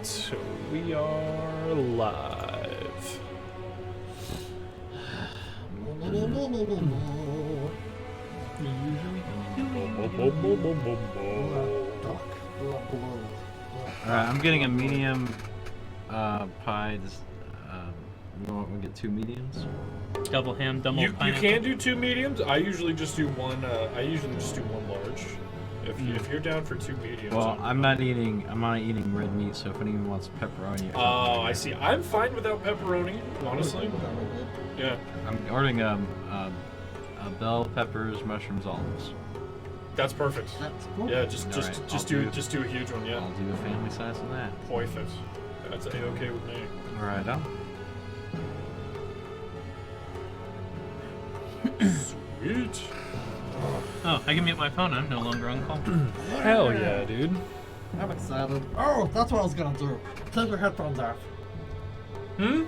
Alright, we are live. Alright, I'm getting a medium pie. We want to get 2 mediums. Double ham, double You pineapple. can do 2 mediums. I usually just do one. I usually just do 1 large. If you're down for 2 mediums. Well, I'm not eating red meat, so if anyone wants pepperoni. Oh, I see. I'm fine without pepperoni, honestly. Yeah. I'm ordering bell peppers, mushrooms, olives. That's perfect. That's cool. Yeah, just do a huge one. Yeah. I'll do a family size of that. Perfect. That's a-okay with me. Right on. Sweet. Oh, I can mute my phone. I'm no longer on call. Hell yeah, dude. I'm excited. Oh, that's what I was gonna do. Take your headphones off. Hmm?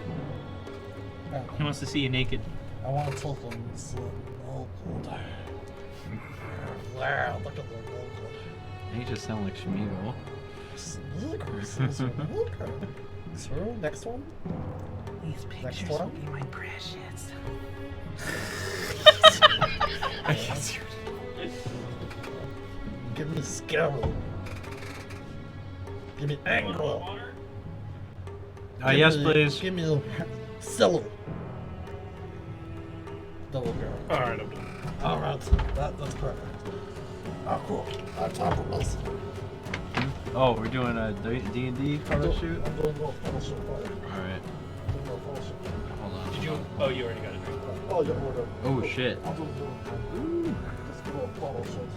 Yeah, He wants to see you naked. I want to tilt them. Oh, God. Wow, look at them. You just sound like Shmigo. So, next one? These Next one? be my precious. I can't see. Give me skill. Give me angle. Yes, please. Give me silly. Double girl. Alright, I'm done. Alright, that's perfect. Oh, cool. I'm top of this. Oh, we're doing a D&D photo shoot? I'm doing a little photo shoot for you. Alright. Doing a little photo shoot. Hold on. Did you? Oh, you already got it. Oh, yeah, we're done. Oh, shit. I'll do just a little photo shoot.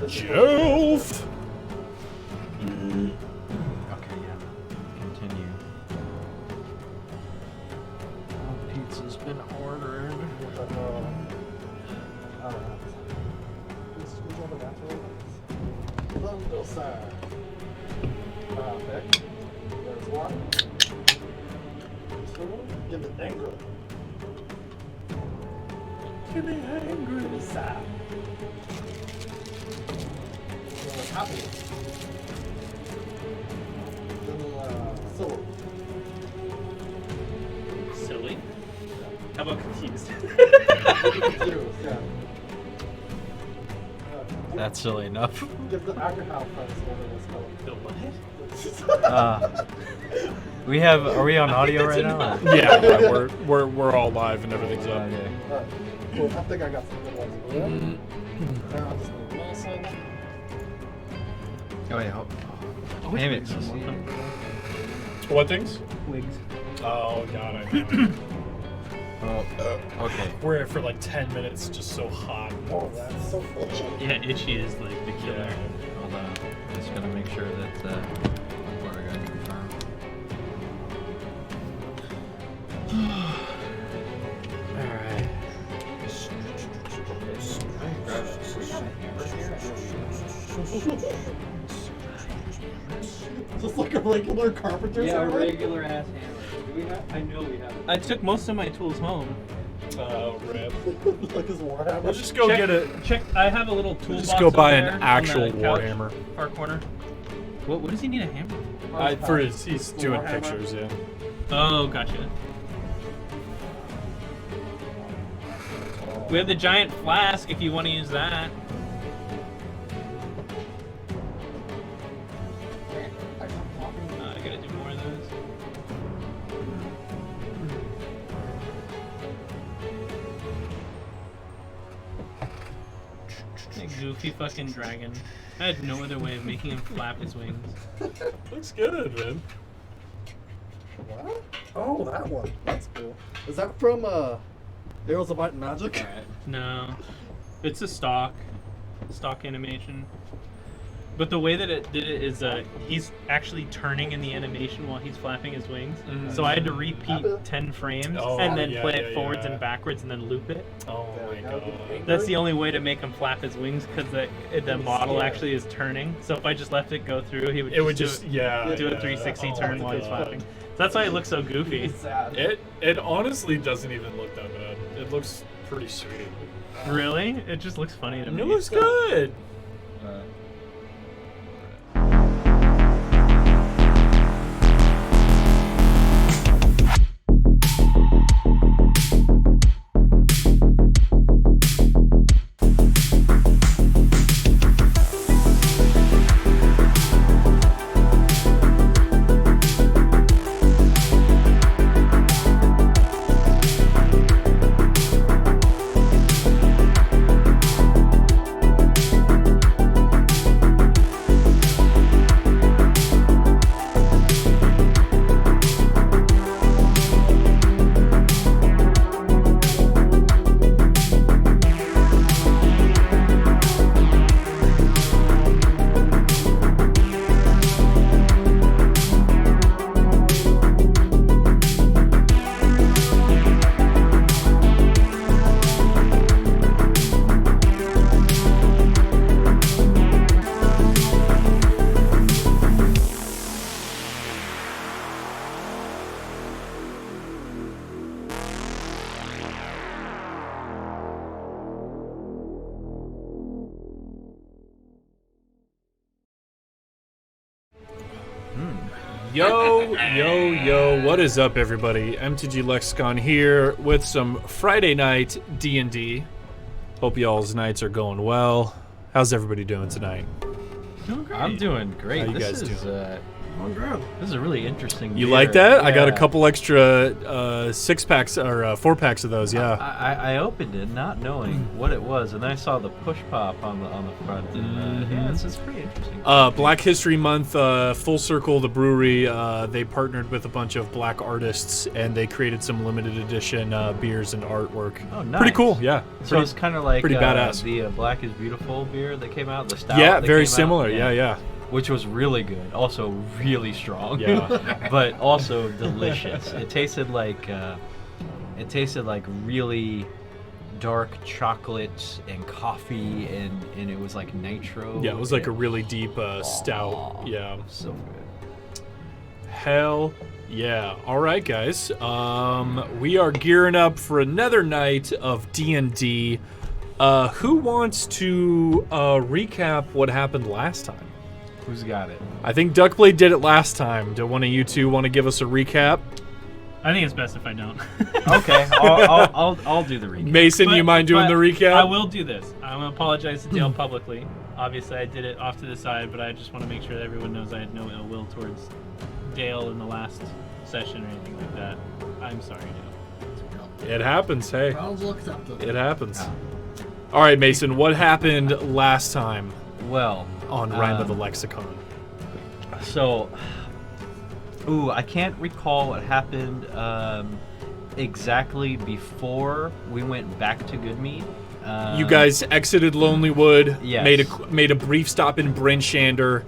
Shelf! Okay, yeah. Continue. Oh, pizza's been ordered. There's one. 2. Give me anger. Give me anger. Give me sad. Happy. Give me silly. Silly? How about confused? Yeah. That's silly enough. Give the alcohol friends one The what? Are we on audio right now? Or? Yeah, we're all live and everything's up. Okay. Cool. I think I got some good ones. I'll just need medicine. Oh yeah. Damn it. What things? Wigs. Oh god, I know. Oh, okay. We're here for like 10 minutes, just so hot. Oh, that's so itchy. Yeah, itchy is like the killer. Yeah. Hold on. Just gonna make sure that before I gotta confirm. Alright. Just like a regular carpenter's hammer? regular ass hammer. Do we have? I know we have. I took most of my tools home. Oh, rip. Like his warhammer? We'll just go get it. Check. I have a little toolbox. Just go buy over there an on actual the couch, Warhammer. Far corner. What does he need a hammer? For he's doing Warhammer. pictures, yeah. Oh, gotcha. We have the giant flask if you want to use that. I gotta do more of those. That goofy fucking dragon. I had no other way of making him flap his wings. Looks good, man. What? Oh, that one. That's cool. Is that from Heroes of Might and Magic? No, it's a stock animation. But the way that it did it is he's actually turning in the animation while he's flapping his wings. Mhm. So I had to repeat 10 frames Oh, and then yeah, play it yeah, forwards yeah. and backwards and then loop it. Oh my god. That's the only way to make him flap his wings because the model actually is turning. So if I just left it go through, he would It would do just, yeah. do a yeah. 360 Oh turn my while he's God. flapping. So that's why it looks so goofy. Sad. It honestly doesn't even look that bad. It looks pretty sweet. Really? It just looks funny to me. It looks good. Yo, what is up, everybody? MTG Lexicon here with some Friday night D&D. Hope y'all's nights are going well. How's everybody doing tonight? Doing great. I'm doing great. How you guys this is a really interesting You beer. like that? I got a Yeah. couple extra 6-packs or 4-packs of those, yeah. I opened it not knowing what it was, and then I saw the push pop on the front. And, yeah, it's pretty interesting. Black History Month, Full Circle, the brewery, they partnered with a bunch of black artists, and they created some limited edition beers and artwork. Oh, nice. Pretty cool, yeah. So it's kind of like pretty badass. The Black is Beautiful beer that came out, the stout. Yeah, that very came out. similar, yeah. Which was really good, also really strong. Yeah. But also delicious. It tasted like really dark chocolate and coffee, and it was like nitro. Yeah, it was like a really deep stout, yeah. So good. Hell yeah. All right, guys. We are gearing up for another night of D&D. Who wants to recap what happened last time? Who's got it? I think Duckblade did it last time. Do one of you two want to give us a recap? I think it's best if I don't. Okay, I'll do the recap. Mason, you mind doing the recap? I will do this. I'm going to apologize to Dale publicly. Obviously, I did it off to the side, but I just want to make sure that everyone knows I had no ill will towards Dale in the last session or anything like that. I'm sorry, Dale. It happens, hey. Problems will accept it. It happens. All right, Mason, what happened last time Well, on Rime of the Lexicon? so, I can't recall what happened exactly before we went back to Goodmead. You guys exited Lonelywood, Yes. made a brief stop in Bryn Shander,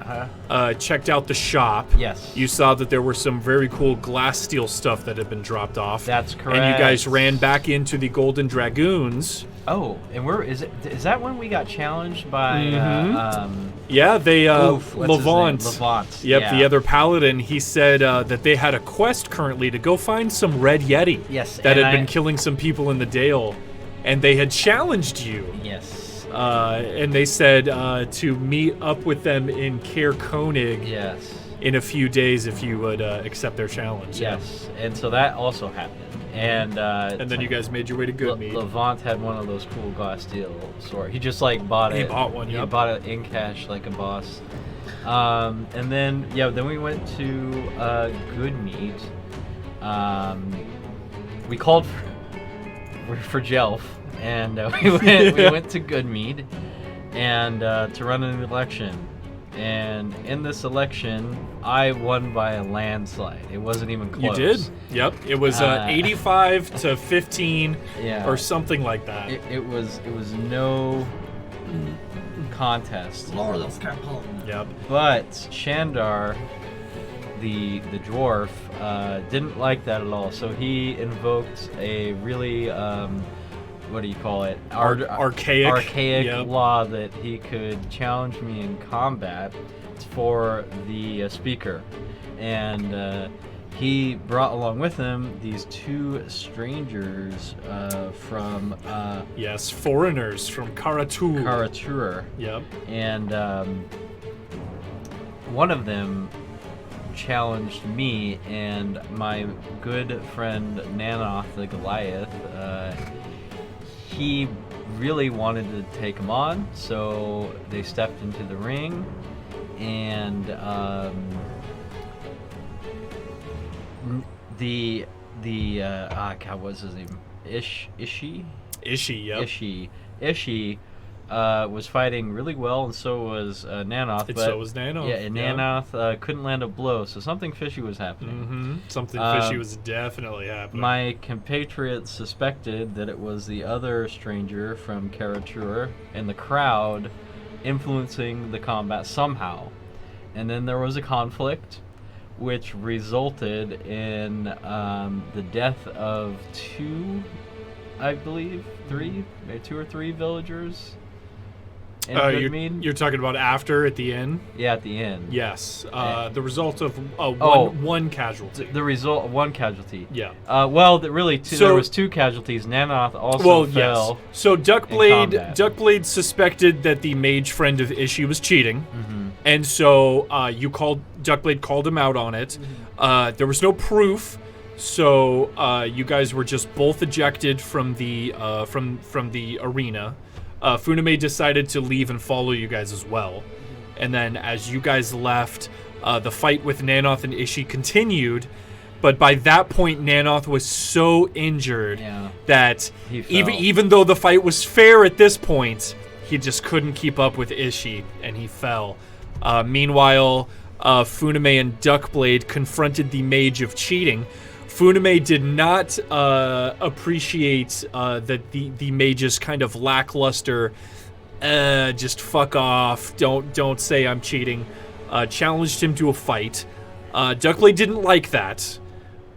checked out the shop. Yes. You saw that there were some very cool glass steel stuff that had been dropped off. That's correct. And you guys ran back into the Golden Dragoons. Oh, and where is it? Is that when we got challenged by Yeah, they what's his name? Levant. Levant. Yep, yeah. the other paladin. He said that they had a quest currently to go find some red Yeti. Yes, that and had been killing some people in the Dale, and they had challenged you. Yes. And they said to meet up with them in Caer Konig Yes. in a few days if you would accept their challenge. Yes. And so that also happened. And then you guys made your way to Goodmead. Levant had one of those cool glass steel sword. He just like bought it. He bought one, He yep. bought it in cash like a boss. And then then we went to Goodmead. We called for Jelf, and we went to Goodmead and to run an election. And in this election, I won by a landslide. It wasn't even close. You did? Yep. It was 85 to 15 Yeah. or something like that. It was no contest. Lower those campaign. Yep. But Shandar, the dwarf, didn't like that at all. So he invoked a really what do you call it? Archaic yep. law that he could challenge me in combat for the speaker, and he brought along with him these two strangers from Yes, foreigners from Karatur. Karatur. Yep. And one of them challenged me and my good friend Nanoth the Goliath. He really wanted to take him on, so they stepped into the ring, and God, what's his name? Ishi. Yep. Ishi was fighting really well, and so was Nanoth. And but, so was Nanoth. Yeah, and Nanoth couldn't land a blow, so something fishy was happening. Mm-hmm. Something fishy was definitely happening. My compatriots suspected that it was the other stranger from Karatur and the crowd influencing the combat somehow. And then there was a conflict, which resulted in the death of two, I believe, maybe two or three villagers. in Goodmead? You're talking about after at the end? Yeah, at the end. Yes. The result of one casualty. The result of one casualty. Yeah. Really, there was two casualties. Nanoth also fell. Yes. So Duckblade suspected that the mage friend of Ishi was cheating, and so you called Duckblade called him out on it. There was no proof, so you guys were just both ejected from the from the arena. Funame decided to leave and follow you guys as well. And then as you guys left, the fight with Nanoth and Ishii continued. But by that point, Nanoth was so injured that even though the fight was fair at this point, he just couldn't keep up with Ishii, and he fell. Meanwhile, Funame and Duckblade confronted the Mage of cheating. Funame did not appreciate that the Mage's kind of lackluster, just fuck off, don't say I'm cheating, challenged him to a fight. Duckblade didn't like that.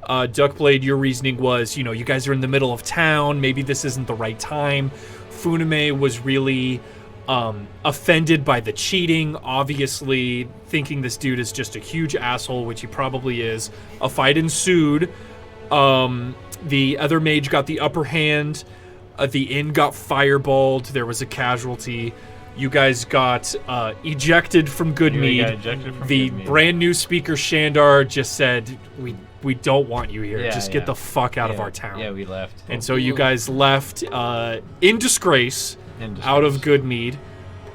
Duckblade, your reasoning was, you guys are in the middle of town, maybe this isn't the right time. Funame was really offended by the cheating, obviously thinking this dude is just a huge asshole, which he probably is. A fight ensued. The other mage got the upper hand. The inn got fireballed. There was a casualty. You guys got ejected from Goodmead. The brand new speaker Shandar just said, we don't want you here. Just get the fuck out of our town. Yeah, we left. And so you guys left in disgrace out of Goodmead.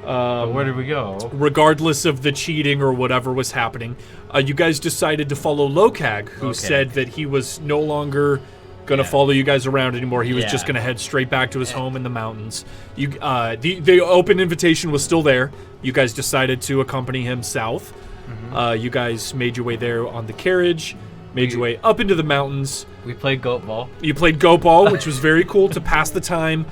Where did we go? Regardless of the cheating or whatever was happening, you guys decided to follow Lokag, who said that he was no longer going to follow you guys around anymore. He was just going to head straight back to his home in the mountains. The open invitation was still there. You guys decided to accompany him south. You guys made your way there on the carriage, made your way up into the mountains. We played goat ball. You played goat ball, which was very cool to pass the time.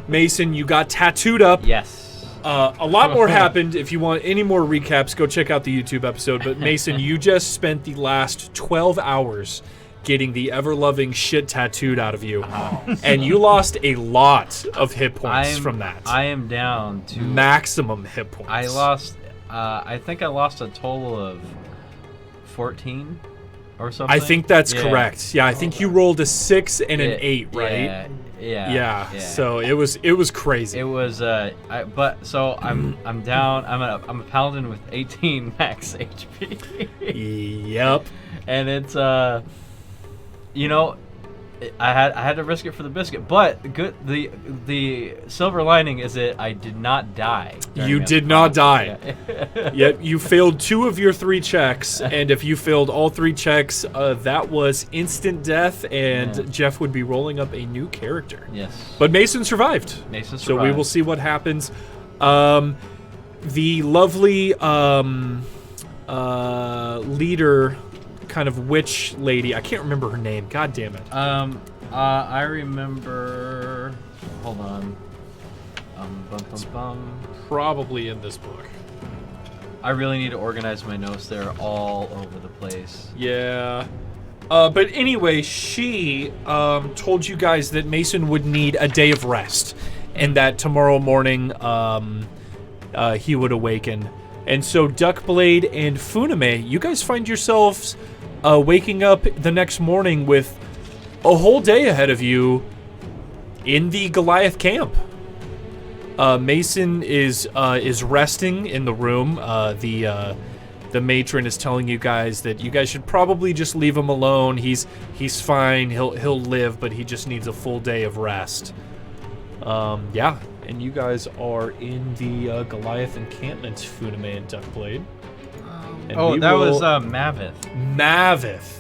Mason, you got tattooed up. Yes. A lot more happened. If you want any more recaps, go check out the YouTube episode. But Mason, you just spent the last 12 hours getting the ever-loving shit tattooed out of you. And you lost a lot of hit points from that. I am down to... maximum hit points. I lost... I think I lost a total of 14 or something. I think that's correct. Yeah, I think you rolled a 6 and an 8, right? Yeah. So it was crazy. It was I'm down. I'm a paladin with 18 max HP. Yep. And it's I had to risk it for the biscuit, but the silver lining is that I did not die. You did not die. Yet you failed 2 of your 3 checks, and if you failed all 3 checks, that was instant death, and Jeff would be rolling up a new character. Yes. But Mason survived. So we will see what happens. The lovely leader, kind of witch lady, I can't remember her name, god damn it. I remember, hold on, probably in this book. I really need to organize my notes. They're all over the place. Yeah. But anyway, she told you guys that Mason would need a day of rest, and that tomorrow morning he would awaken. And so Duckblade and Funame, you guys find yourselves waking up the next morning with a whole day ahead of you in the Goliath camp. Mason is resting in the room. The matron is telling you guys that you guys should probably just leave him alone. He's fine. He'll live, but he just needs a full day of rest. Yeah, and you guys are in the Goliath encampment, Funame and Duckblade. That was Mavith. Mavith.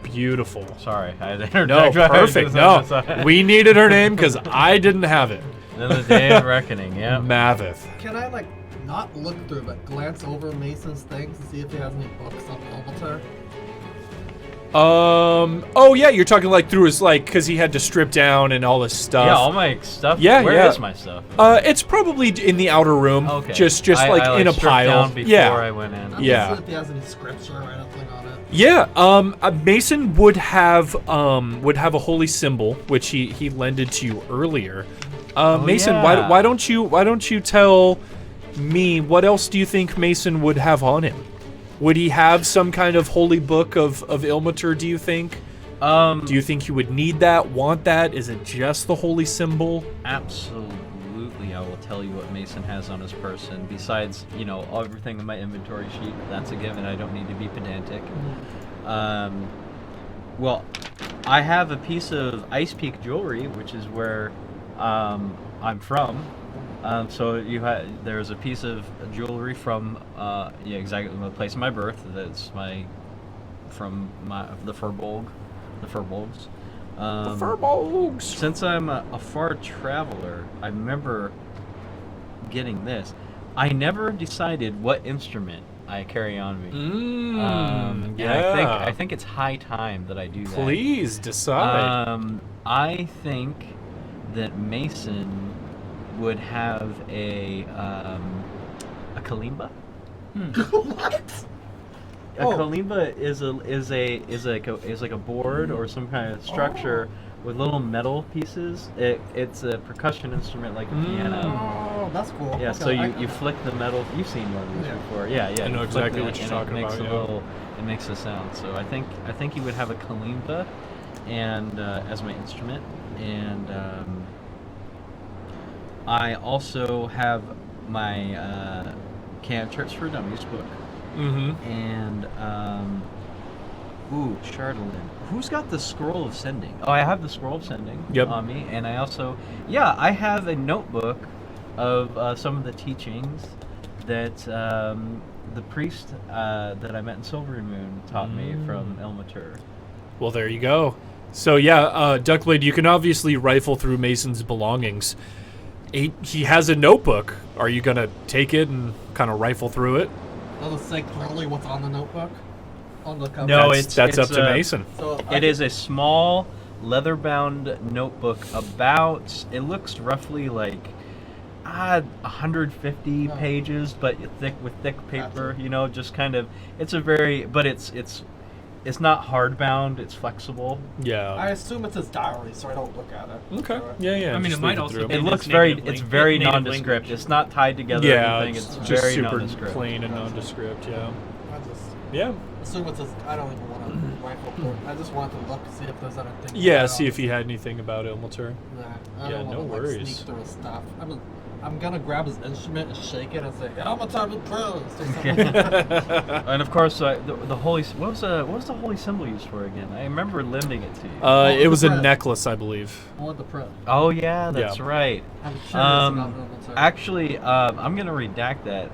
Beautiful. Sorry, I had to No, interject. perfect. No, we needed her name because I didn't have it. Then the day of reckoning, yeah. Mavith. Can I, not look through, but glance over Mason's things and see if he has any books available to her? Oh yeah, you're talking through his because he had to strip down and all this stuff. Yeah, all my stuff. Yeah, Where is my stuff? It's probably in the outer room. Okay. Just in a pile. Down before I went in. I'm yeah. if he has any scripture or anything on it. Yeah. Mason would have a holy symbol which he lended to you earlier. Mason, yeah. why don't you tell me what else do you think Mason would have on him? Would he have some kind of holy book of Ilmater, do you think? Do you think he would need that, want that? Is it just the holy symbol? Absolutely, I will tell you what Mason has on his person. Besides, you know, everything in my inventory sheet, that's a given. I don't need to be pedantic. Well, I have a piece of Ice Peak jewelry, which is where I'm from. So there's a piece of jewelry from exactly the place of my birth. That's from the Furbolgs. The Furbolgs. Since I'm a far traveler, I remember getting this. I never decided what instrument I carry on me. Yeah. I think it's high time that I do that. Please decide. I think that Mason would have a kalimba. What? A kalimba is like a board or some kind of structure with little metal pieces. It's a percussion instrument like a piano. Oh, that's cool. Yeah, Okay, so you flick the metal. You've seen one of these Yeah. before. Yeah. I know you flick exactly it what you're and talking it makes about, yeah. It makes a sound. So I think he would have a kalimba, and as my instrument, and I also have my Cantrips for Dummies book. And Chardolin. Who's got the Scroll of Sending? Oh, I have the Scroll of Sending on me, and I also, I have a notebook of some of the teachings that the priest that I met in Silvery Moon taught me from Elmatur. Well, there you go. So yeah, Duckblade, you can obviously rifle through Mason's belongings. He has a notebook. Are you gonna take it and kind of rifle through it? Does it say clearly what's on the notebook? On the cover? No, that's up to Mason. So It is a small leather-bound notebook about, it looks roughly like 150 pages, but with thick paper, Gotcha. you know, just kind of, it's a very, but it's not hardbound, it's flexible. Yeah. I assume it's his diary, so I don't look at it. Okay. Yeah. I mean, just it might leave also through. be- It It's looks native it's lang- very native nondescript. language. It's not tied together or Yeah, anything, it's it's just very super nondescript. plain and nondescript. Yeah. I just Yeah. assume it's his. I don't even want to rifle through it. I just want to look, see if there's anything. Yeah. See if he had anything about Ilmater. Nah, I Yeah, don't no want to worries. sneak through his stuff. I'm gonna grab his instrument and shake it and say, "I'm a time of pros" or something. And of course, the holy, what was the holy symbol used for again? I remember lending it to you. It was a Press. necklace, I believe. I want the print. Oh yeah, that's Yeah. right. I'm curious about military. Actually, I'm gonna redact that.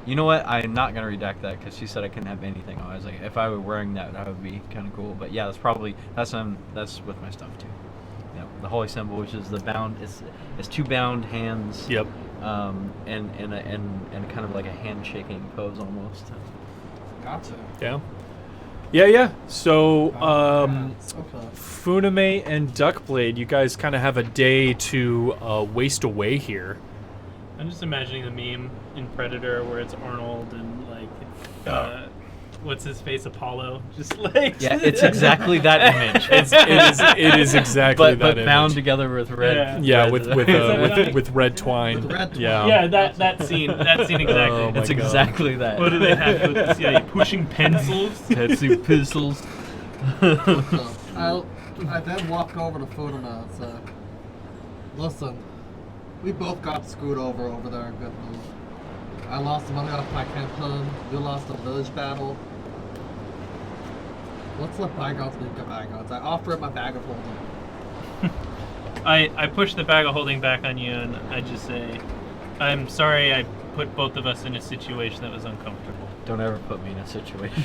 You know what? I'm not gonna redact that because she said I couldn't have anything. I was like, if I were wearing that, that would be kind of cool. But yeah, that's with my stuff too. Yeah, the holy symbol, which is the bound. It's two bound hands. Yep. And kind of like a handshaking pose almost. Gotcha. Yeah. So, Okay. Funame and Duckblade, you guys kind of have a day to waste away here. I'm just imagining the meme in Predator where it's Arnold and like, what's his face, Apollo, just like Yeah, it's exactly that image. It is exactly but that bound image. together with red. Yeah, red- with red twine. With red twine. Yeah. yeah, that scene exactly. Oh my It's God. exactly that. What do they have with the CIA pushing pencils? Tetsu pistols. So I then walk over to Funama and say, "Listen, we both got screwed over there in Good Move. I lost money off my campaign. You lost a village battle. Let's let bygones be bygones." I offer him my bag of holding. I push the bag of holding back on you and I just say, I'm sorry I put both of us in a situation that was uncomfortable. Don't ever put me in a situation.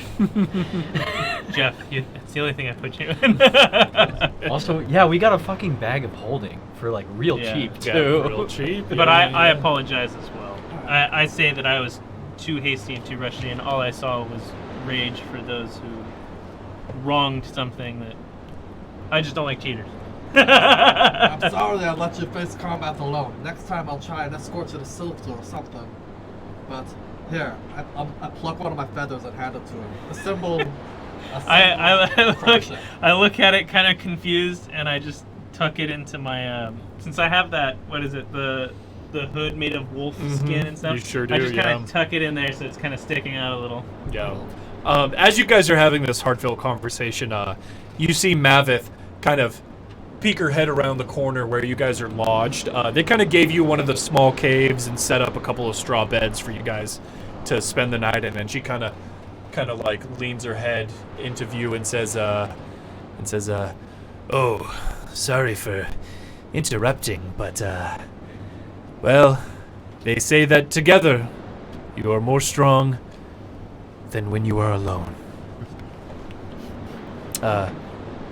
Jeff, it's the only thing I put you in. Also, yeah, we got a fucking bag of holding for like real Yeah. cheap Yeah, too. real cheap. But yeah, I yeah. apologize as well. I say that I was too hasty and too rushed in. All I saw was rage for those who wronged something that I just don't like cheaters. I'm sorry I let you face combat alone. Next time I'll try and escort you to Silver or something. But here, I pluck one of my feathers and hand it to him. A symbol. I look at it kind of confused and I just tuck it into my since I have that, what is it, the hood made of wolf skin and stuff. You sure do, I just kind yeah. of tuck it in there so it's kind of sticking out a little. Yeah. As you guys are having this heartfelt conversation, you see Mavith kind of peek her head around the corner where you guys are lodged. They kind of gave you one of the small caves and set up a couple of straw beds for you guys to spend the night in. And she kind of like leans her head into view and says, "Oh, sorry for interrupting, but well, they say that together you are more strong than when you are alone.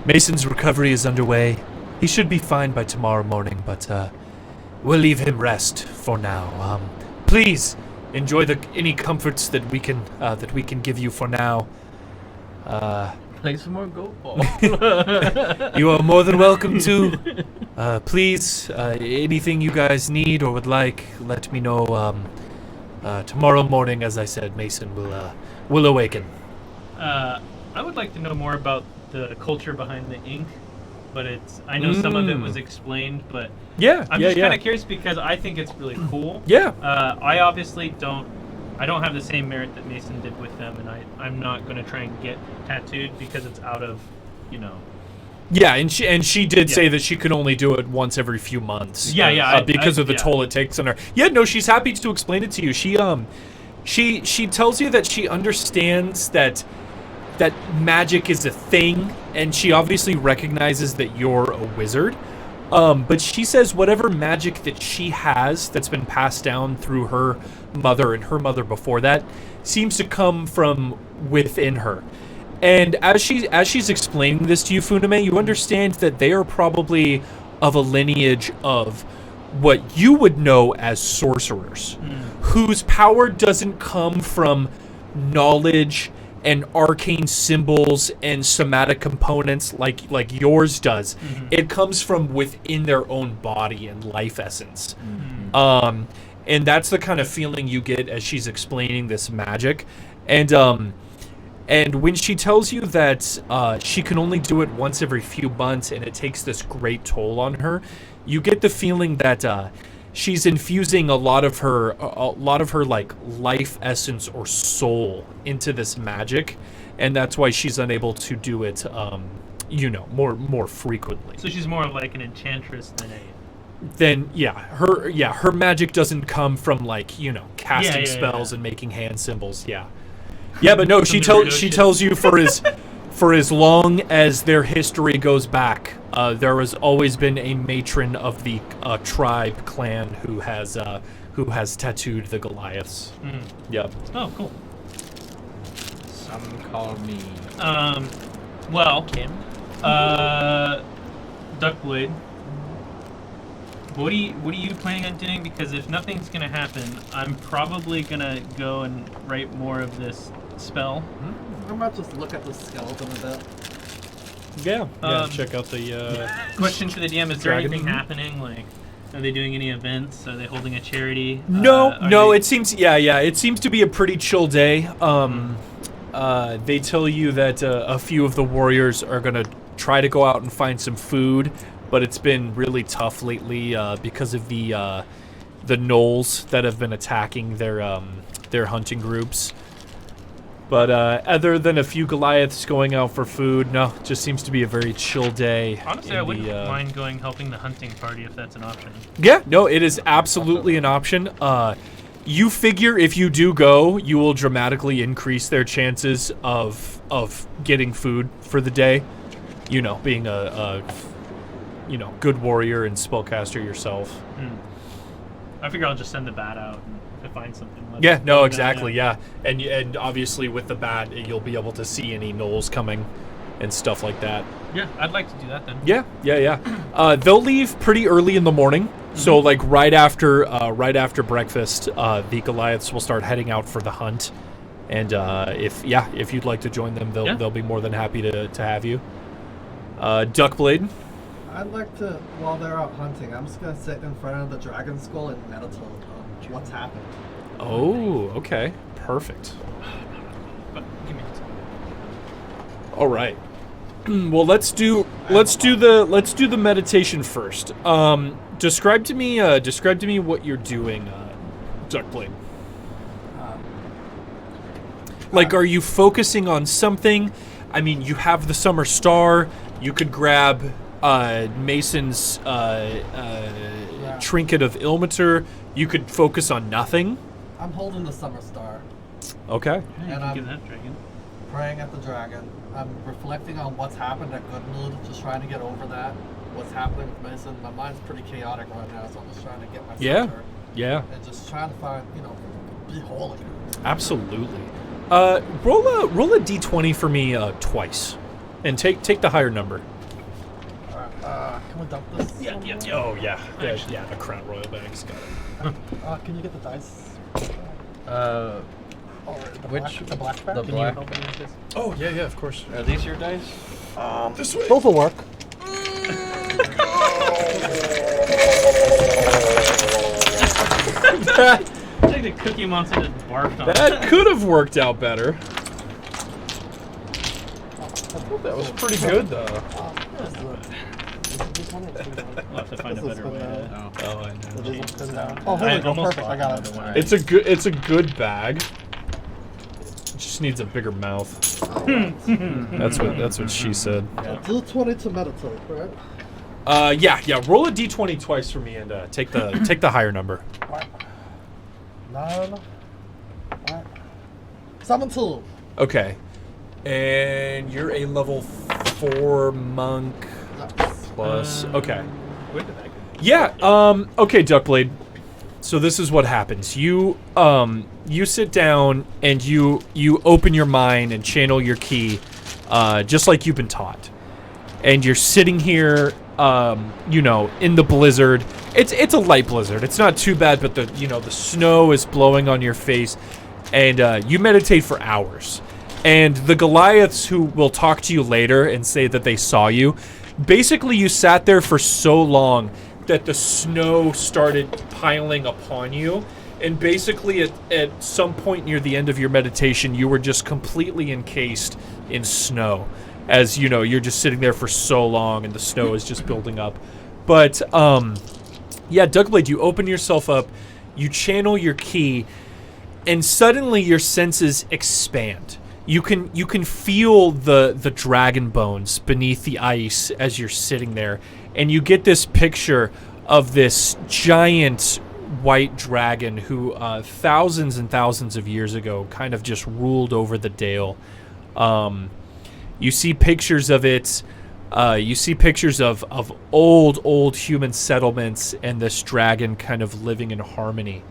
Mason's recovery is underway. He should be fine by tomorrow morning, but we'll leave him rest for now. Please enjoy any comforts that we can give you for now. Play some more Goat Ball. You are more than welcome to. Please, anything you guys need or would like, let me know. Tomorrow morning, as I said, Mason will awaken." I would like to know more about the culture behind the ink, but I know some of it was explained, but I'm just kind of curious because I think it's really cool. Yeah. I obviously don't have the same merit that Mason did with them, and I'm not going to try and get tattooed because it's out of, Yeah, and she did say that she could only do it once every few months. Because of the toll it takes on her. Yeah, no, she's happy to explain it to you. She tells you that she understands that magic is a thing, and she obviously recognizes that you're a wizard. But she says whatever magic that she has that's been passed down through her mother and her mother before that seems to come from within her. And as she's explaining this to you, Funame, you understand that they are probably of a lineage of what you would know as sorcerers, whose power doesn't come from knowledge and arcane symbols and somatic components like yours does. It comes from within their own body and life essence. And that's the kind of feeling you get as she's explaining this magic. And when she tells you that she can only do it once every few months and it takes this great toll on her, you get the feeling that she's infusing a lot of her like life essence or soul into this magic, and that's why she's unable to do it more frequently. So she's more of like an enchantress than her magic doesn't come from like casting spells and making hand symbols. But no, she tells you for as long as their history goes back, there has always been a matron of the tribe clan who has tattooed the Goliaths. Yep. Oh, cool. Some call me Well, Kim. Duckblade, what are you planning on doing? Because if nothing's gonna happen, I'm probably gonna go and write more of this spell. I might just look at the skeleton a bit. Check out the Question to the DM: is there dragon. anything happening? Like, are they doing any events? Are they holding a charity? It seems it seems to be a pretty chill day. They tell you that a few of the warriors are gonna try to go out and find some food, but it's been really tough lately because of the gnolls that have been attacking their hunting groups. But other than a few Goliaths going out for food, no, it just seems to be a very chill day. Honestly, I wouldn't mind helping the hunting party if that's an option. Yeah, no, it is absolutely an option. You figure if you do go, you will dramatically increase their chances of getting food for the day. Being a good warrior and spellcaster yourself. I figure I'll just send the bat out to find something. Exactly. And obviously with the bat, you'll be able to see any gnolls coming and stuff like that. Yeah, I'd like to do that then. Yeah. They'll leave pretty early in the morning. So like right after breakfast, the Goliaths will start heading out for the hunt. And if you'd like to join them, they'll be more than happy to have you. Duckblade. I'd like to, while they're out hunting, I'm just gonna sit in front of the dragon skull and meditate on what's happened. Oh, okay, perfect. But give me a second. All right. Well, let's do the meditation first. Describe to me what you're doing, Duckblade. Like, are you focusing on something? I mean, you have the summer star. You could grab Mason's trinket of Ilmater, you could focus on nothing. I'm holding the Summer Star, Okay. Yeah, And you can give that dragon. praying at the dragon. I'm reflecting on what's happened at Goodmood, just trying to get over that. What's happening with Mason. My mind's pretty chaotic right now, so I'm just trying to get my center. Yeah. And just trying to find, be whole again. Absolutely. Roll a d20 for me twice, and take the higher number. Alright, can we dump this? Yeah. Oh yeah, Actually. yeah. The Crown Royal bag's got it. Can you get the dice? Or the Which- black, the black bag? the Can black- you help me with this? Oh yeah, of course. Are these your dice? This way. Both will work. It's like the Cookie Monster just barfed on That could have worked out better. That was pretty good though. We'll have to find a better way to... Oh, I know. Oh, here I we go. almost Perfect. bought I got another it. one. It's a good bag. It just needs a bigger mouth. That's what she said. Do 20 to meditate, right? Yeah. Roll a d20 twice for me and take the higher number. 9. 17. Okay. And you're a level 4 monk plus. Okay. Where did that go? Yeah. Okay, Duckblade. So this is what happens. You sit down and you open your mind and channel your ki, just like you've been taught. And you're sitting here, in the blizzard. It's a light blizzard. It's not too bad, but the snow is blowing on your face, and you meditate for hours. And the Goliaths who will talk to you later and say that they saw you, basically you sat there for so long that the snow started piling upon you. And basically at some point near the end of your meditation, you were just completely encased in snow. As you're just sitting there for so long and the snow is just building up. But, yeah, Duckblade, you open yourself up, you channel your ki, and suddenly your senses expand. You can feel the dragon bones beneath the ice as you're sitting there, and you get this picture of this giant white dragon who thousands and thousands of years ago kind of just ruled over the Dale. You see pictures of it. You see pictures of old human settlements and this dragon kind of living in harmony.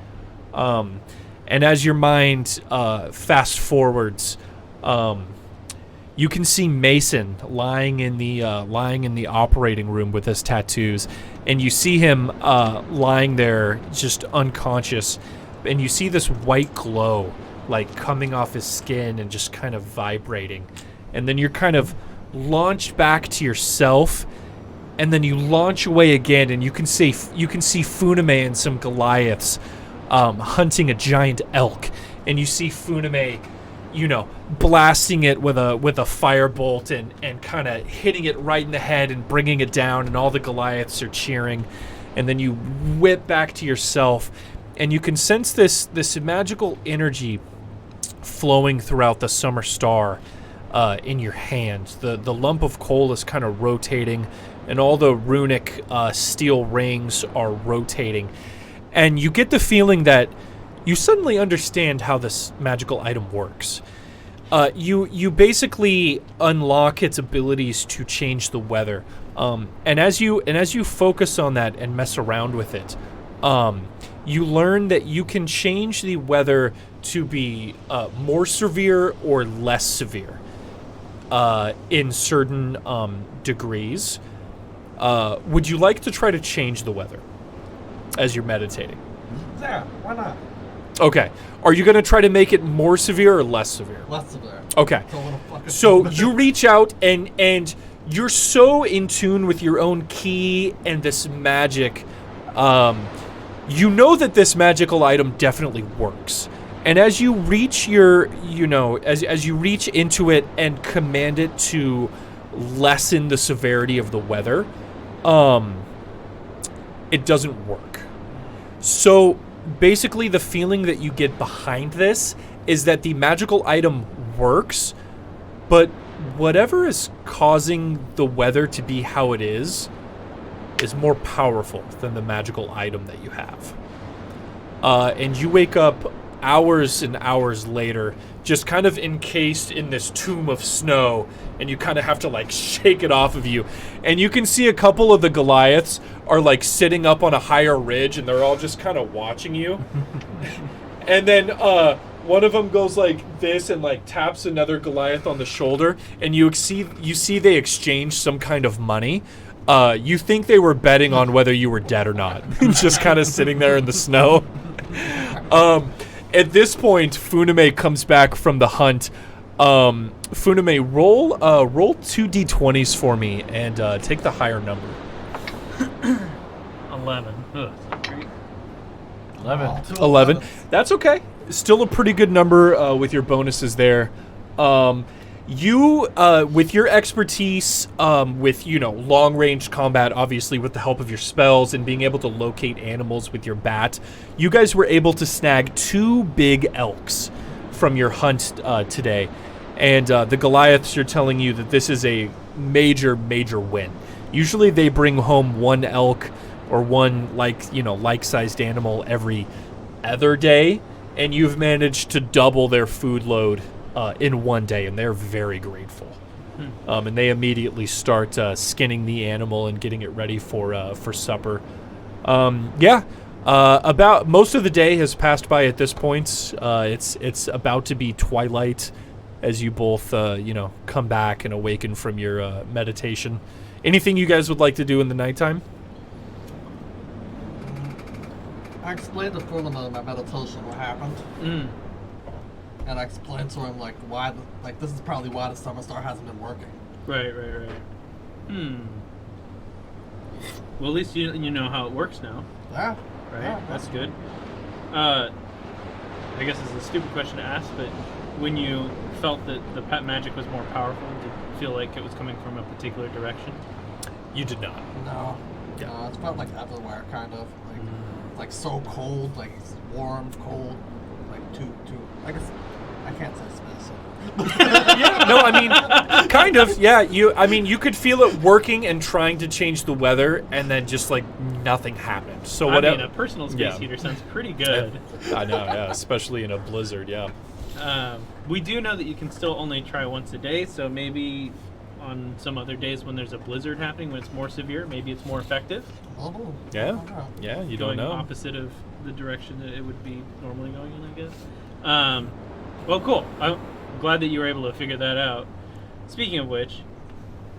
And as your mind fast forwards, you can see Mason lying in the operating room with his tattoos, and you see him lying there just unconscious, and you see this white glow like coming off his skin and just kind of vibrating, and then you're kind of launched back to yourself, and then you launch away again, and you can see Funame and some Goliaths hunting a giant elk, and you see Funame blasting it with a firebolt and kind of hitting it right in the head and bringing it down, and all the Goliaths are cheering. And then you whip back to yourself, and you can sense this magical energy flowing throughout the Summer Star in your hand. The lump of coal is kind of rotating, and all the runic steel rings are rotating. And you get the feeling that you suddenly understand how this magical item works. You basically unlock its abilities to change the weather, and as you focus on that and mess around with it, you learn that you can change the weather to be more severe or less severe in certain degrees. Would you like to try to change the weather as you're meditating? Yeah, why not? Okay. Are you going to try to make it more severe or less severe? Less severe. Okay. So, what a fucking So you reach out and you're so in tune with your own ki and this magic. You know that this magical item definitely works. And as you reach as you reach into it and command it to lessen the severity of the weather, it doesn't work. So basically the feeling that you get behind this is that the magical item works, but whatever is causing the weather to be how it is more powerful than the magical item that you have. And you wake up hours and hours later, just kind of encased in this tomb of snow, and you kind of have to like shake it off of you. And you can see a couple of the Goliaths are like sitting up on a higher ridge, and they're all just kind of watching you. And then one of them goes like this and like taps another Goliath on the shoulder, and you see they exchange some kind of money. You think they were betting on whether you were dead or not, just kind of sitting there in the snow. At this point, Funame comes back from the hunt. Funame, roll 2d20s for me and take the higher number. 11. Ugh, that's great. 11. 11. That's okay. Still a pretty good number with your bonuses there. You, with your expertise, with, long-range combat, obviously with the help of your spells and being able to locate animals with your bat, you guys were able to snag 2 big elks from your hunt today. And the Goliaths are telling you that this is a major, major win. Usually they bring home 1 elk or one, like-sized animal every other day, and you've managed to double their food load in 1 day, and they're very grateful. And they immediately start skinning the animal and getting it ready for supper. About most of the day has passed by at this point. It's about to be twilight as you both come back and awaken from your meditation. Anything you guys would like to do in the nighttime? I explained to Furlama my meditation what happened. And I explained to him why this is probably why the Summer Star hasn't been working. Right. Well, at least you know how it works now. Yeah. Right? Yeah, That's good. I guess it's a stupid question to ask, but when you felt that the pet magic was more powerful, did it feel like it was coming from a particular direction? You did not. No. Yeah. No, it felt like everywhere, kind of. Like so cold, like warm, cold, like too. I guess I can't say space. Yeah, no, I mean, kind of. Yeah, you could feel it working and trying to change the weather, and then just nothing happened. So whatever. A personal space heater sounds pretty good. I know, yeah, especially in a blizzard. Yeah. We do know that you can still only try once a day, so maybe on some other days when there's a blizzard happening, when it's more severe, maybe it's more effective. Oh, Yeah, yeah, you don't know. Going opposite of the direction that it would be normally going in, I guess. Well, cool. I'm glad that you were able to figure that out. Speaking of which,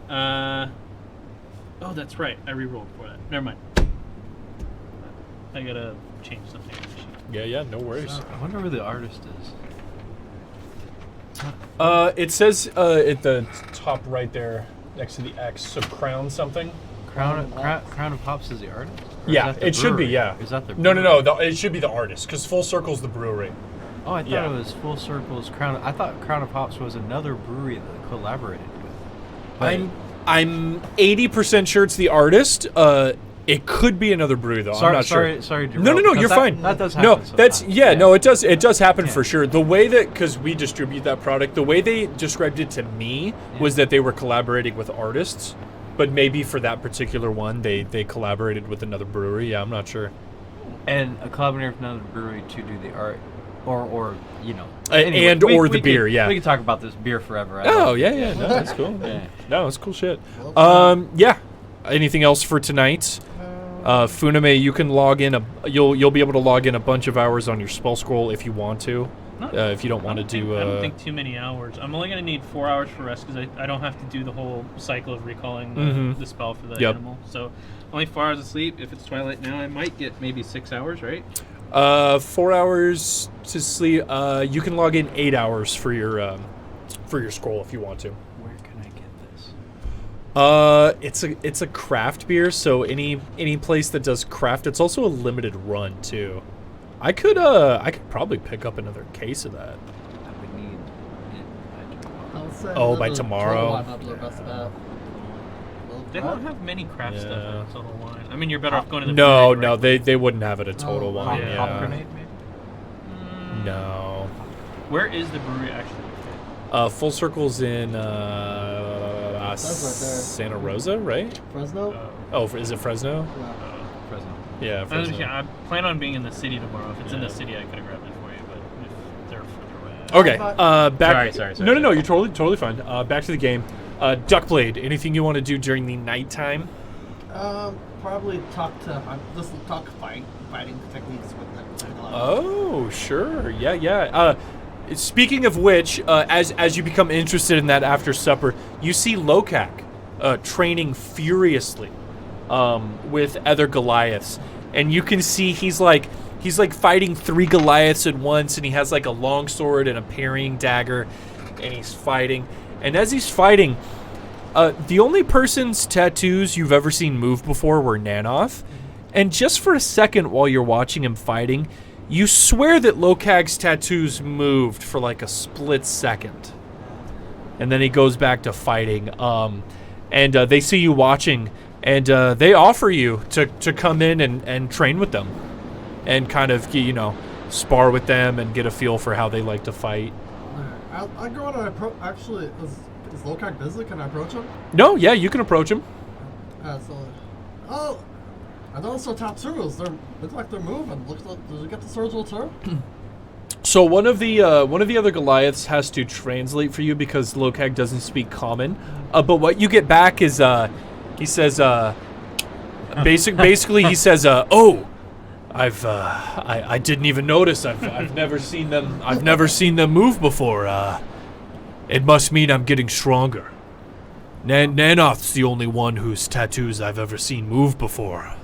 oh, that's right. I re-rolled for that. Never mind. I gotta change something on the sheet. Yeah, no worries. I wonder where the artist is. It says at the top right there, next to the X, so crown something. Crown of Hops is the artist? Or Yeah, is that the it should be, brewery? yeah. Is that the No, brewery? it should be the artist, because Full Circle's the brewery. Oh, I thought Yeah. it was Full Circle's Crown. I thought Crown of Hops was another brewery that they collaborated with. But I'm 80% sure it's the artist. It could be another brewery though. I'm not sure. Sorry. No, you're fine. That does No, happen. that's sometimes. no, it does happen Yeah. for sure. The way that, because we distribute that product, the way they described it to me was that they were collaborating with artists, but maybe for that particular one, they collaborated with another brewery. Yeah, I'm not sure. And a collaborator with another brewery to do the art, or And or the beer, yeah. We could talk about this beer forever. Oh yeah, no, that's cool. Yeah. No, that's cool shit. Yeah. Anything else for tonight? Funame, you can log in you'll be able to log in a bunch of hours on your spell scroll if you want to. If you don't want to do. I don't think too many hours. I'm only going to need 4 hours for rest because I don't have to do the whole cycle of recalling the spell for the animal. So only 4 hours of sleep. If it's twilight now, I might get maybe 6 hours, right? 4 hours to sleep. You can log in 8 hours for your scroll if you want to. Where can I get this? It's a craft beer, so any place that does craft, it's also a limited run too. I could probably pick up another case of that. I would need it. Oh, by tomorrow? They don't have many craft stuff in Total Wine. I mean, you're better off going to the No, brewery, right? they wouldn't have it at Total Wine. Hop Yeah. grenade, maybe? No. Where is the brewery actually? Full Circle's in That's right there. Santa Rosa, right? Fresno? Oh, is it Fresno? Yeah. Fresno. Yeah, Fresno. I plan on being in the city tomorrow. If it's in the city, I could have grabbed it for you, but if they're further away. Okay. Back. Sorry. No. You're totally fine. Back to the game. Duckblade. Anything you want to do during the nighttime? Probably talk fighting techniques with them. Oh, sure. Yeah. Speaking of which, as you become interested in that after supper, you see Lokak training furiously with other Goliaths, and you can see he's like fighting 3 Goliaths at once, and he has like a long sword and a parrying dagger, and he's fighting. And as he's fighting, the only person's tattoos you've ever seen move before were Nanoth, and just for a second while you're watching him fighting, you swear that Lokag's tattoos moved for like a split second. And then he goes back to fighting. And they see you watching, and they offer you to come in and train with them. And kind of, spar with them and get a feel for how they like to fight. I go on and actually, is Lokak busy? Can I approach him? No, yeah, you can approach him. I noticed their tattoos. Look like they're moving. Did you get the surgical term? So one of the other Goliaths has to translate for you because Lokag doesn't speak common. But what you get back is he says basically he says oh, I didn't even notice. I've never seen them. I've never seen them move before. It must mean I'm getting stronger. Nanoth's the only one whose tattoos I've ever seen move before.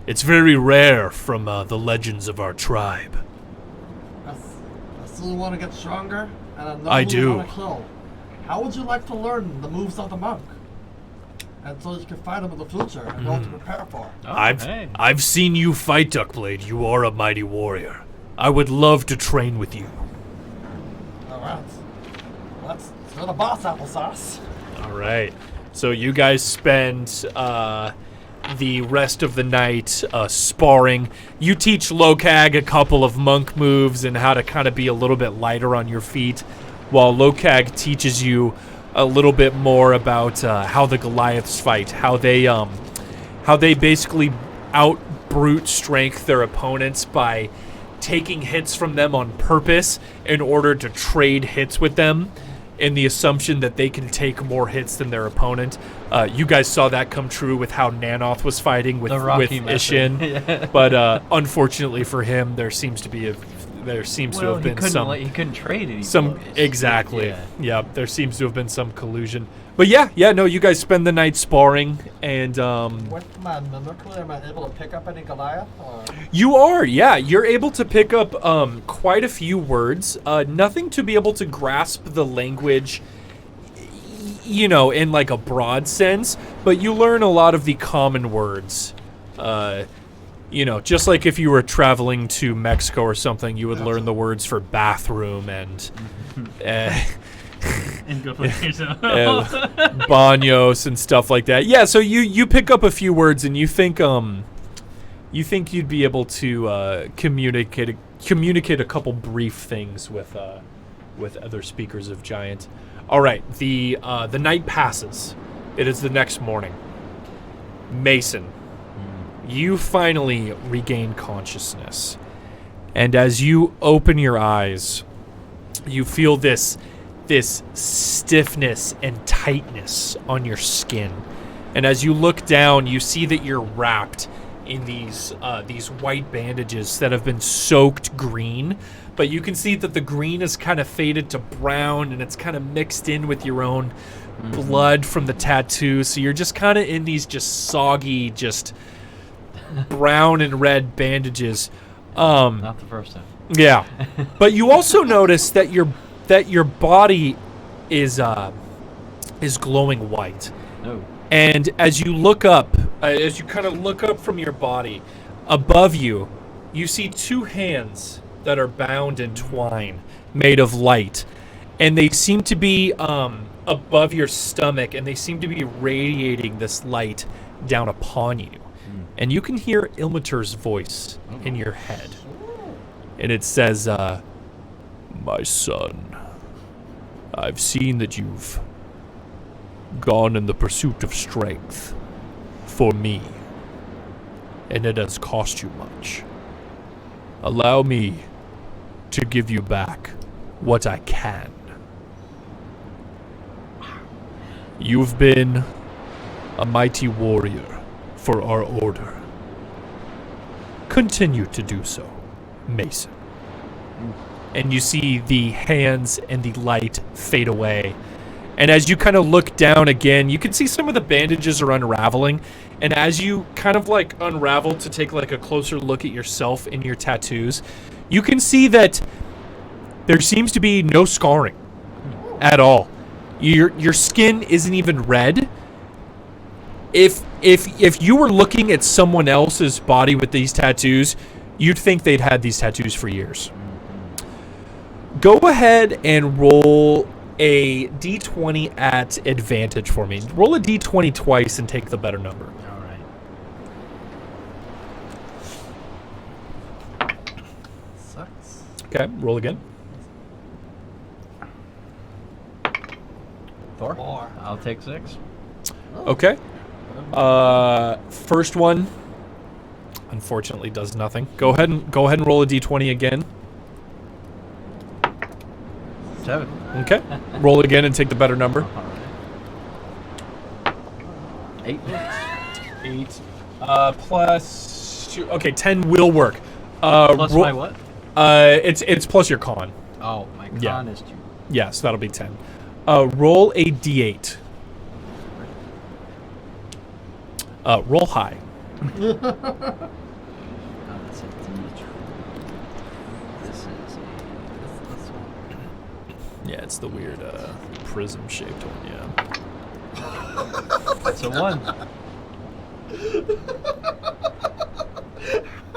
It's very rare from the legends of our tribe. I still want to get stronger, and I do. Want to kill. How would you like to learn the moves of the monk? And so you can fight him in the future and know what to prepare for. I've seen you fight, Duckblade. You are a mighty warrior. I would love to train with you. Alright. Let's do the boss, applesauce. Alright. So you guys spend the rest of the night sparring. You teach Lokag a couple of monk moves and how to kind of be a little bit lighter on your feet, while Lokag teaches you a little bit more about how the Goliaths fight, how they basically out-brute strength their opponents by taking hits from them on purpose in order to trade hits with them, in the assumption that they can take more hits than their opponent. You guys saw that come true with how Nanoth was fighting with Ishin. Yeah. But unfortunately for him, there seems to have been some. He couldn't trade it. Exactly. Yeah. There seems to have been some collusion. But no. You guys spend the night sparring, and with my mimicry, am I able to pick up any Goliath? Or? You are. Yeah, you're able to pick up quite a few words. Nothing to be able to grasp the language, in like a broad sense. But you learn a lot of the common words. Just like if you were traveling to Mexico or something, you would learn the words for bathroom and and go for yourself. Baños and stuff like that. Yeah, so you pick up a few words and you think you'd be able to communicate a couple brief things with other speakers of Giant. All right, the night passes. It is the next morning. Mason, you finally regain consciousness. And as you open your eyes, you feel this stiffness and tightness on your skin. And as you look down, you see that you're wrapped in these white bandages that have been soaked green. But you can see that the green is kind of faded to brown, and it's kind of mixed in with your own blood from the tattoo. So you're just kind of in these just soggy, just brown and red bandages. Not the first time. Yeah. But you also notice that your body is glowing white. No. And as you look up, as you kind of look up from your body, above you, you see 2 hands that are bound in twine, made of light. And they seem to be above your stomach, and they seem to be radiating this light down upon you. And you can hear Ilmater's voice in your head. And it says, my son, I've seen that you've gone in the pursuit of strength for me, and it has cost you much. Allow me to give you back what I can. You've been a mighty warrior for our order. Continue to do so, Mason. And you see the hands and the light fade away. And as you kind of look down again, you can see some of the bandages are unraveling. And as you kind of like unravel to take like a closer look at yourself and your tattoos, you can see that there seems to be no scarring at all. Your skin isn't even red. If you were looking at someone else's body with these tattoos, you'd think they'd had these tattoos for years. Go ahead and roll a d20 at advantage for me. Roll a d20 twice and take the better number. All right. Sucks. Okay, roll again. 4. 4. I'll take 6. Okay. First one, unfortunately, does nothing. Go ahead and roll a d20 again. 7. Okay. Roll again and take the better number. All right. 8. 8. Plus 2. Okay, 10 will work. Plus my what? It's plus your con. Oh, my con Yeah. is 2. Yes, that'll be 10. Roll a d8. Roll high. Oh, that's a D. This is This one. Yeah, it's the weird prism-shaped one. Yeah. It's a 1.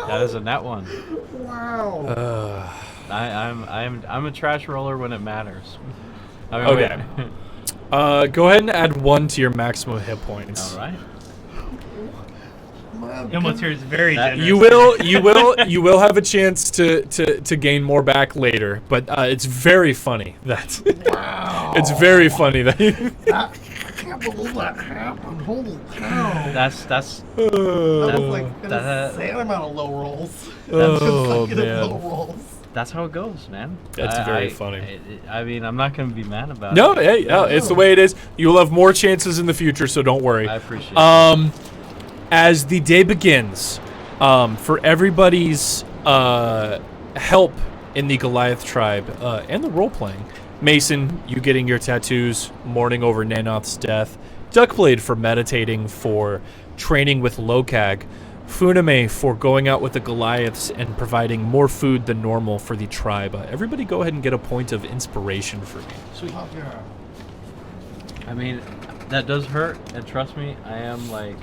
That is a nat 1. Wow. I'm a trash roller when it matters. I mean, Okay. Go ahead and add 1 to your maximum hit points. All right. Man, Ilmater is very That- generous. You will have a chance to gain more back later, but it's very funny that wow. it's very funny that I can't believe that happened. Holy cow. That's That was like an that- insane amount of low rolls. Oh, Consecutive low man. rolls. that's how it goes, man. That's very funny. I mean, I'm not gonna be mad about No, it. hey, no, it's the way it is. You'll have more chances in the future, so don't worry. I appreciate it. As the day begins, for everybody's help in the Goliath tribe and the role-playing, Mason, you getting your tattoos, mourning over Nanoth's death, Duckblade for meditating, for training with Lokag, Funame for going out with the Goliaths and providing more food than normal for the tribe. Everybody go ahead and get a point of inspiration for me. Sweet. Oh, yeah. I mean, that does hurt, and trust me, I am like,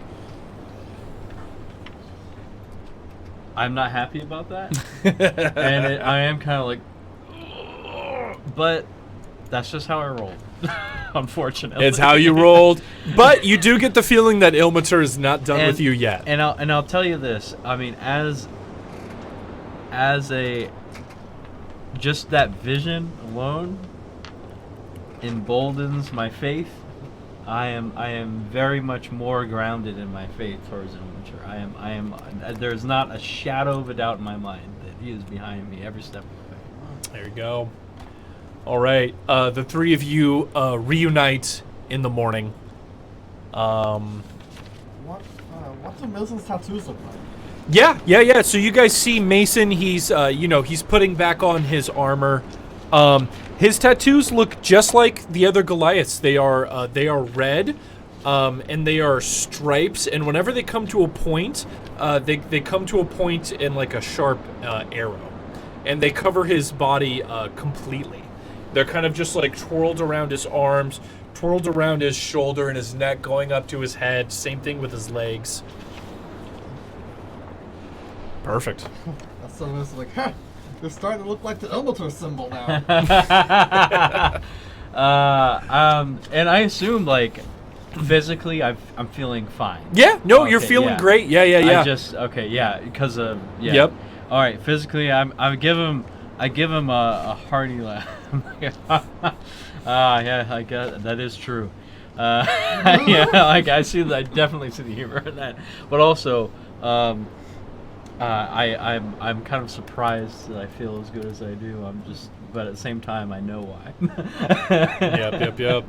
I'm not happy about that, and I am kind of like, but that's just how I roll. Unfortunately, It's how you rolled, but you do get the feeling that Ilmater is not done with you yet. And I'll tell you this. I mean, as a just that vision alone emboldens my faith. I am very much more grounded in my faith towards Ilmater. I am. There's not a shadow of a doubt in my mind that he is behind me every step of the way. There you go. All right, the three of you reunite in the morning. What's the Mason's tattoos look like? Yeah. So you guys see Mason. He's he's putting back on his armor. His tattoos look just like the other Goliaths. They are red, and they are stripes. And whenever they come to a point, they come to a point in like a sharp arrow, and they cover his body completely. They're kind of just like twirled around his arms, twirled around his shoulder and his neck, going up to his head. Same thing with his legs. Perfect. That's so it's like, huh, they're starting to look like the Ilmater symbol now. And I assume like physically I'm feeling fine. Yeah, no, you're Okay, feeling yeah. great. Yeah. I just because of Yep. All right, physically I give him a hearty laugh. Yeah, I guess that is true. Yeah, like I see. I definitely see the humor in that. But also, I'm kind of surprised that I feel as good as I do. But at the same time, I know why. Yep.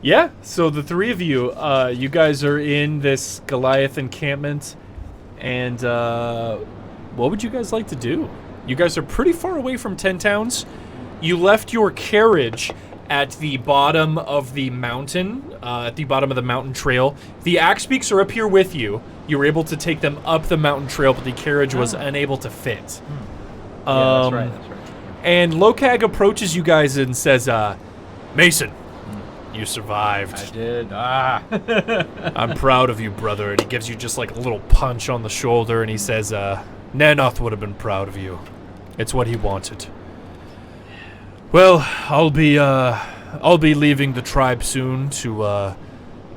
Yeah, so the three of you, you guys are in this Goliath encampment, and what would you guys like to do? You guys are pretty far away from 10 Towns. You left your carriage at the bottom of the mountain, at the bottom of the mountain trail. The axe beaks are up here with you. You were able to take them up the mountain trail, but the carriage was unable to fit. Yeah, that's right. And Lokag approaches you guys and says, Mason, you survived. I did. I'm proud of you, brother. And he gives you just like a little punch on the shoulder, and he says, Nanoth would have been proud of you. It's what he wanted. Well, I'll be leaving the tribe soon to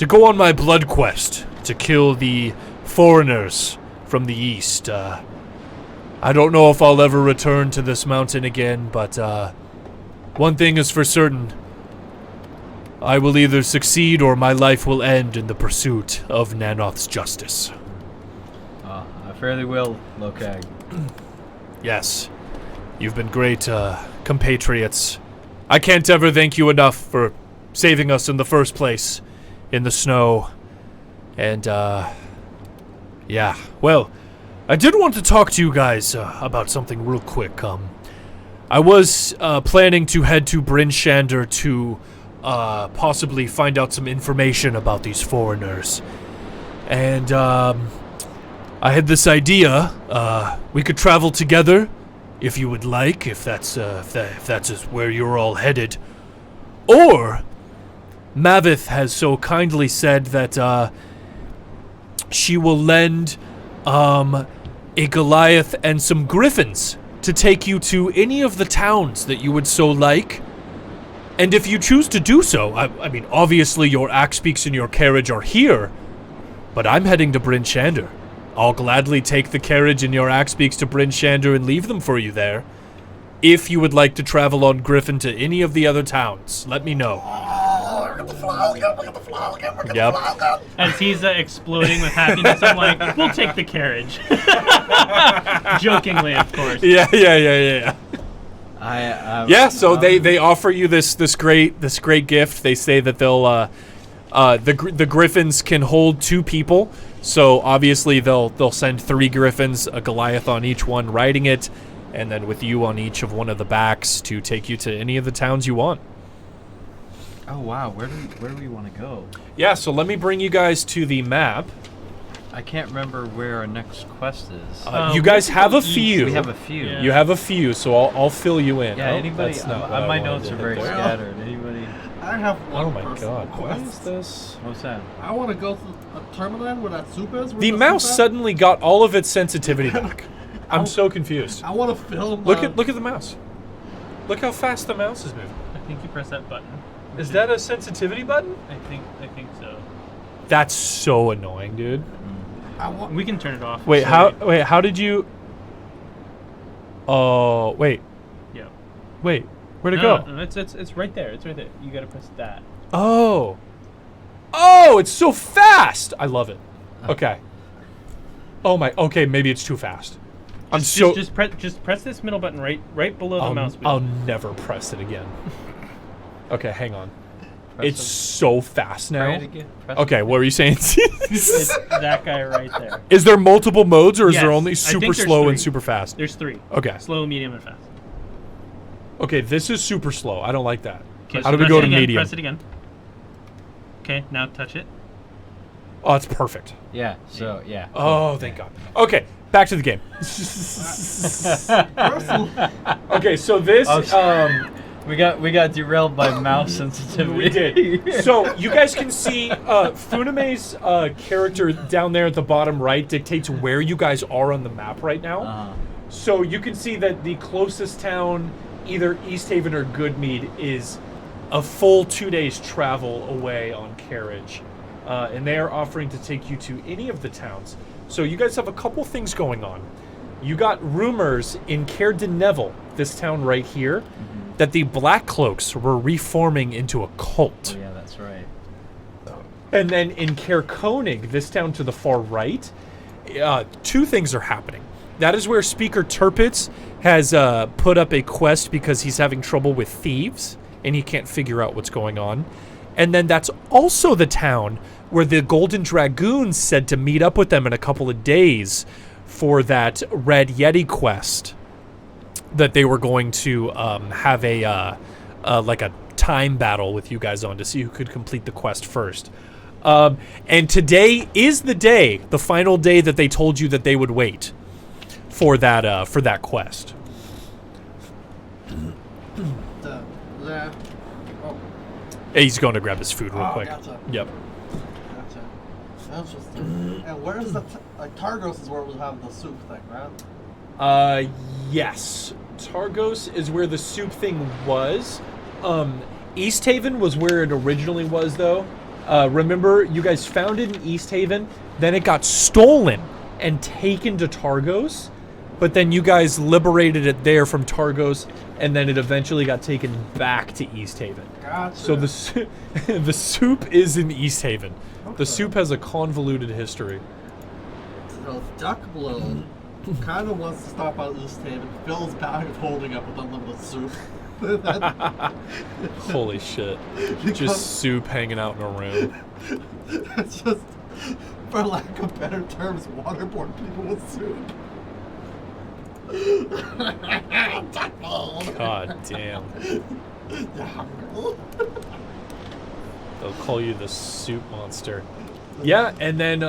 go on my blood quest to kill the foreigners from the east. I don't know if I'll ever return to this mountain again, but one thing is for certain. I will either succeed or my life will end in the pursuit of Nanoth's justice. I fairly will, Lokag. Yes, you've been great compatriots. I can't ever thank you enough for saving us in the first place in the snow. And, yeah. Well, I did want to talk to you guys about something real quick. I was planning to head to Bryn Shander to possibly find out some information about these foreigners. And I had this idea. We could travel together if you would like, if that's where you're all headed. Or Mavith has so kindly said that she will lend a Goliath and some griffins to take you to any of the towns that you would so like. And if you choose to do so, I mean, obviously your axe beaks and your carriage are here, but I'm heading to Bryn Shander. I'll gladly take the carriage and your axe beaks to Bryn Shander and leave them for you there. If you would like to travel on Griffin to any of the other towns, let me know. Yep. As he's exploding with happiness, I'm like, we'll take the carriage. Jokingly, of course. Yeah. So they offer you this great gift. They say that they'll the griffins can hold 2 people. So obviously they'll send 3 griffins, a Goliath on each one riding it, and then with you on each of one of the backs to take you to any of the towns you want. Oh wow, where do we want to go? Yeah, so let me bring you guys to the map. I can't remember where our next quest is. You guys have a few. We have a few. Yeah. You have a few, so I'll fill you in. Yeah, Oh, anybody? that's not what I My wanted notes to are hit very there. scattered. Anybody? I have one. Oh my personal god, what quest. is this? What's that? I want to go to a terminal where that soup is. The mouse suddenly got all of its sensitivity back. I'm so confused. I want to film. Look at the mouse. Look how fast the mouse is moving. I think you press that button. Is that a sensitivity button? I think so. That's so annoying, dude. We can turn it off. Wait, Sorry. how did you? Oh, wait. Yeah. Wait, where'd it No, go? no, it's right there. It's right there. You gotta press that. Oh, it's so fast. I love it. Okay. Oh my. Okay, maybe it's too fast. Just press this middle button right below the mouse wheel. I'll never press it again. Okay, hang on. Press It's so fast now. Try it again. Press Okay, what were you saying? It's that guy right there. Is there multiple modes, or is there Yes, only I super think there's slow 3. and super fast? There's 3. Okay. Slow, medium, and fast. Okay, this is super slow. I don't like that. Okay, How so do we press go it to again, medium? Press it again. Okay, now touch it. Oh, it's perfect. Yeah. So yeah. Oh, thank God. Okay, back to the game. Okay, so this We got derailed by mouse sensitivity. we did. So you guys can see Funame's character down there at the bottom right dictates where you guys are on the map right now. So you can see that the closest town, either East Haven or Goodmead, is a full 2 days travel away on carriage. And they are offering to take you to any of the towns. So you guys have a couple things going on. you got rumors in Caer Neville, this town right here, that the Black Cloaks were reforming into a cult. Oh yeah, that's right. And then in Caer Konig, this town to the far right, two things are happening. That is where Speaker Turpitz has put up a quest because he's having trouble with thieves, and he can't figure out what's going on. And then that's also the town where the Golden Dragoons said to meet up with them in a couple of days for that Red Yeti quest. That they were going to have a like a time battle with you guys on to see who could complete the quest first. And today is the day, the final day that they told you that they would wait for that quest. Yeah. Oh, He's going to grab his food real quick. Gotcha. Yep. Gotcha. Interesting. And where's the Targos is where we'll have the soup thing, right? Yes. Targos is where the soup thing was. East Haven was where it originally was, though. Remember, you guys found it in East Haven, then it got stolen and taken to Targos, but then you guys liberated it there from Targos, and then it eventually got taken back to East Haven. Gotcha. So the soup is in East Haven. Okay. The soup has a convoluted history. So Duckblood kind of wants to stop out East Haven. Phil's bag is holding up with unlimited soup. Holy shit. Just soup hanging out in a room. It's just, for lack of better terms, waterboard people with soup. Duckblood. God damn. They'll call you the soup monster. Yeah, and then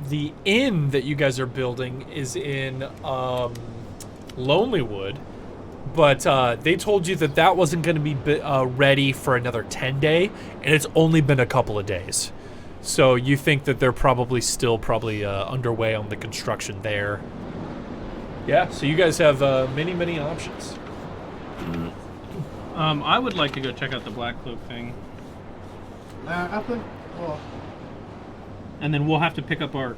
the inn that you guys are building is in Lonelywood, but they told you that that wasn't going to be ready for another 10 day, and it's only been a couple of days. So you think that they're probably still underway on the construction there. Yeah, so you guys have many options. I would like to go check out the Black Cloak thing. I think, well, And then we'll have to pick up our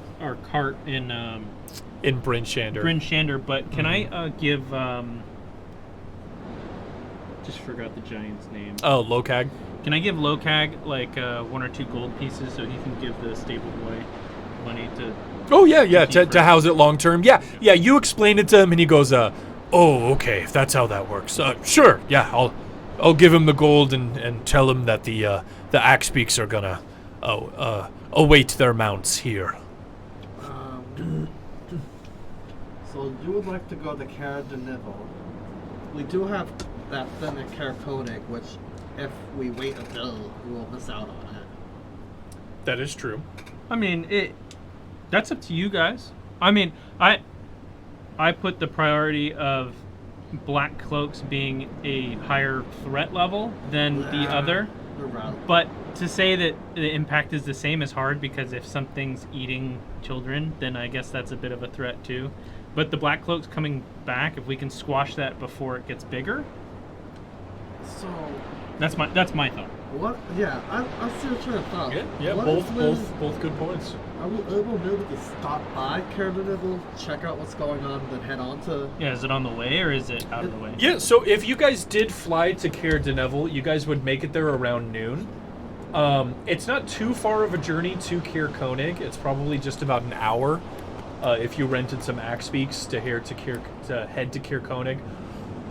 cart in Bryn Shander. Bryn Shander, but can I give just forgot the giant's name. Oh, Lokag. Can I give Lokag like 1 or 2 gold pieces so he can give the stable boy money to? Oh yeah, to house it long term. Yeah. You explain it to him, and he goes, "Oh, okay, if that's how that works, sure. Yeah, I'll give him the gold and tell him that the Axebeaks are gonna await their mounts here." So you would like to go to Caer Neville. We do have that thing at Caer Konig, which, if we wait until, we will miss out on it. That is true. I mean, that's up to you guys. I mean, I put the priority of Black Cloaks being a higher threat level than the other. You're right. But to say that the impact is the same is hard, because if something's eating children, then I guess that's a bit of a threat too. But the Black Cloaks coming back, if we can squash that before it gets bigger, So, that's my thought. what? Yeah, I see what you're thought. Yeah. What Both good points. Are we able maybe to stop by Caer Neville, check out what's going on, then head on to? Yeah, is it on the way or is it out of the way? Yeah. So if you guys did fly to Caer Neville, you guys would make it there around noon. It's not too far of a journey to Caer Konig. It's probably just about an hour. If you rented some Axebeaks to head to Caer Konig.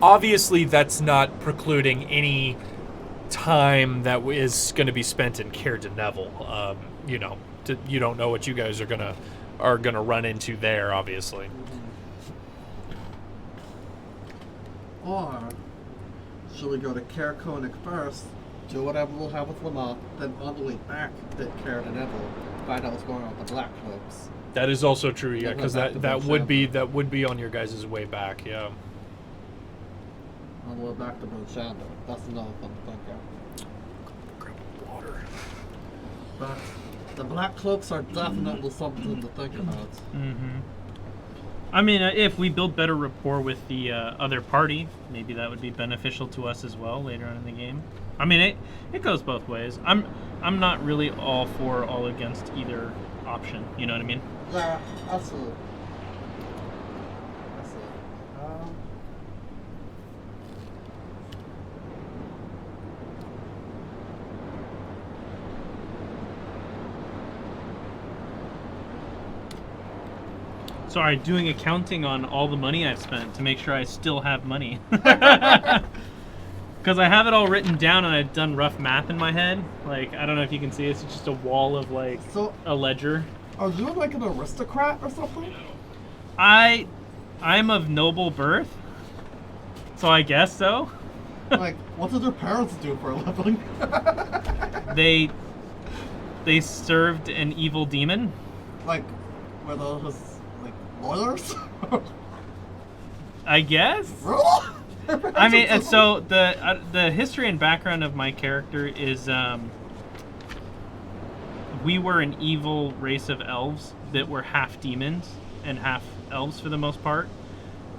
Obviously, that's not precluding any time that is going to be spent in Caer Neville. You don't know what you guys are gonna run into there, obviously. Or should we go to Caer Konig first, do whatever we'll have with Lamont, then on the way back hit Caer Neville, find out what's going on with the Black Cloaks. That is also true, yeah, because Back to that Bryn would be on your guys' way back, yeah. On the way back to Bryn Shander. That's another thing to think of. Grab water. But the Black Cloaks are definitely something to think about. Mm-hmm. I mean, if we build better rapport with the other party, maybe that would be beneficial to us as well later on in the game. I mean, it goes both ways. I'm not really all for, all against either option. You know what I mean? Yeah, absolutely. Sorry, doing accounting on all the money I've spent to make sure I still have money. Because I have it all written down and I've done rough math in my head. Like, I don't know if you can see it's just a wall of, like, a ledger. Are you like an aristocrat or something? I'm of noble birth, so I guess so. Like, what did your parents do for a living? They served an evil demon. Like, were those like lawyers? I guess. Really? I mean, and so the history and background of my character is we were an evil race of elves that were half demons and half elves for the most part,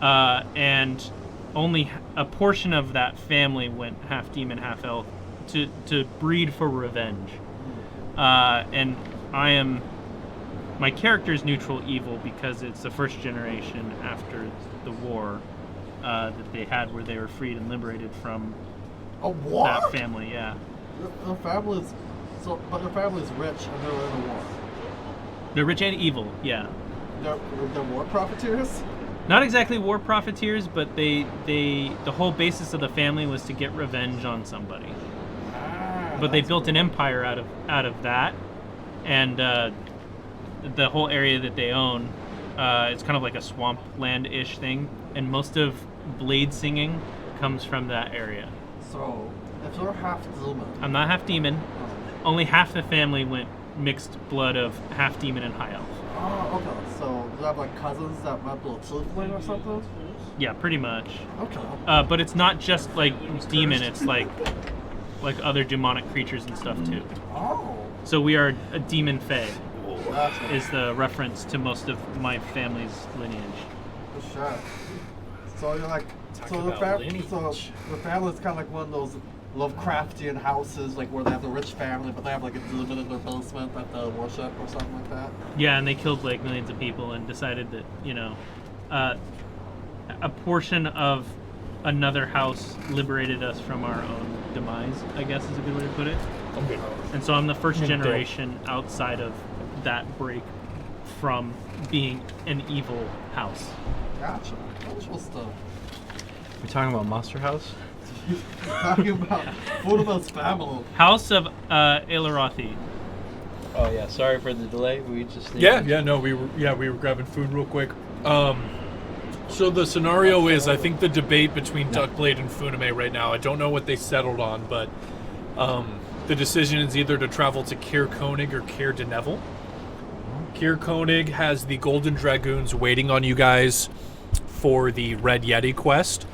and only a portion of that family went half demon, half elf to breed for revenge. And my character is neutral evil because it's the first generation after the war that they had where they were freed and liberated from a war? that family, yeah. Their family's but their family's rich and they're in a war. They're rich and evil, yeah. They're war profiteers? Not exactly war profiteers, but the whole basis of the family was to get revenge on somebody. But they built an empire out of that, and the whole area that they own, it's kind of like a swampland-ish thing, and most of blade singing comes from that area. So, if you're half demon... I'm not half demon. Only half the family went mixed blood of half demon and high elf. Oh, okay. So, do you have like cousins that might be a tiefling or something? Yeah, pretty much. Okay. But it's not just like demon, it's like other demonic creatures and stuff too. Oh. So we are a demon fae, Gotcha. is the reference to most of my family's lineage. For sure. So you're like, so the family's kind of like one of those Lovecraftian houses, like where they have the rich family, but they have like a demon in their basement that they worship or something like that. Yeah, and they killed like millions of people and decided that, you know, a portion of another house liberated us from our own demise, I guess is a good way to put it. Okay. And so I'm the first generation outside of that break from being an evil house. Gotcha. Interesting. We're talking about Monster House? Talking about Fudamel's family. House of Ailerothi. Oh yeah, sorry for the delay. We just need We were grabbing food real quick. So the scenario is, I think the debate between Duckblade and Funame right now, I don't know what they settled on, but the decision is either to travel to Caer Konig or Caer Dinevel. Caer Konig has the Golden Dragoons waiting on you guys for the Red Yeti quest,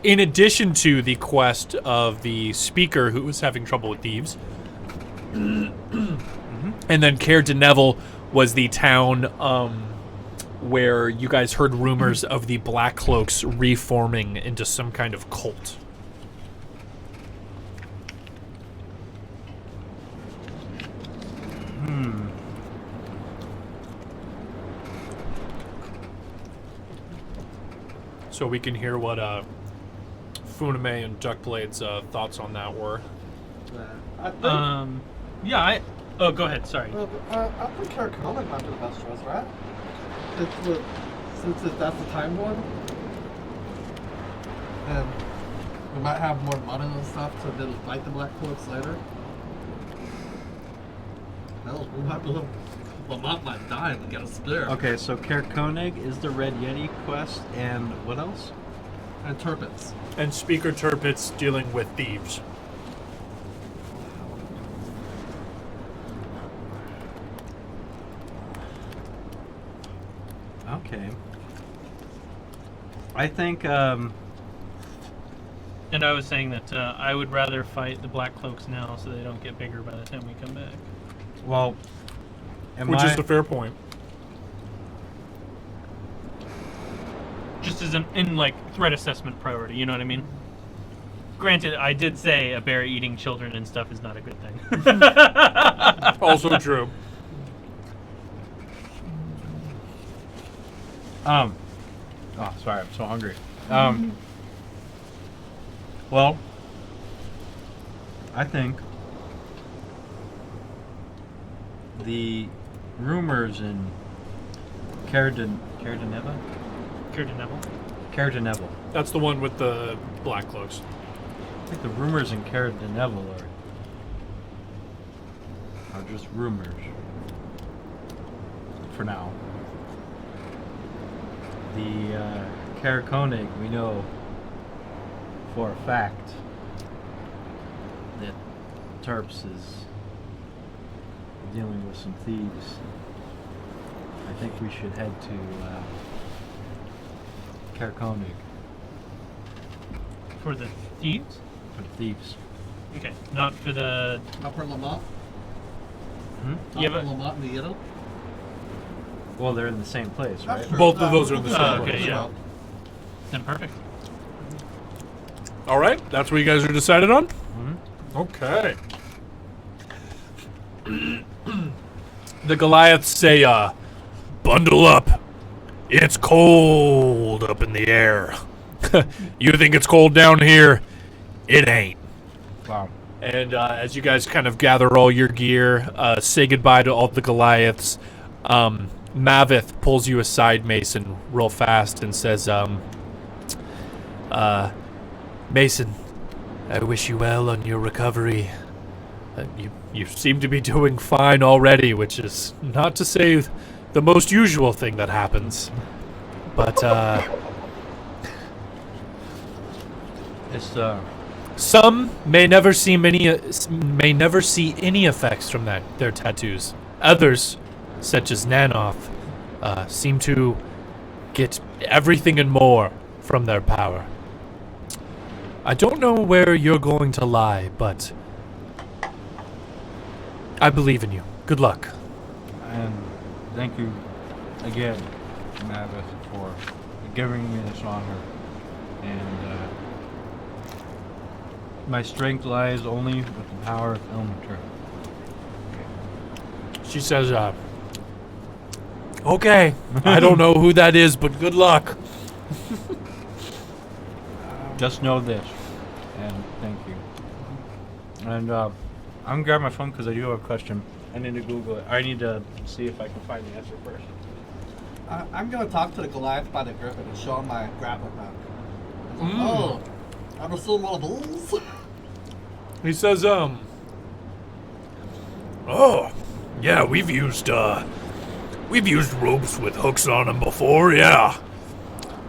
in addition to the quest of the speaker who was having trouble with thieves. And then Caer Dinevel was the town where you guys heard rumors of the Black Cloaks reforming into some kind of cult. So we can hear what Funame and Duckblade's thoughts on that were. I think, Oh, go ahead, sorry. I think Caer Konig might be the best choice, right? Since that's the time one, and we might have more money and stuff to then fight the Black Cloaks later. Hell, we might be able Lamont might die and get a spear. Okay, so Caer Konig is the Red Yeti quest, and what else? And Turpits. And Speaker Turpit's dealing with thieves. Okay. I think, And I was saying that I would rather fight the Black Cloaks now so they don't get bigger by the time we come back. well, Which is a fair point. Just as in like threat assessment priority, you know what I mean? Granted, I did say a bear eating children and stuff is not a good thing. Also true. Oh, sorry, I'm so hungry. Well, I think the rumors in Caer Care de Neva? Care to Neville? Care de Neville. That's the one with the black cloaks. I think the rumors in Care de Neville are just rumors. For now. The Care Koenig, we know for a fact that Terps is dealing with some thieves. I think we should head to Care Koenig For the thieves? for the thieves. Okay, not for the. Upper Lamont? Yeah, Upper but- Lamont and the Yeti? Well, they're in the same place, right? That's true. Both of those are in the we'll same do place. that as yeah. well. Then perfect. All right, that's what you guys are decided on? Mm-hmm. Okay. The Goliaths say, bundle up. It's cold up in the air. You think it's cold down here? It ain't. Wow. And as you guys kind of gather all your gear, say goodbye to all the Goliaths, Mavith pulls you aside, Mason, real fast and says, Mason, I wish you well on your recovery. You seem to be doing fine already, which is not to say the most usual thing that happens. But, It's some may never see any effects from their tattoos. Others, such as Nanoth, seem to get everything and more from their power. I don't know where you're going to lie, but I believe in you. Good luck. and thank you again, Mavis, for giving me this honor. And my strength lies only with the power of Ilmater. She says, okay, I don't know who that is, but good luck. Just know this, and thank you. And I'm gonna grab my phone because I do have a question. I need to Google it. I need to see if I can find the answer first. I'm gonna talk to the Goliath by the Griffin and show him my grappling hook. Oh, ever seen one of those? He says, oh, yeah, we've used ropes with hooks on them before, yeah.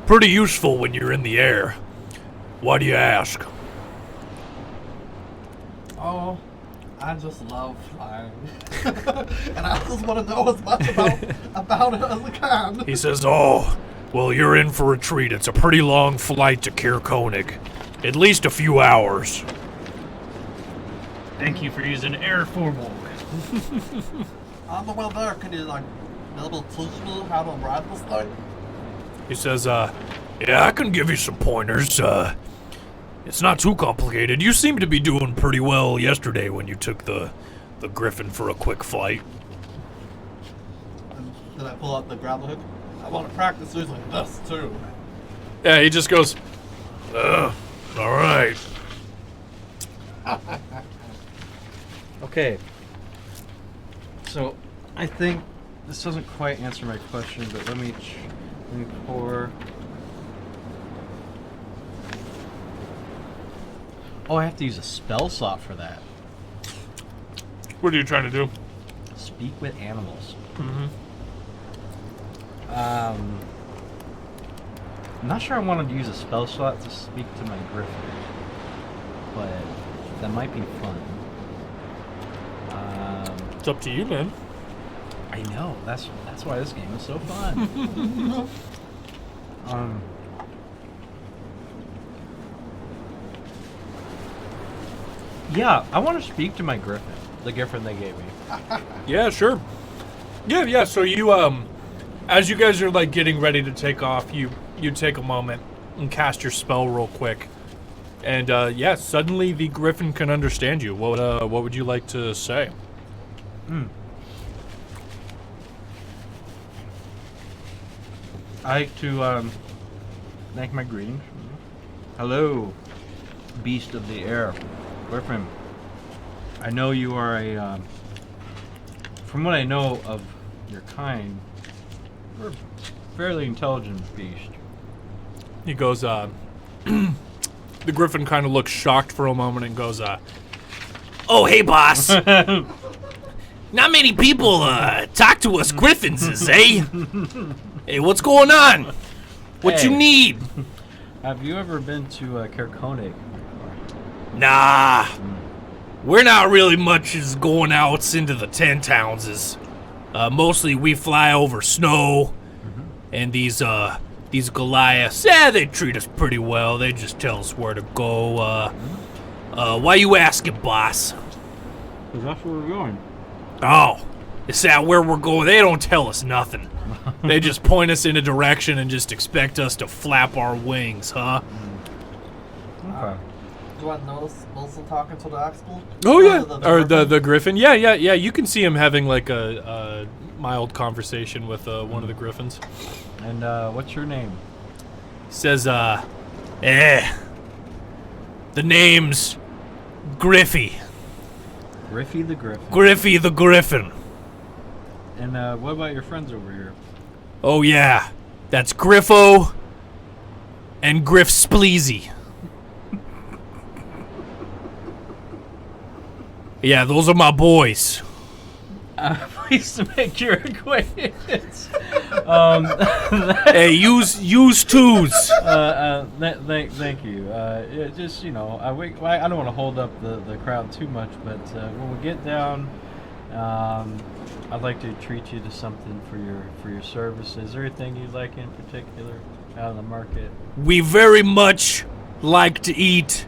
Pretty useful when you're in the air. Why do you ask? Oh, I just love flying. And I just want to know as much about it as I can. He says, oh, well, you're in for a treat. It's a pretty long flight to Kier Koenig. At least a few hours. Thank you for using air forwalk. On the way there, can you be able to teach me how to ride this thing? He says, yeah, I can give you some pointers. It's not too complicated. You seem to be doing pretty well yesterday when you took the Griffin for a quick flight. And then I pull out the grappling hook. I want to practice using this too. Yeah, he just goes, all right. Okay. So, I think this doesn't quite answer my question, but let me pour. Oh, I have to use a spell slot for that. What are you trying to do? Speak with animals. Mm-hmm. I'm not sure I wanted to use a spell slot to speak to my griffin, but that might be fun. It's up to you, man. I know. That's why this game is so fun. Yeah, I want to speak to my griffin. The griffin they gave me. Yeah, sure. Yeah, so you, as you guys are, getting ready to take off, you take a moment and cast your spell real quick. And, yeah, suddenly the Griffin can understand you. What would you like to say? I like to, make my greetings. Hello, beast of the air. Griffin, I know you are from what I know of your kind, you're fairly intelligent beast. He goes, the Griffin kind of looks shocked for a moment and goes, oh, hey, boss. Not many people, talk to us Griffins, eh? Hey, what's going on? What you Hey. need? Have you ever been to Kirkonig? Nah. We're not really much as going out into the 10 towns. Mostly we fly over snow. And these Goliaths, they treat us pretty well. They just tell us where to go. Why you asking, boss? Because that's where we're going. Oh, is that where we're going? They don't tell us nothing. They just point us in a direction and just expect us to flap our wings, huh? Okay. Do you want to notice Wilson talking to the Axel? Oh yeah, or Griffin? the Griffin. Yeah. You can see him having like a mild conversation with one of the Griffins. And what's your name? Says, the name's Griffy. Griffy the Griffin. Griffy the Griffin. And what about your friends over here? Oh yeah, that's Griffo and Griff Spleezy. Yeah, those are my boys. Pleased to make your acquaintance. Hey, use twos. Thank you. Just, you know, I don't want to hold up the crowd too much, but when we get down, I'd like to treat you to something for your services. Is there anything you'd like in particular out of the market? We very much like to eat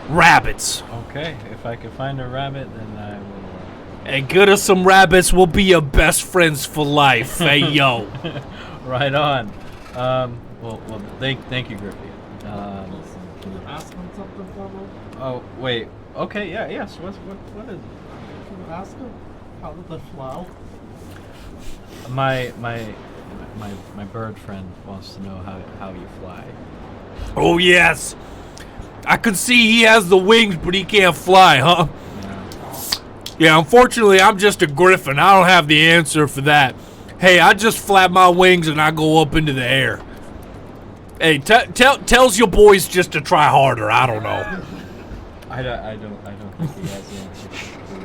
rabbits. Okay, if I could find a rabbit, then I will. Hey, get us some rabbits. We'll be your best friends for life. Hey, yo. Right on. Well, thank you, Griffy. Wilson, can you ask him something for me? Oh, wait. Okay, yeah, yes. What is it? Can you ask him how did they fly? My bird friend wants to know how you fly. Oh, yes. I could see he has the wings, but he can't fly, huh? Yeah, unfortunately, I'm just a griffin. I don't have the answer for that. Hey, I just flap my wings and I go up into the air. Hey, tells your boys just to try harder. I don't know. I don't think he has the answer for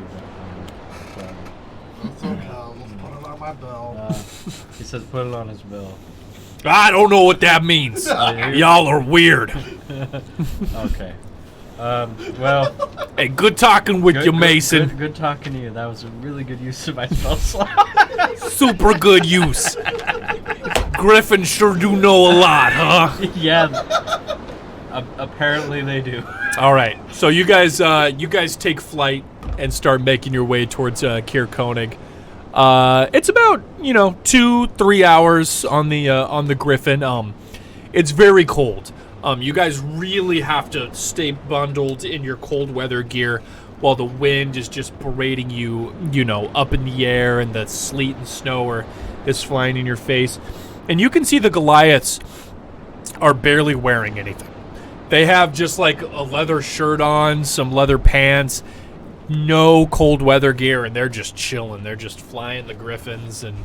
that. It's okay, I'll just put it on my bill. He says put it on his bill. I don't know what that means. Y'all are weird. Okay. Well. Hey, good talking with you, Mason. Good talking to you. That was a really good use of my spell slot. Super good use. Griffins sure do know a lot, huh? Yeah. Apparently they do. All right. So you guys take flight and start making your way towards Kirkonig. It's about 2-3 hours on the Griffin. It's very cold. You guys really have to stay bundled in your cold weather gear while the wind is just berating you, up in the air, and the sleet and snow is flying in your face. And you can see the Goliaths are barely wearing anything. They have just like a leather shirt on, some leather pants, no cold weather gear, and they're just chilling. They're just flying the Griffins. And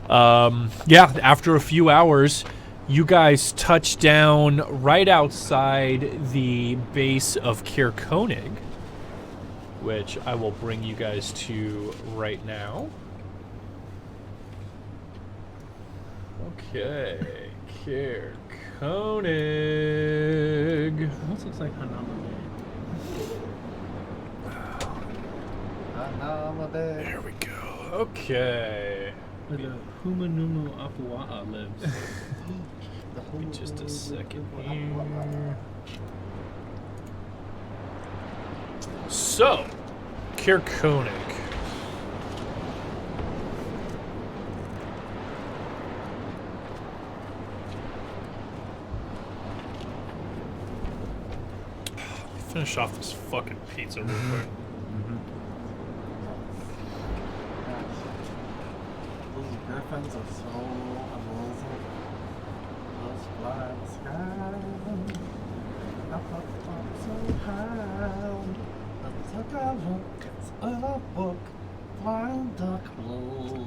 after a few hours, you guys touch down right outside the base of Kirkonig, which I will bring you guys to right now. Okay, Kirkonig. Almost looks like Hanama. There we go. Okay. Where the Humanumu Afua'a lives. Give me just a second here. So, Kirkonig. Finish off this fucking pizza real quick. Those griffins are so amazing. Those flying skies. Up so high. Let's take a look. It's in a book. Flying duck blue.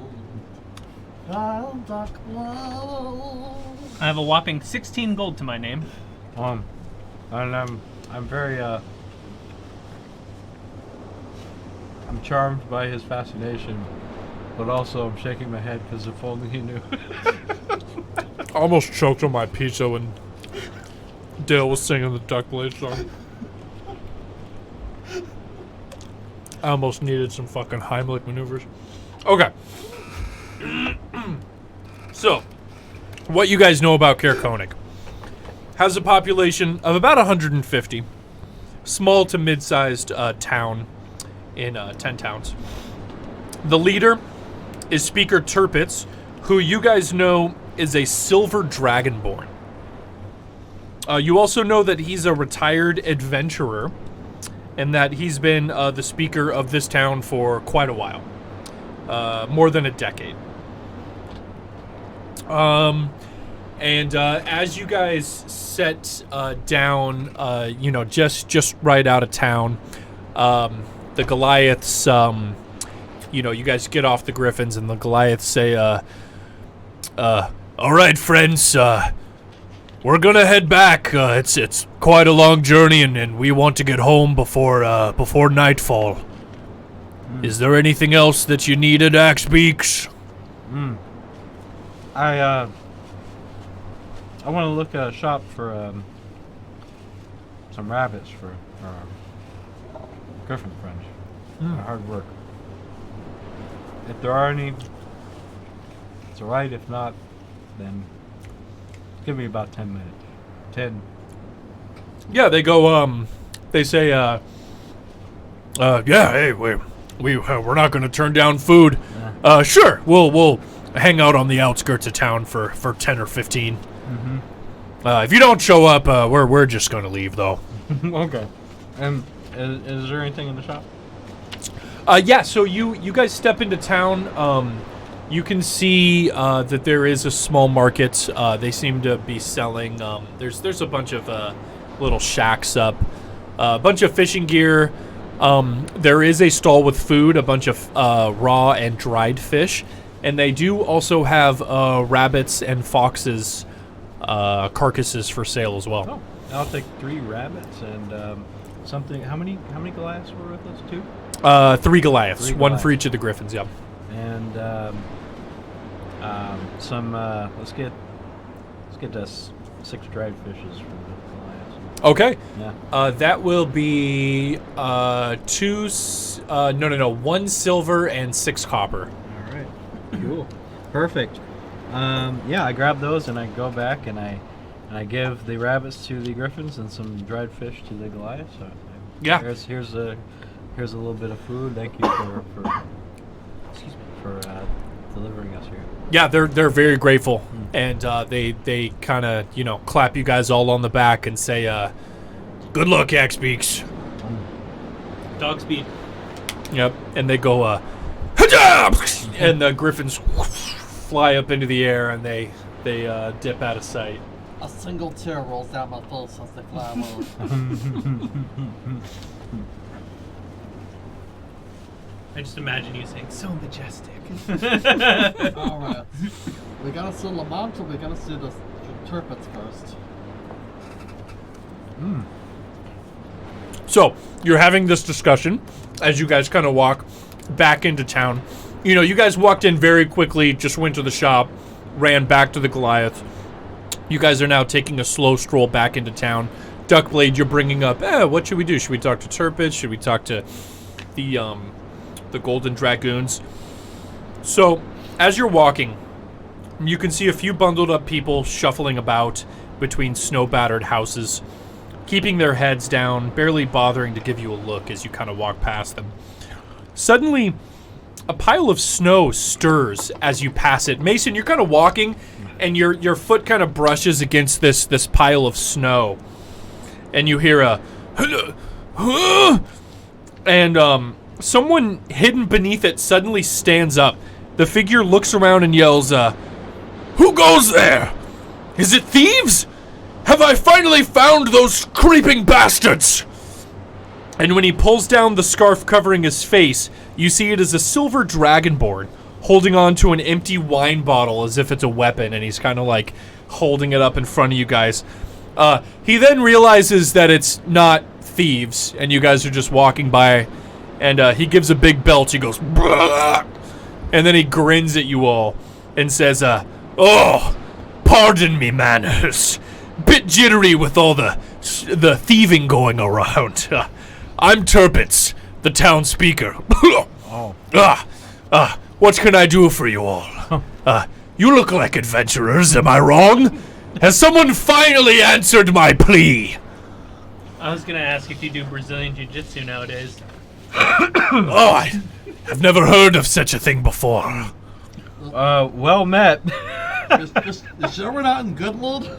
I'll duck low. I have a whopping 16 gold to my name. And I'm very I'm charmed by his fascination, but also I'm shaking my head because if only he knew. I almost choked on my pizza when Dale was singing the Duck Blade song. I almost needed some fucking Heimlich maneuvers. Okay. So, what you guys know about Caer Konig. Has a population of about 150. Small to mid-sized town in 10 towns. The leader is Speaker Turpitz, who you guys know is a silver dragonborn. You also know that he's a retired adventurer and that he's been the speaker of this town for quite a while. More than a decade. And as you guys set down, just right out of town, the Goliaths, you guys get off the Griffins, and the Goliaths say, all right, friends, we're gonna head back. It's quite a long journey, and we want to get home before nightfall. Is there anything else that you needed, Axebeaks? I want to look at a shop for some rabbits for our Griffin friends. Their hard work. If there are any, it's alright. If not, then give me about 10 minutes. 10. Yeah, they go. They say, yeah, hey, we're not gonna turn down food. Sure, we'll hang out on the outskirts of town for 10 or 15. If you don't show up, we're just gonna leave, though. Okay. And is there anything in the shop? Yeah. So you guys step into town. You can see that there is a small market. They seem to be selling. There's a bunch of little shacks up, a bunch of fishing gear. There is a stall with food, a bunch of raw and dried fish, and they do also have rabbits and foxes carcasses for sale as well. Oh, I'll take 3 rabbits and something. How many Goliaths were with us? 2? 3 Goliaths, 3 one Goliaths. for each of the Griffins. Yep. And some. Let's get us 6 dried fishes from the Goliaths. Okay. Yeah. That will be 1 silver and 6 copper. All right. Cool. Perfect. Yeah, I grab those and I go back and I give the rabbits to the Griffins and some dried fish to the Goliaths. So Yeah. Here's a little bit of food. Thank you for delivering us here. Yeah, they're very grateful, and they kind of clap you guys all on the back and say, "Good luck, Axebeaks." Dog speed. Yep, and they go, "Hajah!" and the Griffins fly up into the air and they dip out of sight. A single tear rolls down my face as they fly away. I just imagine you saying, so majestic. Alright. We gotta see Lamont or we gotta see the Turpitz first? So, you're having this discussion as you guys kind of walk back into town. You guys walked in very quickly, just went to the shop, ran back to the Goliath. You guys are now taking a slow stroll back into town. Duckblade, you're bringing up, what should we do? Should we talk to Turpitz? Should we talk to the Golden Dragoons? So, as you're walking, you can see a few bundled up people shuffling about between snow-battered houses, keeping their heads down, barely bothering to give you a look as you kind of walk past them. Suddenly, a pile of snow stirs as you pass it. Mason, you're kind of walking, and your foot kind of brushes against this pile of snow, and you hear a, and someone hidden beneath it suddenly stands up. The figure looks around and yells, "Who goes there? Is it thieves? Have I finally found those creeping bastards?" And when he pulls down the scarf covering his face, you see it is a silver dragonborn, holding on to an empty wine bottle as if it's a weapon, and he's kind of like holding it up in front of you guys. He then realizes that it's not thieves, and you guys are just walking by, and he gives a big belch. He goes, "Bruh," and then he grins at you all and says, "Oh, pardon me, manners. Bit jittery with all the thieving going around. I'm Turbits, the town speaker. What can I do for you all? You look like adventurers, am I wrong? Has someone finally answered my plea?" I was gonna ask if you do Brazilian Jiu-Jitsu nowadays. Oh, I've never heard of such a thing before. Well met. You sure we're not in Goodwood?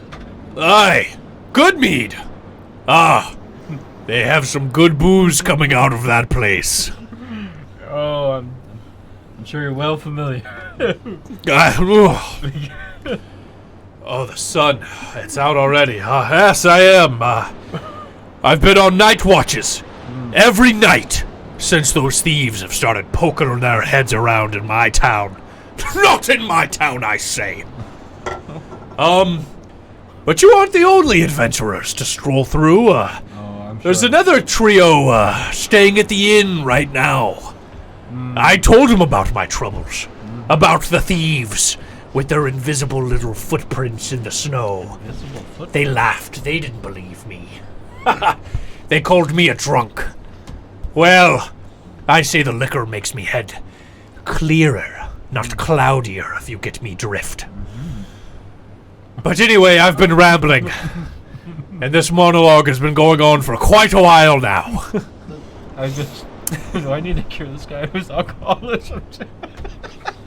Aye, good mead. They have some good booze coming out of that place. Oh, I'm sure you're well familiar. Oh, the sun. It's out already. Yes, I am. I've been on night watches every night since those thieves have started poking their heads around in my town. Not in my town, I say. But you aren't the only adventurers to stroll through. I'm There's sure. another trio staying at the inn right now. I told them about my troubles, about the thieves with their invisible little footprints in the snow. Invisible foot. They laughed. They didn't believe me. They called me a drunk. Well, I say the liquor makes me head clearer, not cloudier, if you get me drift. But anyway, I've been rambling, and this monologue has been going on for quite a while now. Do I need to cure this guy who's alcoholic? Can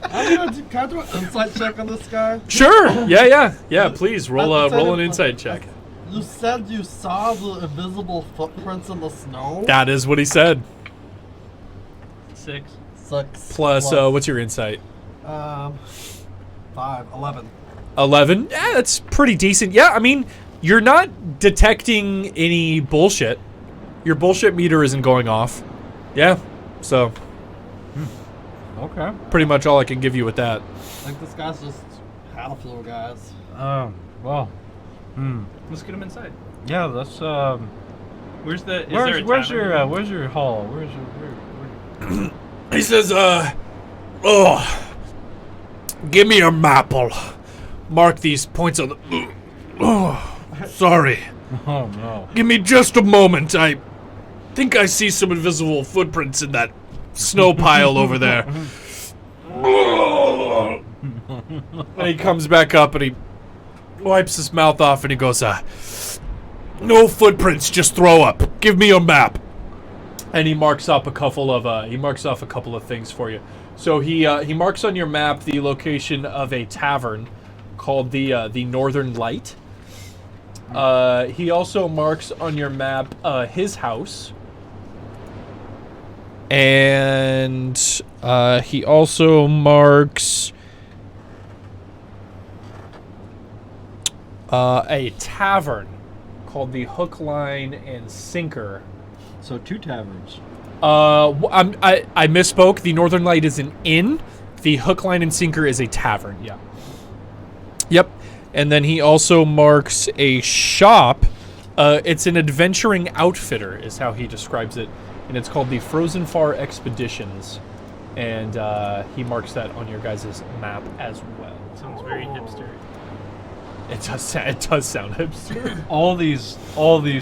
I do an insight check on this guy? Sure. Yeah. Please roll an insight check. You said you saw the invisible footprints in the snow? That is what he said. 6. 6. Plus, what's your insight? 5. 11. 11. Yeah, that's pretty decent. Yeah, I mean, you're not detecting any bullshit. Your bullshit meter isn't going off. Yeah, so Okay. pretty much all I can give you with that. I think this guy's just had a few guys. Well. Let's get him inside. Yeah, that's Where's the? Is there a where's tavern? your hall? Where? He says, give me your map. I'll mark these points on the... sorry. Oh no. Give me just a moment. I think I see some invisible footprints in that snow pile over there. And he comes back up and he wipes his mouth off and he goes, no footprints, just throw up. Give me your map. And he marks up a couple of things for you. So he marks on your map the location of a tavern called the Northern Light. He also marks on your map his house. And he also marks a tavern called the Hook, Line, and Sinker. So 2 taverns. I misspoke. The Northern Light is an inn. The Hook, Line, and Sinker is a tavern. Yeah. Yep. And then he also marks a shop. It's an adventuring outfitter, is how he describes it, and it's called the Frozen Far Expeditions. And he marks that on your guys' map as well. Sounds very hipster. It does sound hipster. All these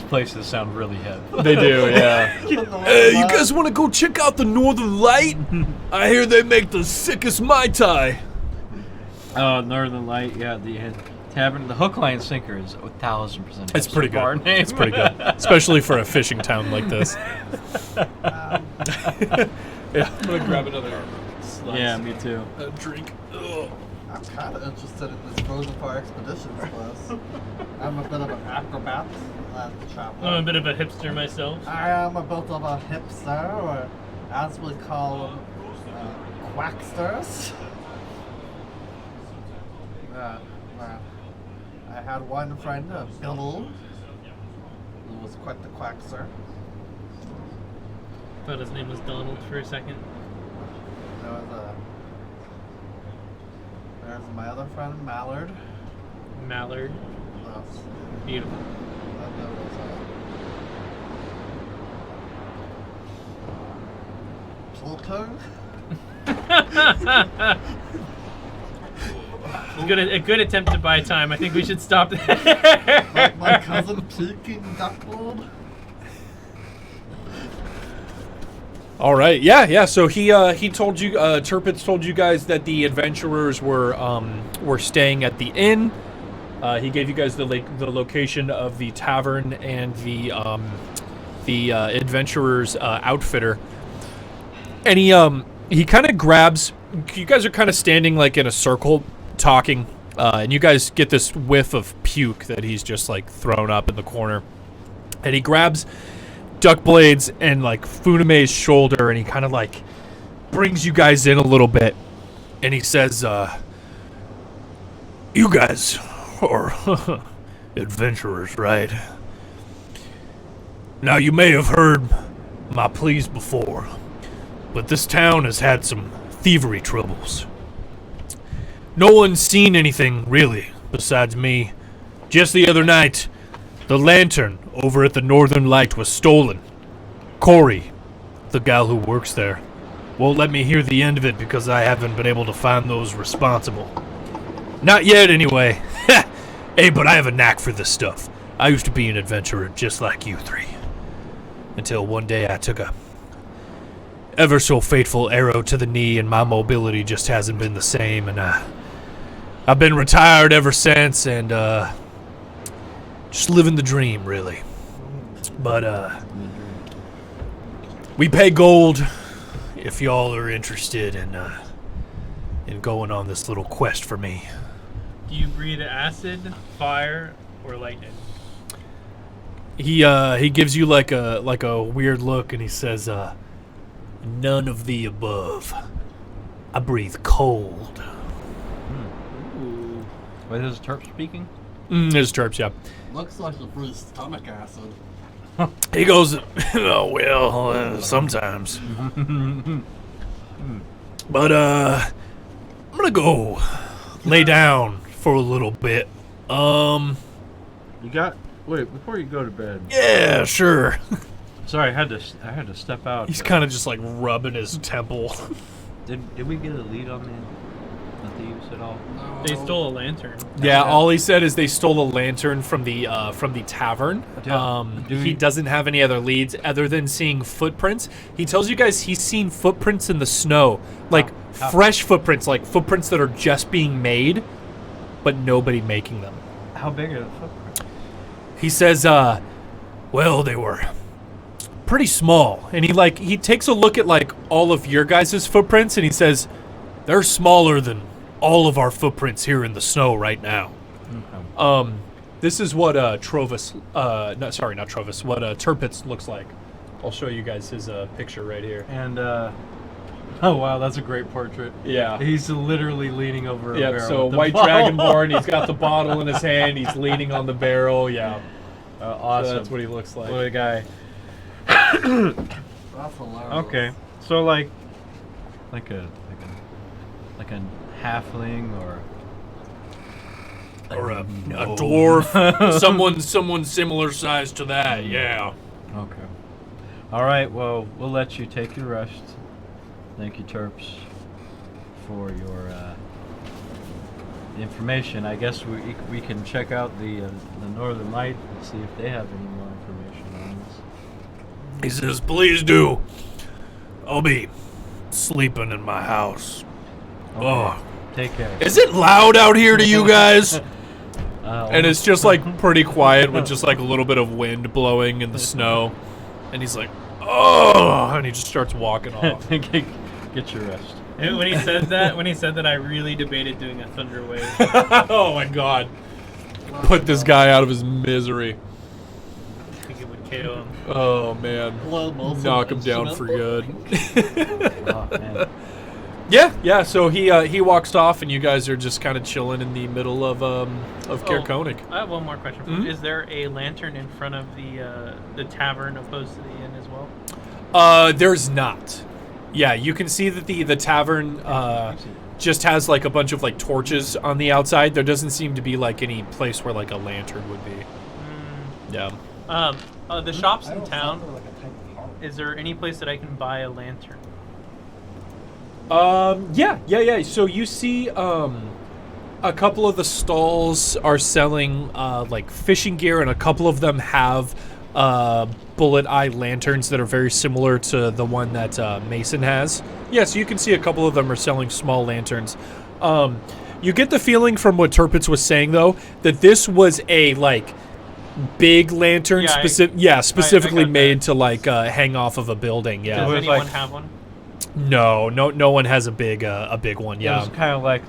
places sound really hip. They do, yeah. You guys want to go check out the Northern Light? I hear they make the sickest Mai Tai. Oh, Northern Light, yeah, the tavern, the Hook, Line, Sinker is 1,000%. It's pretty bar good. name. It's pretty good, especially for a fishing town like this. Yeah, I'm gonna grab another slice. Yeah, me too. A drink. Ugh. I'm kind of interested in this Frozen Far Expeditions class. I'm a bit of an acrobat and traveler. I'm a bit of a hipster myself. I am a bit of a hipster, or as we call them, quacksters. I had one friend, Bill, who was quite the quackster. Thought his name was Donald for a second. There was There's my other friend, Mallard. Mallard. Yes. Beautiful. That note was, Pluto? A good attempt to buy time. I think we should stop there. My cousin Peking Duckbold? All right, yeah. So he told you, Turpitz told you guys that the adventurers were staying at the inn. He gave you guys the location of the tavern and the adventurers outfitter. And he kind of grabs. You guys are kind of standing like in a circle, talking, and you guys get this whiff of puke that he's just like thrown up in the corner. And he grabs Duckblades and like Funame's shoulder, and he kind of like brings you guys in a little bit, and he says, "You guys are adventurers, right? Now you may have heard my pleas before, but this town has had some thievery troubles. No one's seen anything really besides me. Just the other night, the lantern over at the Northern Light was stolen. Corey, the gal who works there, won't let me hear the end of it because I haven't been able to find those responsible. Not yet, anyway. Hey, but I have a knack for this stuff. I used to be an adventurer just like you three. Until one day I took a ever so fateful arrow to the knee and my mobility just hasn't been the same, and I've been retired ever since, and just living the dream, really. But we pay gold if y'all are interested in going on this little quest for me. Do you breathe acid, fire, or lightning? He gives you like a weird look, and he says, "None of the above. I breathe cold." Ooh. Wait, is Terp speaking? It's Terps, yeah. Looks like you breathe stomach acid. He goes, "Oh, well, sometimes. But, I'm gonna go lay down for a little bit. Wait, before you go to bed. Yeah, sure." Sorry, I had to step out. He's kind of just like rubbing his temple. Did we get a lead on the thieves at all? No. They stole a lantern. Yeah, all he said is they stole a lantern from the tavern. He doesn't have any other leads other than seeing footprints. He tells you guys he's seen footprints in the snow, like fresh footprints, like footprints that are just being made, but nobody making them. How big are the footprints? He says, well, they were pretty small. And he takes a look at like all of your guys' footprints, and he says, they're smaller than all of our footprints here in the snow right now. Okay. This is what Trovis, not Trovis, what Turpitz looks like. I'll show you guys his picture right here. And oh wow, that's a great portrait. Yeah. He's literally leaning over a Yep, barrel. so with the White bottle. Dragonborn, he's got the bottle in his hand, he's leaning on the barrel, yeah. Awesome. So that's what he looks like. What a guy. That's hilarious. Okay, so like a halfling or Or a dwarf, someone similar size to that, yeah. okay. All right, well, we'll let you take your rest. Thank you, Terps, for your information. I guess we can check out the Northern Light and see if they have any more information on this. He says, please do. I'll be sleeping in my house. Okay. Oh. Take care. Is it loud out here to you guys? And it's just like almost. pretty quiet with just like a little bit of wind blowing in the snow. And he's like, oh, and he just starts walking off. Get your rest. And when he said that, I really debated doing a thunder wave. Oh my god. Put this guy out of his misery. I think it would KO him. Oh man. Knock him down for good. Oh, man. Yeah, so he walks off and you guys are just kind of chilling in the middle of Caer Konig. I have one more question. Mhm. Is there a lantern in front of the tavern opposed to the inn as well? There's not. Yeah, you can see that the tavern just has like a bunch of like torches on the outside. There doesn't seem to be like any place where like a lantern would be. Yeah. The shops in town. Is there any place that I can buy a lantern? Yeah. So you see, a couple of the stalls are selling like fishing gear, and a couple of them have bullet eye lanterns that are very similar to the one that Mason has. Yeah, so you can see a couple of them are selling small lanterns. You get the feeling from what Turpitz was saying though that this was a like big lantern, specifically I made to like hang off of a building. Yeah. Does anyone have one? No one has a big one. It Yeah. was kind of like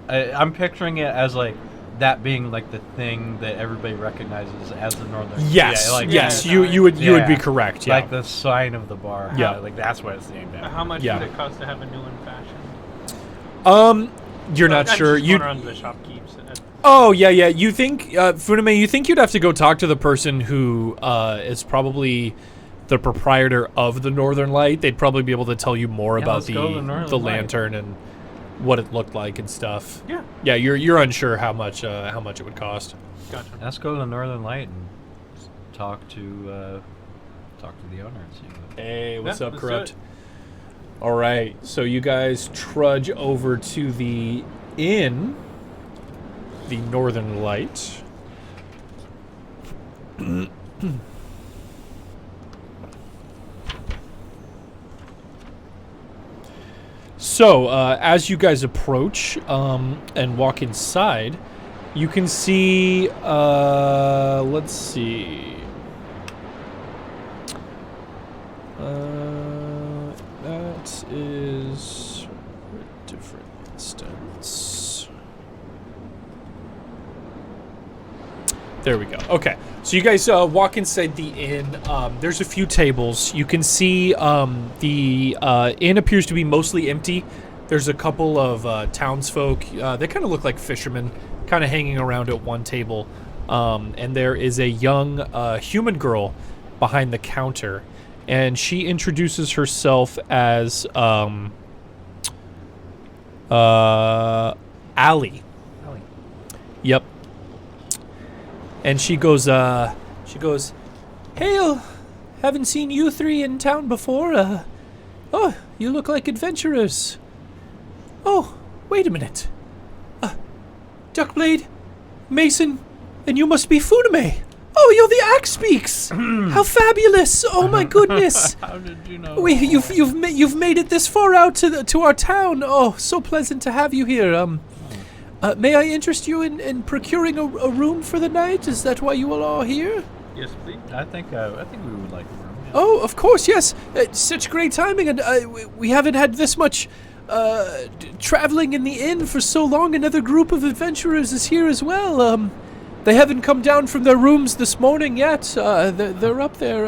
I'm picturing it as like that being like the thing that everybody recognizes as the Northern. Yes. Yeah, like, yes. yeah, You would be correct. Yeah. Like the sign of the bar. Yeah. Like that's what it's named after. How much Yeah. would it cost to have a new one fashioned? You're not sure. You You. around the shopkeepers. Oh yeah. You think Funame? You think you'd have to go talk to the person who is probably the proprietor of the Northern Light. They'd probably be able to tell you more about let's go to the Northern Light. lantern and what it looked like and stuff. Yeah. Yeah. You're unsure how much it would cost. Gotcha. Let's go to the Northern Light and talk to the owner and see what. Hey, what's Yeah, up, let's do Corrupt? it. All right, so you guys trudge over to the inn, the Northern Light. So, as you guys approach and walk inside, you can see, let's see. That is a different instance. There we go. Okay, so you guys walk inside the inn. There's a few tables. You can see the inn appears to be mostly empty. There's a couple of townsfolk. They kind of look like fishermen, kind of hanging around at one table. And there is a young human girl behind the counter. And she introduces herself as Allie. Yep. And she goes, "Hail! Haven't seen you three in town before. Oh, you look like adventurers. Oh, wait a minute. Duckblade, Mason, and you must be Funame. Oh, you're the Axe Speaks. How fabulous! Oh my goodness. How did you know? You've made it this far out to our town. Oh, so pleasant to have you here. May I interest you in procuring a room for the night? Is that why you all are here? Yes, please. I think we would like a room. Yeah. Oh, of course, yes. Such great timing, and we haven't had this much traveling in the inn for so long. Another group of adventurers is here as well. They haven't come down from their rooms this morning yet. They're up there.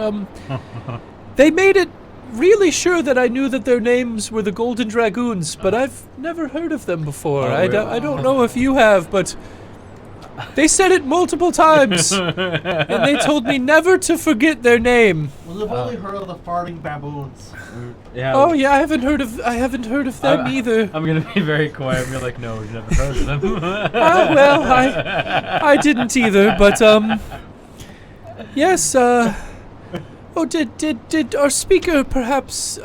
They made it really sure that I knew that their names were the Golden Dragoons, but I've never heard of them before. Oh, I don't know if you have, but they said it multiple times, and they told me never to forget their name. Well, I've only heard of the farting baboons. Yeah. Oh yeah, I haven't heard of them either. I'm gonna be very quiet and be like, no, we've never heard of them. Oh well, I didn't either, but yes. Oh, did our speaker perhaps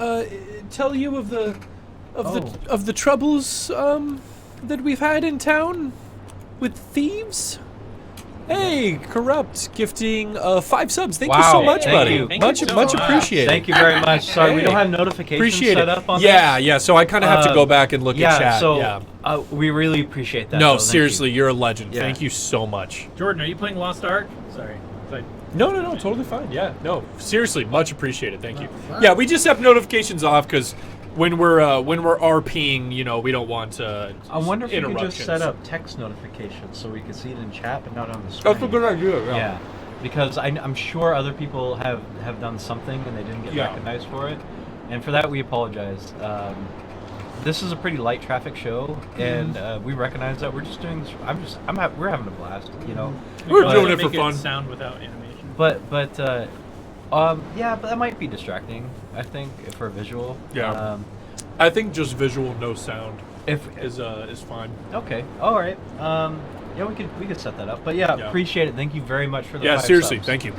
tell you of the troubles that we've had in town with thieves? Hey, Corrupt, gifting 5 subs. Thank you so much, Thank buddy. you. Thank Much you so much much. appreciated. Thank you very much. Sorry, we Hey. don't have notifications Appreciate set it. up on Yeah, so I kind of have to go back and look yeah, at chat. so yeah. We really appreciate that. No, though. Thank seriously, you. you're a legend. Yeah. Thank you so much. Jordan, are you playing Lost Ark? Sorry. No, totally fine. Yeah, no, seriously, much appreciated. Thank you. Yeah, we just have notifications off because when we're RPing, we don't want I wonder if you could interruptions. just set up text notifications so we can see it in chat but not on the screen. That's a good idea. Yeah, because I'm sure other people have done something and they didn't get Yeah. recognized for it, and for that we apologize. This is a pretty light traffic show, and we recognize that. We're just doing this. We're having a blast, We're But- doing it for Make fun. sound without animation. But yeah, but that might be distracting. I think for a visual. Yeah. I think just visual, no sound If is fine. okay, all right. Yeah, we could set that up. But yeah, appreciate it. Thank you very much for the 5 seriously, subs. thank you.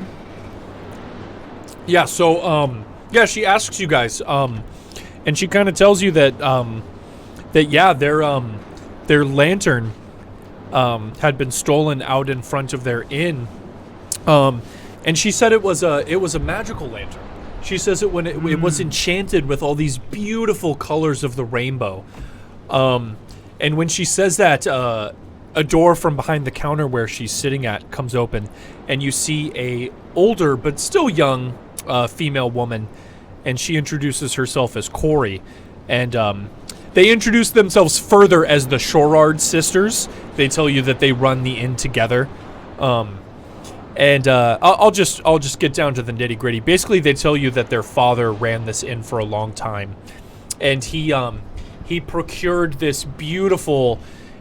Yeah, so she asks you guys, and she kind of tells you that their lantern had been stolen out in front of their inn, and she said it was a magical lantern. She says it was enchanted with all these beautiful colors of the rainbow, and when she says that, a door from behind the counter where she's sitting at comes open, and you see a older but still young female woman, and she introduces herself as Corey, and they introduce themselves further as the Shorard sisters. They tell you that they run the inn together, and I'll just get down to the nitty gritty. Basically, they tell you that their father ran this inn for a long time, and he procured this beautiful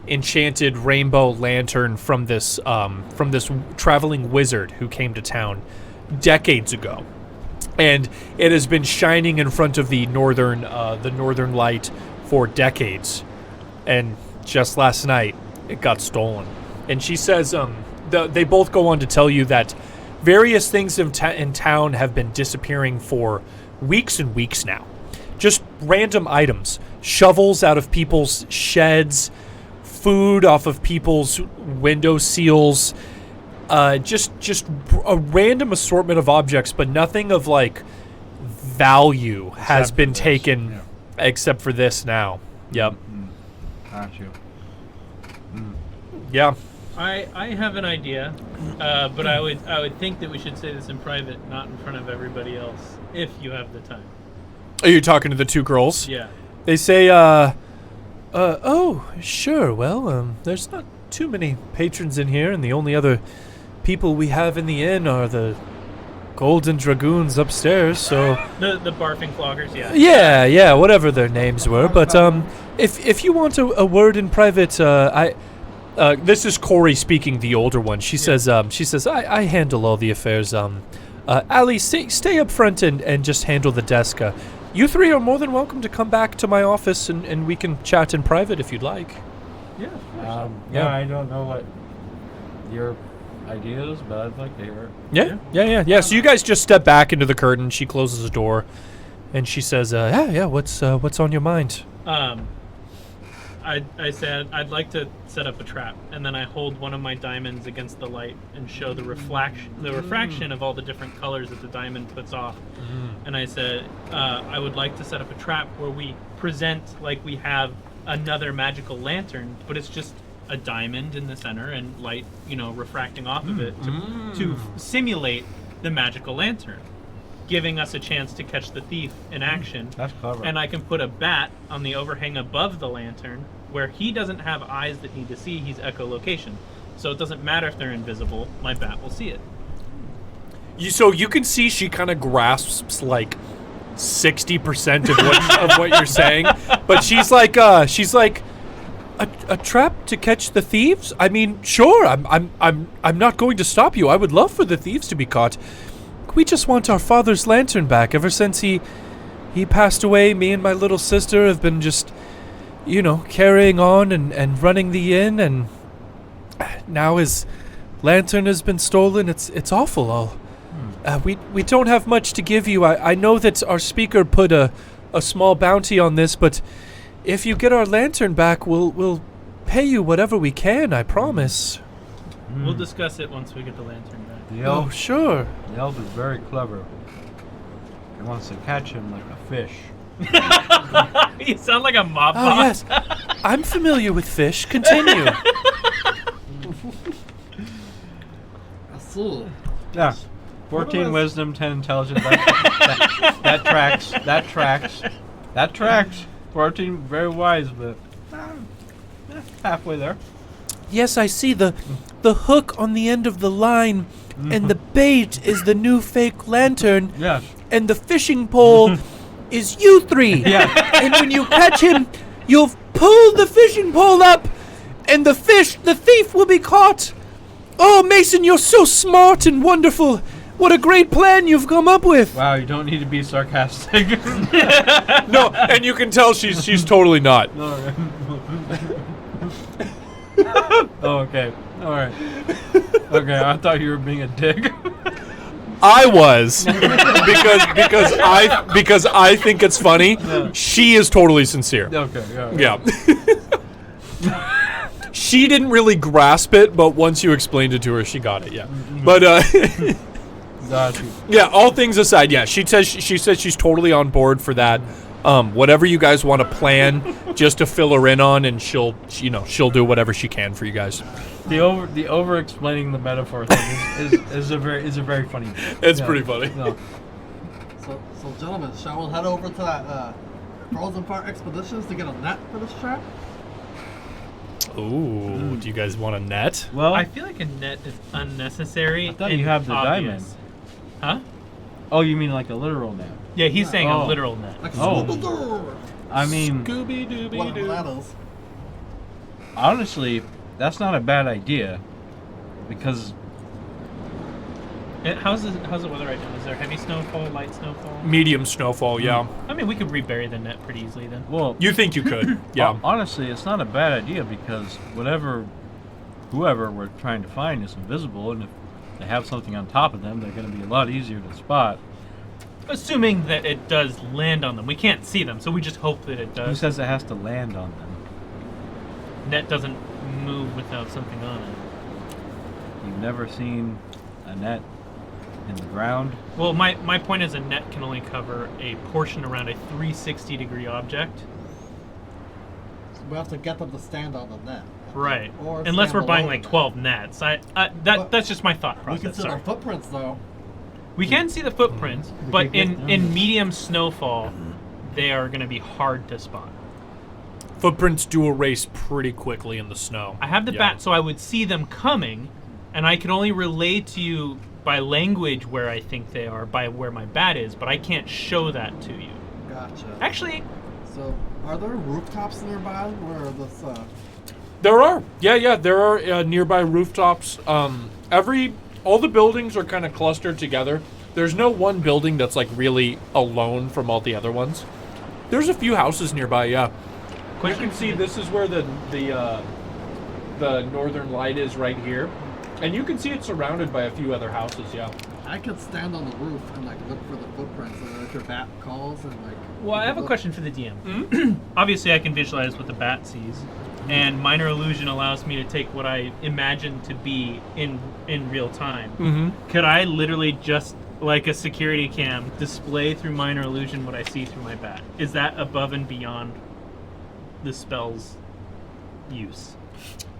enchanted rainbow lantern from this traveling wizard who came to town decades ago, and it has been shining in front of the northern light for decades, and just last night it got stolen. And she says they both go on to tell you that various things in town have been disappearing for weeks and weeks now. Just random items, shovels out of people's sheds, food off of people's window seals, just a random assortment of objects, but nothing of like value has been taken except for this now. Yep. Got you. Yeah. I have an idea, but I would think that we should say this in private, not in front of everybody else, if you have the time. Are you talking to the two girls? Yeah. They say, oh, sure, well, there's not too many patrons in here, and the only other people we have in the inn are the Golden Dragoons upstairs, so... The barfing floggers, yeah. Yeah, whatever their names were, but, if you want a word in private, this is Corey speaking, the older one. She says, I handle all the affairs, Allie, stay up front and just handle the desk, you three are more than welcome to come back to my office and we can chat in private if you'd like. Yeah, of course. I don't know what your idea is, but I'd like to hear it. Yeah. So you guys just step back into the curtain. She closes the door, and she says, what's on your mind? I said I'd like to set up a trap, and then I hold one of my diamonds against the light and show the refraction of all the different colors that the diamond puts off. And I said I would like to set up a trap where we present like we have another magical lantern, but it's just a diamond in the center and light, refracting off of it to simulate the magical lantern, giving us a chance to catch the thief in action. That's clever. And I can put a bat on the overhang above the lantern where he doesn't have eyes that need to see. He's echolocation. So it doesn't matter if they're invisible. My bat will see it. So you can see she kind of grasps like 60% of what you're saying, but she's like a trap to catch the thieves? I mean, sure, I'm not going to stop you. I would love for the thieves to be caught. We just want our father's lantern back. Ever since he passed away, me and my little sister have been just, carrying on and running the inn, and now his lantern has been stolen. It's awful. We don't have much to give you. I know that our speaker put a small bounty on this, but if you get our lantern back, we'll pay you whatever we can, I promise. We'll discuss it once we get the lantern back. Oh, sure. The elf is very clever. He wants to catch him like a fish. You sound like a mob Oh, boss. yes. I'm familiar with fish. Continue. Cool. Yeah. 14 wisdom, 10 intelligence. That tracks. 14 very wise, but halfway there. Yes, I see the hook on the end of the line, and the bait is the new fake lantern, Yes. and the fishing pole is you three. Yeah. And when you catch him, you'll pull the fishing pole up, and the thief will be caught. Oh, Mason, you're so smart and wonderful. What a great plan you've come up with. Wow, you don't need to be sarcastic. No, and you can tell she's totally not. No. Oh, okay. All right. Okay, I thought you were being a dick. I was because I think it's funny. Yeah. She is totally sincere. Okay. Yeah. Yeah. She didn't really grasp it, but once you explained it to her, she got it. Yeah. But Got you. yeah, all things aside, yeah, she says she's totally on board for that. Whatever you guys want to plan, just to fill her in on, and she'll do whatever she can for you guys. The over explaining the metaphor thing is a very funny bit. It's pretty funny. No. So gentlemen, shall we head over to that Frozen Fire Expeditions to get a net for this trap? Ooh, do you guys want a net? Well, I feel like a net is unnecessary. I thought and you have the obvious. diamond. Huh? Oh, you mean like a literal net? Yeah, he's saying Oh. a literal net. Like Oh. Scooby-Doo! I mean, Scooby Whatever Dooby that Doo. is. honestly, that's not a bad idea, because And how's the weather right now? Is there heavy snowfall, light snowfall? Medium snowfall, yeah. I mean, we could rebury the net pretty easily then. well, You think you could? Yeah. honestly, it's not a bad idea because whoever we're trying to find is invisible, and if they have something on top of them, they're going to be a lot easier to spot. Assuming that it does land on them. We can't see them, so we just hope that it Who does. says it has to land on them? Net doesn't move without something on it. You've never seen a net in the ground? Well, my point is a net can only cover a portion around a 360-degree object. So we have to get them to stand on the net. Right. Or Unless stand we're buying below like the 12 nets. That's just my thought We process. can see Sorry. their footprints though. We can see the footprints, We but could get in them. medium snowfall, they are going to be hard to spot. Footprints do erase pretty quickly in the snow. I have the Yeah. bat, so I would see them coming, and I can only relay to you by language where I think they are, by where my bat is, but I can't show that to you. Gotcha. Actually, So, are there rooftops nearby where this? There are. Yeah, there are nearby rooftops. All the buildings are kind of clustered together. There's no one building that's like really alone from all the other ones. There's a few houses nearby, yeah. You can see this is where the northern light is right here. And you can see it's surrounded by a few other houses, yeah. I could stand on the roof and like look for the footprints, and then if your bat calls and like. well, I have a question for the DM. Obviously, I can visualize what the bat sees, and minor illusion allows me to take what I imagine to be in real time. Mm-hmm. Could I literally just, like a security cam, display through minor illusion what I see through my bat? Is that above and beyond the spell's use?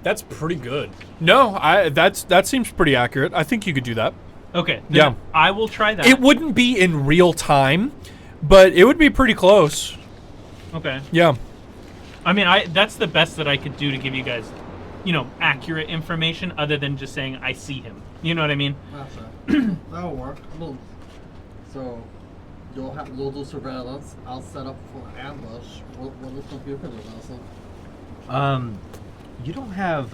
That's pretty good. No, that seems pretty accurate. I think you could do that. Okay. Then Yeah. I will try that. It wouldn't be in real time, but it would be pretty close. Okay. Yeah. I mean, that's the best that I could do to give you guys, accurate information other than just saying I see him. You know what I mean? Gotcha. That'll work. So, you'll do surveillance. I'll set up for an ambush. What do you think of Nelson? You don't have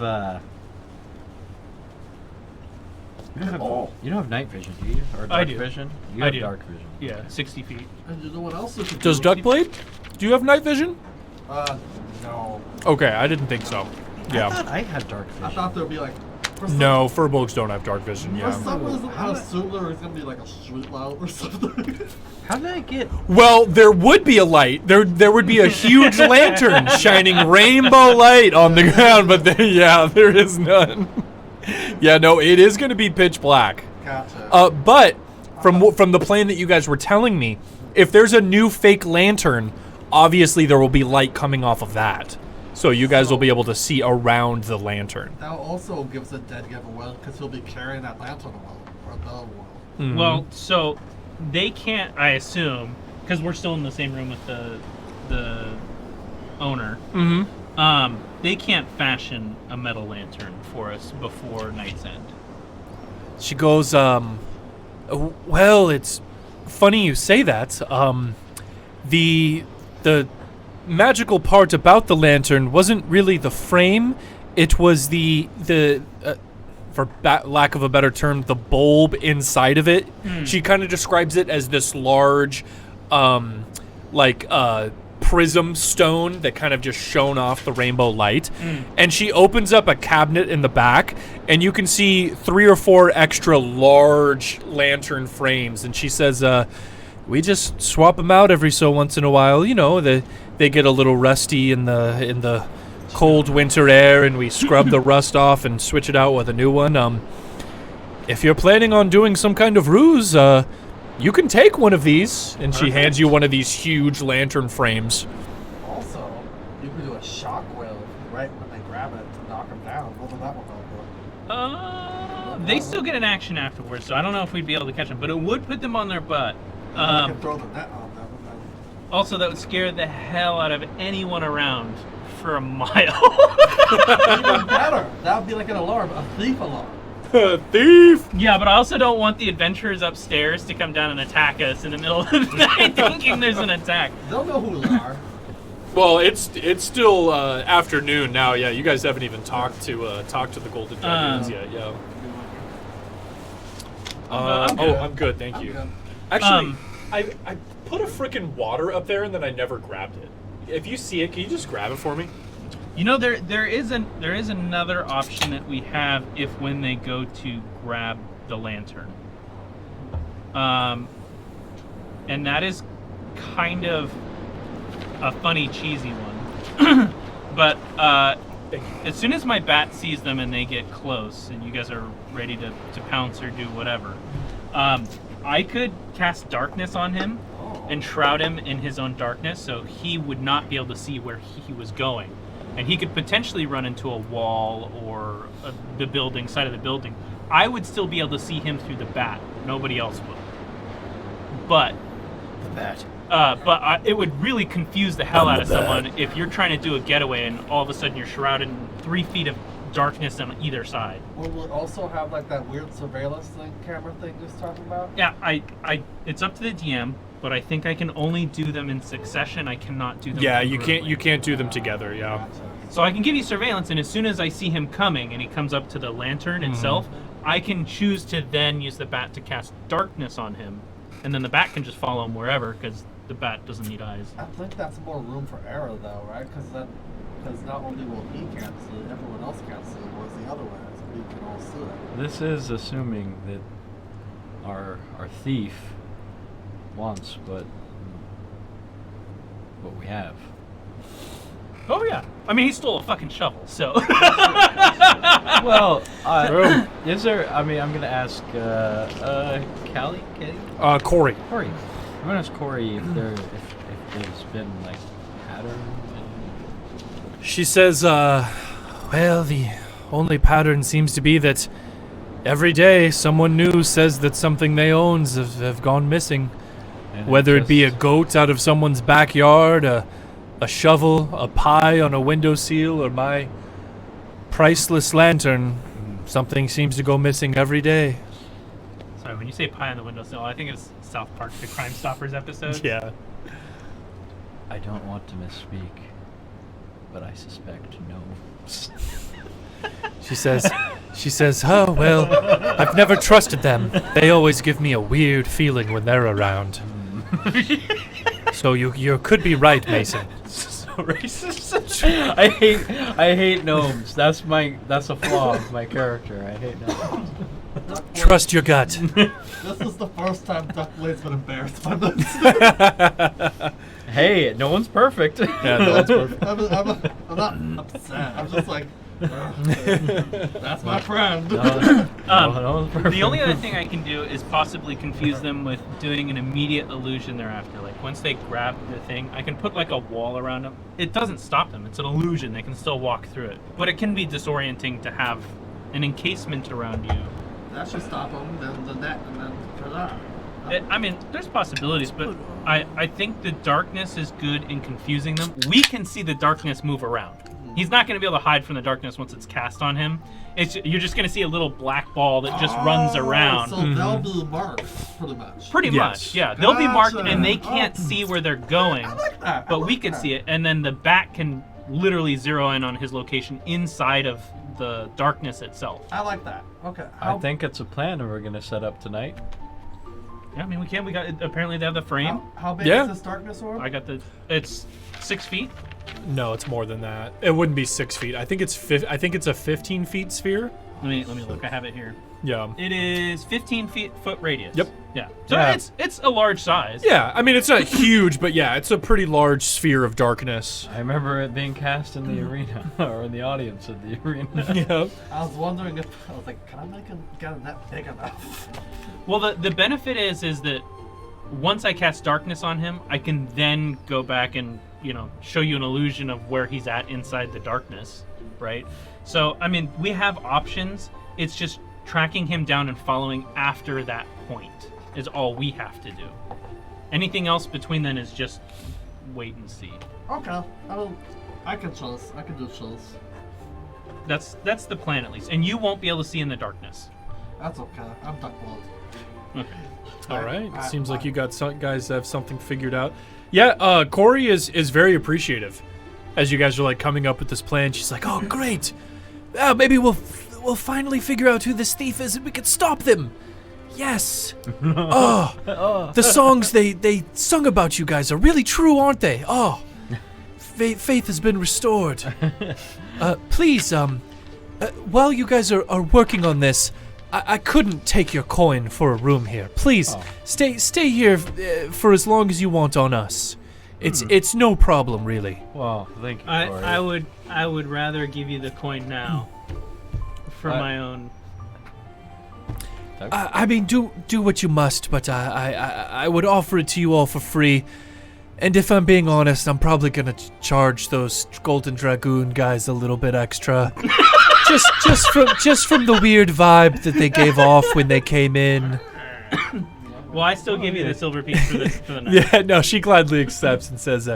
you don't have night vision, do you? Or dark I do. vision? You I have do. dark vision. Yeah, 60 feet. And you know what else you could Does do? Duckblade? Do you have night vision? No. Okay, I didn't think so. I Yeah. thought I had dark vision. I thought there'd be like. For some, No, furbolgs don't have dark vision. For Yeah. some reason, How I did- assumed there was gonna be like a street light or something. How did I get? Well, there would be a light. There would be a huge lantern shining rainbow light on the ground, but there is none. Yeah, no, it is going to be pitch black. Gotcha. But from the plan that you guys were telling me, if there's a new fake lantern, obviously there will be light coming off of that. So you guys will be able to see around the lantern. That also gives a dead giveaway because he'll be carrying that lantern well, or the well. Mhm. Well, so they can't, I assume, because we're still in the same room with the owner. Mhm. They can't fashion a metal lantern for us before night's end. She goes, well, it's funny you say that. The magical part about the lantern wasn't really the frame. It was the for lack of a better term, the bulb inside of it. She kind of describes it as this large, prism stone that kind of just shone off the rainbow light. And she opens up a cabinet in the back, and you can see 3 or 4 extra large lantern frames. And she says, we just swap them out every so once in a while. You know, they get a little rusty in the cold winter air, and we scrub the rust off and switch it out with a new one. If you're planning on doing some kind of ruse, you can take one of these. And she hands you one of these huge lantern frames. Also, you can do a shockwave right when they grab it to knock them down. What would that one help with? They still get an action afterwards, so I don't know if we'd be able to catch them, but it would put them on their butt. You can throw the net on them. Also, that would scare the hell out of anyone around for a mile. Even better. That would be like an alarm, a thief alarm. Thief! Yeah, but I also don't want the adventurers upstairs to come down and attack us in the middle of the night thinking there's an attack. They'll know who we are. Well, it's still afternoon now. Yeah, you guys haven't even talked to the Golden Dragons yet. Yeah. I'm good, thank you. Good. Actually, I put a freaking water up there and then I never grabbed it. If you see it, can you just grab it for me? You know, there is another option that we have if when they go to grab the lantern. And that is kind of a funny, cheesy one. But as soon as my bat sees them and they get close and you guys are ready to pounce or do whatever, I could cast darkness on him and shroud him in his own darkness so he would not be able to see where he was going. And he could potentially run into a wall or the building, side of the building. I would still be able to see him through the bat. Nobody else would. But The bat. It would really confuse the hell out of someone if you're trying to do a getaway and all of a sudden you're shrouded in 3 feet of darkness on either side. Will it also have like that weird surveillance camera thing you was talking about? Yeah, it's up to the DM, but I think I can only do them in succession. I cannot do them. Yeah, you congruently. can't do them together. Yeah. So I can give you surveillance, and as soon as I see him coming and he comes up to the lantern itself, I can choose to then use the bat to cast darkness on him, and then the bat can just follow him wherever because the bat doesn't need eyes. I think that's more room for error though, right? Because not only will he can't see it, everyone else can't see it, whereas the other way, so we can all see it. This is assuming that our thief wants what we have. Oh yeah, I mean he stole a fucking shovel, so. Well, is there? I mean, I'm gonna ask Callie, Corey. Corey. I'm gonna ask Corey if there's been like pattern. She says, well, the only pattern seems to be that every day someone new says that something they own have gone missing. And Whether it be a goat out of someone's backyard, a shovel, a pie on a windowsill, or my priceless lantern, something seems to go missing every day. Sorry, when you say pie on the windowsill, I think it's South Park, the Crime Stoppers episode. Yeah. I don't want to misspeak, but I suspect no. She says, oh, well, I've never trusted them. They always give me a weird feeling when they're around. So you could be right, Mason. So racist. I hate gnomes. That's a flaw of my character. I hate gnomes. Trust your gut. This is the first time Duckblade's been embarrassed by this. Hey, no one's perfect. Yeah, no, that's perfect. I'm not upset. I'm just like, that's my friend. No one's perfect. The only other thing I can do is possibly confuse them with doing an immediate illusion thereafter. Like once they grab the thing, I can put like a wall around them. It doesn't stop them. It's an illusion. They can still walk through it. But it can be disorienting to have an encasement around you. That should stop them, then the net, and then ta-da. I mean, there's possibilities, but I think the darkness is good in confusing them. We can see the darkness move around. He's not going to be able to hide from the darkness once it's cast on him. You're just going to see a little black ball that just runs around. So they'll be marked, pretty much. Pretty much, yeah. They'll be marked and they can't see where they're going. I like that. But we can see it, and then the bat can literally zero in on his location inside of the darkness itself. I like that. Okay. I think it's a plan we're gonna set up tonight. Yeah, I mean we can. We got apparently they have the frame. How big Yeah. is this darkness orb? I got the. It's 6 feet. No, it's more than that. It wouldn't be 6 feet. I think it's I think it's a 15 feet sphere. Let me look. I have it here. Yeah. It is 15 foot radius. Yep. Yeah. So Yeah. it's a large size. Yeah, I mean it's not huge, but yeah, it's a pretty large sphere of darkness. I remember it being cast in the arena, or in the audience of the arena. Yeah. I was wondering if I was like, can I make it get that big enough? Well, the benefit is that once I cast darkness on him, I can then go back and show you an illusion of where he's at inside the darkness, right? So I mean, we have options. It's just tracking him down and following after that point is all we have to do. Anything else between then is just wait and see. Okay. I can choose. I can do choose. That's the plan at least, and you won't be able to see in the darkness. That's okay. I'm duck blood. Okay. All right. Seems like you got some guys have something figured out. Yeah, Corey is very appreciative. As you guys are like coming up with this plan, she's like, "Oh, great! Maybe we'll finally figure out who this thief is, and we can stop them." Yes. Oh, the songs they sung about you guys are really true, aren't they? Oh, faith has been restored. Please, while you guys are working on this, I couldn't take your coin for a room here. Please, stay here for as long as you want on us. It's no problem, really. Well, thank you, Corey. I would rather give you the coin now for my own. I mean, do what you must, but I would offer it to you all for free. And if I'm being honest, I'm probably gonna charge those Golden Dragoon guys a little bit extra, just from the weird vibe that they gave off when they came in. Well, I still give you the silver piece for the night. Yeah, no, she gladly accepts and says,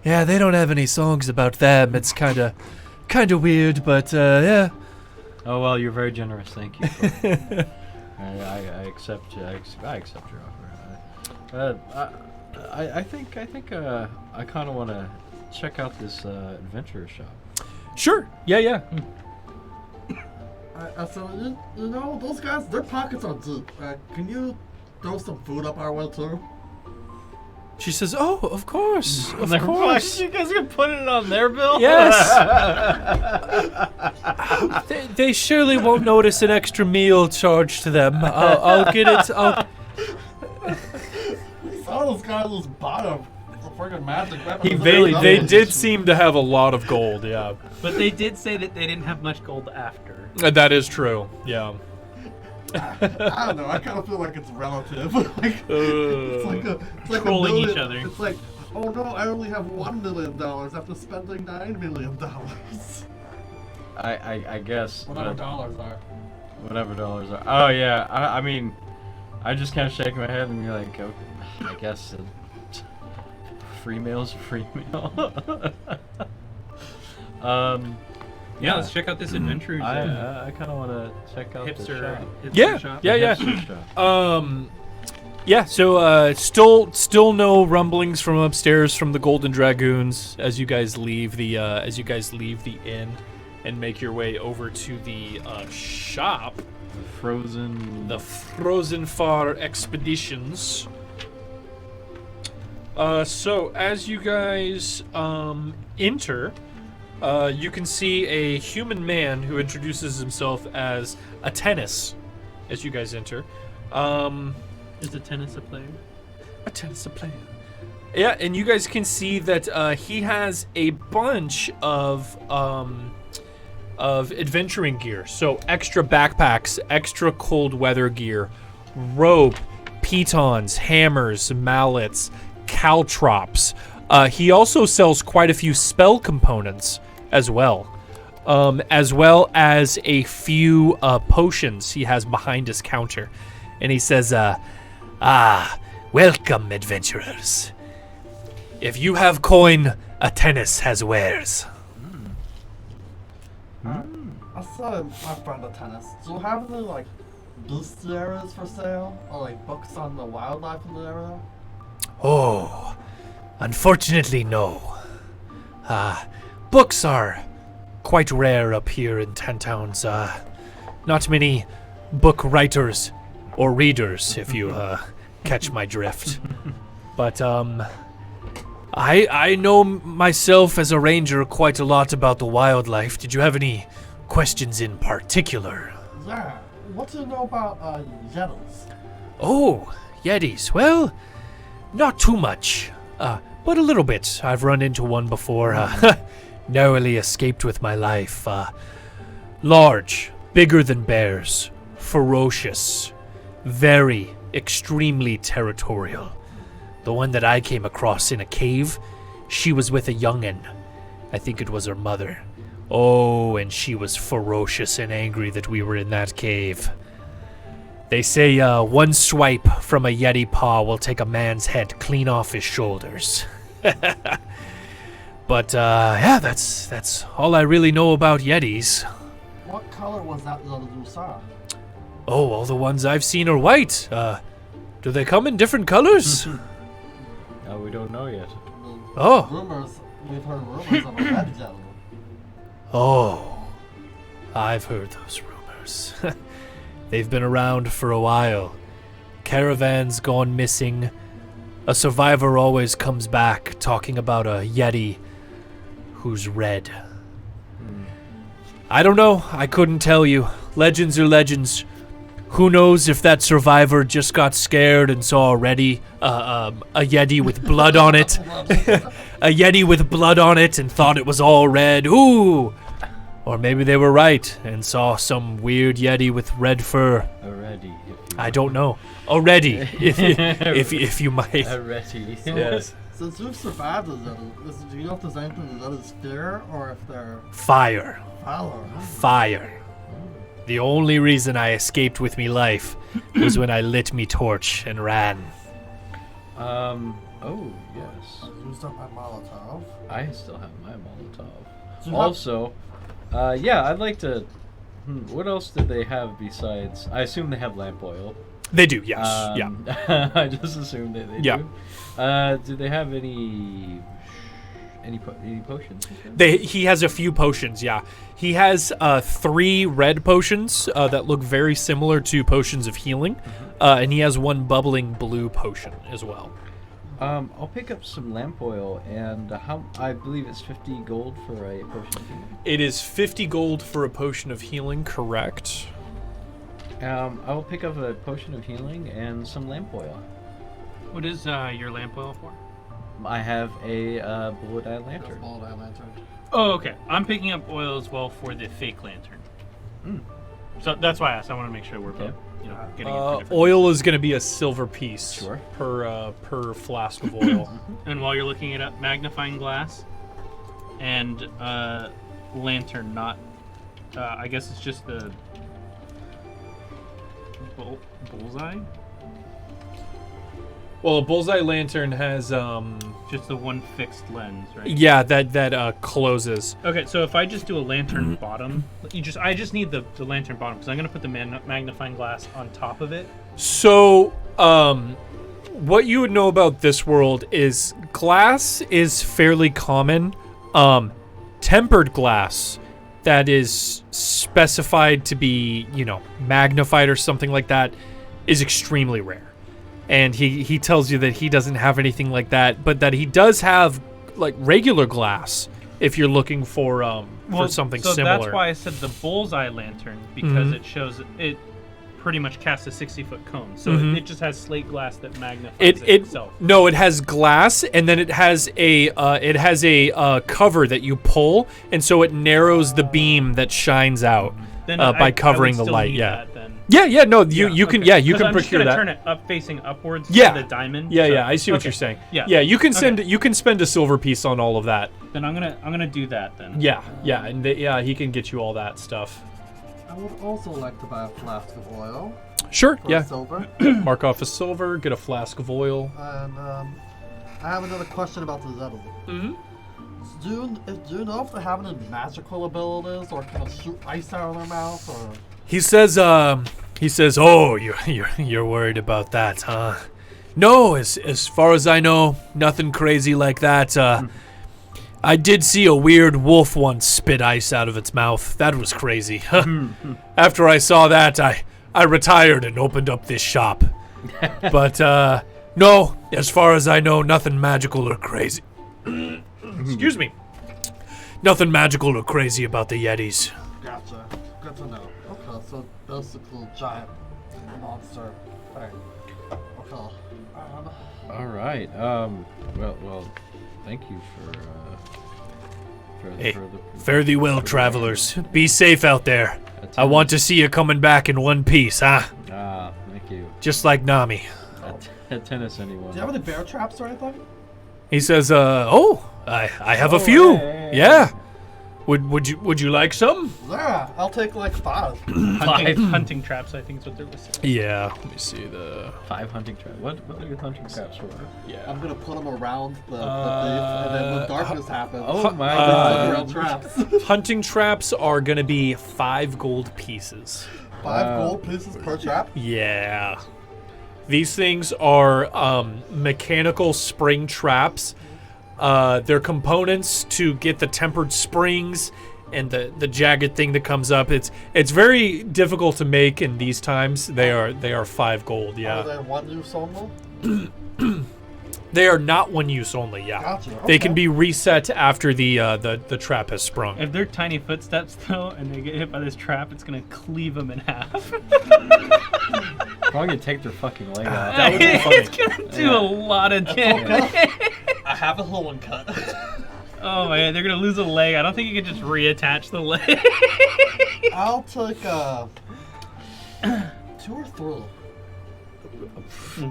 "Yeah, they don't have any songs about them. It's kind of weird, but yeah." Oh well, you're very generous. Thank you. Corey. I accept. I accept your offer. I think I kind of want to check out this adventure shop. Sure. Yeah. So you know those guys, their pockets are deep. Can you throw some food up our way too? She says, "Oh, of course, of Never mind. course." You guys can put it on their bill. Yes. they surely won't notice an extra meal charged to them. I'll get it. We saw those guys was bottom. It's a friggin' magic weapon. They did seem to have a lot of gold. Yeah. But they did say that they didn't have much gold after. That is true. Yeah. I don't know. I kind of feel like it's relative. It's like Trolling a million, each other. It's like, oh no, I only have $1 million after spending $9 million. I guess. Whatever dollars are. Whatever dollars are. Oh yeah. I mean, I just kind of shake my head and be like, okay, I guess free meal's a free meal. Yeah, let's check out this adventure. I kind of want to check out the hipster, shop. hipster shop. Yeah. Hipster shop. Yeah. So, still no rumblings from upstairs from the Golden Dragoons as you guys leave the inn and make your way over to the shop. The Frozen Far Expeditions. So as you guys enter, you can see a human man who introduces himself as a tennis. As you guys enter, Is the tennis a player? a tennis player. Yeah, and you guys can see that he has a bunch of adventuring gear. So extra backpacks, extra cold weather gear, rope, pitons, hammers, mallets, caltrops. He also sells quite a few spell components as well as a few potions he has behind his counter. And he says, welcome, adventurers. If you have coin, a tennis has wares. I saw my friend a tennis. Do you have any like bestiaries for sale or like books on the wildlife in the area? Oh, unfortunately, no. Books are quite rare up here in Tentowns. Not many book writers or readers, if you catch my drift. But I know myself as a ranger quite a lot about the wildlife. Did you have any questions in particular? Yeah. What do you know about Yetis? Oh, Yetis. Well, not too much, but a little bit. I've run into one before. Narrowly escaped with my life. Large, bigger than bears, ferocious, very, extremely territorial. The one that I came across in a cave, she was with a young'un. I think it was her mother. Oh, and she was ferocious and angry that we were in that cave. They say one swipe from a Yeti paw will take a man's head clean off his shoulders. But yeah, that's all I really know about Yetis. What color was that little you saw? Oh, all the ones I've seen are white. Do they come in different colors? We don't know yet. Oh. We've heard rumors of a red Yeti. Oh, I've heard those rumors. They've been around for a while. Caravans gone missing. A survivor always comes back talking about a Yeti who's red. I don't know. I couldn't tell you. Legends are legends. Who knows if that survivor just got scared and saw a Yeti with blood on it. A Yeti with blood on it and thought it was all red. Ooh! Or maybe they were right and saw some weird Yeti with red fur. Already. I don't know. Already, if you might. Already. Yes. Since you've survived the Zetas, do you know if there's anything the Zetas fear or if they're Fire. power? Fire. The only reason I escaped with me life was when I lit me torch and ran. Oh, yes. Used up my Molotov. I still have my Molotov. Do you Also, yeah, I'd like to... what else did they have besides... I assume they have lamp oil. They do, yes. Yeah. I just assumed that they do. Do they have any potions? He has a few potions, yeah. He has 3 red potions that look very similar to potions of healing, and he has 1 bubbling blue potion as well. I'll pick up some lamp oil, and I believe it's 50 gold for a potion of healing. It is 50 gold for a potion of healing, correct? I will pick up a potion of healing and some lamp oil. What is your lamp oil for? I have a bullet eye lantern. Bullet eye lantern. Oh, okay. I'm picking up oil as well for the fake lantern. So that's why I asked. I want to make sure we're both, getting it for different Oil is going to be a silver piece Sure. per flask of oil. And while you're looking it up, magnifying glass and lantern, not. I guess it's just the bullseye. Well, a bullseye lantern has Just the one fixed lens, right? yeah, that closes. Okay, so if I just do a lantern bottom, I just need the lantern bottom because I'm gonna put the magnifying glass on top of it. So, what you would know about this world is glass is fairly common. Tempered glass that is specified to be, magnified or something like that is extremely rare. And he tells you that he doesn't have anything like that, but that he does have like regular glass if you're looking for something so similar. That's why I said the bullseye lantern, because it shows it pretty much casts a 60-foot cone. So it just has slate glass that magnifies itself. No, it has glass, and then it has a cover that you pull, and so it narrows the beam that shines out by covering the light. Yeah. Yeah, no, you can procure that. Turn it up facing upwards to Yeah. the diamond. Yeah, I see what you're saying. Yeah, you can spend a silver piece on all of that. Then I'm gonna do that then. Yeah, and he can get you all that stuff. I would also like to buy a flask of oil. Sure, For silver. Mark off a silver, get a flask of oil. And I have another question about the Zetal. Do you know if they have any magical abilities or can they shoot ice out of their mouth or? He says, "Oh, you're worried about that, huh?" No, as far as I know, nothing crazy like that. I did see a weird wolf once spit ice out of its mouth. That was crazy. After I saw that, I retired and opened up this shop. But, no, as far as I know, nothing magical or crazy. Excuse me. Nothing magical or crazy about the Yetis. Gotcha. Good to know. Okay, so basically giant monster thing. Okay. All right. Well, thank you for Hey, the fare thee well, travelers. Be safe out there. I want to see you coming back in one piece, huh? Thank you. Just like Nami. At tennis, anyone? Do you have any bear traps or anything? He says, I have a few. Yeah. Would you like some? Yeah, I'll take like 5. Hunting traps, I think is what they're listed. Yeah. Let me see the. 5 hunting traps. What are your hunting traps for? Yeah. I'm gonna put them around the thief, and then when darkness happens, Oh my real god. traps. Hunting traps are gonna be 5 gold pieces. 5 gold pieces per trap. Yeah. These things are mechanical spring traps. They're components to get the tempered springs and the jagged thing that comes up. It's very difficult to make in these times. They are 5 gold. Yeah. Are they one use only? They are not one use only. Yeah. Gotcha. They can okay. be reset after the trap has sprung. If they're tiny footsteps though, and they get hit by this trap, it's gonna cleave them in half. Probably gonna take their fucking leg off. That would be funny. It's gonna do a lot of damage. I have a whole one cut. Oh my god, they're gonna lose a leg. I don't think you can just reattach the leg. I'll take 2 or 3.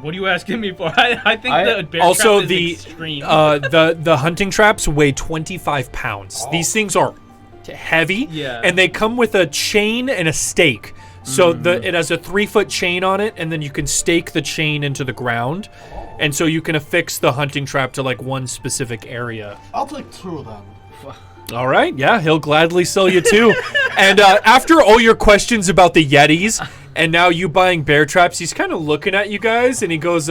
What are you asking me for? I think the bear Also, trap is extreme. the hunting traps weigh 25 pounds. These things are heavy, Yeah. and they come with a chain and a stake. So it has a 3-foot chain on it, and then you can stake the chain into the ground, and so you can affix the hunting trap to like one specific area. I'll take 2 then. All right, yeah, he'll gladly sell you 2. And after all your questions about the Yetis, and now you buying bear traps, he's kind of looking at you guys, and he goes,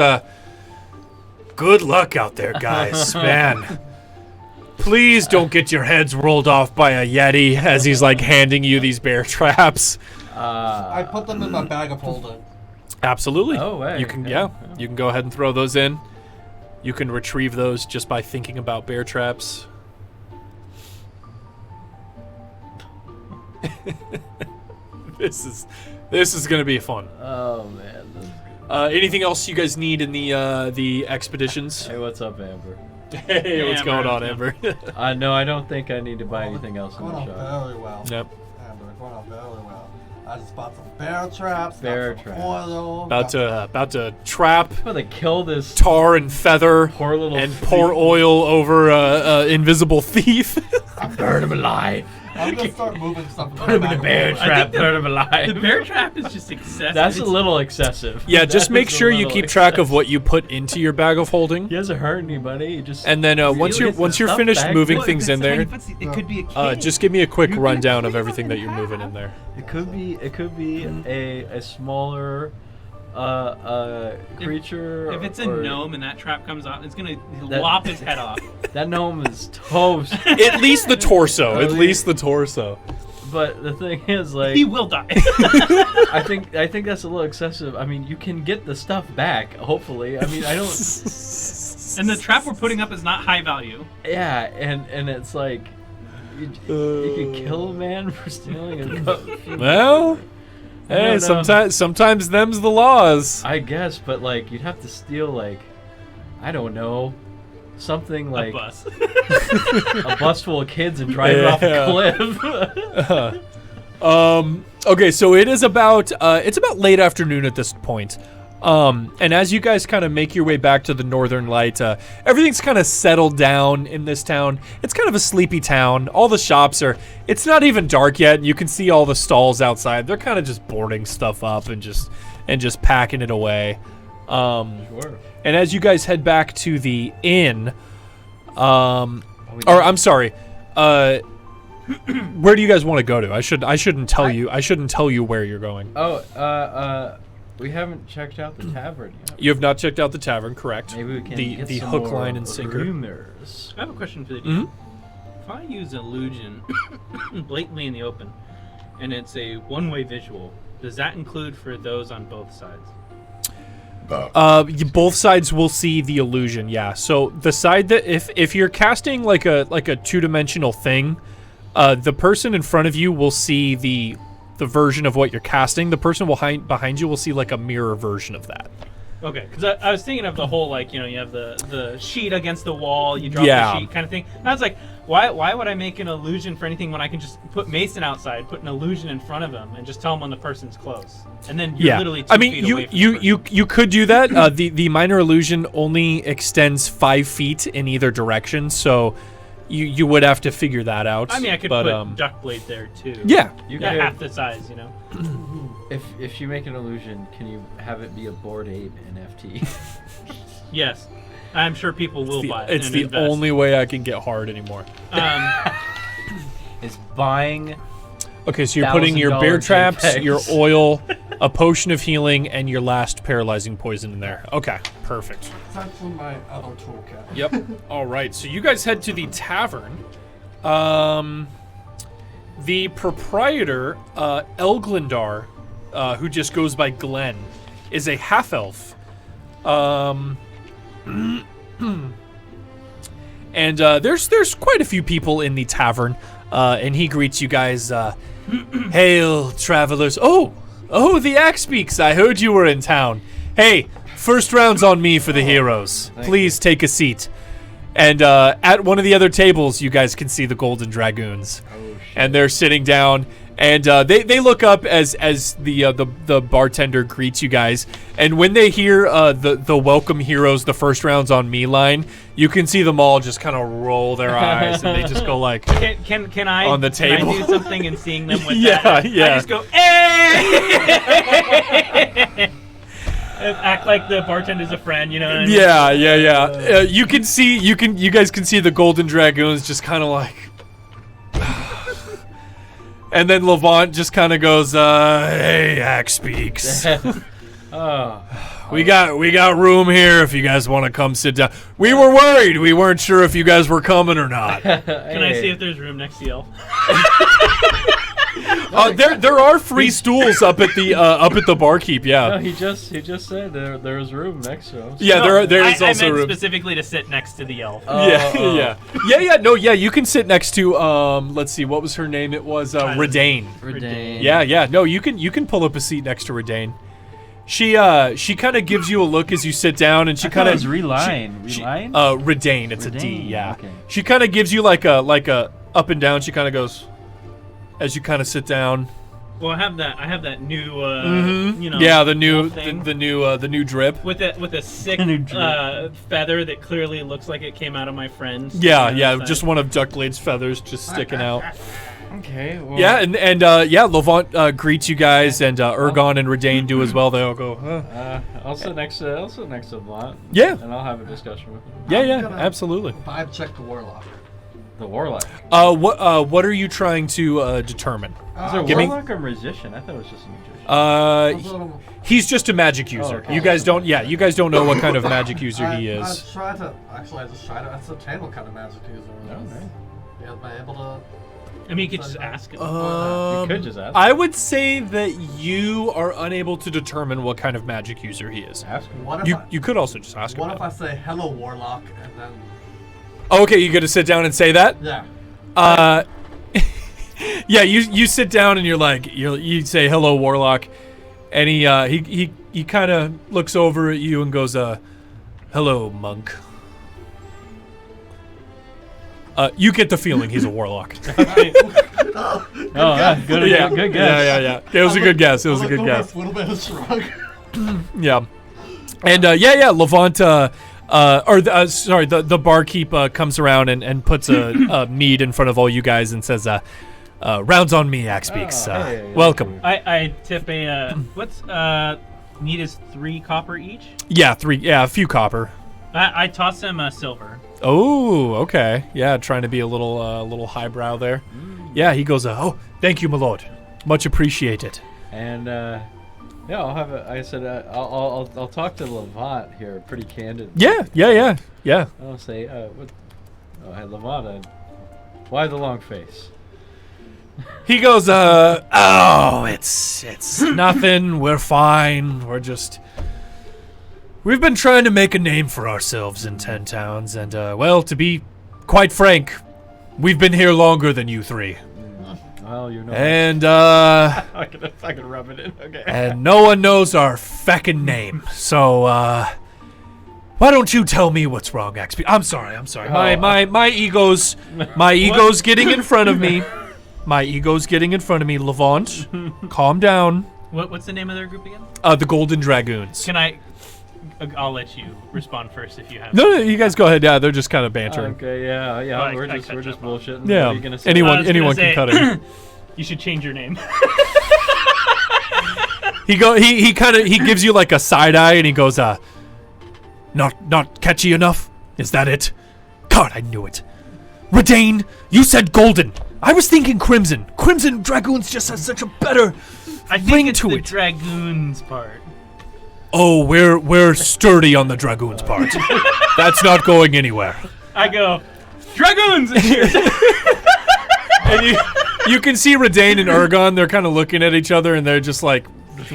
good luck out there, guys, man. Please don't get your heads rolled off by a Yeti as he's like handing you these bear traps. I put them in my bag of holding. Absolutely. Oh, way. You can, Yeah. you can go ahead and throw those in. You can retrieve those just by thinking about bear traps. This is gonna be fun. Oh man. This is good. Anything else you guys need in the expeditions? Hey, what's up, Amber? Hey, what's going on, Amber? No, I don't think I need to buy anything else in Going the on shop. very well. Yep. Amber, going on very well. I just bought some bear traps. Bear got some traps. oil. About to trap, I'm gonna kill this tar and feather, poor little and pour oil over invisible thief. burn him alive. I'm gonna start moving stuff. Put him in a bear I trap. think Burn him alive. The bear trap is just excessive. That's a It's- little excessive. Yeah, just That make is a sure you little keep track of excessive. what you put into your bag of holding. He hasn't hurt anybody. He just And then once Really? you're Stuff finished bag? moving Well, if things it's in there, tiny footsie- it could be a kid. just give me a quick You can rundown of cleave everything them that you're in moving half. in there. it could be a smaller creature. If it's a or- gnome and that trap comes out, it's gonna That- lop his head off. that gnome is toast. At least the torso. At Really? least the torso. But the thing is, like, He will die. I think that's a little excessive. I mean, you can get the stuff back. Hopefully, I mean, I don't. And the trap we're putting up is not high value. Yeah, and it's like you can kill a man for stealing a cup. Well, hey, don't know. sometimes them's the laws. I guess, but like you'd have to steal like I don't know something like A bus. a bus full of kids and drive it off a cliff. Okay, so it's about late afternoon at this point. And as you guys kind of make your way back to the Northern Light, everything's kind of settled down in this town. It's kind of a sleepy town. All the shops it's not even dark yet. You can see all the stalls outside. They're kind of just boarding stuff up and just packing it away. Sure. And as you guys head back to the inn, or I'm sorry, where do you guys want to go to? I shouldn't tell you. I shouldn't tell you where you're going. Oh, we haven't checked out the tavern yet. You have not checked out the tavern, correct? Maybe we can the get the some hook, more line, and sinker. rumors. I have a question for the Mhm. DM. if I use illusion blatantly in the open, and it's a one-way visual, does that include for those on both sides? Both sides will see the illusion. Yeah. So the side that if you're casting like a two-dimensional thing, the person in front of you will see the version of what you're casting. The person behind you will see like a mirror version of that. Okay, because I was thinking of the whole, like, you know, you have the sheet against the wall, you drop Yeah. the sheet kind of thing. And I was like, why would I make an illusion for anything when I can just put Mason outside, put an illusion in front of him, and just tell him when the person's close? And then you're literally 2 feet away from the person. you could do that. The minor illusion only extends 5 feet in either direction, so you would have to figure that out. I mean, I could put duck blade there too. Yeah. You Yeah, could, half the size, you know. if you make an illusion, can you have it be a Bored Ape NFT? Yes, I'm sure people will buy it. It's and the invest. only way I can get hard anymore. Is buying. Okay, so you're putting your bear $1,000 traps, JPEGs. your oil, a potion of healing, and your last paralyzing poison in there. Okay, perfect. It's actually my other toolkit. Yep. All right, so you guys head to the tavern. The proprietor, Elglindar, who just goes by Glenn, is a half-elf. And there's quite a few people in the tavern, and he greets you guys. Hail, travelers! Oh, the Axe Speaks. I heard you were in town. Hey, first round's on me for the heroes. Please take a seat. And at one of the other tables, you guys can see the Golden Dragoons, and they're sitting down. And they look up as the bartender greets you guys, and when they hear the welcome heroes, the first round's on me line, you can see them all just kind of roll their eyes, and they just go like, Can I on the table. Can I do something in seeing them with Yeah, that? yeah. I just go, hey! And act like the bartender's a friend, you know what I mean? yeah. You guys can see the Golden Dragoons just kind of like. And then Levant just kind of goes, "Hey, Axe Speaks. We got room here if you guys want to come sit down. We were worried. We weren't sure if you guys were coming or not." Can I see if there's room next to Yelp? There are free stools up at the barkeep. No, Yeah. he just said there was room next to him. Yeah, there is I also meant room. specifically to sit next to the elf. Yeah. No, you can sit next to let's see, what was her name? It was Redane. Redane. Yeah. No, you can pull up a seat next to Redane. She kind of gives you a look as you sit down, and she kind of Reline. Redane. It's a D. Redane, Yeah. okay. She kind of gives you like a up and down. She kind of goes as you kind of sit down. Well, I have that new, you know. Yeah, the little thing the new drip. with a sick New drip. feather that clearly looks like it came out of my friend's. Yeah, just one of Duckblade's feathers just sticking out. Okay. Well, Yeah, and Levant greets you guys, and Ergon and Redane do as well. They all go, I'll sit next to Vaught. Yeah. And I'll have a discussion with him. yeah, gonna- absolutely. Vibe check the warlock. The warlock. What are you trying to determine? Is it a Give me- warlock or magician? I thought it was just a magician. He's just a magic user. okay. You guys don't know what kind of magic user he I is. tried to ascertain what kind of magic user it is. Okay. Yeah, am I able to? I mean, you could just ask him. You could just ask. I would say that you are unable to determine what kind of magic user he is. Ask him. What if You could also just ask him. What if I that. say hello warlock and then Okay, you got to sit down and say that. yeah? Yeah, you sit down and you say hello warlock, and he kind of looks over at you and goes, hello monk. You get the feeling he's a warlock. Oh, good Yeah. good guess. Yeah. It was a good guess. It was a good guess. A little bit of shrug. Yeah. And Levant, the barkeep comes around and puts a mead in front of all you guys and says, rounds on me, Axe Speaks. Hey, Welcome. I tip a what's need is 3 copper each. Yeah, 3. Yeah, a few copper. I toss him a silver. Oh, okay. Yeah, trying to be a little highbrow there. Yeah, he goes, oh, thank you, my lord. Much appreciated. And yeah, I'll have I said I'll talk to Levant here pretty candid. Yeah. I'll say hey Levant, Why the long face? He goes, oh, it's nothing. We're fine. We've been trying to make a name for ourselves in 10 towns, and, well, to be quite frank, we've been here longer than you three. Well, you know. And, I can rub it in. Okay. and no one knows our feckin' name. So, why don't you tell me what's wrong, XP? I'm sorry. My ego's getting in front of me. My ego's getting in front of me. Levant, calm down. What's the name of their group again? The Golden Dragoons. I'll let you respond first if you have. No, you guys go ahead. Yeah, they're just kind of bantering. Okay, yeah. Well, we're I just cut that off. bullshitting. Yeah. What are you gonna say? Anyone gonna can say- cut it. You should change your name. He gives you like a side eye and he goes, not catchy enough? Is that it? God, I knew it. Redane, you said golden. I was thinking crimson. Crimson Dragoons just has such a better I ring think it's to the it. Dragoons part. Oh, we're sturdy on the Dragoons part. That's not going anywhere. I go, Dragoons! And you can see Redane and Ergon, they're kind of looking at each other and they're just like,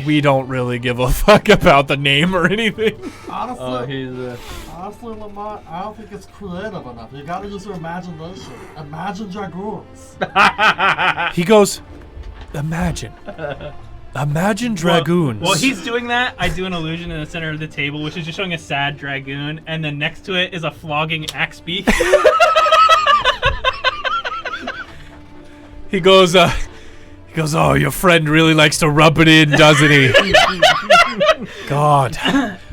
we don't really give a fuck about the name or anything. Honestly, He's honestly, Lamont, I don't think it's creative enough. You gotta use your imagination. Imagine Dragoons. He goes, imagine Dragoons. While he's doing that, I do an illusion in the center of the table, which is just showing a sad dragoon, and then next to it is a flogging axe beak. He goes, oh, your friend really likes to rub it in, doesn't he? God.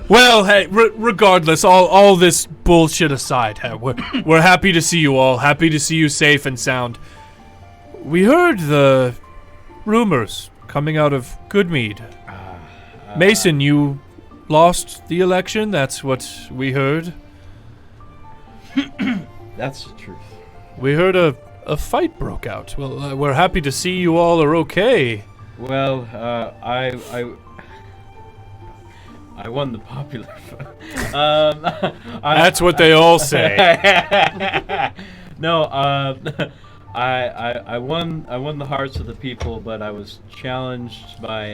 Well, hey, regardless, all this bullshit aside, hey, we're happy to see you all. Happy to see you safe and sound. We heard the rumors coming out of Goodmead. Mason, you lost the election? That's what we heard. That's the truth. We heard a fight broke out. Well, we're happy to see you all are okay. Well, I won the popular vote. That's what they all say. No, I won the hearts of the people, but I was challenged by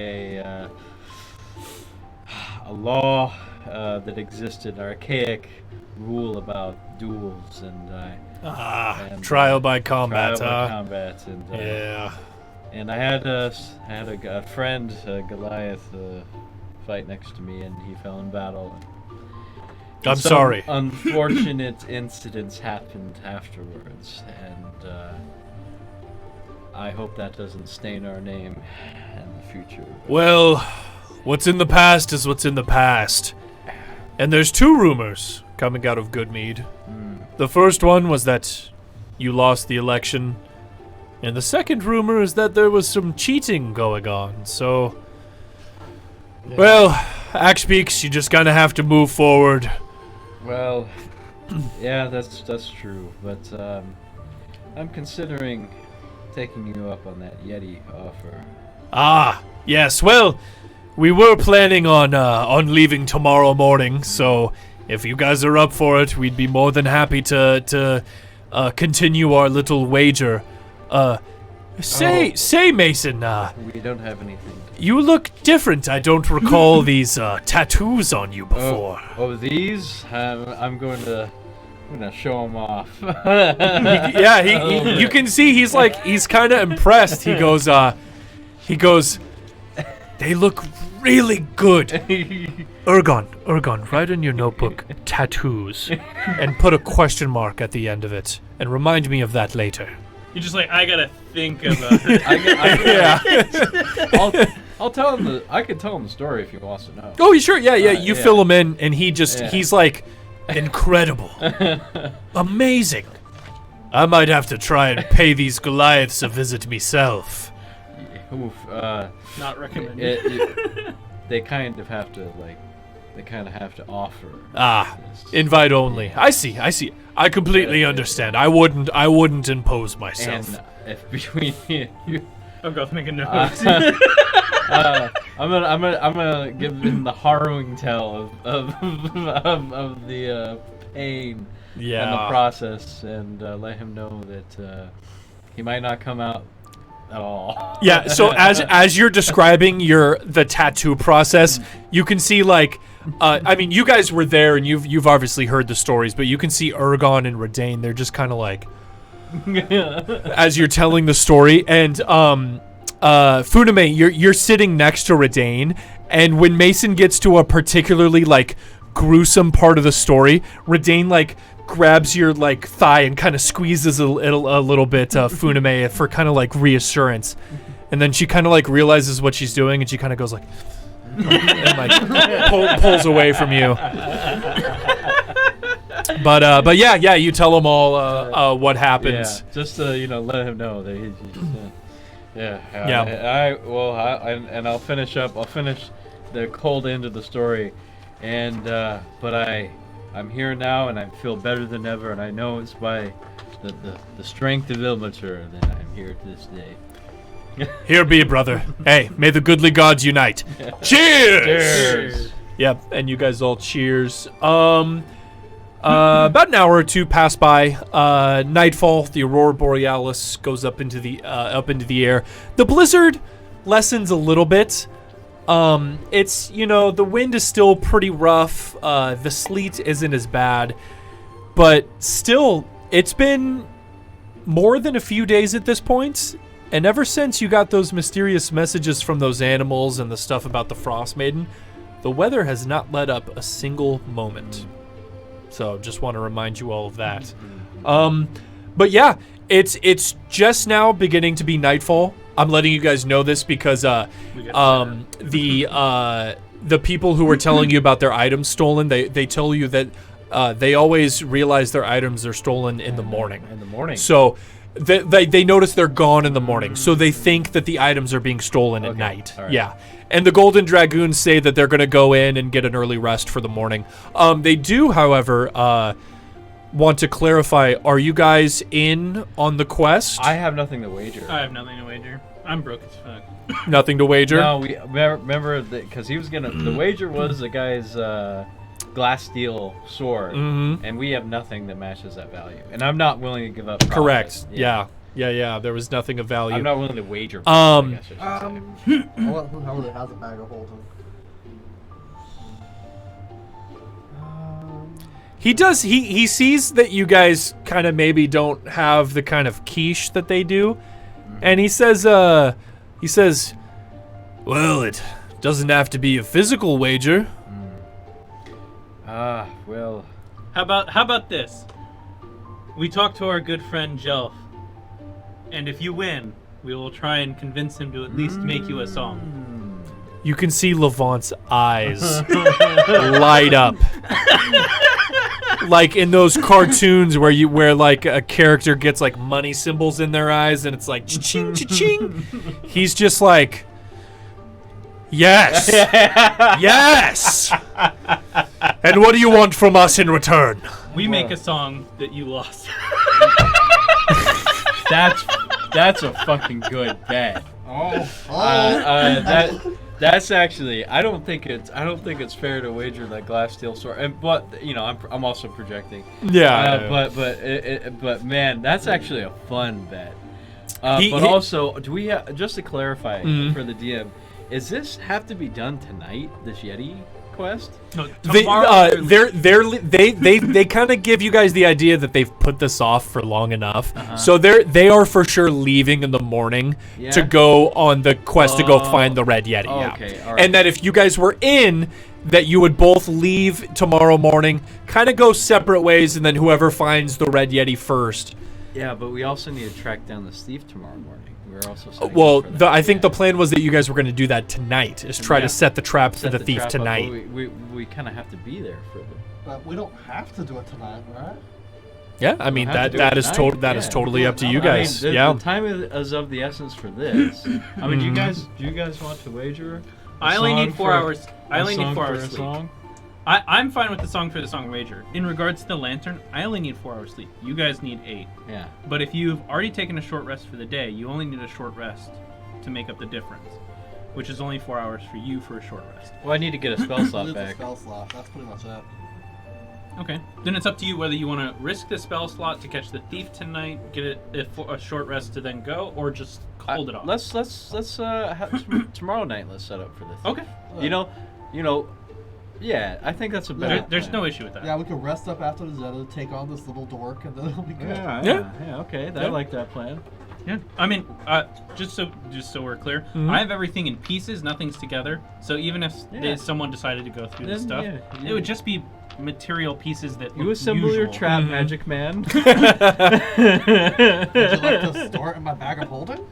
a law that existed, archaic rule about duels, and Trial by combat, trial by huh? combat, and Yeah. and I had a friend, Goliath, fight next to me, and he fell in battle. I'm Some sorry. Unfortunate incidents happened afterwards, and I hope that doesn't stain our name in the future. Well, what's in the past is what's in the past. And there's two rumors coming out of Goodmead. The first one was that you lost the election, and the second rumor is that there was some cheating going on. So, well, Axe Peaks, you just kind of have to move forward. Well, yeah, that's true, but I'm considering taking you up on that Yeti offer. Ah, yes. Well, we were planning on leaving tomorrow morning, so if you guys are up for it, we'd be more than happy to continue our little wager. Say, Mason, We don't have anything. you look different. I don't recall these tattoos on you before. These? I'm gonna show them off. Yeah, you can see he's kind of impressed. He goes, they look really good. Ergon, write in your notebook tattoos and put a question mark at the end of it and remind me of that later. You're just like, I gotta think of Yeah. I'll tell him I can tell him the story if he wants to know. Oh, sure. Yeah. You yeah. fill him in and he's like, incredible. Amazing. I might have to try and pay these Goliaths a visit myself. Oof, Not recommended. they kind of have to offer. this. Invite only. I see. I completely understand. I wouldn't impose myself. And if between you, I'll go make a note. I'm gonna give him the harrowing tale of the pain in the Yeah. process, and let him know that he might not come out at all. Yeah, so as you're describing the tattoo process, you can see like I mean, you guys were there and you've obviously heard the stories, but you can see Ergon and Redane, they're just kind of like as you're telling the story, and Funame, you're sitting next to Redane, and when Mason gets to a particularly like gruesome part of the story, Redane like grabs your like thigh and kind of squeezes a little bit Funame for kind of like reassurance, and then she kind of like realizes what she's doing, and she kind of goes like and like pulls away from you. But yeah, you tell them all what happens. Yeah, just to let him know that he's yeah. Yeah. I'll finish the cold end of the story, and but I'm here now, and I feel better than ever, and I know it's by the strength of Ilmater that I'm here to this day. Here be, brother. Hey, may the goodly gods unite. Cheers! Cheers! Yep, and you guys all cheers. About an hour or two pass by. Nightfall, the aurora borealis goes up into the air. The blizzard lessens a little bit. It's the wind is still pretty rough. The sleet isn't as bad, but still, it's been more than a few days at this point. And ever since you got those mysterious messages from those animals and the stuff about the Frost Maiden, the weather has not let up a single moment. So just want to remind you all of that. But yeah, it's just now beginning to be nightfall. I'm letting you guys know this because the people who were telling you about their items stolen, they tell you that they always realize their items are stolen in the morning. In the morning. So they notice they're gone in the morning. So they think that the items are being stolen at night. All right. Yeah. And the Golden Dragoons say that they're going to go in and get an early rest for the morning. They do, however, want to clarify, are you guys in on the quest? I have nothing to wager. I have nothing to wager. I'm broke as fuck. Nothing to wager? No, we remember that because he was gonna. The wager was the guy's glass steel sword, and we have nothing that matches that value. And I'm not willing to give up. Profit. Correct. Yeah. There was nothing of value. I'm not willing to wager. I guess I should say. Who has a bag of holding? He does. He sees that you guys kind of maybe don't have the kind of quiche that they do, and he says, "Well, it doesn't have to be a physical wager." Well. How about this? We talk to our good friend Jelf, and if you win, we will try and convince him to at least make you a song. You can see Levant's eyes light up. Like in those cartoons where like a character gets like money symbols in their eyes and it's like cha-ching, cha-ching. He's just like, yes, yes. And what do you want from us in return? We make a song that you lost. That's a fucking good bet. That's actually. I don't think it's fair to wager that glass steel sword. But I'm also projecting. Yeah. But man, that's actually a fun bet. Also, do we just to clarify for the DM? Is this have to be done tonight? This Yeti quest? No, They tomorrow. they kind of give you guys the idea that they've put this off for long enough. So they are for sure leaving in the morning to go on the quest to go find the red Yeti. Okay, all right. And that if you guys were in, that you would both leave tomorrow morning, kind of go separate ways, and then whoever finds the red Yeti first. Yeah, but we also need to track down the thief tomorrow morning. We're also setting Well, up for that. I think the plan was that you guys were going to do that tonight, is try to set the trap for Set the thief trap up, tonight. but we kind of have to be there for the. But we don't have to do it tonight, right? Yeah, I mean have to do that it is tonight, that is yeah. totally up to you I guys. mean, Yeah. the time is of the essence for this. I mean, do you guys want to wager? I only need 4 hours. I only need 4 for hours a sleep. song? I'm fine with the song for the song wager. In regards to the lantern, I only need 4 hours sleep. You guys need 8. Yeah. But if you've already taken a short rest for the day, you only need a short rest to make up the difference, which is only 4 hours for you for a short rest. Well, I need to get a spell slot Lose the back. spell slot. That's pretty much it. Okay. Then it's up to you whether you want to risk the spell slot to catch the thief tonight, get it a short rest to then go, or just hold it off. Let's have tomorrow night. Let's set up for this. Okay. You know. Yeah, I think that's a better. There's plan. no issue with that. Yeah, we can rest up after the Zeta, take on this little dork, and then it'll be good. Yeah. Okay, I Yeah. like that plan. Yeah. I mean, just so we're clear, I have everything in pieces. Nothing's together. So even if someone decided to go through this stuff, it would just be material pieces that You look assemble your usual. trap, magic man. Would you like to store it in my bag of holding?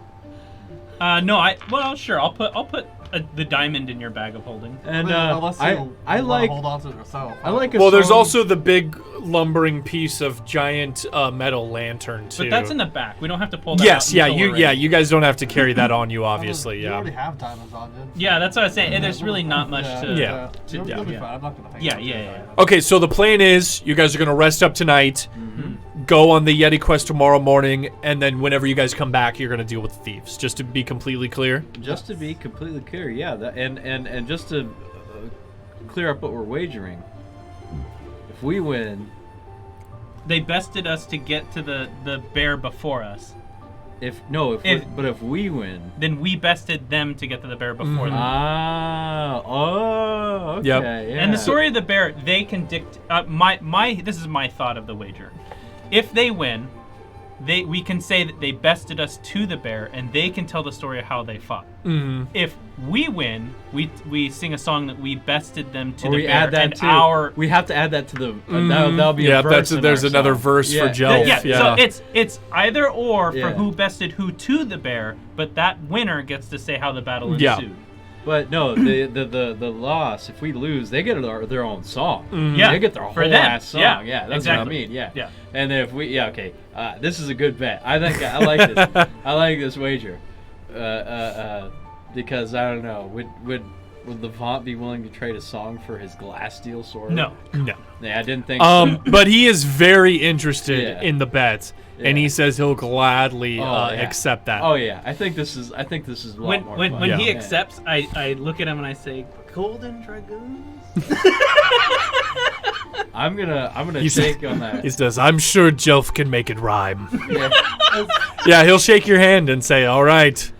No, sure. I'll put the diamond in your bag of holding. And Unless you I wanna like hold on to it yourself. I like a Well, there's song- also the big lumbering piece of giant metal lantern too. But that's in the back. We don't have to pull that Yes, out yeah, until we're ready. you guys don't have to carry that on you, obviously. You Yeah. already have diamonds on you. Yeah, that's what I was saying. There's really not much to. Yeah. You'll be yeah. fine. I'm not gonna hang Yeah, out. yeah. Okay, so the plan is you guys are gonna rest up tonight, go on the Yeti quest tomorrow morning, and then whenever you guys come back, you're gonna deal with the thieves. Just to be completely clear. Just to be completely clear, yeah, and just to clear up what we're wagering. If we win, They bested us to get to the bear before us. if we win. Then we bested them to get to the bear before them. Okay. Yep. Yeah. And the story of the bear, they can this is my thought of the wager. If they win, we can say that they bested us to the bear, and they can tell the story of how they fought. If we win, we sing a song that we bested them to Or the we bear, add that and too. We have to add that to the. That'll be a verse. there's in our another song. verse for Yeah. Jelf. So it's either or for Yeah. who bested who to the bear, but that winner gets to say how the battle Yeah. ensued. But no, the loss. If we lose, they get their own song. Yeah, They get their for whole them. ass song. Yeah, Yeah, that's exactly. what I mean. Yeah. Yeah. And then if we, okay, this is a good bet. I think I like this. I like this wager, because I don't know. Would Levant be willing to trade a song for his glass steel sword? No. Yeah, I didn't think. So. But he is very interested Yeah. in the bet, and Yeah. he says he'll gladly Yeah. accept that. Oh yeah, I think this is a lot more fun. When he Yeah. accepts, I look at him and I say, "Golden Dragoons." I'm gonna He shake says- on that. He says, "I'm sure Jelf can make it rhyme." Yeah. Yeah, he'll shake your hand and say, "All right."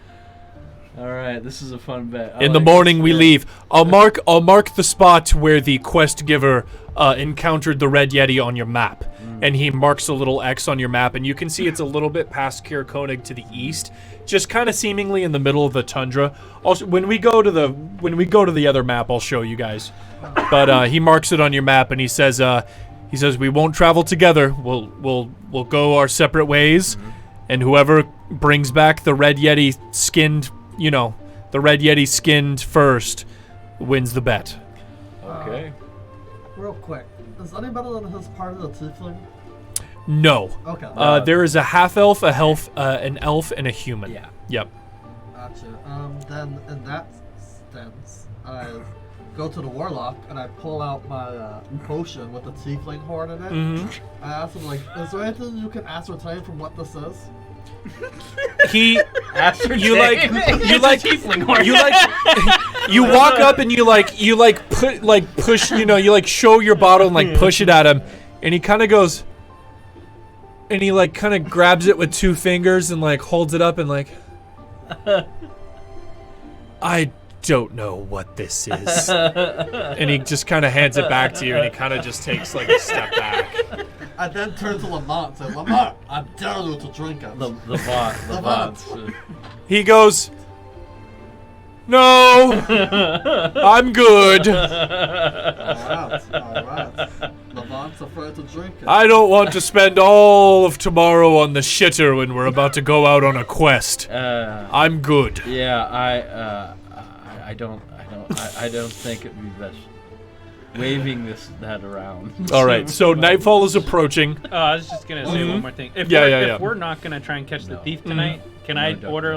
All right, this is a fun bet. In the morning we leave. I'll mark the spot where the quest giver encountered the red Yeti on your map. And he marks a little X on your map, and you can see it's a little bit past Kir Koenig to the east, just kind of seemingly in the middle of the tundra. Also, when we go to the other map, I'll show you guys. But he marks it on your map, and he says we won't travel together. We'll go our separate ways, and whoever brings back the red Yeti skinned, the red Yeti skinned first, wins the bet. Okay. Real quick, is anybody in his part of the tiefling? No. Okay. There is a half elf, an elf, and a human. Yeah. Yep. Gotcha. Then in that sense, I go to the warlock and I pull out my potion with the tiefling horn in it. I ask him is there anything you can ascertain from what this is? You You walk up and push, show your bottle and push it at him, and he kind of goes, and he kind of grabs it with two fingers and holds it up and I don't know what this is. And he just kind of hands it back to you, and he kind of just takes a step back. I then turn to Lamont and say, Lamont, I dare you to drink it. The He goes, "No, I'm good. Alright. Lamant's afraid to drink it. I don't want to spend all of tomorrow on the shitter when we're about to go out on a quest. I'm good." Yeah, I don't think it'd be best waving that around. All right, so nightfall is approaching. I was just gonna say one more thing. If we're not gonna try and catch the thief tonight, can I order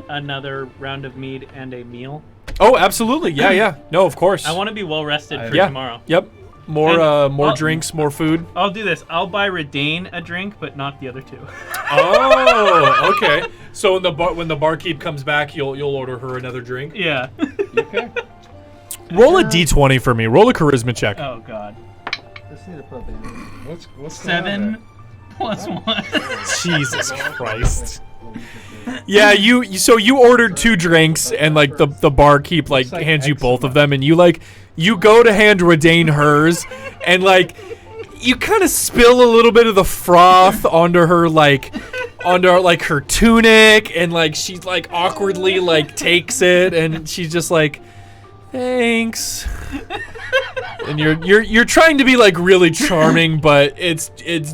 another round of mead and a meal? Oh, absolutely. Yeah. No, of course. I want to be well rested for Yeah. tomorrow. Yep. More And- drinks, more food. I'll do this. I'll buy Redane a drink, but not the other two. Oh, okay. So when the barkeep comes back, you'll order her another drink. Yeah. Okay. Roll a d20 for me. Roll a charisma check. Oh God. Is just need to put a baby. What's going on 7 there? plus 1. Jesus Christ. Yeah, so you ordered 2 drinks and like the barkeep like Looks like hands you both of eczema. them and you go to hand Redane hers and like you kind of spill a little bit of the froth onto her her tunic and like she like awkwardly like takes it and she's just like thanks. And you're trying to be like really charming but it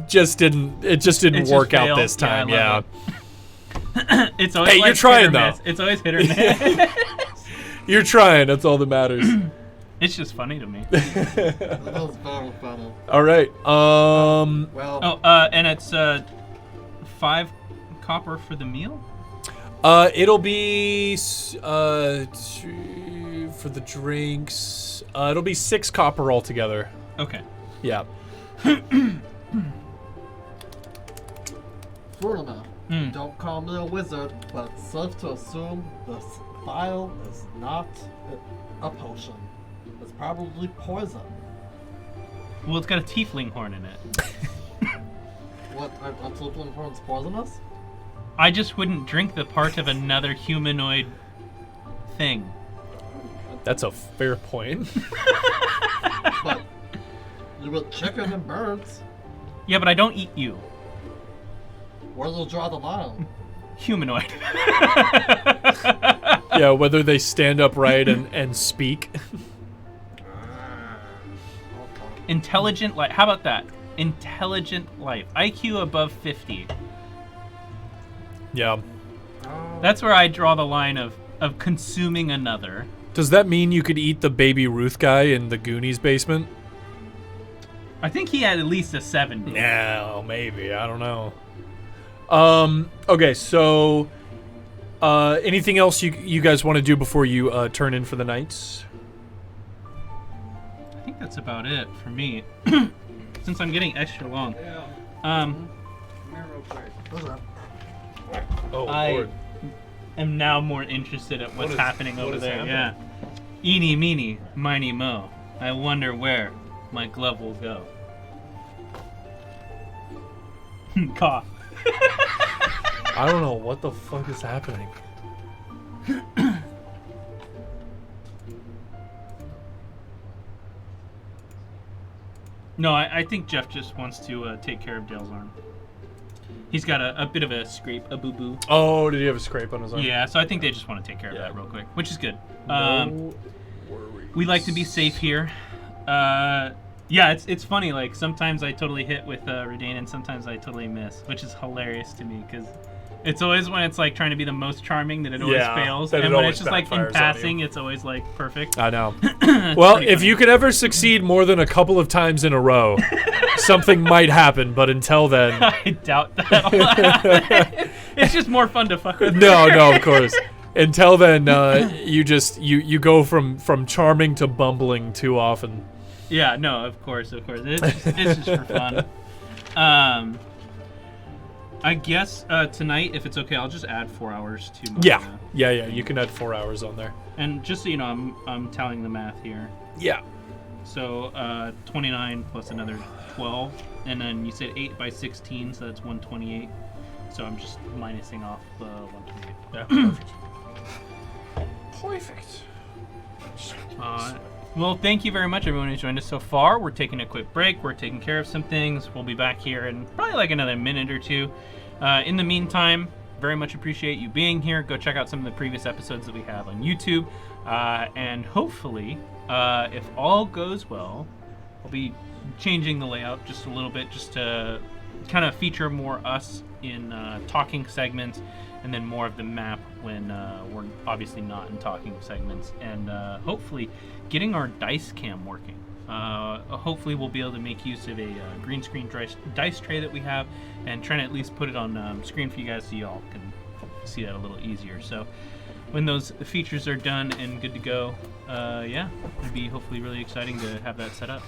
just didn't work out failed. this time. Yeah, I Yeah. love It's always Hey, like you're trying, hit or though. miss. It's always hit or miss. You're trying. That's all that matters. It's just funny to me. That was very funny. All right. Well, Oh, and it's 5 copper for the meal. It'll be for the drinks. It'll be 6 copper altogether. Okay. Yeah. Furlana, Hmm. don't call me a wizard, but it's safe to assume this vial is not a potion. It's probably poison. Well, it's got a tiefling horn in it. What? Are Tiefling horns poisonous? I just wouldn't drink the part of another humanoid thing. That's a fair point. But you eat chicken and birds. Yeah, but I don't eat you. Where do you draw the line? Humanoid. Yeah, whether they stand upright and speak. Intelligent life. How about that? Intelligent life. IQ above 50. Yeah. That's where I draw the line of consuming another. Does that mean you could eat the Baby Ruth guy in the Goonies basement? I think he had at least a 70. No, maybe. I don't know. Okay, so anything else you guys want to do before you turn in for the night? I think that's about it for me. Since I'm getting extra long. Yeah. Um, Come here real quick. What's that? Oh, I Lord. am now more interested at what's What is- happening what over is there. happening? Yeah. Eeny, meeny, miny, mo. I wonder where my glove will go. Cough. I don't know what the fuck is happening. No, I think Jeff just wants to take care of Dale's arm. He's got a bit of a scrape, a boo-boo. Oh, did he have a scrape on his arm? Yeah, so I think they just want to take care of Yeah. that real quick, which is good. No worries. We like to be safe here. Yeah, it's funny. Like sometimes I totally hit with Redane, and sometimes I totally miss, which is hilarious to me because it's always when it's like trying to be the most charming that it always Yeah, fails, that it and when always it's just like in backfires on passing, you. it's always like perfect. I know. It's Well, pretty if funny. you could ever succeed more than a couple of times in a row, something might happen. But until then, I doubt that'll happen. It's just more fun to fuck with. no, of course. Until then, you go from charming to bumbling too often. Yeah, no, of course. It's just for fun. I guess tonight, if it's okay, I'll just add 4 hours to my. Yeah. You can add 4 hours on there. And just so you know, I'm tallying the math here. Yeah. So 29 plus another 12, and then you said 8 by 16, so that's 128. So I'm just minusing off the 128. Yeah. Perfect. Well, thank you very much, everyone who's joined us so far. We're taking a quick break. We're taking care of some things. We'll be back here in probably like another minute or two. In the meantime, very much appreciate you being here. Go check out some of the previous episodes that we have on YouTube. And hopefully, if all goes well, I'll be changing the layout just a little bit just to kind of feature more us in talking segments, and then more of the map when we're obviously not in talking segments, and hopefully getting our dice cam working. Hopefully we'll be able to make use of a green screen dice tray that we have, and trying to at least put it on screen for you guys so you all can see that a little easier. So when those features are done and good to go, yeah, it'd be hopefully really exciting to have that set up.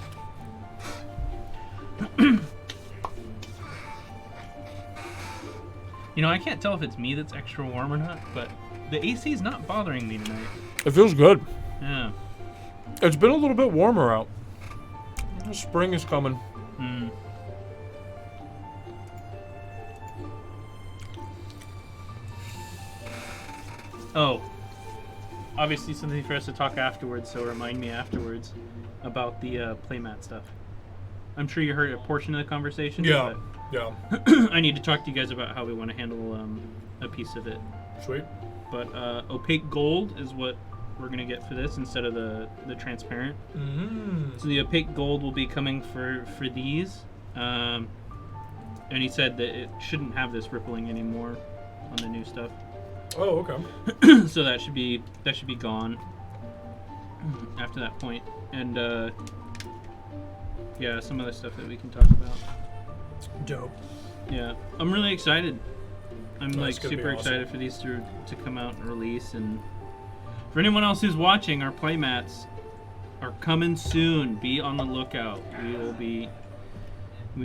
You know, I can't tell if it's me that's extra warm or not, but the AC is not bothering me tonight. It feels good. Yeah. It's been a little bit warmer out. Spring is coming. Hmm. Oh. Obviously something for us to talk afterwards, so remind me afterwards about the playmat stuff. I'm sure you heard a portion of the conversation. Yeah. But I need to talk to you guys about how we want to handle a piece of it. Sweet. But opaque gold is what we're going to get for this instead of the transparent. So the opaque gold will be coming for these. And he said that it shouldn't have this rippling anymore on the new stuff. Oh, okay. So that should be gone after that point. And yeah, some other stuff that we can talk about. Dope. Yeah, I'm really excited. I'm That's like gonna be super awesome. excited for these to come out and release. And for anyone else who's watching, our playmats are coming soon. Be on the lookout. We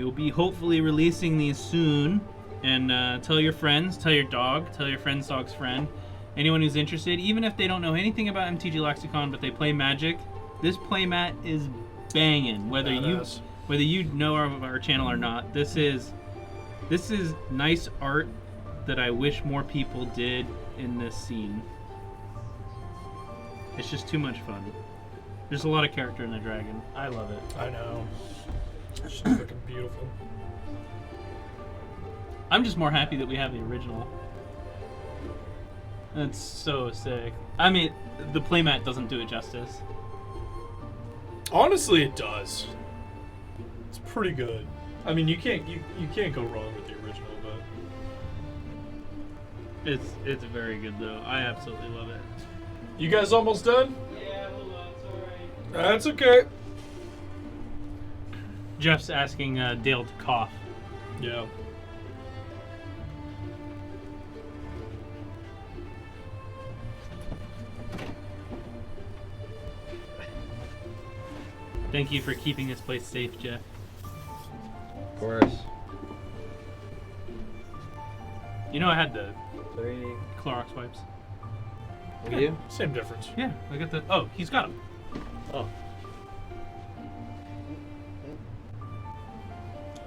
will be hopefully releasing these soon. And tell your friends, tell your dog, tell your friend's dog's friend, anyone who's interested, even if they don't know anything about MTG Lexicon, but they play Magic, this playmat is banging. Whether you know our channel or not, this is nice art that I wish more people did in this scene. It's just too much fun. There's a lot of character in the dragon. I love it. I know. It's just fucking beautiful. I'm just more happy that we have the original. That's so sick. I mean, the playmat doesn't do it justice. Honestly, it does. It's pretty good. I mean, you can't go wrong with the original, but It's very good though. I absolutely love it. you guys almost done? Yeah, hold on, it's alright. That's okay. Jeff's asking Dale to cough. Yeah. Thank you for keeping this place safe, Jeff. Of course. You know I had the 3. Clorox wipes. Will you? Same difference. Yeah, I got the. Oh, he's got them. Oh.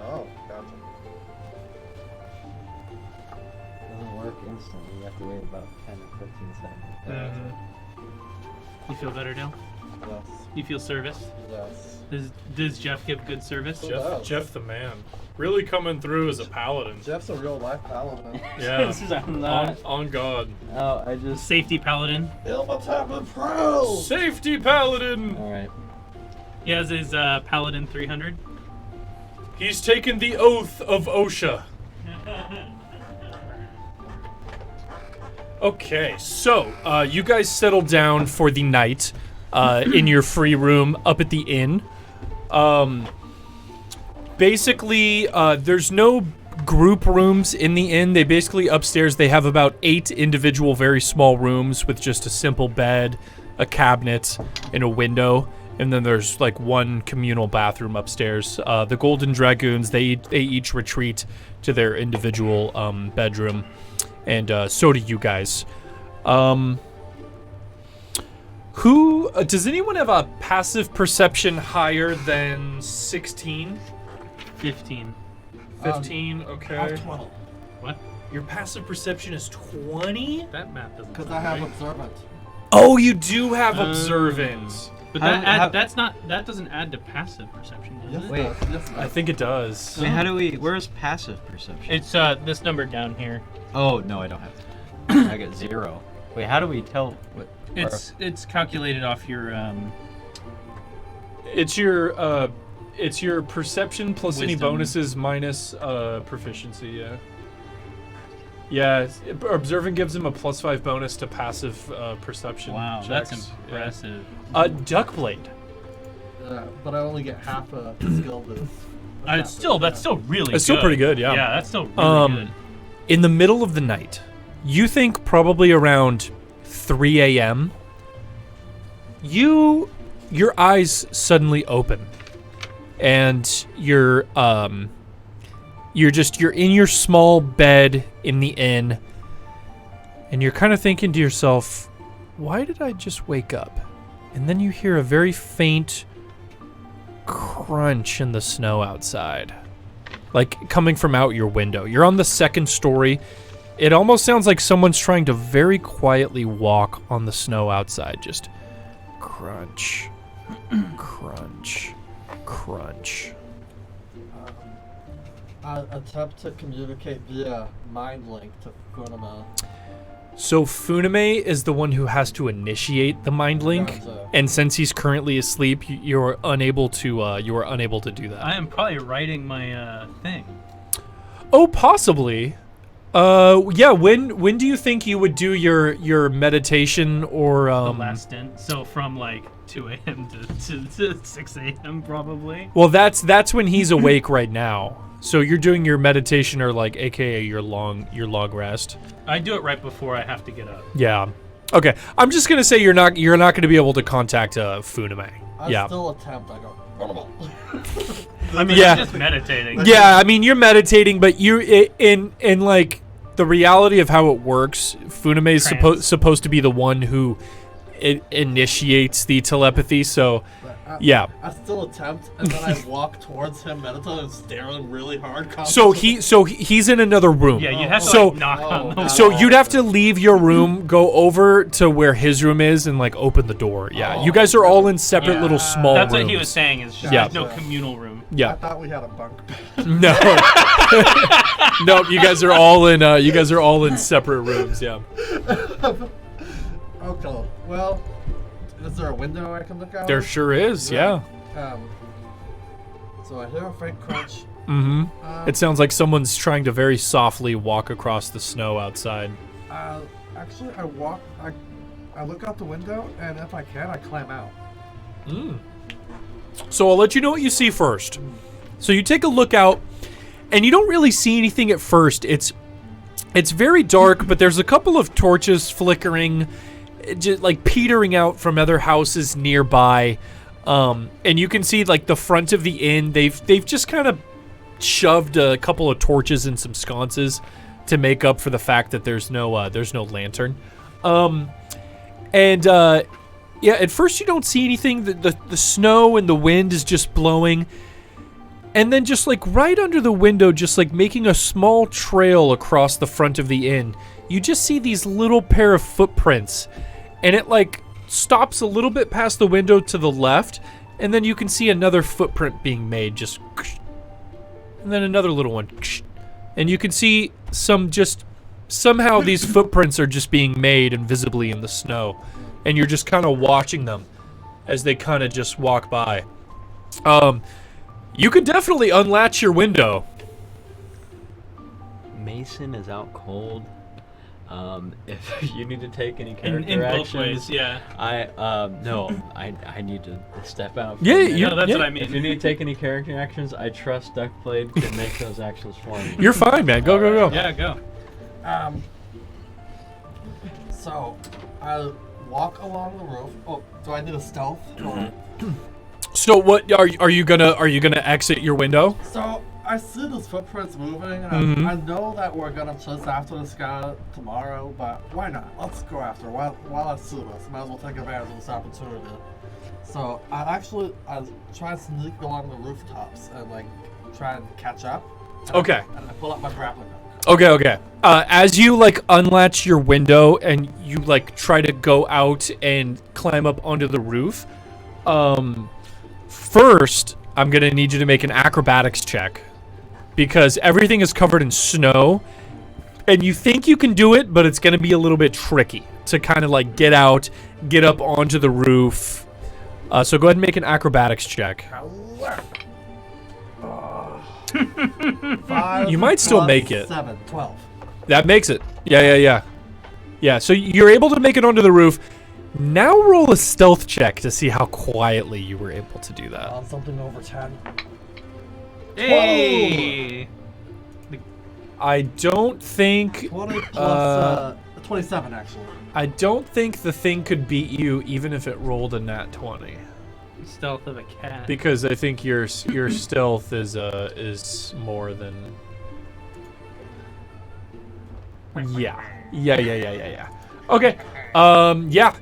Oh, gotcha. Doesn't work instantly. You have to wait about 10 or 15 seconds. You feel better, Dale? Yes. You feel service? Yes. Does Jeff give good service? Jeff the man. Really coming through as a paladin. Jeff's a real life paladin. Yeah. I'm not. On God. Oh, I just. Safety paladin. Ilmatama Pro! Safety paladin! Alright. He has his paladin 300. He's taken the oath of OSHA. Okay, so you guys settled down for the night in your free room up at the inn. Basically, there's no group rooms in the inn. They basically, upstairs, they have about 8 individual very small rooms with just a simple bed, a cabinet, and a window. And then there's like one communal bathroom upstairs. The Golden Dragoons, they each retreat to their individual bedroom. And so do you guys. Who does anyone have a passive perception higher than 16? 15. 15, I okay. have 20. What? Your passive perception is 20? That math doesn't. Because sound I have right. observant. Oh, you do have observance. But How- that how- that doesn't add to passive perception, does Yes, it? it Wait. does. Yes, it I does. think it does. Wait, how do we. Where's passive perception? It's this number down here. Oh, no, I don't have that. I got 0. Wait, how do we tell what. It's calculated off your It's your perception plus any Wisdom. bonuses minus proficiency, yeah. Yeah, observant gives him a +5 bonus to passive perception. wow, checks. that's impressive. Yeah. Duckblade. But I only get half a skill boost. That's still really. It's still good. pretty good, yeah. Yeah, that's still really good. In the middle of the night, you think probably around 3 a.m., your eyes suddenly open, and you're in your small bed in the inn, and you're kind of thinking to yourself, why did I just wake up? And then you hear a very faint crunch in the snow outside. Like coming from out your window. You're on the second story. It almost sounds like someone's trying to very quietly walk on the snow outside. Just crunch, crunch, crunch. I attempt to communicate via mind link to Funima. So Funime is the one who has to initiate the mind link, Gotcha. and since he's currently asleep, you're unable to do that. I am probably writing my thing. Oh, possibly. Yeah. When do you think you would do your meditation or The last stint. So from like 2 a.m. to 6 a.m. probably. Well, that's when he's awake right now. So you're doing your meditation or like, AKA your long rest. I do it right before I have to get up. Yeah. Okay. I'm just gonna say you're not gonna be able to contact Funime. I Yeah. still attempt. I go, Funima. I mean, Yeah. I'm just meditating. Yeah. I mean, you're meditating, but in like the reality of how it works, Funime is supposed to be the one who initiates the telepathy. So. Yeah. I still attempt, and then I walk towards him, meditating, and staring really hard. So he's in another room. Yeah, you have to So- like, knock on the So wall. you'd have to leave your room, go over to where his room is, and like open the door. Yeah, you guys are all in separate Yeah. little small That's rooms. what he was saying. Is just Yeah. there's no communal room. I Yeah. thought we had a bunk bed. No. No, you guys are all in separate rooms. Yeah. Okay. Well, is there a window I can look out? There sure is. Yeah. So I hear a faint crunch. Mm-hmm. It sounds like someone's trying to very softly walk across the snow outside. Actually, I look out the window, and if I can, I climb out. So I'll let you know what you see first. So you take a look out, and you don't really see anything at first. It's very dark, but there's a couple of torches flickering, just like petering out from other houses nearby. And you can see like the front of the inn. They've just kind of shoved a couple of torches and some sconces to make up for the fact that there's no lantern. Yeah, at first you don't see anything. The snow and the wind is just blowing. And then just like right under the window, just like making a small trail across the front of the inn, you just see these little pair of footprints. And it like stops a little bit past the window to the left, and then you can see another footprint being made, just, and then another little one, and you can see somehow these footprints are just being made invisibly in the snow, and you're just kind of watching them as they kind of just walk by. You could definitely unlatch your window. Mason is out cold. If you need to take any character In both actions, ways, yeah. I need to step out. Yeah, No, that's what I mean. If you need to take any character actions, I trust Duckblade can make those actions for me. You're fine, man. Go. Yeah, go. So I walk along the roof. Oh, do I need a stealth? Or... So what are you gonna exit your window? So I see these footprints moving, and I know that we're gonna chase after this guy tomorrow, but why not? Let's go after. While I see this, might as well take advantage of this opportunity. So I try and sneak along the rooftops and like try and catch up. Okay. And I pull out my grappling hook. Okay. As you like unlatch your window and you like try to go out and climb up onto the roof, first I'm gonna need you to make an acrobatics check because everything is covered in snow, and you think you can do it, but it's gonna be a little bit tricky to kind of like get out, get up onto the roof. So go ahead and make an acrobatics check. 5 You might still plus make it. 7, 12. That makes it. Yeah, so you're able to make it onto the roof. Now roll a stealth check to see how quietly you were able to do that. On something over 10. Hey! I don't think 20 plus 27 actually. I don't think the thing could beat you even if it rolled a nat 20. Stealth of a cat. Because I think your stealth is more than Yeah. Okay. Yeah.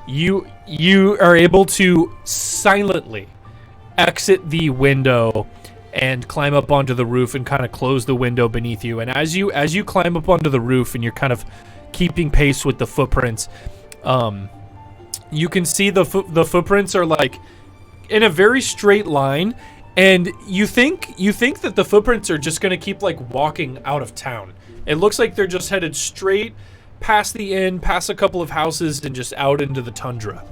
You are able to silently exit the window and climb up onto the roof and kind of close the window beneath you. And as you climb up onto the roof and you're kind of keeping pace with the footprints, you can see the footprints are like in a very straight line, and you think that the footprints are just going to keep like walking out of town. It looks like they're just headed straight past the inn, past a couple of houses, and just out into the tundra.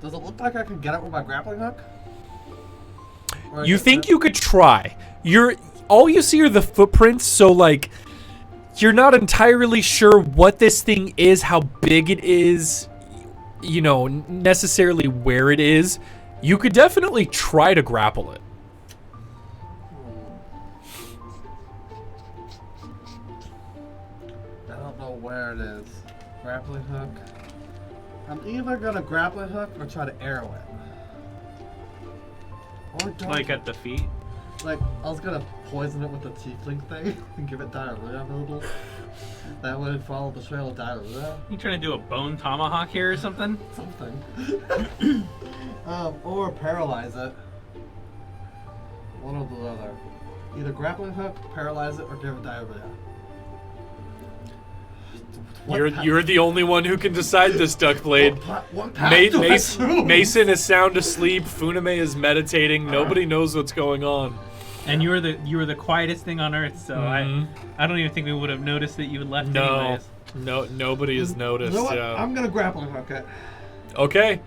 Does it look like I can get it with my grappling hook? Or You is think it- you could try. All you see are the footprints, so like you're not entirely sure what this thing is, how big it is, you know, necessarily where it is. You could definitely try to grapple it. I don't know where it is. Grappling hook. I'm either gonna grappling hook or try to arrow it. Or don't. Like at the feet. Like, I was gonna poison it with the tiefling thing and give it diarrhea a little. That would follow the trail of diarrhea. You trying to do a bone tomahawk here or something? Something. Or paralyze it. One or the other. Either grappling hook, paralyze it, or give it diarrhea. You're the only one who can decide this, Duckblade. What path do I choose? Mason is sound asleep. Funame is meditating. Nobody knows what's going on. And you were the quietest thing on earth, so Mhm. I don't even think we would have noticed that you had left No, anyways. nobody has noticed. You know what? Yeah. I'm gonna grappling hook it. Okay.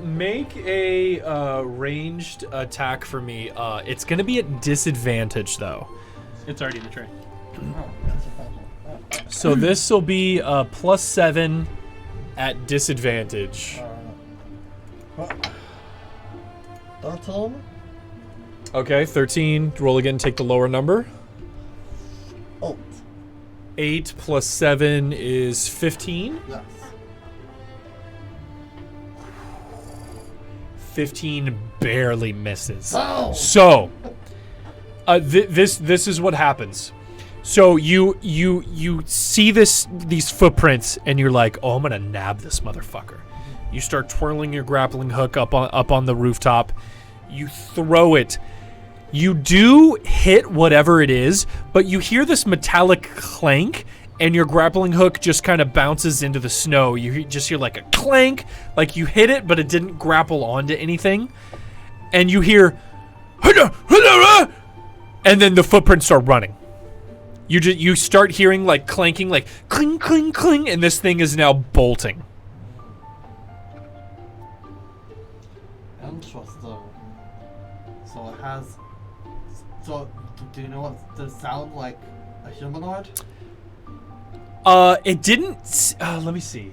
Make a ranged attack for me. It's gonna be at disadvantage though. It's already the tray. Oh, that's a problem. So this will be +7 at disadvantage. Don't tell me. Okay, 13. Roll again. Take the lower number. Oh, 8 plus 7 is 15. yes. 15 barely misses. Oh! So, this is what happens. So you see these footprints and you're like, oh, I'm gonna nab this motherfucker. You start twirling your grappling hook up on the rooftop. You throw it. You do hit whatever it is, but you hear this metallic clank, and your grappling hook just kind of bounces into the snow. You just hear like a clank, like you hit it, but it didn't grapple onto anything. And you hear, and then the footprints start running. You start hearing like clanking, like cling, cling, cling, and this thing is now bolting. Interesting. So it has. So, do you know what? Does it sound like a humanoid? It didn't. Let me see.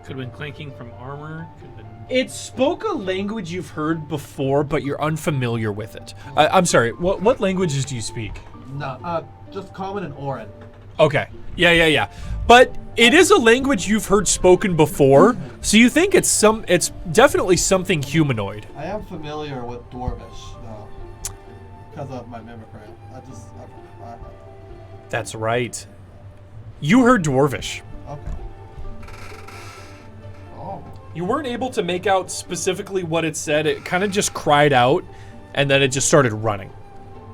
Could have been clanking from armor. Could have been. It spoke a language you've heard before, but you're unfamiliar with it. I'm sorry. What languages do you speak? No, just common and Orin. Okay. Yeah. But it is a language you've heard spoken before, so you think it's definitely something humanoid. I am familiar with Dwarvish, because of my mimicry. I That's right. You heard Dwarvish. okay. Oh. You weren't able to make out specifically what it said. It kind of just cried out, and then it just started running.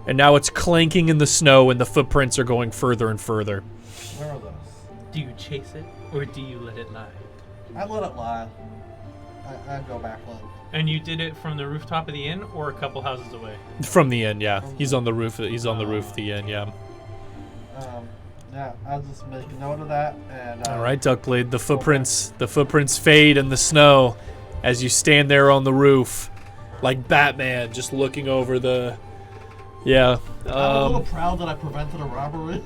And now it's clanking in the snow, and the footprints are going further and further. Where are those? Do you chase it or do you let it lie? I let it lie. I go back one. And you did it from the rooftop of the inn or a couple houses away? From the inn, yeah. He's on the roof. He's on the roof of the inn, yeah. Yeah, I'll just make a note of that. And All right, Duckblade. The footprints fade in the snow as you stand there on the roof, like Batman, just looking over the. Yeah. I'm a little proud that I prevented a robbery.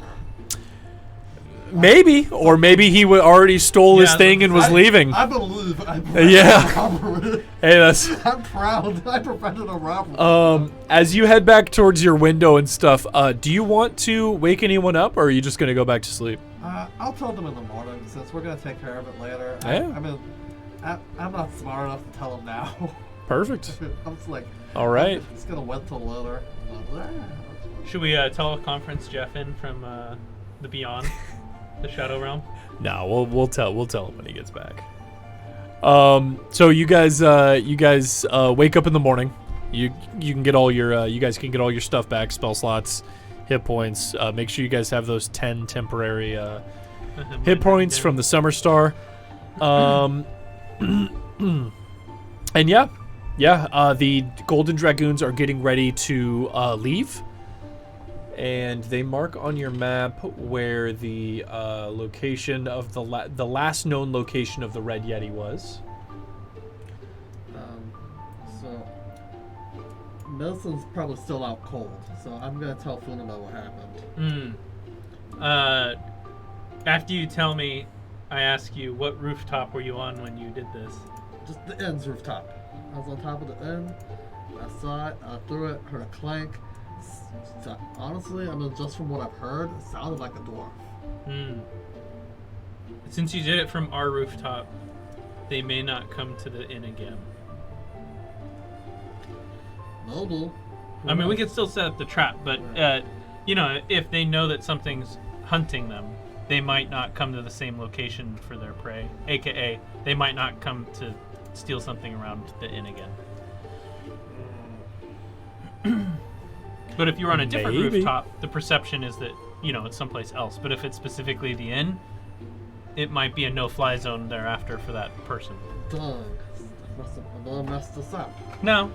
Maybe, or maybe he already stole his thing and was leaving. I believe I prevented Yeah. a robbery. Hey, that's. I'm proud I prevented a robbery. As you head back towards your window and stuff, do you want to wake anyone up, or are you just gonna go back to sleep? I'll tell them in the morning since we're gonna take care of it later. Yeah. I'm not smart enough to tell them now. Perfect. I'm just like. All right. I'm just gonna wait till later. Should we teleconference Jeff in from the Beyond, the Shadow Realm? No, we'll tell him when he gets back. So you guys wake up in the morning. You can get all your you guys can get all your stuff back, spell slots, hit points. Make sure you guys have those 10 temporary hit points from the Summer Star. And the Golden Dragoons are getting ready to leave. And they mark on your map where the location of the last known location of the Red Yeti was. So Milson's probably still out cold, so I'm gonna tell Funima what happened. After you tell me, I ask you, what rooftop were you on when you did this? Just the inn's rooftop. I was on top of the inn. I saw it. I threw it. Heard a clank. So, honestly, I mean, just from what I've heard, it sounded like a dwarf. Since you did it from our rooftop, they may not come to the inn again. Noble. I mean, we could still set up the trap, but if they know that something's hunting them, they might not come to the same location for their prey. AKA, they might not come to steal something around the inn again. But if you're on a different rooftop, the perception is that, it's someplace else. But if it's specifically the inn, it might be a no-fly zone thereafter for that person. Dang. I messed this up. No,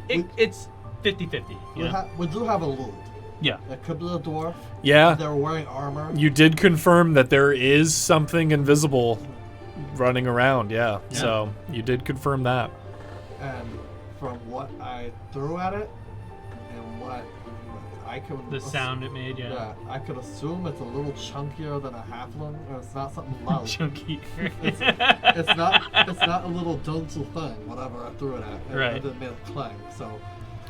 it's 50-50. We do have a lead. Yeah. It could be a dwarf. Yeah. They're wearing armor. You did confirm that there is something invisible running around, yeah. So you did confirm that. And from what I threw at it, and what I could... The sound it made, Yeah, I could assume it's a little chunkier than a halfling, or it's not something loud. Chunky. It's not a little gentle thing, whatever I threw it at. Right. It made a clang, so...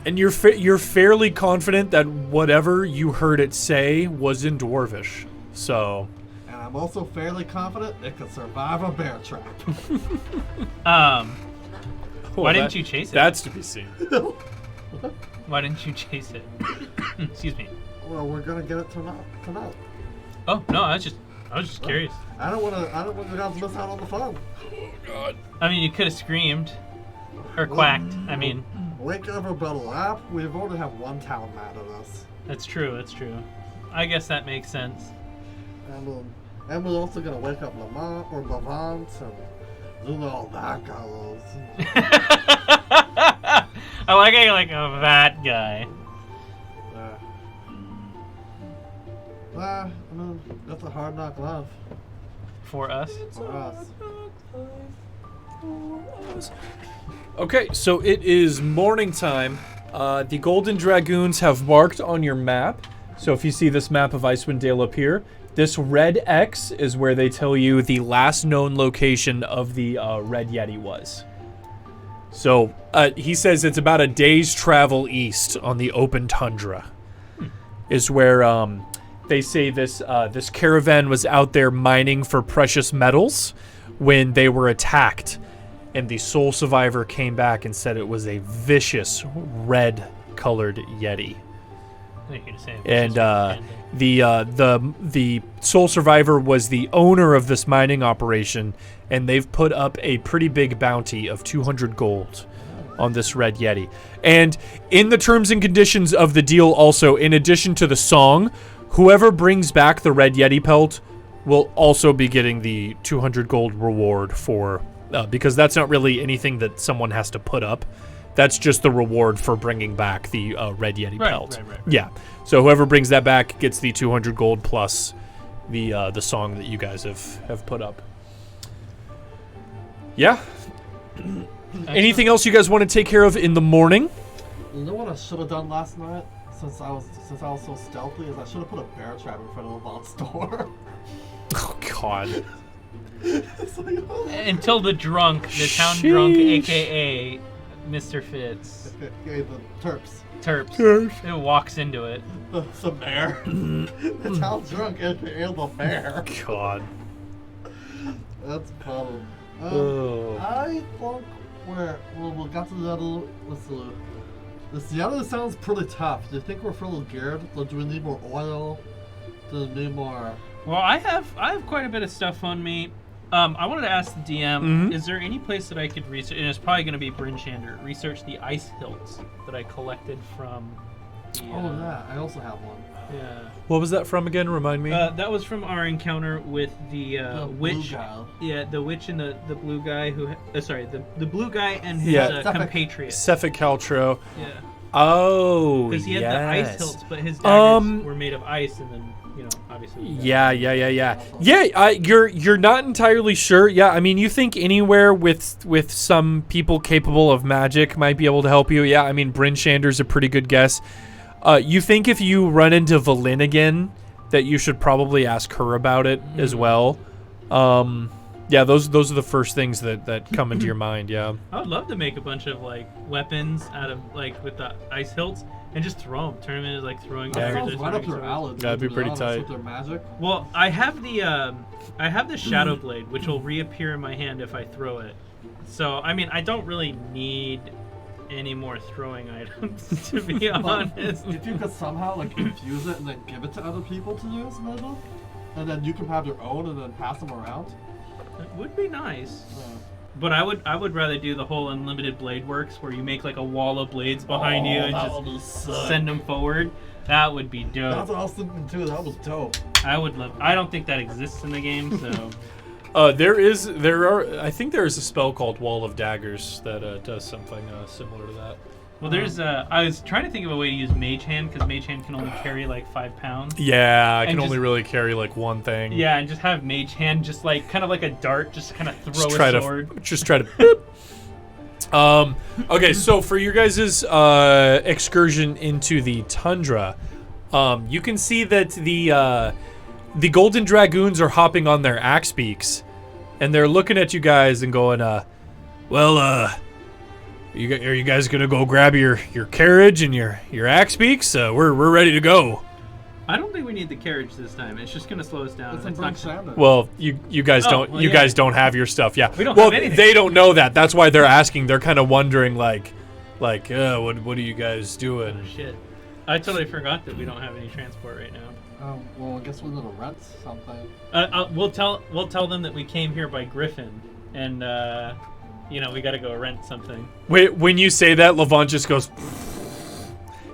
And you're fairly confident that whatever you heard it say was in Dwarvish, so... And I'm also fairly confident it could survive a bear trap. Why didn't you chase it? That's to be seen. Why didn't you chase it? Excuse me. Well, we're gonna get it to come out. Oh no, I was just curious. I don't want you guys to miss out on the fun. Oh God. I mean, you could have screamed or quacked. I mean, wake everybody up. We've already have one town mad at us. That's true. I guess that makes sense. And we're also gonna wake up Lamont or Lavant and do all that goes. I like how you're like, oh, that guy. I mean, that's a hard knock life For us? for us. Okay, so it is morning time. The Golden Dragoons have marked on your map. So if you see this map of Icewind Dale up here, this red X is where they tell you the last known location of the Red Yeti was. So he says it's about a day's travel east on the open tundra. Is where they say this caravan was out there mining for precious metals when they were attacked. And the sole survivor came back and said it was a vicious red-colored Yeti. And the sole survivor was the owner of this mining operation, and they've put up a pretty big bounty of 200 gold on this Red Yeti. And in the terms and conditions of the deal also, in addition to the song, whoever brings back the Red Yeti pelt will also be getting the 200 gold reward for... because that's not really anything that someone has to put up. That's just the reward for bringing back the Red Yeti pelt. Right. Yeah. So whoever brings that back gets the 200 gold plus the song that you guys have put up. Yeah. Anything else you guys want to take care of in the morning? You know what I should have done last night? Since I was so stealthy, is I should have put a bear trap in front of the Vault's door. Oh God. Until the town drunk, aka Mr. Fitz. Okay, the Terps. It walks into it. The bear. The town drunk, aka the bear. God. That's a problem. I think we got to the other. The other sounds pretty tough. Do you think we're fully geared? Or do we need more oil? Do we need more? Well, I have quite a bit of stuff on me. I wanted to ask the DM, Mhm. is there any place that I could research, and it's probably going to be Bryn Shander, research the ice hilts that I collected from the... Oh, yeah, I also have one. Yeah. What was that from again? Remind me. That was from our encounter with the The witch. blue guy. Yeah, the witch and the blue guy who... sorry, the blue guy and his Yeah. compatriot. Sefik Caltro. Yeah. Oh, Because he had the ice hilts, but his Um, daggers were made of ice, and then, obviously... Yeah. Yeah, you're not entirely sure. Yeah, I mean, you think anywhere with some people capable of magic might be able to help you. Yeah, I mean, Bryn Shander's a pretty good guess. You think if you run into Valin again, that you should probably ask her about it as well. Yeah, those are the first things that come into your mind. Yeah. I would love to make a bunch of weapons out of with the ice hilts and just throw them. Turn them into throwing That daggers. sounds right up your alley. That'd be to pretty honest, tight. With their magic. Well, I have the Shadow Blade, which will reappear in my hand if I throw it. So I mean, I don't really need any more throwing items, to be honest. If you could somehow infuse it and then give it to other people to use, maybe, and then you can have your own and then pass them around. It would be nice. Yeah. But I would rather do the whole unlimited blade works where you make a wall of blades behind you and just send them forward. That would be dope. That's what I was thinking too. That was dope. I would love. I don't think that exists in the game, so. I think there is a spell called Wall of Daggers that does something similar to that. Well, there's I was trying to think of a way to use Mage Hand because Mage Hand can only carry 5 pounds. Yeah, I And can just- only really carry one thing. Yeah, and just have Mage Hand just kind of like a dart, just kind of throw Just a try sword. Just try to. Boop. Okay, so for your guys' excursion into the tundra, you can see that the Golden Dragoons are hopping on their axe beaks, and they're looking at you guys and going, "Well, are you guys gonna go grab your carriage and your axe beaks? We're ready to go." I don't think we need the carriage this time. It's just gonna slow us down. It's It's in not. Shannon. Well, you guys Oh, don't well, you yeah. guys don't have your stuff. Yeah. We don't well, have anything. they don't know that. That's why they're asking. They're kind of wondering what are you guys doing? Shit. I totally forgot that we don't have any transport right now. Well, I guess we're gonna rent something. We'll tell them that we came here by Griffin, and we got to go rent something. Wait, when you say that, Levant just goes.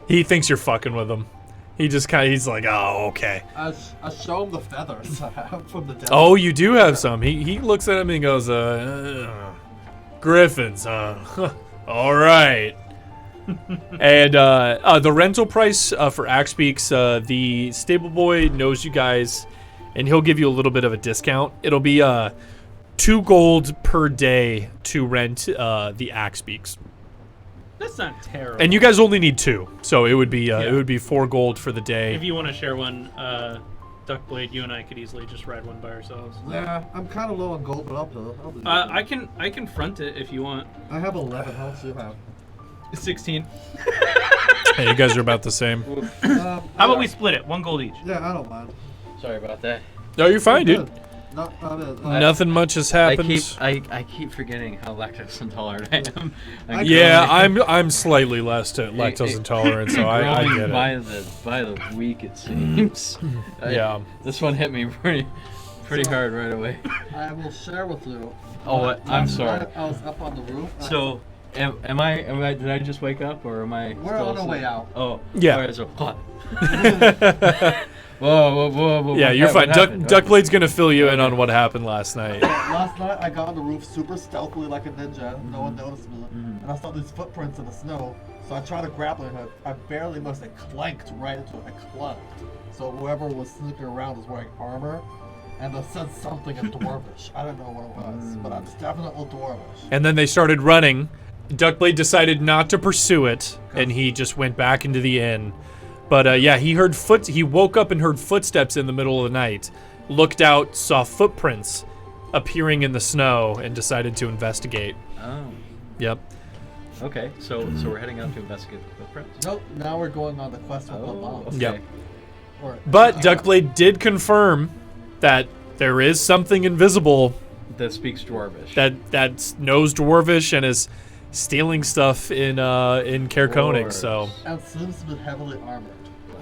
He thinks you're fucking with him. He just he's like, oh, okay. I show him the feathers I have from the desert. Oh, you do have some. He looks at him and goes, Griffins, huh? All right. And the rental price for Axe Beaks, the stable boy knows you guys, and he'll give you a little bit of a discount. It'll be 2 gold per day to rent the Axe Beaks. That's not terrible. And you guys only need 2, so it would be 4 gold for the day. If you want to share one, Duckblade, you and I could easily just ride one by ourselves. Yeah, I'm kind of low on gold, but I'll do it. I can front it if you want. I have 11. How much do you have? 16. Hey, you guys are about the same. How about we split it? 1 gold each. Yeah, I don't mind. Sorry about that. No, you're fine, dude. Good. Not it. Nothing much has happened. I keep forgetting how lactose intolerant I am. I'm Yeah, growing- I'm slightly less to lactose intolerant, so I growing get it. by the week it seems. Yeah. This one hit me pretty hard right away. I will share with you. Oh, what? I'm Last sorry. night I was up on the roof. So, am I? Did I just wake up or am I? We're still on our way asleep? out. Oh, Yeah. All right, so, whoa. Yeah, you're fine. What happened? Duckblade's gonna fill you in on what happened last night. Last night I got on the roof super stealthily like a ninja. No one noticed me. And I saw these footprints in the snow. So I tried to grapple it. I barely missed. It clanked right into it. I clunked. So whoever was sneaking around was wearing armor. And they said something in Dwarvish. I don't know what it was, but it's definitely Dwarvish. And then they started running. Duckblade decided not to pursue it, and he just went back into the inn. But yeah, he woke up and heard footsteps in the middle of the night. Looked out, saw footprints appearing in the snow, and decided to investigate. Oh. Yep. Okay, so we're heading out to investigate the footprints. Nope, now we're going on the quest with the Oh, moms. okay. Yep. Or- But Duckblade did confirm that there is something invisible That speaks Dwarvish. that knows Dwarvish and is stealing stuff in Caer Konig. So And seems to be heavily armored.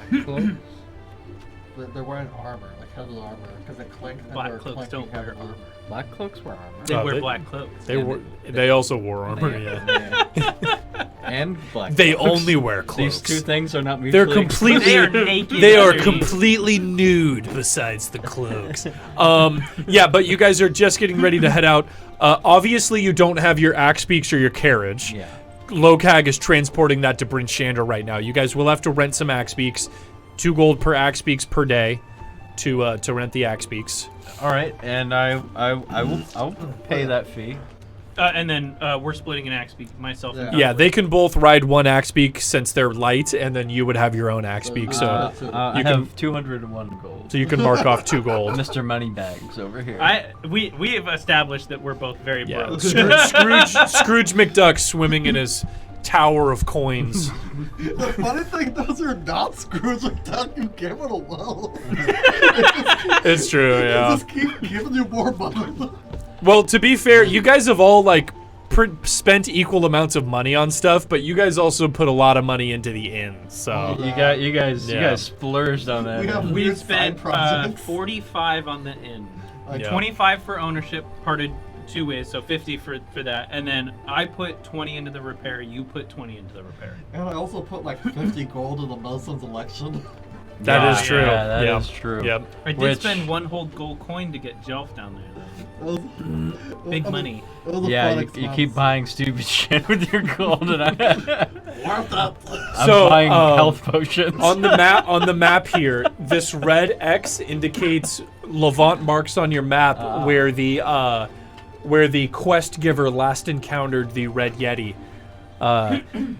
Black cloak. they're wearing armor, like heavy armor, because they clink and Black they're cloaks clinking don't wear heavy armor. Black cloaks wear armor. They Oh, wear they- black cloaks. They also wore armor. Yeah. And black They cloaks. only wear cloaks. These two things are not They're mutually completely. They are naked They are underneath. completely nude. Besides the cloaks. Yeah, but you guys are just getting ready to head out. Obviously, you don't have your axe beaks or your carriage. Yeah. Locag is transporting that to Bryn Shander right now. You guys will have to rent some axe beaks, 2 gold per axe beaks per day, to rent the axe beaks. All right, and I'll pay that fee. And then we're splitting an axe beak, myself and Yeah, they can both ride one axe beak since they're light, and then you would have your own axe beak. So I you have 201 gold. so you can mark off 2 gold. Mr. Moneybags over here. we have established that we're both very Yeah, broke. Scrooge McDuck swimming in his tower of coins. The funny thing, those are not Scrooge McDuck. You gave it a well. It's true, yeah. Just keep giving you more money. Well, to be fair, you guys have all like spent equal amounts of money on stuff, but you guys also put a lot of money into the inn. So you guys splurged on that. We have We weird spent side projects. 45 on the inn, Like, Yeah. 25 for ownership, parted 2 ways, so 50 for that, and then I put 20 into the repair. You put 20 into the repair. And I also put like 50 gold in the Muslims election. that is true. Yeah, that Yep. is true. Yep. I did Which- spend 1 whole gold coin to get Jelf down there, though. Big money. It was a Yeah, fun you expense. keep buying stupid shit with your gold, and I'm Worth it. buying health potions. On the map here, this red X indicates Levant marks on your map where the quest giver last encountered the red Yeti.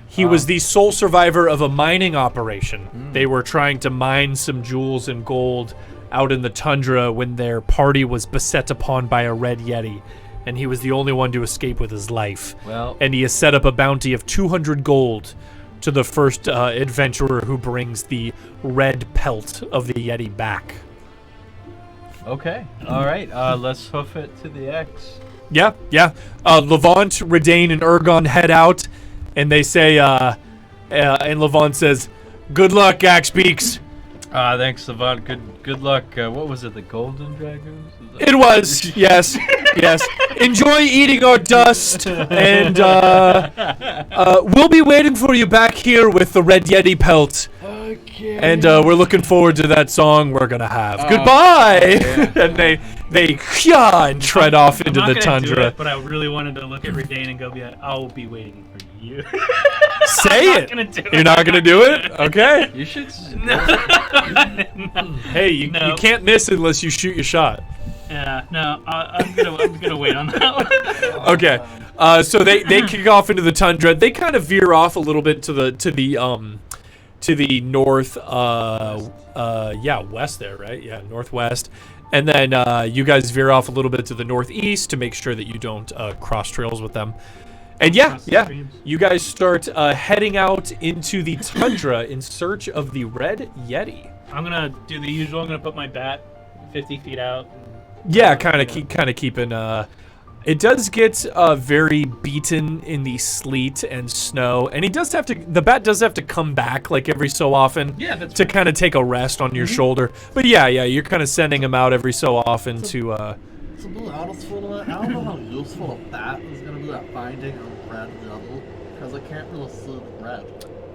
He was the sole survivor of a mining operation. They were trying to mine some jewels and gold out in the tundra when their party was beset upon by a red Yeti, and he was the only one to escape with his life. Well, And he has set up a bounty of 200 gold to the first adventurer who brings the red pelt of the Yeti back. okay. All right. Let's hoof it to the X. Yeah. Levant, Redane, and Ergon head out, and they say, and Levant says, "Good luck, Axbeaks." Thanks, Savant. Good luck. What was it? The Golden Dragons? It was, yes. Enjoy eating our dust, and we'll be waiting for you back here with the red Yeti pelt. Okay. And we're looking forward to that song we're gonna have. Goodbye. And they and tread off into I'm the not gonna do tundra. it, but I really wanted to look at Redane and go, "Yeah, I'll be waiting for you." Say I'm not it. gonna do it. You're not gonna do it? Okay. You should. Hey, you can't miss unless you shoot your shot. Yeah, no, I'm gonna wait on that one. Okay. So they kick off into the tundra. They kind of veer off a little bit to the north, west there, right? Yeah, northwest. And then you guys veer off a little bit to the northeast to make sure that you don't cross trails with them. And Cross the streams. you guys start heading out into the tundra in search of the red Yeti. I'm gonna do the usual. I'm gonna put my bat 50 feet out. Yeah, kind of keeping. It does get very beaten in the sleet and snow, and the bat does have to come back like every so often to kind of take a rest on your shoulder. But yeah, you're kind of sending him out every so often to. To be honest for that, I don't know how useful a bat is going to be at finding a red devil, because I can't really see the red.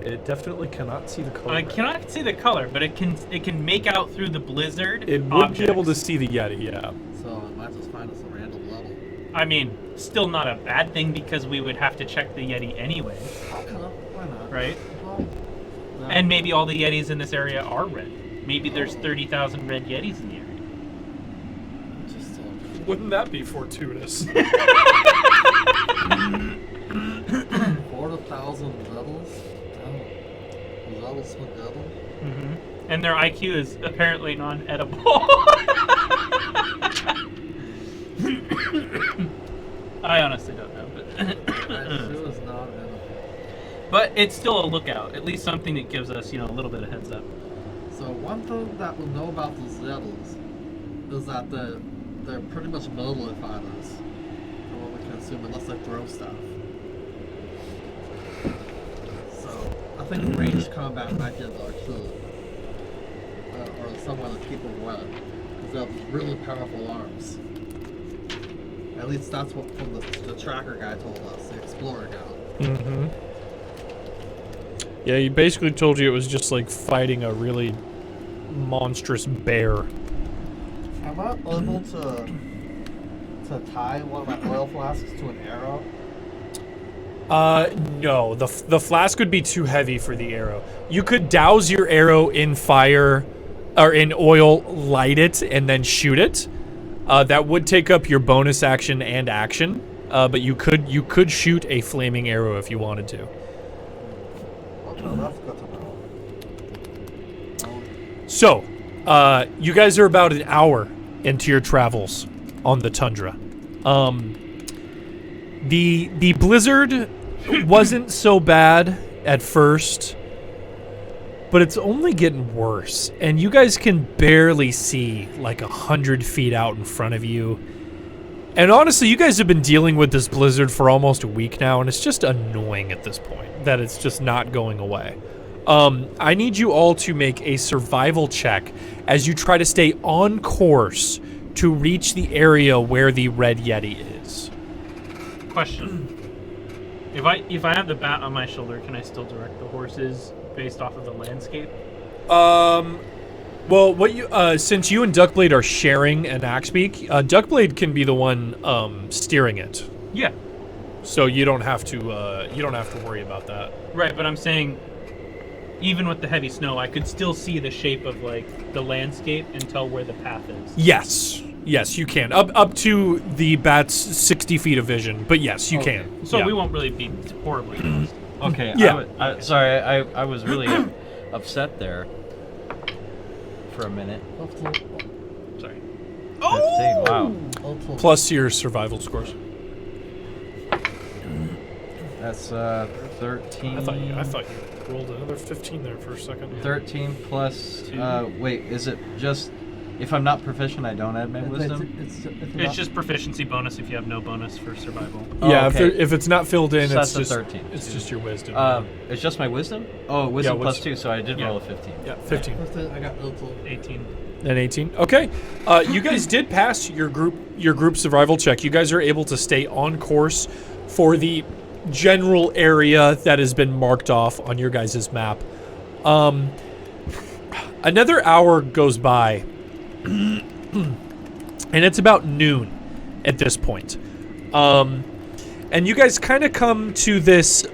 It definitely cannot see the color. I cannot see the color, but it can make out through the blizzard. It would be able to see the Yeti, yeah. So I might just find us a random level. I mean, still not a bad thing because we would have to check the Yeti anyway, Okay, why not? right? Well, no. And maybe all the Yetis in this area are red. Maybe there's 30,000 red Yetis in the area. Just, Wouldn't that be fortuitous? 4,000 devils? Oh. Devils with devil? Mm-hmm. And their IQ is apparently non-edible. I honestly don't know, but IQ is not edible. but it's still a lookout. At least something that gives us, a little bit of heads up. So one thing that we'll know about these devils is that they're pretty much melee fighters, from what we can assume, unless they throw stuff. So I think ranged combat might get our key. or somewhere to keep them wet, because they have really powerful arms. At least that's what from the tracker guy told us, the explorer guy. Mm-hmm. Yeah, he basically told you it was just like fighting a really monstrous bear. Am I able to tie one of my oil flasks to an arrow? No. The flask would be too heavy for the arrow. You could douse your arrow in fire, or in oil, light it, and then shoot it. That would take up your bonus action and action. But you could shoot a flaming arrow if you wanted to. Okay, that's good to know. So, you guys are about an hour into your travels on the tundra. The blizzard wasn't so bad at first, but it's only getting worse, and you guys can barely see like 100 feet out in front of you. And honestly, you guys have been dealing with this blizzard for almost a week now, and it's just annoying at this point that it's just not going away. I need you all to make a survival check as you try to stay on course to reach the area where the Red Yeti is. Question. If I have the bat on my shoulder, can I still direct the horses based off of the landscape? Well, what you since you and Duckblade are sharing an Axebeak, Duckblade can be the one steering it. Yeah. So you don't have to worry about that. Right, but I'm saying, even with the heavy snow, I could still see the shape of like the landscape and tell where the path is. Yes, you can. Up to the bat's 60 feet of vision, but yes, you can. So yeah. we won't really be horribly lost. Okay. Yeah. Sorry, I was really upset there for a minute. Sorry. 15. Wow. Plus your survival scores. That's 13. I thought you rolled another 15 there for a second. 13 plus. Wait, is it just if I'm not proficient, I don't add my wisdom? It's just proficiency bonus if you have no bonus for survival. Yeah, Oh, okay. if it's not filled in, So it's that's just a 13. It's just your wisdom. It's just my wisdom? Oh, wisdom Yeah, plus 2, so I did yeah. roll a 15. yeah, 15 I got 18. and 18. Okay, you guys did pass your group survival check. You guys are able to stay on course for the general area that has been marked off on your guys' map. Another hour goes by, and it's about noon at this point. And you guys kind of come to this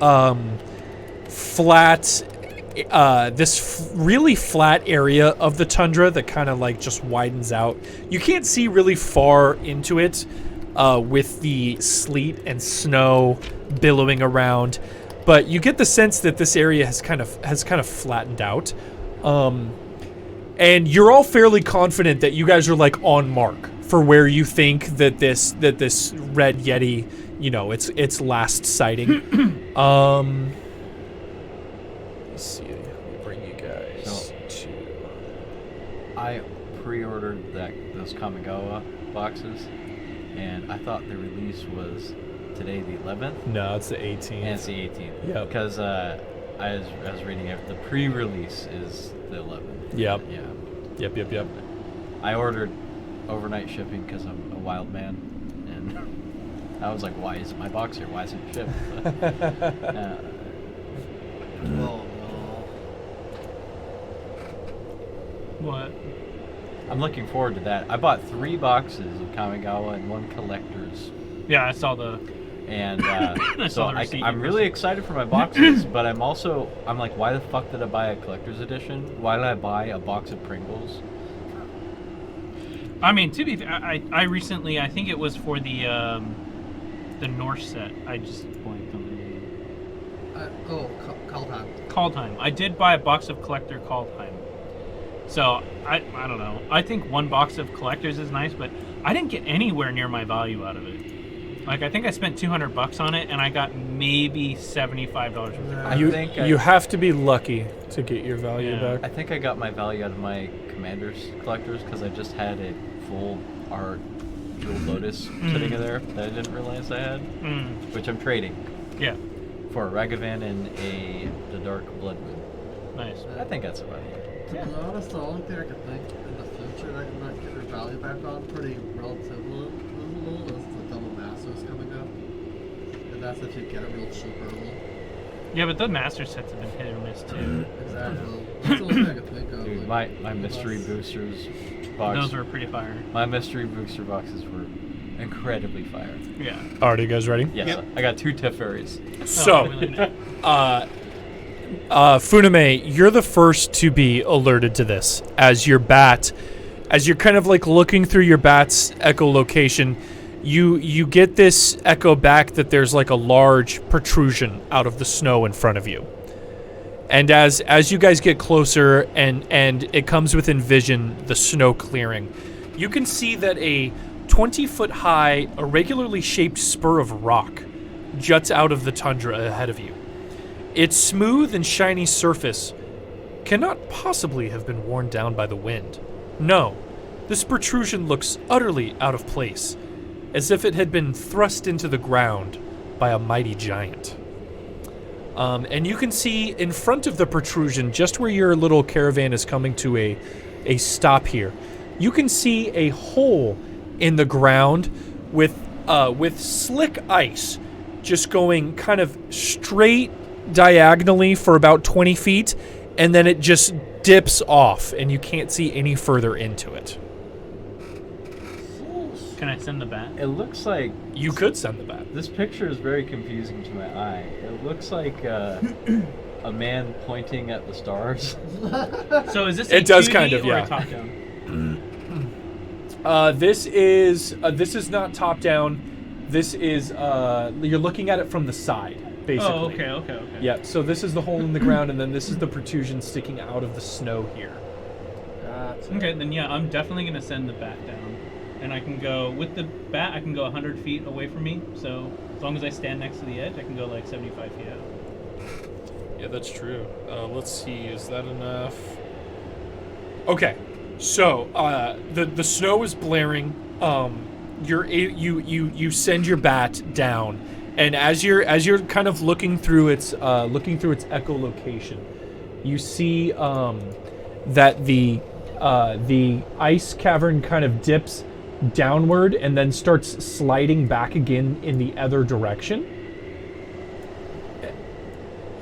really flat area of the tundra that kind of like just widens out. You can't see really far into it with the sleet and snow billowing around, but you get the sense that this area has kind of flattened out. And you're all fairly confident that you guys are like on mark for where you think that this Red Yeti, its last sighting. Let's see. I'll bring you guys to. I pre-ordered those Kamigawa boxes, and I thought the release was today the 11th. No, it's the 18th. And it's the 18th. Yep. Because I was reading it. The pre-release is the 11th. Yep. Yeah. Yep. I ordered overnight shipping because I'm a wild man, and I was like, "Why isn't my box here? Why isn't it shipped?" Oh no. What? I'm looking forward to that. I bought 3 boxes of Kamigawa and 1 collector's. Yeah, I saw the. And I so saw the receipt I'm you really excited for my boxes, but I'm like, why the fuck did I buy a collector's edition? Why did I buy a box of Pringles? I mean, to be fair, I recently, I think it was for the Norse set. I just blanked on the name. Kaldheim. Kaldheim. I did buy a box of collector Kaldheim. So I don't know. I think 1 box of collectors is nice, but I didn't get anywhere near my value out of it. Like, I think I spent $200 on it, and I got maybe $75 worth of it. You have to be lucky to get your value Yeah. back. I think I got my value out of my Commander's collectors because I just had a full art Jewel Lotus sitting in there that I didn't realize I had, which I'm trading Yeah. for a Ragavan and the Dark Bloodmoon. Nice. I think that's about it. To be honest, the only thing I can think in the future that might get your value back on pretty relatively is the double masters coming up. And that's if you get it real cheap early. Yeah, but the master sets have been hit or miss too. Exactly. That's the only thing I can think of. Dude, like, my mystery unless- boosters box. Those were pretty fire. My mystery booster boxes were incredibly fire. Yeah. Are you guys ready? Yes, Yep. I got 2 Teferis. So, really? Funame, you're the first to be alerted to this as you're kind of like looking through your bat's echolocation. You get this echo back that there's like a large protrusion out of the snow in front of you. And as you guys get closer and it comes within vision, the snow clearing, you can see that a 20-foot high, irregularly shaped spur of rock juts out of the tundra ahead of you. Its smooth and shiny surface cannot possibly have been worn down by the wind. No, this protrusion looks utterly out of place, as if it had been thrust into the ground by a mighty giant. And you can see in front of the protrusion, just where your little caravan is coming to a stop here, you can see a hole in the ground with slick ice just going kind of straight diagonally for about 20 feet, and then it just dips off, and you can't see any further into it. Can I send the bat? It looks like You could send the bat. this picture is very confusing to my eye. It looks like a man pointing at the stars. So is this It a does 2D kind of, or yeah. a top down? This is not top down. This is you're looking at it from the side, basically. Oh, okay. Yeah, so this is the hole in the ground, and then this is the protrusion sticking out of the snow here. Gotcha. Okay, then yeah, I'm definitely gonna send the bat down, and I can go with the bat. I can go 100 feet away from me. So as long as I stand next to the edge, I can go like 75 feet out. Yeah, that's true. Let's see, is that enough? Okay, so the snow is blaring. You send your bat down, and as you're kind of looking through its echolocation, you see that the ice cavern kind of dips downward and then starts sliding back again in the other direction.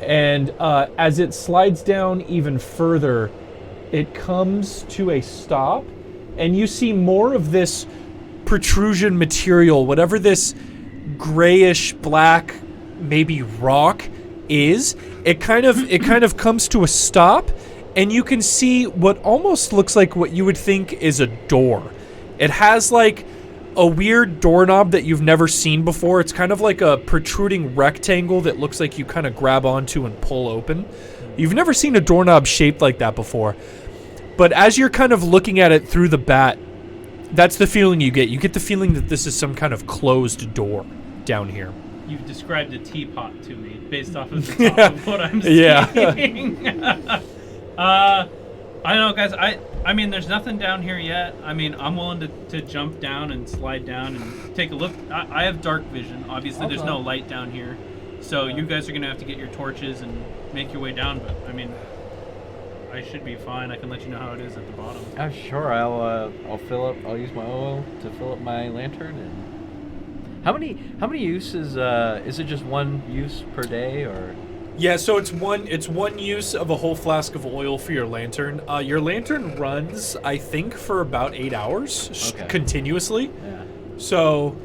And as it slides down even further, it comes to a stop, and you see more of this protrusion material, whatever this grayish black, maybe rock is. It kind of comes to a stop, and you can see what almost looks like what you would think is a door. It has like a weird doorknob that you've never seen before. It's kind of like a protruding rectangle that looks like you kind of grab onto and pull open. You've never seen a doorknob shaped like that before. But as you're kind of looking at it through the bat, that's the feeling you get. You get the feeling that this is some kind of closed door down here. You've described a teapot to me based off of the top of what I'm seeing. Yeah. I don't know, guys. I mean, there's nothing down here yet. I mean, I'm willing to jump down and slide down and take a look. I have dark vision. Obviously, there's no light down here. So you guys are going to have to get your torches and make your way down. But, I mean, I should be fine. I can let you know how it is at the bottom. Sure. I'll fill up. I'll use my oil to fill up my lantern. And how many uses? Is it just one use per day, or? Yeah, so it's one use of a whole flask of oil for your lantern. Your lantern runs, I think, for about 8 hours continuously. Yeah. So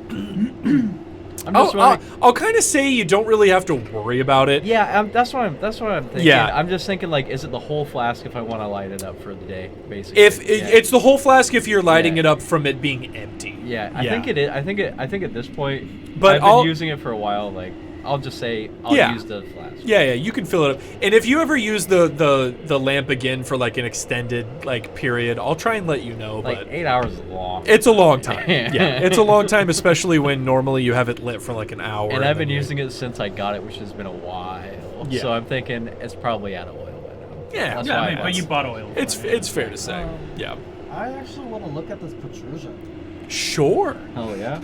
I'm just wondering. I'll kind of say you don't really have to worry about it. Yeah, that's what I'm thinking. Yeah. I'm just thinking, like, is it the whole flask if I want to light it up for the day, basically? It's the whole flask if you're lighting it up from it being empty. Yeah, I think it is. I think at this point, But I've been using it for a while. Like, I'll just say I'll use the flask. Yeah, you can fill it up. And if you ever use the lamp again for like an extended like period, I'll try and let you know. Like but 8 hours is long. it's a long time. Yeah, it's a long time, especially when normally you have it lit for like an hour. And I've been using it since I got it, which has been a while. Yeah. So I'm thinking it's probably out of oil by now. Yeah, That's Yeah, why I mean, but you bought oil. it's fair to say. Yeah. I actually want to look at this protrusion. Sure. Hell yeah.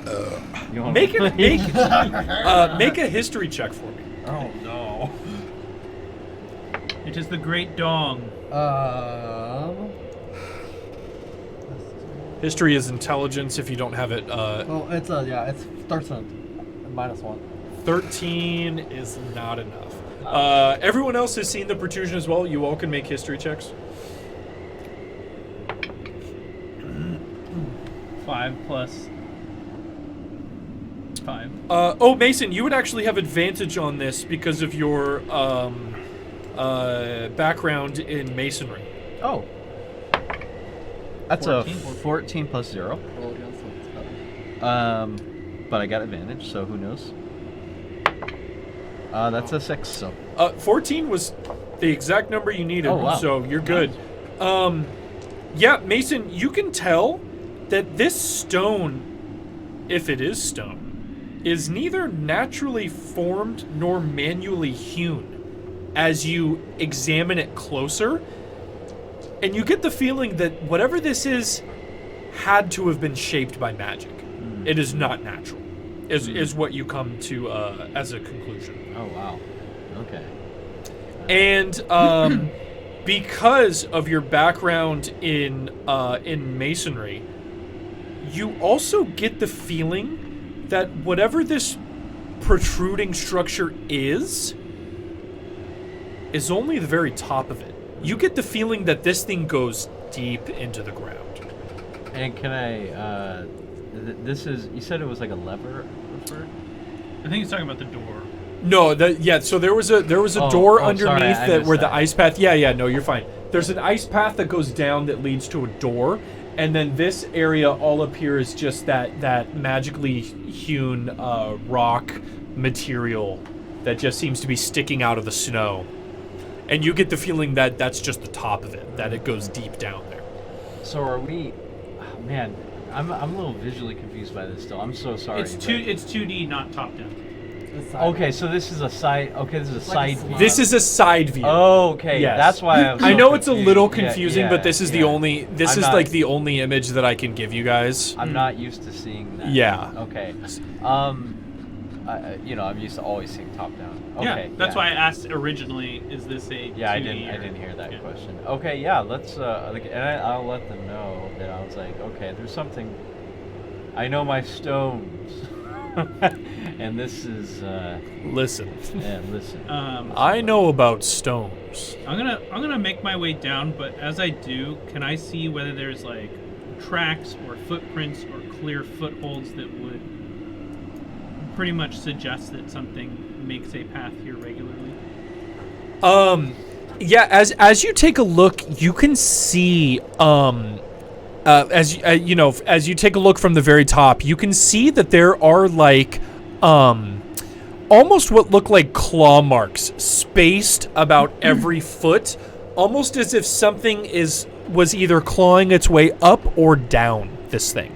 You wanna- Make a history check for me. Oh no. It is the Great Dong. History is intelligence if you don't have it. Oh, it's 13 minus 1. 13 is not enough. Everyone else has seen the protrusion as well. You all can make history checks. 5 plus 5. Oh, Mason, you would actually have advantage on this because of your background in masonry. Oh. That's 14. a 14 plus 0. Roll against it, it's better. But I got advantage, so who knows? That's a 6. So 14 was the exact number you needed, Oh, wow. so you're good. Yeah, Mason, you can tell that this stone, if it is stone, is neither naturally formed nor manually hewn. As you examine it closer, and you get the feeling that whatever this is had to have been shaped by magic. It is not natural, is what you come to as a conclusion. Oh wow. Okay. And because of your background in masonry, you also get the feeling that whatever this protruding structure is only the very top of it. You get the feeling that this thing goes deep into the ground. And can I? This is. You said it was like a lever. I think he's talking about the door. No, so there was a door underneath sorry, where the that. ice path. Yeah, no, you're fine. There's an ice path that goes down that leads to a door, and then this area all up here is just that magically hewn rock material that just seems to be sticking out of the snow. And you get the feeling that that's just the top of it, that it goes deep down there. So are we? Oh, man, I'm a little visually confused by this still. I'm so sorry. It's 2D, not top down. It's side. Okay, so this is a side. Okay, this is a Like a side view. slide. This is a side view. Oh, okay. Yes. That's why I was. I so know it's a confused. little Yeah, confusing, yeah, but this is the yeah. only. This I'm is not- like the only image that I can give you guys. I'm not used to seeing that. Yeah. Okay. I'm used to always seeing top down. Okay. Yeah, that's why I asked originally, is this a Yeah, I 2D didn't or- hear that yeah. question. Okay, yeah, let's and I'll let them know that I was like, okay, there's something. I know my stones, and this is. Listen, Yeah, listen. I know about stones. I'm gonna make my way down, but as I do, can I see whether there's like tracks or footprints or clear footholds that would pretty much suggest that something makes a path here regularly? Yeah, as you take a look, you can see as you take a look from the very top, you can see that there are like almost what look like claw marks spaced about every foot, almost as if something was either clawing its way up or down this thing.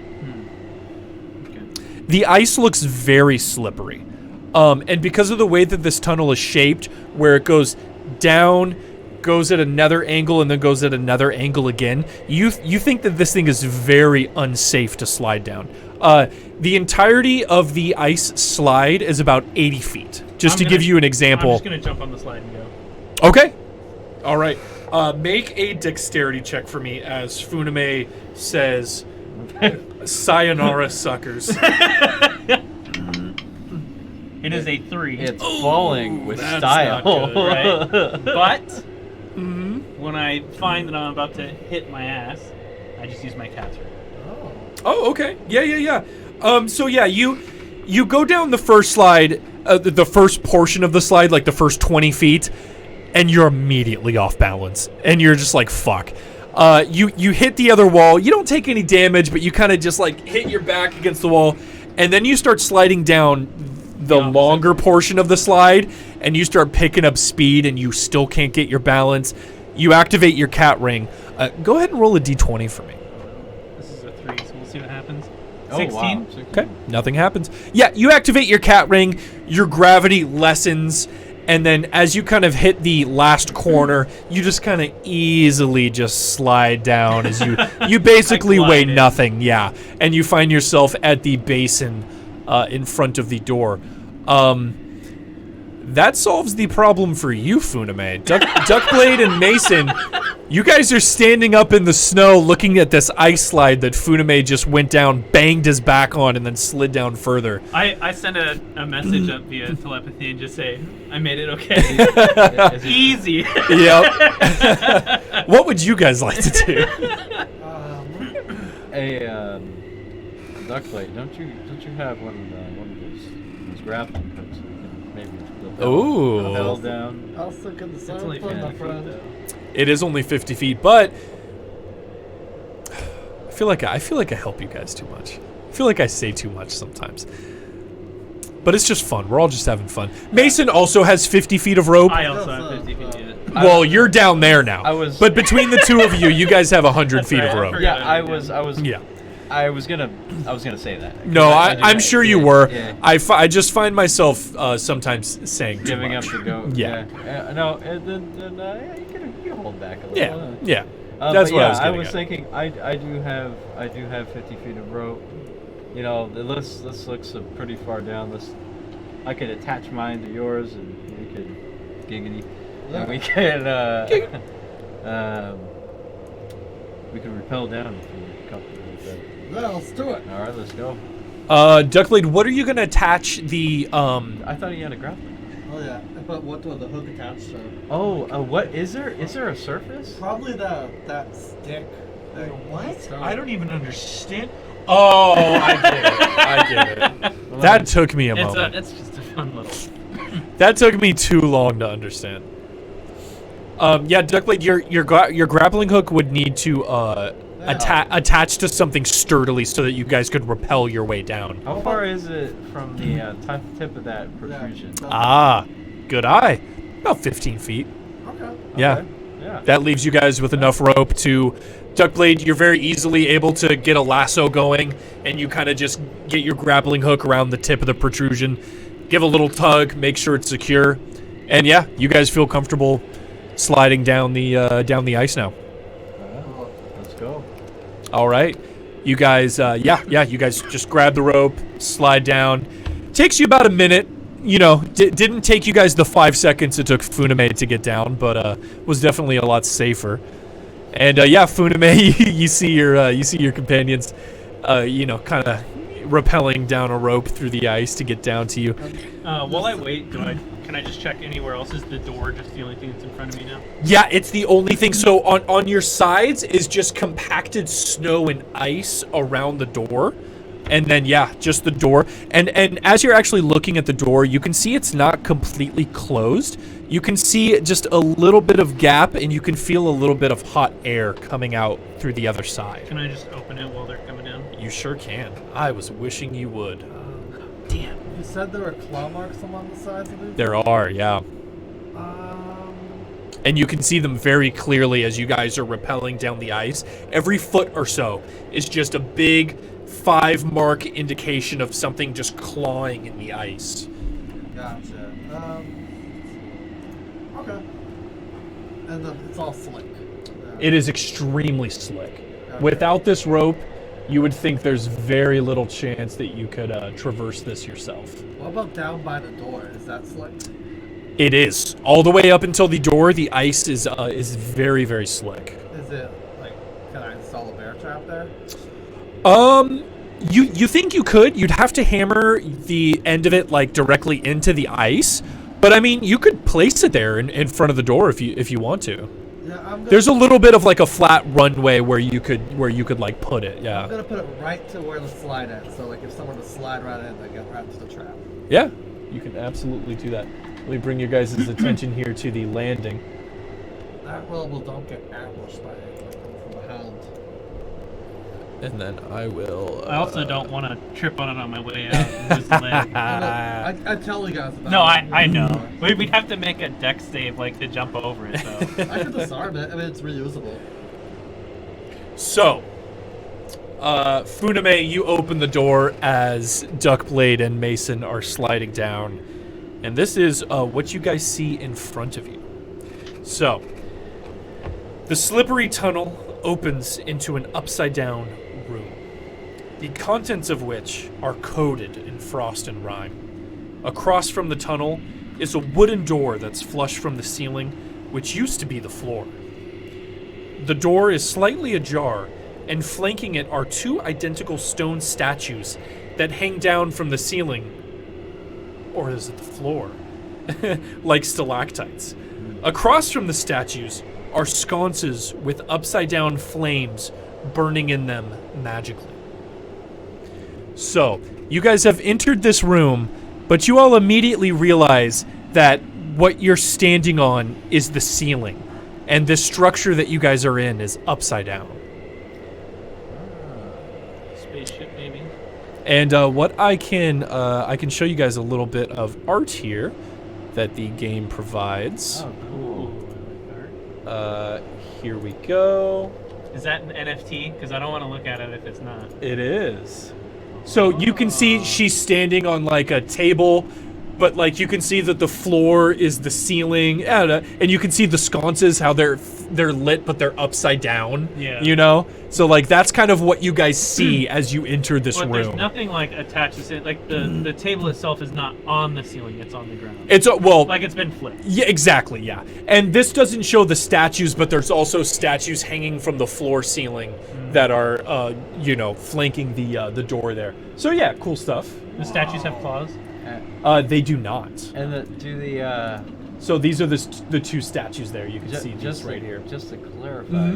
Okay. The ice looks very slippery. And because of the way that this tunnel is shaped, where it goes down, goes at another angle, and then goes at another angle again, you think that this thing is very unsafe to slide down. The entirety of the ice slide is about 80 feet. Just to give you an example. I'm just gonna jump on the slide and go. Okay. All right. Make a dexterity check for me as Funame says, sayonara, suckers. It is a 3. It's falling with that's style. not good, right? But when I find that I'm about to hit my ass, I just use my cat's ring. Oh, okay. Yeah. So yeah, you go down the first slide, the first portion of the slide, like the first 20 feet, and you're immediately off balance, and you're just like, fuck. You hit the other wall. You don't take any damage, but you kind of just like hit your back against the wall, and then you start sliding down the longer portion of the slide, and you start picking up speed, and you still can't get your balance. You activate your cat ring. Go ahead and roll a d20 for me. This is a 3, so we'll see what happens. Oh, 16. wow. Okay, nothing happens. Yeah, you activate your cat ring, your gravity lessens, and then as you kind of hit the last corner, you just kind of easily just slide down as you basically weigh glided. nothing, yeah. And you find yourself at the basin in front of the door. That solves the problem for you, Funame. Duckblade and Mason, you guys are standing up in the snow looking at this ice slide that Funame just went down, banged his back on, and then slid down further. I send a message up via telepathy and just say, I made it okay. Easy. Yep. What would you guys like to do? Duckblade, don't you have one of those grappling hooks? So we can maybe Ooh. Hell down. I was thinking the It's same only thing, 50 my feet, friend. though. It is only 50 feet, but I feel like I help you guys too much. I feel like I say too much sometimes. But it's just fun. We're all just having fun. Mason also has 50 feet of rope. I also have 50 feet yet. Well, you're down there now. But between the two of you, you guys have 100 feet of right, I rope. forgot. Yeah, Yeah. I was gonna say that. No, I'm sure you were. Yeah. I just find myself sometimes saying too Giving much. up the goat. Yeah. No, and then you can hold back a little. Yeah, yeah. That's That's what I was getting at. thinking. I do have 50 feet of rope. You know, this looks pretty far down. I could attach mine to yours, and we could giggity, and we could we could rappel down if you're comfortable with that. Yeah, let's do it. All right, let's go. Duckblade, what are you gonna attach the I thought he had a grappling. Oh yeah, but what was the hook attached to? Oh, what is there? Is there a surface? Probably that stick. I don't even understand. Oh, I get it. That took me a moment. It's just a fun little. That took me too long to understand. Yeah, Duckblade, your grappling hook would need to attach to something sturdily so that you guys could rappel your way down. How far is it from the tip of that protrusion? Ah, good eye. About 15 feet. Okay. Yeah. Okay. Yeah. That leaves you guys with enough rope to... Duckblade, you're very easily able to get a lasso going, and you kind of just get your grappling hook around the tip of the protrusion, give a little tug, make sure it's secure, and yeah, you guys feel comfortable sliding down the ice now. Let's go. All right, you guys, you guys just grab the rope, slide down. Takes you about a minute. You know, didn't take you guys the 5 seconds it took Funame to get down, but was definitely a lot safer. And yeah, Funame, you see your companions, kind of rappelling down a rope through the ice to get down to you. While I wait, can I just check anywhere else? Is the door just the only thing that's in front of me now? Yeah, it's the only thing. So on your sides is just compacted snow and ice around the door. And then, yeah, just the door. And as you're actually looking at the door, you can see it's not completely closed. You can see just a little bit of gap, and you can feel a little bit of hot air coming out through the other side. Can I just open it while they're coming down? You sure can. I was wishing you would. Damn. You said there were claw marks along the sides of these? There are, yeah. And you can see them very clearly as you guys are rappelling down the ice. Every foot or so is just a big 5-mark indication of something just clawing in the ice. Gotcha. Okay. And it's all slick. It is extremely slick. Okay. Without this rope, you would think there's very little chance that you could traverse this yourself. What about down by the door? Is that slick? It is. All the way up until the door, the ice is very, very slick. Is it, like, can I install a bear trap there? You think you could? You'd have to hammer the end of it like directly into the ice, but I mean, you could place it there in front of the door if you want to. Yeah, There's a little bit of like a flat runway where you could like put it. Yeah. I'm gonna put it right to where the slide is, so like if someone were to slide right in, they get right to the trap. Yeah, you can absolutely do that. Let me bring your guys' attention here to the landing. That well don't get ambushed by anything from behind. And then I will... I also don't want to trip on it on my way out and lose a leg. I tell you guys about No, it. I know. We'd have to make a dex save, like, to jump over it, though. I could disarm it. I mean, it's reusable. So, Funame, you open the door as Duckblade and Mason are sliding down. And this is what you guys see in front of you. So, the slippery tunnel opens into an upside-down room, the contents of which are coated in frost and rime. Across from the tunnel is a wooden door that's flush from the ceiling, which used to be the floor. The door is slightly ajar, and flanking it are 2 identical stone statues that hang down from the ceiling. Or is it the floor? Like stalactites. Across from the statues are sconces with upside-down flames burning in them magically. So, you guys have entered this room, but you all immediately realize that what you're standing on is the ceiling, and this structure that you guys are in is upside down. Spaceship, maybe. And what I can show you guys a little bit of art here that the game provides. Oh, cool. Ooh, I like art. Here we go. Is that an NFT? Because I don't want to look at it if it's not. It is. So you can see she's standing on like a table, but like you can see that the floor is the ceiling, and you can see the sconces, how they're lit, but they're upside down. Yeah. You know, so like that's kind of what you guys see as you enter this But room. there's nothing like attached to it. Like the table itself is not on the ceiling; it's on the ground. It's well, Like it's been flipped. yeah, exactly, yeah. And this doesn't show the statues, but there's also statues hanging from the floor ceiling that are, flanking the door there. So yeah, cool stuff. The statues have claws. They do not. And So these are the 2 statues there. You can see just just right here. Just to clarify,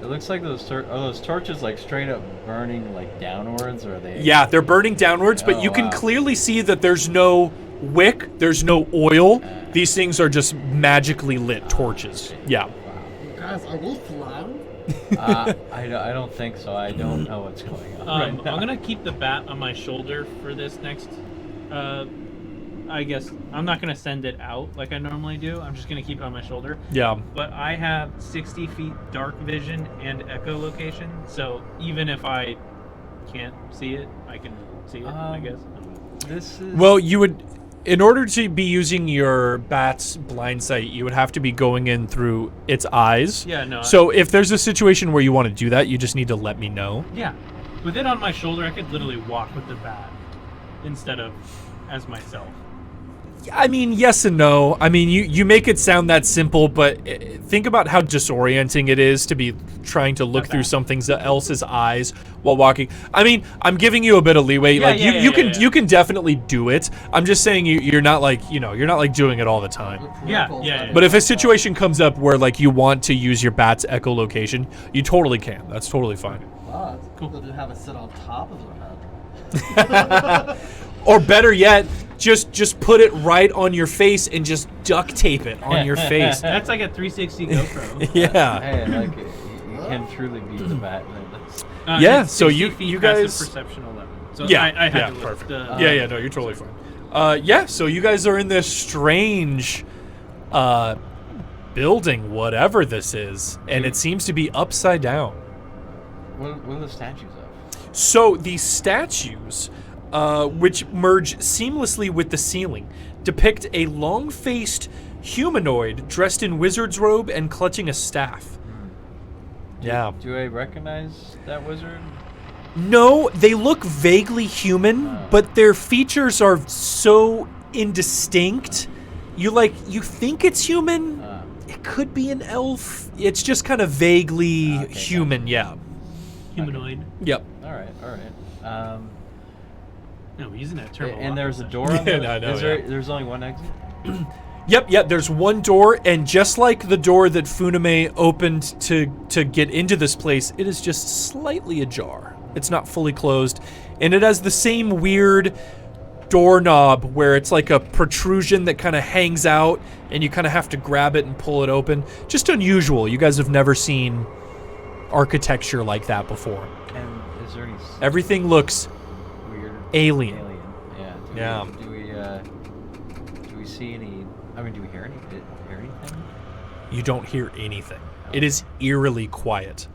it looks like are those torches like straight up burning like downwards, or are they? Yeah, they're burning downwards, but Oh, you can wow. clearly see that there's no wick, there's no oil. These things are just magically lit torches. Yeah. Guys, are we flying? I don't think so. I don't know what's going on. I'm right now. gonna keep the bat on my shoulder for this next. I guess I'm not gonna send it out like I normally do. I'm just gonna keep it on my shoulder. Yeah. But I have 60 feet dark vision and echolocation, so even if I can't see it, I can see it. I guess. This is Well, you would, in order to be using your bat's blind sight, you would have to be going in through its eyes. Yeah, no. So if there's a situation where you want to do that, you just need to let me know. Yeah, with it on my shoulder, I could literally walk with the bat instead of as myself. I mean, yes and no. I mean, you make it sound that simple, but think about how disorienting it is to be trying to look through something else's eyes while walking. I mean, I'm giving you a bit of leeway. You can definitely do it. I'm just saying you're not like doing it all the time. Yeah. But if a situation comes up where like you want to use your bat's echolocation, you totally can. That's totally fine. Wow, it's cool to have it sit on top of their head. Or better yet, just put it right on your face and just duct tape it on your face. That's like a 360 GoPro. Yeah. Hey, like it. You can truly beat the bat. Yeah, It's so 60 you feet guys- passive perception 11. So Yeah, I had yeah, to look. perfect. The, Yeah, no, you're totally fine. So you guys are in this strange building, whatever this is, and it seems to be upside down. What are the statues of? So these statues, which merge seamlessly with the ceiling, depict a long-faced humanoid dressed in wizard's robe and clutching a staff. Yeah. Do I recognize that wizard? No, they look vaguely human, but their features are so indistinct. You think it's human? It could be an elf. It's just kind of vaguely human, yeah. humanoid. Yep. All right. No, we're using that term. a And lot there's this a session. door on the Yeah, I know, There's only one exit? Yep, there's one door, and just like the door that Funame opened to get into this place, it is just slightly ajar. It's not fully closed, and it has the same weird doorknob where it's like a protrusion that kind of hangs out, and you kind of have to grab it and pull it open. Just unusual. You guys have never seen architecture like that before. And is there any Everything looks weird alien. Yeah. Yeah. Do we see any? I mean, do we hear anything? You don't hear anything. It is eerily quiet.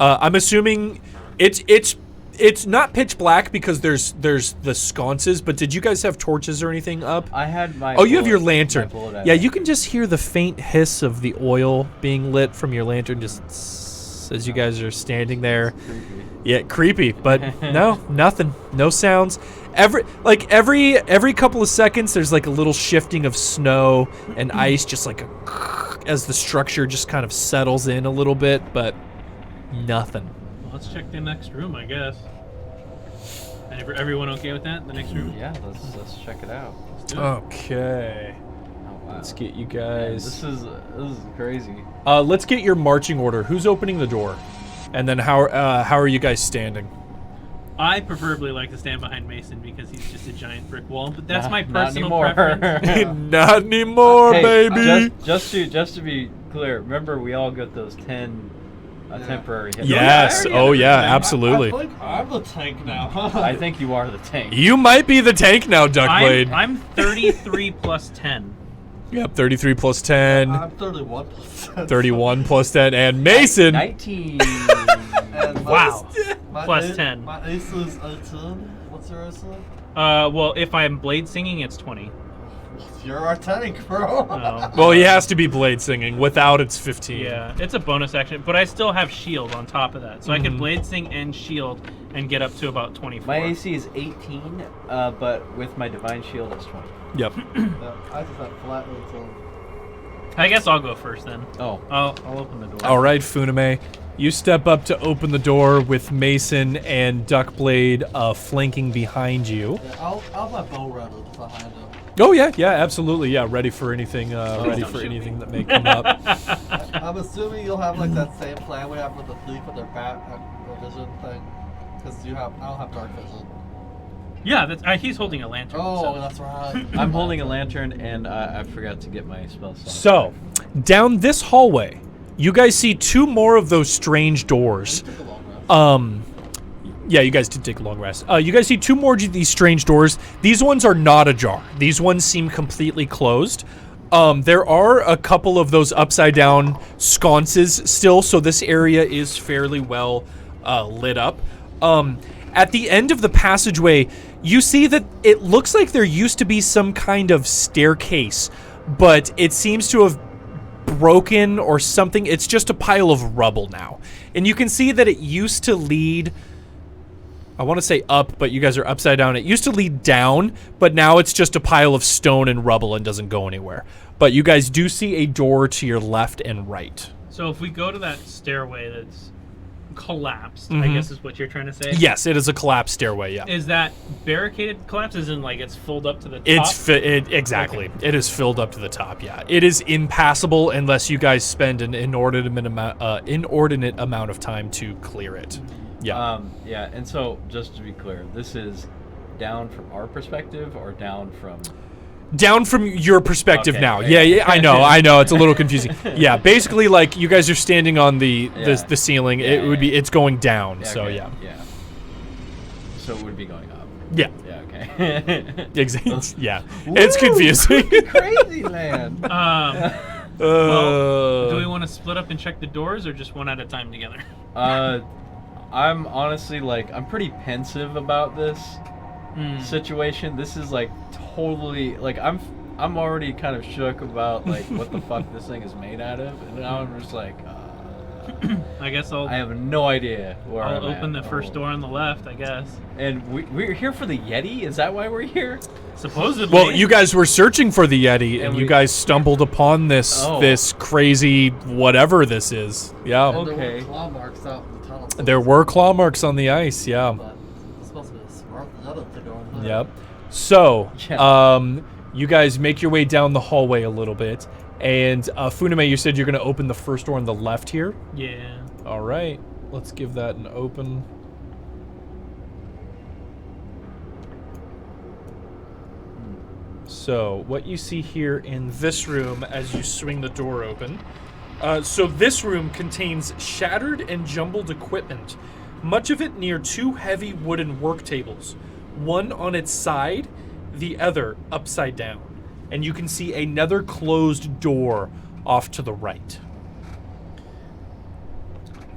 I'm assuming it's not pitch black because there's the sconces. But did you guys have torches or anything up? I had my. Oh, you have your bullet- lantern. my bullet Yeah, out. you can just hear the faint hiss of the oil being lit from your lantern just as you guys are standing there. Creepy. Yeah, creepy, but no, nothing. No sounds. every couple of seconds, there's like a little shifting of snow and ice, just like as the structure just kind of settles in a little bit, but nothing. Well, let's check the next room, I guess. Everyone okay with that? The next room? Yeah, let's check it out. Let's do it. Okay. Oh wow. Let's get you Man, guys. this is crazy. Let's get your marching order. Who's opening the door? And then how are you guys standing? I preferably like to stand behind Mason because he's just a giant brick wall, but that's my Not personal anymore. preference. Not anymore, Hey, baby. just to be clear, remember we all got those 10 temporary hit. Yes. I already Oh yeah, understand. absolutely. I think I'm the tank now. I think you are the tank. You might be the tank now, Duckblade. I'm 33 plus 10. Yep, 33 plus 10, I'm 31 plus 10. 31 plus 10, and Mason. 19. And Wow. my Plus ace- 10. My ace is 18. What's your ace? Well, if I'm blade singing, it's 20. You're our tank, bro. Oh. Well, he has to be blade singing. Without, it's 15. Yeah, it's a bonus action, but I still have shield on top of that, so I Mm-hmm. could blade sing and shield and get up to about 24. My AC is 18, but with my divine shield, it's 20. Yep. Yeah, I just have flat 18. I guess I'll go first then. Oh. I'll open the door. All right, Funame. You step up to open the door with Mason and Duckblade flanking behind you. Yeah, I'll have my bow ready behind him. Oh yeah, absolutely, yeah. Ready for anything. Ready don't for shoot me. anything that may come up. I'm assuming you'll have like that same plan we have with the thief with their bat vision thing, because I don't have dark vision. Yeah, he's holding a lantern. Oh, so. that's right. I'm holding a lantern, and I forgot to get my spell slot. So, down this hallway, you guys see two more of those strange doors. Took a long rest. Yeah, you guys did take a long rest. You guys see two more of these strange doors. These ones are not ajar. These ones seem completely closed. There are a couple of those upside down sconces still, so this area is fairly well lit up. At the end of the passageway, you see that it looks like there used to be some kind of staircase, but it seems to have broken or something. It's just a pile of rubble now. And you can see that it used to lead, I want to say up, but you guys are upside down. It used to lead down, but now it's just a pile of stone and rubble and doesn't go anywhere. But you guys do see a door to your left and right. So if we go to that stairway that's collapsed, I Mhm. guess is what you're trying to say. Yes, it is a collapsed stairway, yeah. Is that barricaded collapses and like it's filled up to the top? Exactly. It is filled up to the top, yeah. It is impassable unless you guys spend an inordinate amount of time to clear it. Yeah. Yeah, and so just to be clear, this is down from our perspective or down from... Down from your perspective Okay, now. okay. Yeah, I know. It's a little confusing. Yeah, basically, like you guys are standing on the ceiling. Yeah, it would be. It's going down. Yeah, so okay, yeah. Yeah. So it would be going up. Yeah. Yeah, okay. Exactly. Yeah. It's confusing. Crazy land. Well, do we want to split up and check the doors or just one at a time together? I'm honestly I'm pretty pensive about this situation. This is totally I'm already kind of shook about what the fuck this thing is made out of, and now I'm just I guess I have no idea where I'll I'm open at. the first door on the left, I guess. And we're here for the Yeti? Is that why we're here? Supposedly. Well, you guys were searching for the Yeti, and we- you guys stumbled upon this Oh. this crazy whatever this is. Yeah. And there Okay. were claw marks out in the tunnel. so There were claw marks on the ice. Yeah. But it's supposed to be a smart leather to go in there. Yep. So, Yeah. you guys make your way down the hallway a little bit, and Funame, you said you're going to open the first door on the left here. Yeah. All right, let's give that an open. So, what you see here in this room as you swing the door open. So, this room contains shattered and jumbled equipment, much of it near two heavy wooden work tables, one on its side, the other upside down. And you can see another closed door off to the right.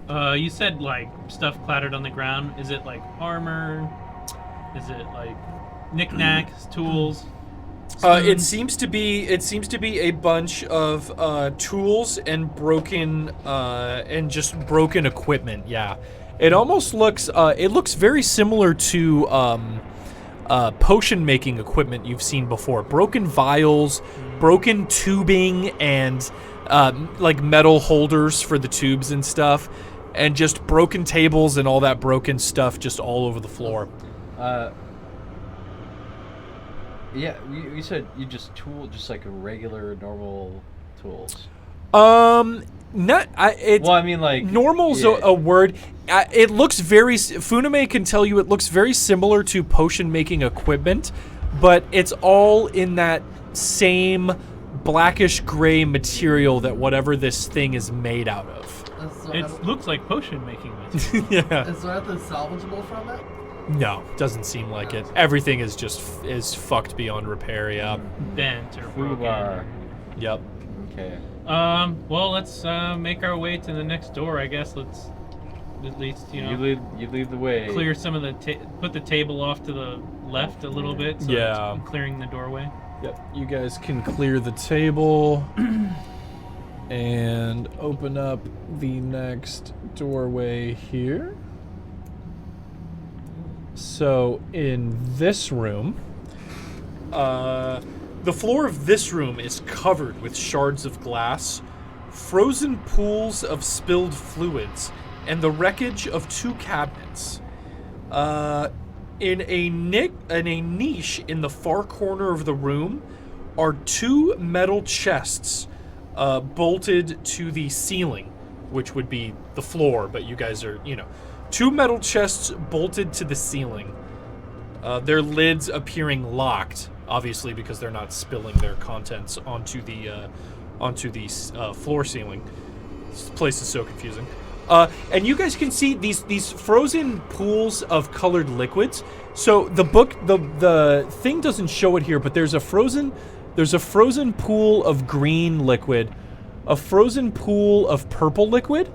You said stuff clattered on the ground. Is it armor? Is it knickknacks, tools? It seems to be a bunch of tools and broken just broken equipment. Yeah, it almost looks it looks very similar to potion making equipment you've seen before. Broken vials, broken tubing, and like metal holders for the tubes and stuff, and just broken tables and all that broken stuff just all over the floor. Yeah, you said you just like a regular normal tools. Not it's Well, I mean, like normal's yeah. a word. It looks very. Funame can tell you it looks very similar to potion making equipment, but it's all in that same blackish gray material that whatever this thing is made out of. It looks like potion making. Yeah. Is there anything salvageable from it? No, doesn't seem like it. Everything is fucked beyond repair. Yeah. Bent or Foobar. broken. Yep. Okay. Well, let's make our way to the next door. I guess let's at least you lead the way. clear some of the put the table off to the left a little bit. So Yeah. it's clearing the doorway. Yep. You guys can clear the table and open up the next doorway here. So in this room, the floor of this room is covered with shards of glass, frozen pools of spilled fluids, and the wreckage of 2 cabinets. In a niche in the far corner of the room are 2 metal chests bolted to the ceiling, which would be the floor, but you guys are, 2 metal chests bolted to the ceiling. Their lids appearing locked, obviously because they're not spilling their contents onto the floor ceiling. This place is so confusing. And you guys can see these frozen pools of colored liquids. So the thing doesn't show it here, but there's a frozen pool of green liquid, a frozen pool of purple liquid,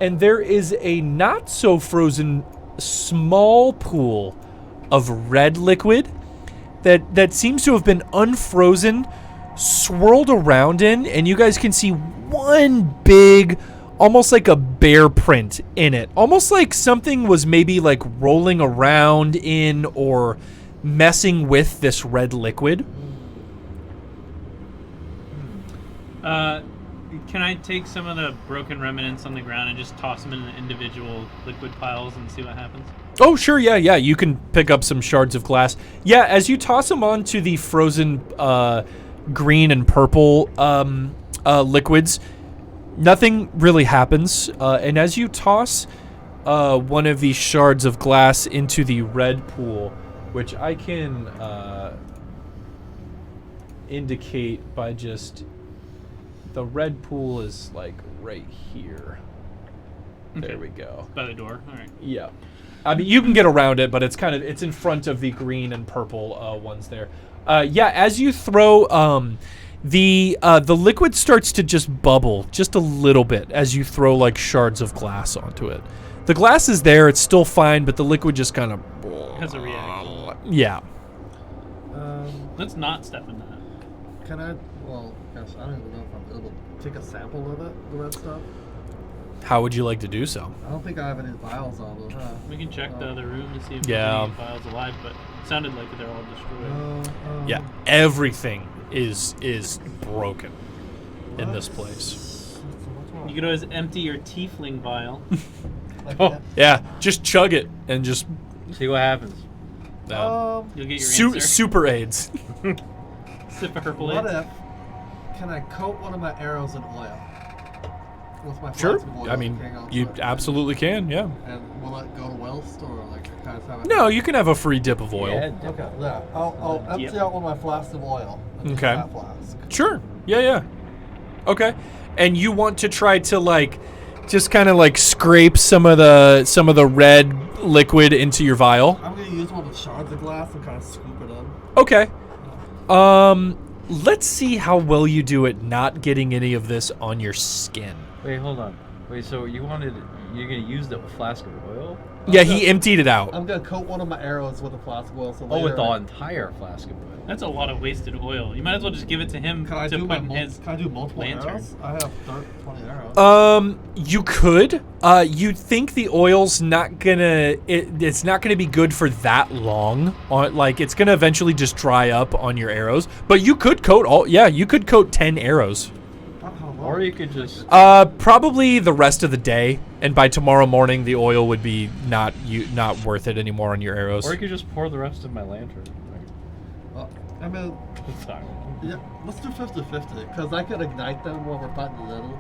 and there is a not so frozen small pool of red liquid that seems to have been unfrozen, swirled around in, and you guys can see one big, almost like a bear print in it. Almost like something was maybe like rolling around in or messing with this red liquid. Can I take some of the broken remnants on the ground and just toss them in the individual liquid piles and see what happens? Oh, sure, yeah. You can pick up some shards of glass. Yeah, as you toss them onto the frozen green and purple liquids, nothing really happens. And as you toss one of these shards of glass into the red pool, which I can indicate by just... The red pool is like right here. Okay. There we go. By the door. All right. Yeah. I mean, you can get around it, but it's in front of the green and purple ones there. Yeah, as you throw, the liquid starts to just bubble just a little bit as you throw like shards of glass onto it. The glass is there; it's still fine, but the liquid just kind of Has a reaction. Yeah. Let's not step in that. Can I? Well, gosh, I don't even know if I'm able to take a sample of it, the red stuff. How would you like to do so? I don't think I have any vials on it, huh? We can check the other room to see if Yeah. there's any files alive, but it sounded like they're all destroyed. Yeah, everything is broken in this place. You could always empty your tiefling vial. Oh, yeah, just chug it and just See what happens. You'll get your answer. super AIDS. Sip a purple What it. if? Can I coat one of my arrows in oil? With my Sure. flask of oil I mean, hanging onto you it? absolutely can. Yeah. And will it go to waste, or like kind of have it? No, you can have a free dip of oil. Yeah, Okay, yeah. I'll empty Yep. out one of my flasks of oil. And use Okay. that flask. Sure. Yeah. Okay. And you want to try to like just kind of like scrape some of the red liquid into your vial. I'm gonna use one of the shards of glass and kind of scoop it in. Okay. Let's see how well you do at not getting any of this on your skin. Wait, hold on. Wait, so you're gonna use the flask of oil? Yeah, he emptied it out. I'm gonna coat one of my arrows with a flask of oil. So Oh, with the later entire flask of oil. That's a lot of wasted oil. You might as well just give it to him Can I to do put in his. Can I do multiple lantern. arrows? I have 20 arrows. You could. You think the oil's not gonna? It's not gonna be good for that long. Like it's gonna eventually just dry up on your arrows. But you could coat all. Yeah, you could coat 10 arrows. Not how long. Or you could just. Probably the rest of the day, and by tomorrow morning, the oil would be not worth it anymore on your arrows. Or you could just pour the rest of my lantern. I mean, Sorry. yeah, let's do 50-50, because I could ignite them while we're fighting the little.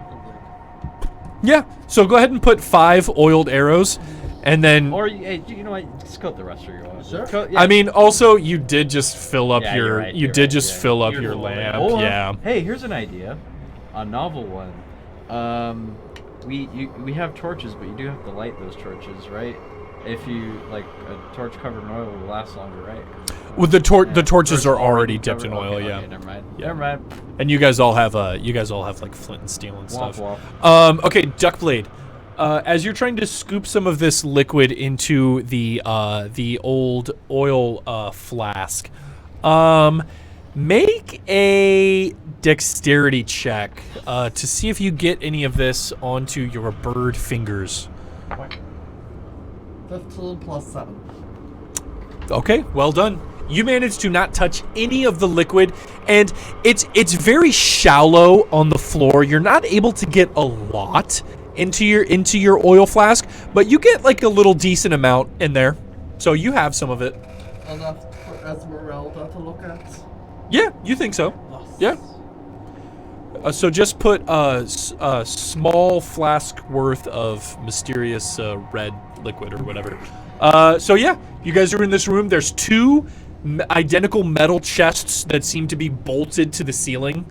Yeah. So go ahead and put 5 oiled arrows, and then. Or you know what? Just coat the rest of your oil. Sure. I mean, also you did just fill up Yeah, your. you're right, you you're did right, just yeah. fill up Your your oil. lamp. Or, Yeah. hey, here's an idea, a novel one. We have torches, but you do have to light those torches, right? If you like a torch covered in oil will last longer, right? Well, the torches Torch are already dipped covered- in oil. okay, Yeah. Okay, never mind. Yeah. Never mind. And you guys all have like flint and steel and Womp stuff. womp. Okay, Duckblade. As you're trying to scoop some of this liquid into the old oil flask, make a dexterity check to see if you get any of this onto your bird fingers. 15 plus 7. Okay, well done. You managed to not touch any of the liquid, and it's very shallow on the floor. You're not able to get a lot into your oil flask, but you get like a little decent amount in there. So you have some of it. Enough for Esmeralda to look at. Yeah, you think so. Yeah. So just put a small flask worth of mysterious red liquid or whatever. So yeah, you guys are in this room. There's 2 identical metal chests that seem to be bolted to the ceiling.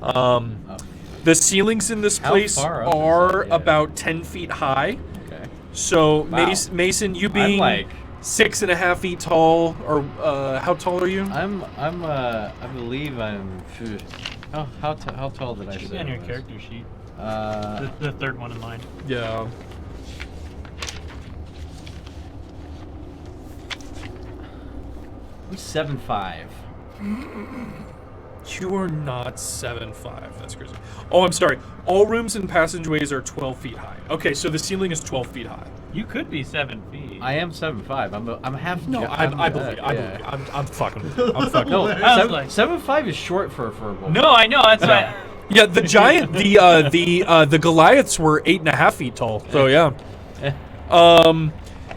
The ceilings in this How place far up is are that? Yeah. about 10 feet high. Okay. So Wow. Mason, you I'm being like 6.5 feet tall, or how tall are you? I believe I'm. Oh, how tall did I say? Should be on I your was? character sheet. Uh, The third one in line. Yeah. I'm 7'5". You are not 7'5". That's crazy. Oh, I'm sorry. All rooms and passageways are 12 feet high. Okay, so the ceiling is 12 feet high. You could be 7 feet. I am 7'5". I'm half. No, I believe you. I believe you. I'm fucking with you. I'm fucking No, with you. I was like- 7'5" is short for a bull. No, I know. That's why. Yeah, the giant, the Goliaths were 8.5 feet tall. So yeah.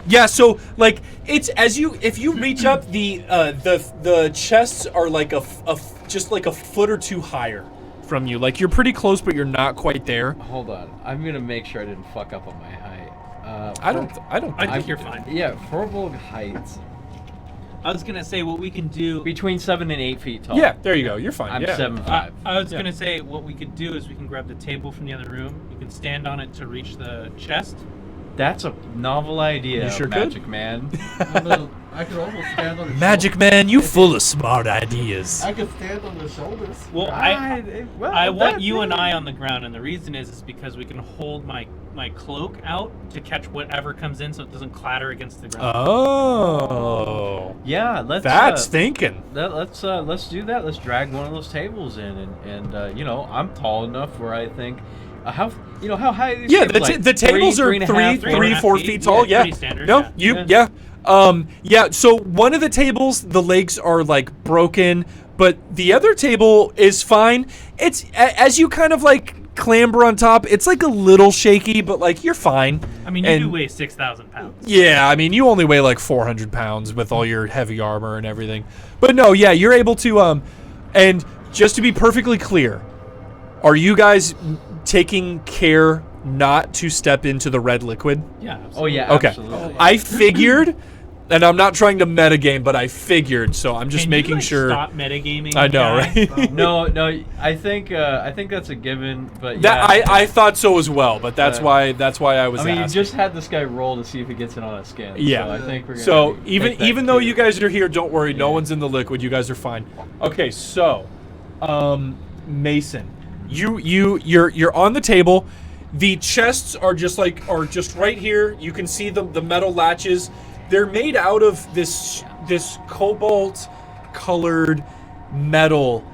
Yeah, so like it's if you reach up, the chests are like just like a foot or 2 higher from you. Like you're pretty close, but you're not quite there. Hold on, I'm gonna make sure I didn't fuck up on my height. I don't I think you're you did. fine. Yeah, Furbolg height I was gonna say what we can do. between 7 and 8 feet tall. Yeah, there you go. You're fine. I'm yeah. 7'5". I was Yeah. gonna say what we could do is we can grab the table from the other room. You can stand on it to reach the chest. That's a novel idea. You sure could. Magic Man. I could almost stand on his Magic Man, you full of smart ideas. I could stand on his shoulders. Well, Well, I want that- you and I on the ground, and the reason is because we can hold my cloak out to catch whatever comes in, so it doesn't clatter against the ground. Oh, Yeah, let's. that's thinking. Let's do that. Let's drag one of those tables in, and you know, I'm tall enough where I think, how high are these Yeah, tables? the tables are 4 feet tall. Yeah. Pretty standard, No, yeah. yeah. So one of the tables, the legs are like broken, but the other table is fine. It's as you kind of like clamber on top, it's like a little shaky, but like you're fine. I mean, you And- do weigh 6,000 pounds. Yeah, I mean, you only weigh like 400 pounds with all your heavy armor and everything. But no, yeah, you're able to, and just to be perfectly clear, are you guys taking care not to step into the red liquid? Yeah. Oh yeah, Okay. absolutely. I figured, and I'm not trying to metagame, but I figured, so I'm just Can making you, like, sure. Stop metagaming. I know, guy? right? No, I think that's a given. But That yeah, I thought so as well, but that's why I was I mean, you asking. just had this guy roll to see if he gets it on a skin. Yeah. So I think we're gonna. So take even that though too. you guys are here, don't worry. No Yeah. one's in the liquid. You guys are fine. Okay, so, Mason, you're on the table, The chests are just right here. You can see the metal latches. They're made out of this cobalt colored metal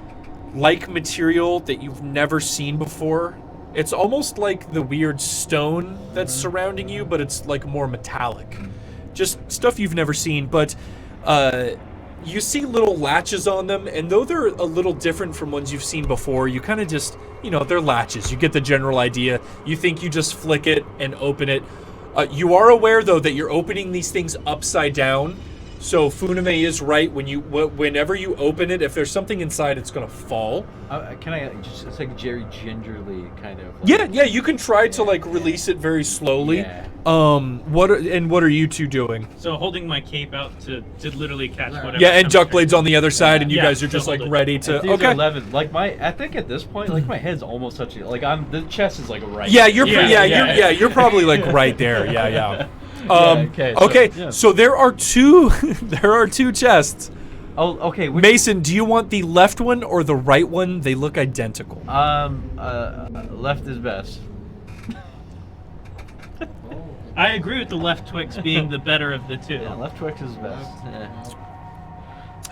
like material that you've never seen before. It's almost like the weird stone that's surrounding you, but it's like more metallic. Just stuff you've never seen, but you see little latches on them, and though they're a little different from ones you've seen before, you kind of just, they're latches. You get the general idea. You think you just flick it and open it. You are aware, though, that you're opening these things upside down. So Funame is right. Whenever you open it, if there's something inside, it's gonna fall. Can I just? It's like very gingerly kind of. Yeah. You can try to release it very slowly. Yeah. What are you two doing? So holding my cape out to literally catch whatever. Yeah, and comes Duckblade's on the other side, and you guys are to just hold it. ready to. These are Okay. 11. I think at this point, my head's almost touching. The chest is right. Yeah, you're Yeah. you're probably right there. Yeah. Okay. So there are two chests. Oh, okay. Mason, do you want the left one or the right one? They look identical. Left is best. I agree with the left Twix being the better of the two. Yeah, left Twix is best. Yeah.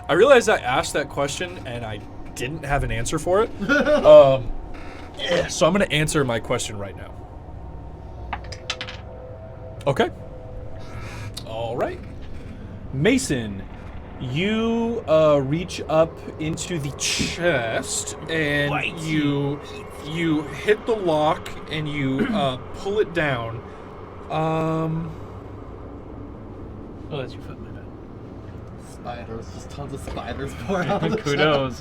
I realized I asked that question and I didn't have an answer for it. So I'm going to answer my question right now. Okay. All right. Mason, you reach up into the chest and you hit the lock and you pull it down. Oh, that's your foot, my bad. Spiders, just tons of spiders pouring out of the Kudos.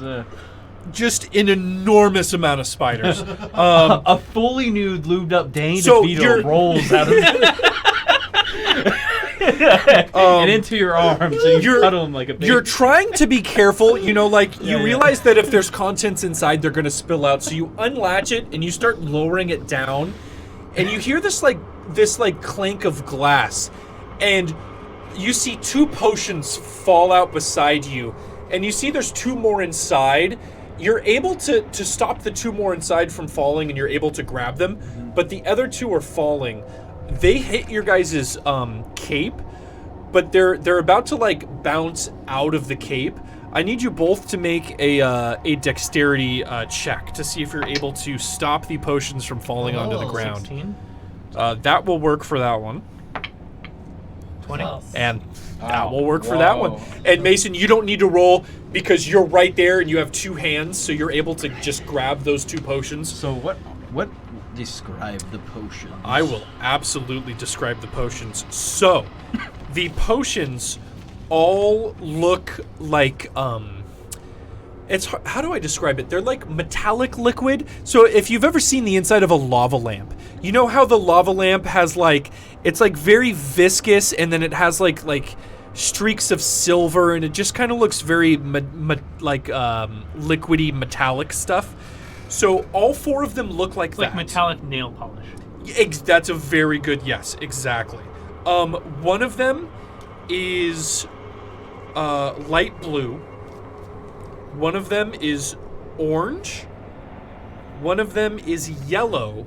Just an enormous amount of spiders. A fully nude, lubed up Dane So DeVito rolls out of and into your arms, and you cuddle him like a baby. You're trying to be careful, you realize that if there's contents inside, they're gonna spill out. So you unlatch it and you start lowering it down, and you hear this clank of glass, and you see two potions fall out beside you, and you see there's two more inside. You're able to stop the two more inside from falling, and you're able to grab them, but the other two are falling. They hit your guys' cape, but they're about to bounce out of the cape. I need you both to make a dexterity check to see if you're able to stop the potions from falling onto the ground. 16? That will work for that one. 20? And that will work for that one. And Mason, you don't need to roll because you're right there and you have two hands, so you're able to just grab those two potions. So what describe the potions? I will absolutely describe the potions. So, the potions all look like how do I describe it? They're like metallic liquid. So if you've ever seen the inside of a lava lamp, you know how the lava lamp has it's very viscous, and then it has like streaks of silver, and it just kind of looks very liquidy metallic stuff. So all four of them look like It's that. like metallic nail polish. That's a very good, yes, exactly. One of them is light blue. One of them is orange. One of them is yellow.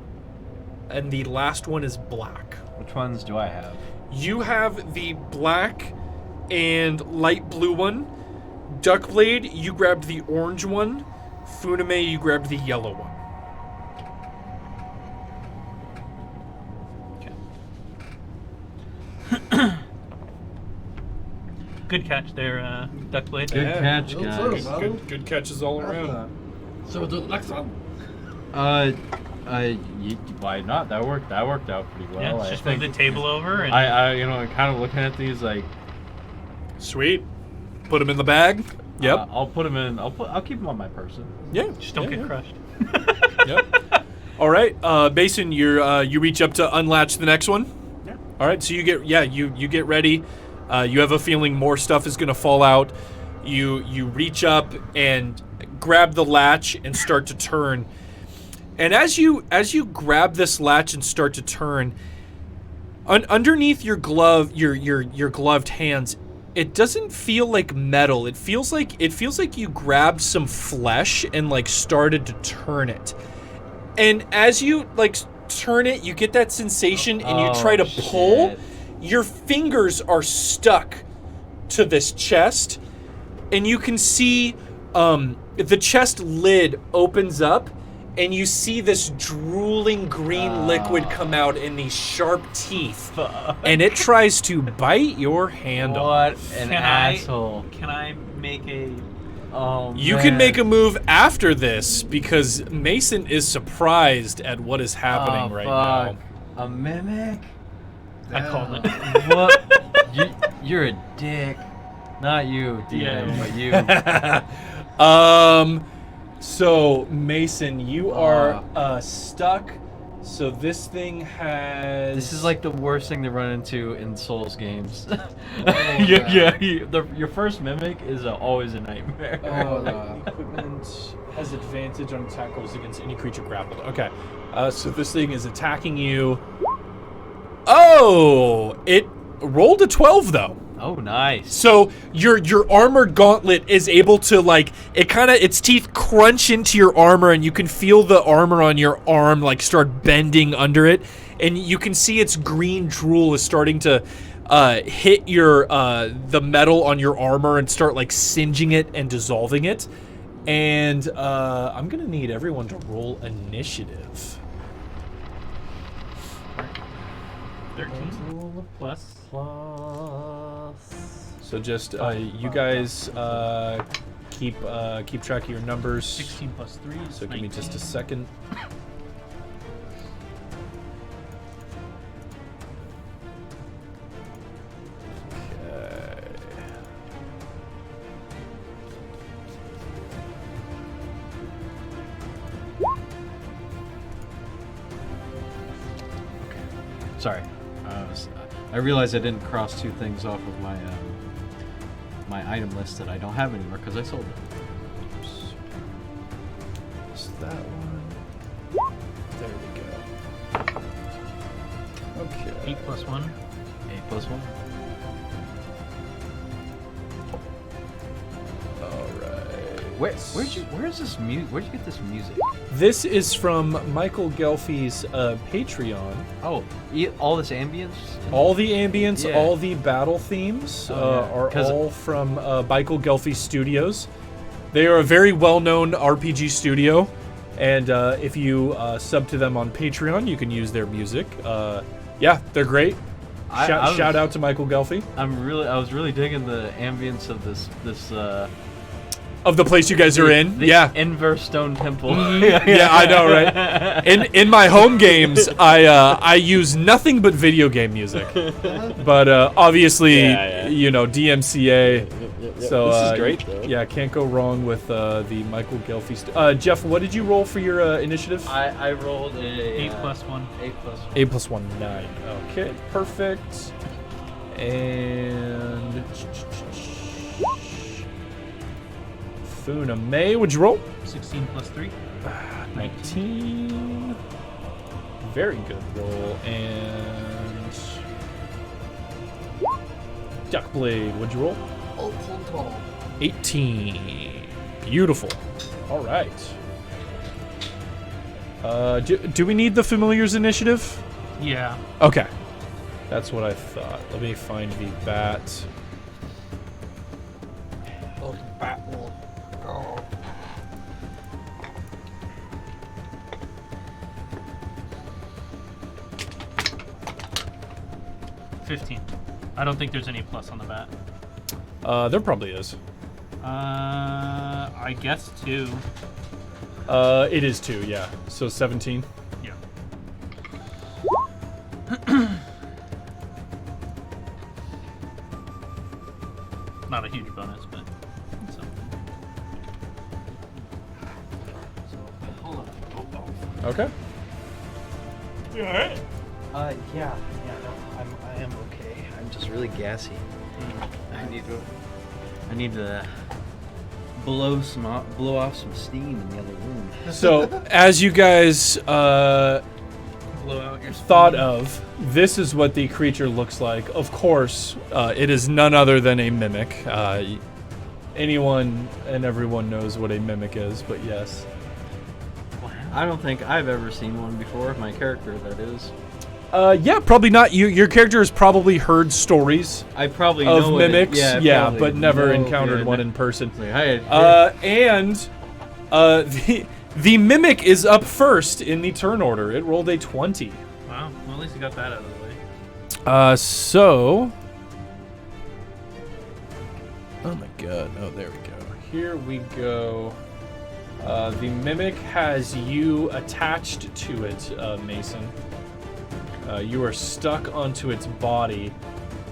And the last one is black. Which ones do I have? You have the black and light blue one. Duckblade, you grabbed the orange one. Funame, you grabbed the yellow one. Good catch there, Duckblade. Good catch, Good guys. sir. Good catches all around. So we'll do the next one. Why not? That worked out pretty well. Yeah, I just think. move the table over and I'm kind of looking at these Sweet. Put them in the bag. Yep. I'll put them in. I'll keep them on my person. Yeah. just don't get crushed. Yep. All right, Mason, you reach up to unlatch the next one. Yeah. All right, so you get ready. You have a feeling more stuff is gonna fall out. You reach up and grab the latch and start to turn. And as you grab this latch and start to turn, underneath your glove, your gloved hands, it doesn't feel like metal. It feels like you grabbed some flesh and started to turn it. And as you turn it, you get that sensation, and you Oh, try to pull. shit. Your fingers are stuck to this chest, and you can see the chest lid opens up, and you see this drooling green liquid come out in these sharp teeth, and it tries to bite your hand off. What an Can asshole. Can I make a? Oh, You man. can make a move after this because Mason is surprised at what is happening right fuck. A mimic? I called it. What? You're a dick. Not you, DM, Yeah. but you. So Mason, you are stuck. So this thing has. This is like the worst thing to run into in Souls games. yeah. Your first mimic is always a nightmare. Equipment has advantage on attack rolls against any creature grappled. Okay, so this thing is attacking you. Oh, it rolled a 12 though. Oh, nice. So your armored gauntlet is able to like its teeth crunch into your armor, and you can feel the armor on your arm like start bending under it, and you can see its green drool is starting to hit your the metal on your armor and start like singeing it and dissolving it. And I'm gonna need everyone to roll initiative. 13 plus. So just you guys keep track of your numbers. 16 plus 3. So give me just a second. Okay. Sorry. I realized I didn't cross two things off of my my item list that I don't have anymore because I sold them. It's that one. There we go. Okay. 8 plus 1. 8 plus 1. All right. Where's this music? Where'd you get this music? This is from Michael Gelfie's Patreon. Oh, all this ambience? All the ambience, Yeah. all the battle themes are 'Cause- all from Michael Gelfie Studios. They are a very well-known RPG studio, and if you sub to them on Patreon, you can use their music. Yeah, they're great. Shout out to Michael Gelfie. I was really digging the ambience of this Of the place you guys are in, the yeah. inverse stone temple. Yeah, I know, right? In my home games, I use nothing but video game music, but obviously, you know, DMCA. So This is great, though. Yeah, can't go wrong with the Michael Gelfie. Jeff, what did you roll for your initiative? I rolled a 8 plus 1. 8 plus 1. 8 plus 1, 9. Okay, perfect. And Funa May, would you roll? 16 plus 3. 19. Very good roll. And Duckblade, would you roll? Oh, full total. 18. Beautiful. All right. Do we need the Familiars initiative? Yeah. Okay. That's what I thought. Let me find the bat. Oh, the bat will go. $15. I don't think there's any plus on the bat. There probably is. I guess 2. It is 2, yeah. So 17. Yeah. Not a huge bonus, but it's something. So, hold on. Okay. You alright? Yeah, no, I am okay. I'm just really gassy. I need to blow off some steam in the other room. So, as you guys Blow out your thought of, this is what the creature looks like. Of course, it is none other than a mimic. Anyone and everyone knows what a mimic is, but yes. Wow. I don't think I've ever seen one before. My character, that is. Yeah, probably not. Your character has probably heard stories I probably of know what it- mimics, yeah, probably but never know, encountered yeah, one in person. Like, hey, The mimic is up first in the turn order. It rolled a 20. Wow. Well, at least you got that out of the way. So. Oh my god. Oh, there we go. Here we go. The mimic has you attached to it, Mason. You are stuck onto its body,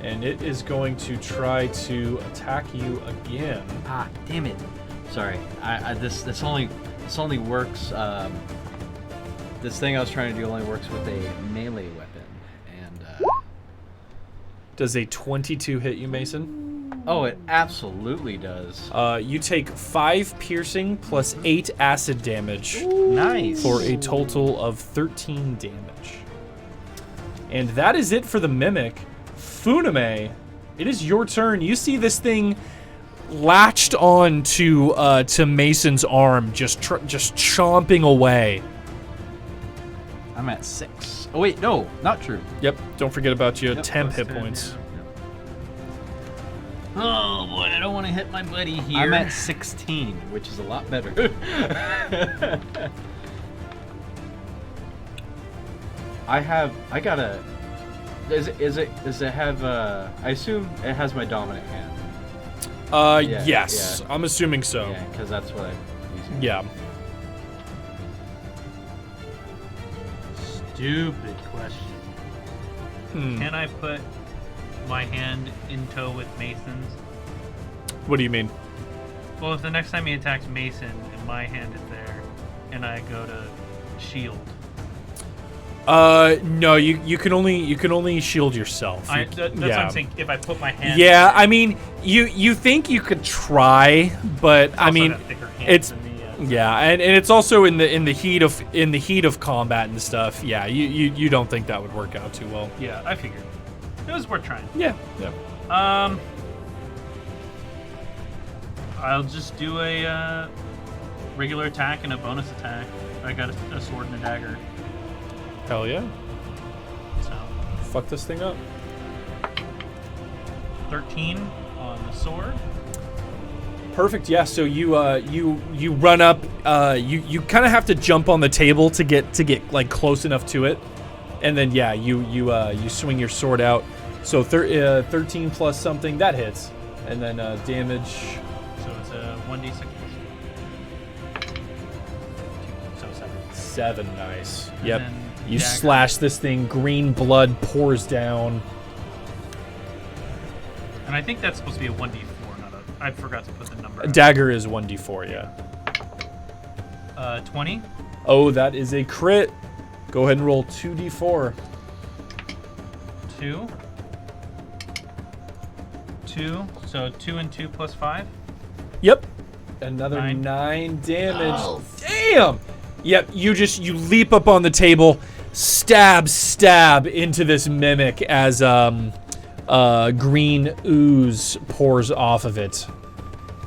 and it is going to try to attack you again. Ah, damn it. Sorry. This only works. This thing I was trying to do only works with a melee weapon, and Does a 22 hit you, Mason? oh, it absolutely does. You take 5 piercing plus 8 acid damage Nice. for a total of 13 damage. And that is it for the mimic. Funame, it is your turn. You see this thing latched on to Mason's arm, just chomping away. I'm at 6. Oh wait, no, not true. Yep. Don't forget about your Yep, temp plus hit 10, points. Oh boy, I don't want to hit my buddy here. I'm at 16, which is a lot better. I gotta. Does it have? I assume it has my dominant hand. Yeah, Yes. yeah. I'm assuming so. Yeah, because that's what I'm using. Yeah. Stupid question. Hmm. Can I put my hand in tow with Mason's? What do you mean? Well, if the next time he attacks Mason and my hand is there, and I go to shield, No, you can only shield yourself. that's what I'm saying. If I put my hand, Yeah, in there, I mean, you think you could try, but I also mean, got thicker hands it's than me, yeah, and it's also in the heat of combat and stuff. Yeah, you don't think that would work out too well. yeah, I figured it was worth trying. Yeah, yeah. I'll just do a regular attack and a bonus attack. I got a sword and a dagger, Hell yeah. so Fuck this thing up. 13 on the sword. Perfect. Yeah. So you run up. You kind of have to jump on the table to get like close enough to it, and then yeah, you swing your sword out. So 13 plus something that hits, and then damage. So it's a 1d6. So 7. 7. Nice. And Yep. then You dagger. slash this thing. Green blood pours down. And I think that's supposed to be a 1d4, not a. I forgot to put the number. A dagger is 1d4. Yeah. 20. Oh, that is a crit. Go ahead and roll 2d4. 2. 2. So 2 and 2 plus 5. Yep. Another 9. 9 damage. Oh. Damn. Yep. You leap up on the table, stab into this mimic as green ooze pours off of it,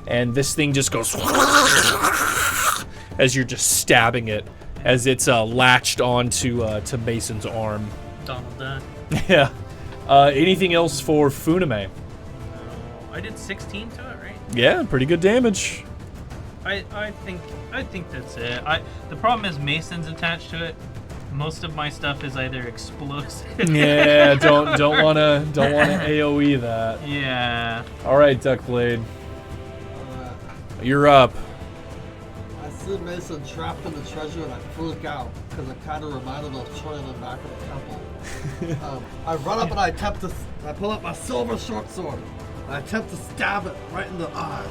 and this thing just goes as you're just stabbing it as it's latched onto to Mason's arm. Donald Duck. Yeah. Anything else for Funame? I did 16 to it, right? Yeah, pretty good damage. I think that's it. The problem is Mason's attached to it. Most of my stuff is either explosive. Yeah, don't wanna AOE that. Yeah. All right, Duckblade, Alright. you're up. I see Mason trapped in the treasure and I freak out because it kind of reminded me of Troy in the back of the temple. I run up and I pull out my silver short sword. And I attempt to stab it right in the eye.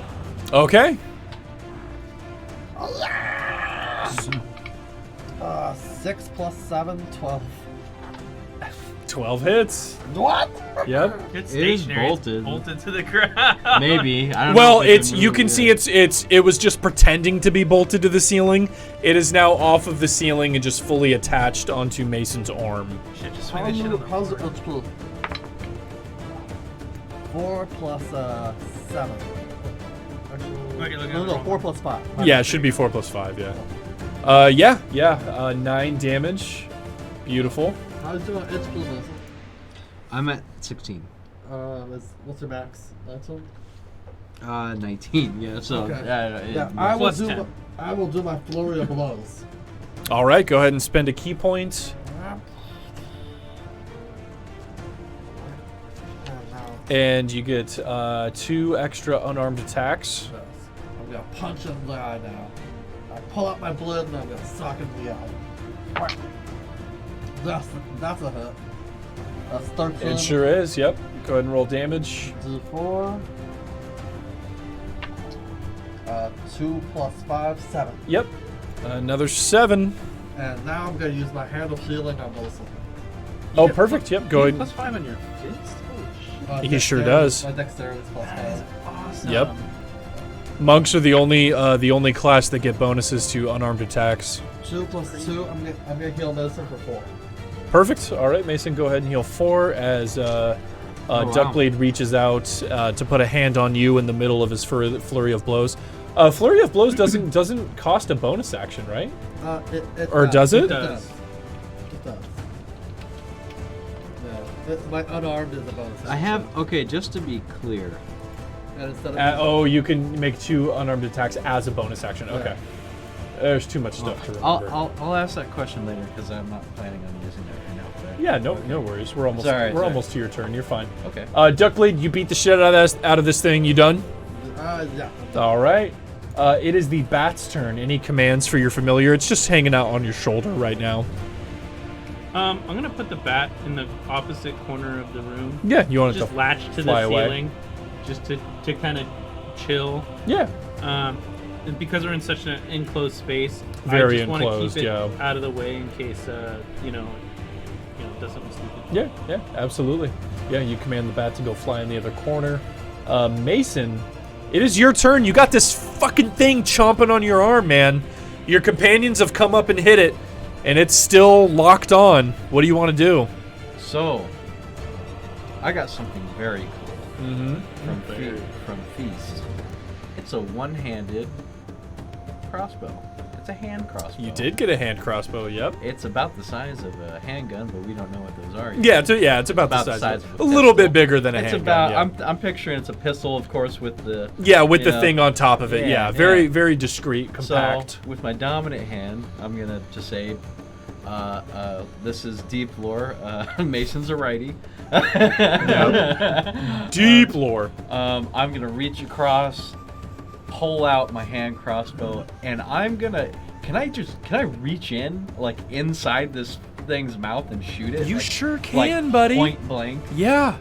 Okay. 6 plus 7, 12. 12 hits. What? Yep. It's It is stationary. It's bolted. bolted to the ground. Maybe. I don't Well, know if it's can you move can it. see it was just pretending to be bolted to the ceiling. It is now off of the ceiling and just fully attached onto Mason's arm. Shit, just swing that shit on the How's it floor. explode? 4 plus 7. Actually, Look at no, the 4 plus 5. Yeah, it should be 4 plus 5. Yeah. Yeah. 9 damage. Beautiful. How's your itch blue? I'm at 16. What's your max? 19. Yeah. So Okay. yeah. I will Plus do. 10. I will do my flurry of blows. All right, go ahead and spend a key point. And you get 2 extra unarmed attacks. I'm gonna punch him in the eye now. I pull out my blood and I'm gonna sock him in the eye. That's a hit. That's 13. It sure is, yep. Go ahead and roll damage. D4. 2 plus 5, 7. Yep. Another 7. And now I'm gonna use my hand of healing on Wilson. Oh, perfect, yep. Go ahead. Plus 5 on your fist? Oh, shit. He sure does. My dexterity is plus That is 5. awesome. Yep. Monks are the only class that get bonuses to unarmed attacks. 2 plus 2, I'm gonna heal medicine for 4. Perfect. All right, Mason, go ahead and heal 4 as Duckblade reaches out to put a hand on you in the middle of his flurry of blows. Flurry of blows doesn't cost a bonus action, right? Or does it? It does. It does. Yeah. My unarmed is a bonus. I have. Okay, just to be clear. And instead of Oh, you can make 2 unarmed attacks as a bonus action. Okay. There's too much stuff to remember. I'll ask that question later because I'm not planning on using it right now. But Yeah, no worries. We're almost Sorry. almost to your turn. You're fine. Okay. Duckblade, you beat the shit out of this thing. You done? yeah. All right. It is the bat's turn. Any commands for your familiar? It's just hanging out on your shoulder right now. I'm gonna put the bat in the opposite corner of the room. Yeah, you want it Just to latch to fly the away? ceiling, just to kind of chill. Yeah. And because we're in such an enclosed space, Very I just want to enclosed, keep it yeah. out of the way in case you know, does something stupid. Yeah, absolutely. Yeah, you command the bat to go fly in the other corner. Mason, it is your turn. You got this fucking thing chomping on your arm, man. Your companions have come up and hit it, and it's still locked on. What do you want to do? So, I got something very cool from Feast. It's a one-handed crossbow. It's a hand crossbow. You did get a hand crossbow, yep. It's about the size of a handgun, but we don't know what those are yet. Yeah, it's about the size of of a little bit pistol. bigger than a It's handgun. about. Yeah. I'm picturing it's a pistol, of course, with the. With you the know, thing on top of it. Yeah, yeah. very discreet, So compact. with my dominant hand, I'm gonna just say, this is deep lore. Mason's a righty. Deep lore. I'm gonna reach across, pull out my hand crossbow, and I'm gonna. Can I reach in like inside this thing's mouth and shoot it? You Like- sure can, like buddy. Point blank. Yeah,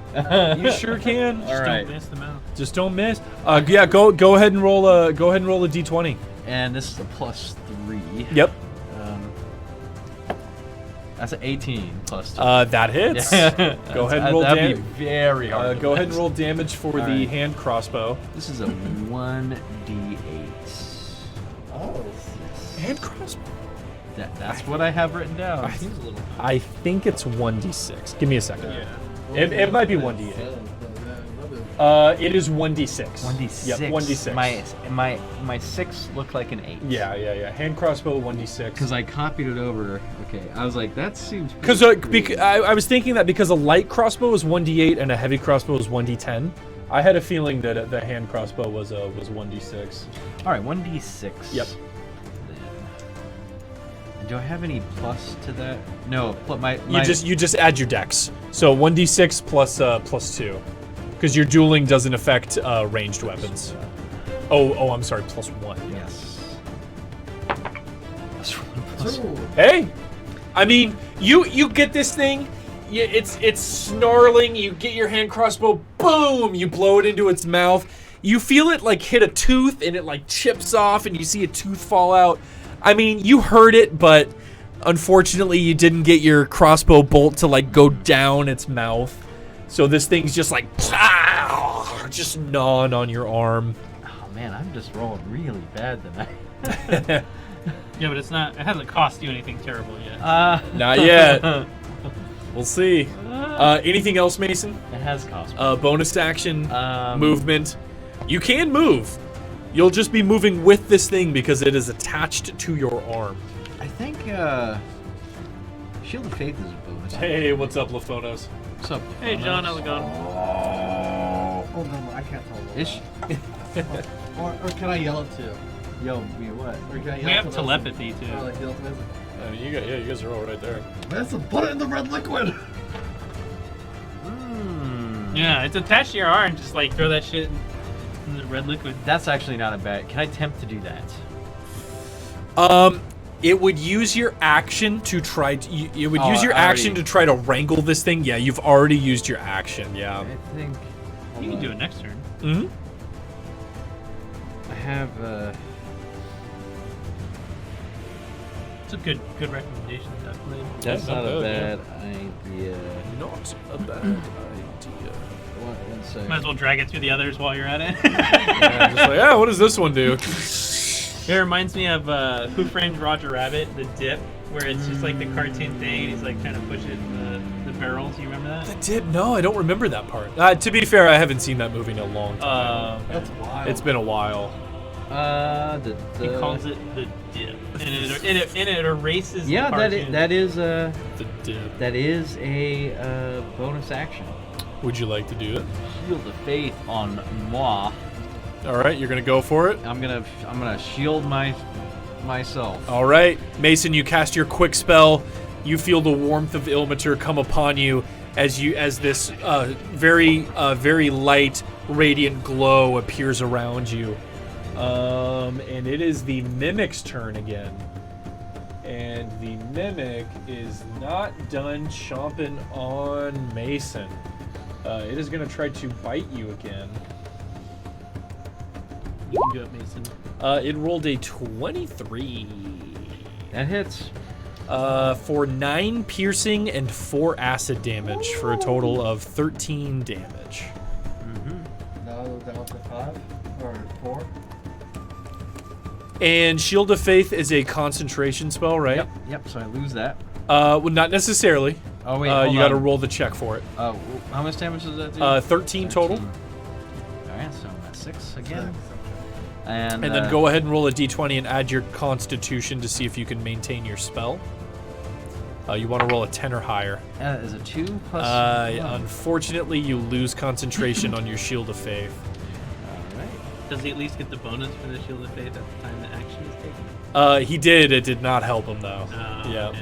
you sure can. All Just right. don't miss the mouth. Just don't miss. Go ahead and roll a d20. And this is a +3. Yep. That's an 18 plus 2. That hits. Go ahead and roll That'd be damage. very hard. to Go ahead and miss. roll damage for the right. hand crossbow. This is a 1d8. Oh. Hand crossbow. That's what I have written down. Seems a little. I think it's 1d6. Give me a second. Yeah. It might be 1d8. It is 1d6. 1d6. Yep, 1d6. My 6 looked like an 8. Yeah. Hand crossbow 1d6. Because I copied it over. Okay, I was like, that seems. Because I was thinking that because a light crossbow is 1d8 and a heavy crossbow is 1d10. I had a feeling that the hand crossbow was 1d6. All right, 1d6. Yep. Do I have any plus to that? No. My You just add your dex. So 1d6 plus 2, because your dueling doesn't affect ranged weapons. Oh, I'm sorry, plus 1. Yes. Plus 1 plus 1. Hey, I mean, you get this thing. It's snarling. You get your hand crossbow. Boom! You blow it into its mouth. You feel it like hit a tooth, and it like chips off, and you see a tooth fall out. I mean, you heard it, but unfortunately, you didn't get your crossbow bolt to like go down its mouth. So this thing's just like just gnawing on your arm. Oh man, I'm just rolling really bad tonight. Yeah, but it's not. It hasn't cost you anything terrible yet. Not yet. We'll see. Anything else, Mason? It has cost. Bonus action, Um, movement. You can move. You'll just be moving with this thing because it is attached to your arm. I think Shield of Faith is a bonus. Hey, what's up, Lafonos? What's up? Hey, John, how's it going? Oh no, I can't tell. Ish. Or can I yell it too? Yo, me what? Or can I yell We it have to telepathy, Mason? too. Or, like, yell to Mason? You guys are all right there. Mason, put it in the red liquid. Yeah, it's attached to your arm. Just like throw that shit in the red liquid. That's actually not a bad. Can I attempt to do that? It would use your action to try. It would Oh, use your I already- action to try to wrangle this thing. Yeah, you've already used your action. Yeah. I think. You can do it next turn. Mm-hmm. I have. It's a good recommendation, definitely. That's Yeah, not not a bad, bad idea. Not a bad idea. One second. Might as well drag it through the others while you're at it. Yeah, just like, what does this one do? It reminds me of Who Framed Roger Rabbit, the dip, where it's just like the cartoon thing, and he's like trying to push it in the barrels. You remember that? The dip? No, I don't remember that part. To be fair, I haven't seen that movie in a long time. That's wild. It's been a while. He calls it the dip, and it erases. Yeah, the that cartoon. The dip. that is a bonus action. Would you like to do it? Shield of Faith on moi. All right, you're gonna go for it. I'm gonna shield myself. All right, Mason, you cast your quick spell. You feel the warmth of Ilmater come upon you as this very light, radiant glow appears around you. And it is the Mimic's turn again. And the Mimic is not done chomping on Mason. It is going to try to bite you again. You can do it, Mason. It rolled a 23. That hits. For 9 piercing and 4 acid damage for a total of 13 damage. Now down to 5 or 4. And Shield of Faith is a concentration spell, right? Yep. So I lose that. Well, not necessarily. Oh wait, You got to roll the check for it. How much damage does that do? 13 total. Alright, so I'm at 6 again. And then go ahead and roll a d20 and add your constitution to see if you can maintain your spell. You want to roll a 10 or higher. Is a 2 plus? Unfortunately, you lose concentration on your Shield of Faith. Alright. Does he at least get the bonus for the Shield of Faith at the time the action is taken? He did. It did not help him, though. Oh, Yep.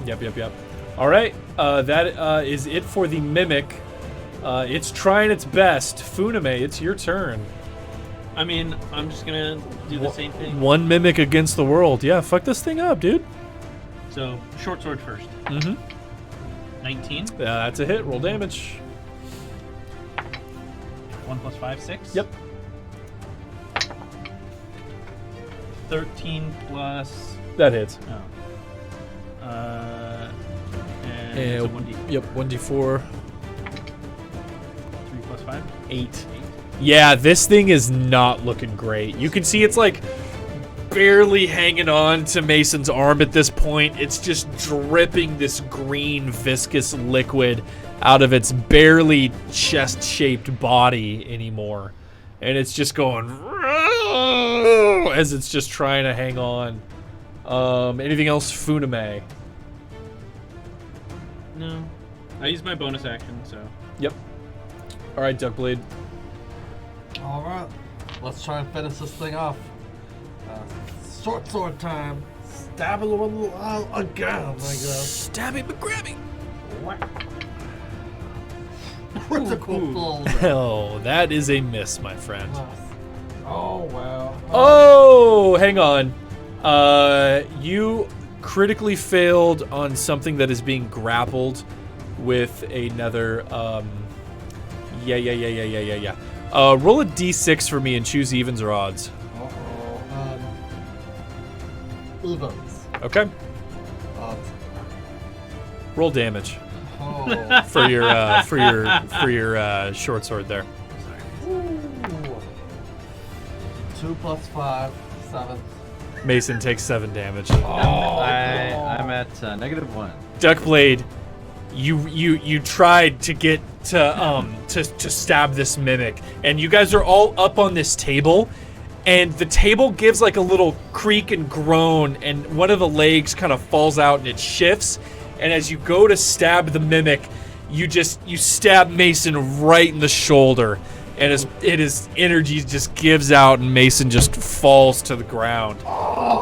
damn. Yep. All right. That is it for the Mimic. It's trying its best. Funame, it's your turn. I mean, I'm just gonna do the same thing. One Mimic against the world. Yeah, fuck this thing up, dude. So, short sword first. Mm-hmm. 19. That's a hit. Roll damage. 1 plus 5, 6. Yep. 13 plus. That hits. Oh. And it's a 1d4. Yep, 1d4. 3 plus 5. 8. Yeah, this thing is not looking great. You can see it's like barely hanging on to Mason's arm at this point. It's just dripping this green viscous liquid out of its barely chest-shaped body anymore. And it's just going as it's just trying to hang on. Anything else, Funame? No. I used my bonus action, so. Yep. All right, Duckblade. All right, let's try and finish this thing off. Short sword time. Stabbing the one again, I guess. Stabby McGrabby. Critical full. Oh, that is a miss, my friend. Oh well. Oh, hang on. You critically failed on something that is being grappled with another. Yeah. Roll a d6 for me and choose evens or odds. Evens. Okay. Odds. Roll damage Oh. for your short sword there. Ooh. 2 plus 5, 7. Mason takes 7 damage. I'm at -1. Duckblade, you tried to get to stab this mimic, and you guys are all up on this table, and the table gives like a little creak and groan, and one of the legs kind of falls out and it shifts. And as you go to stab the mimic, you stab Mason right in the shoulder, and his energy just gives out, and Mason just falls to the ground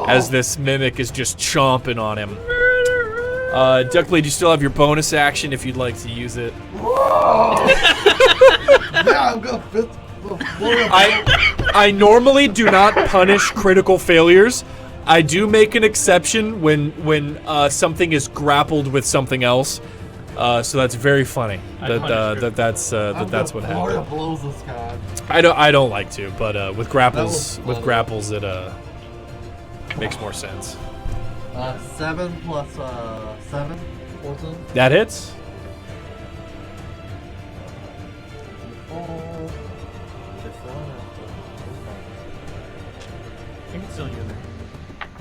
as this mimic is just chomping on him. Duckblade, you still have your bonus action if you'd like to use it. Yeah, I'm gonna fit. I normally do not punish critical failures. I do make an exception when something is grappled with something else. So that's very funny. That's what happened. Blows this guy. I don't like to, but with grapples it makes more sense. 7 plus 7, 14. That hits. I think it's still you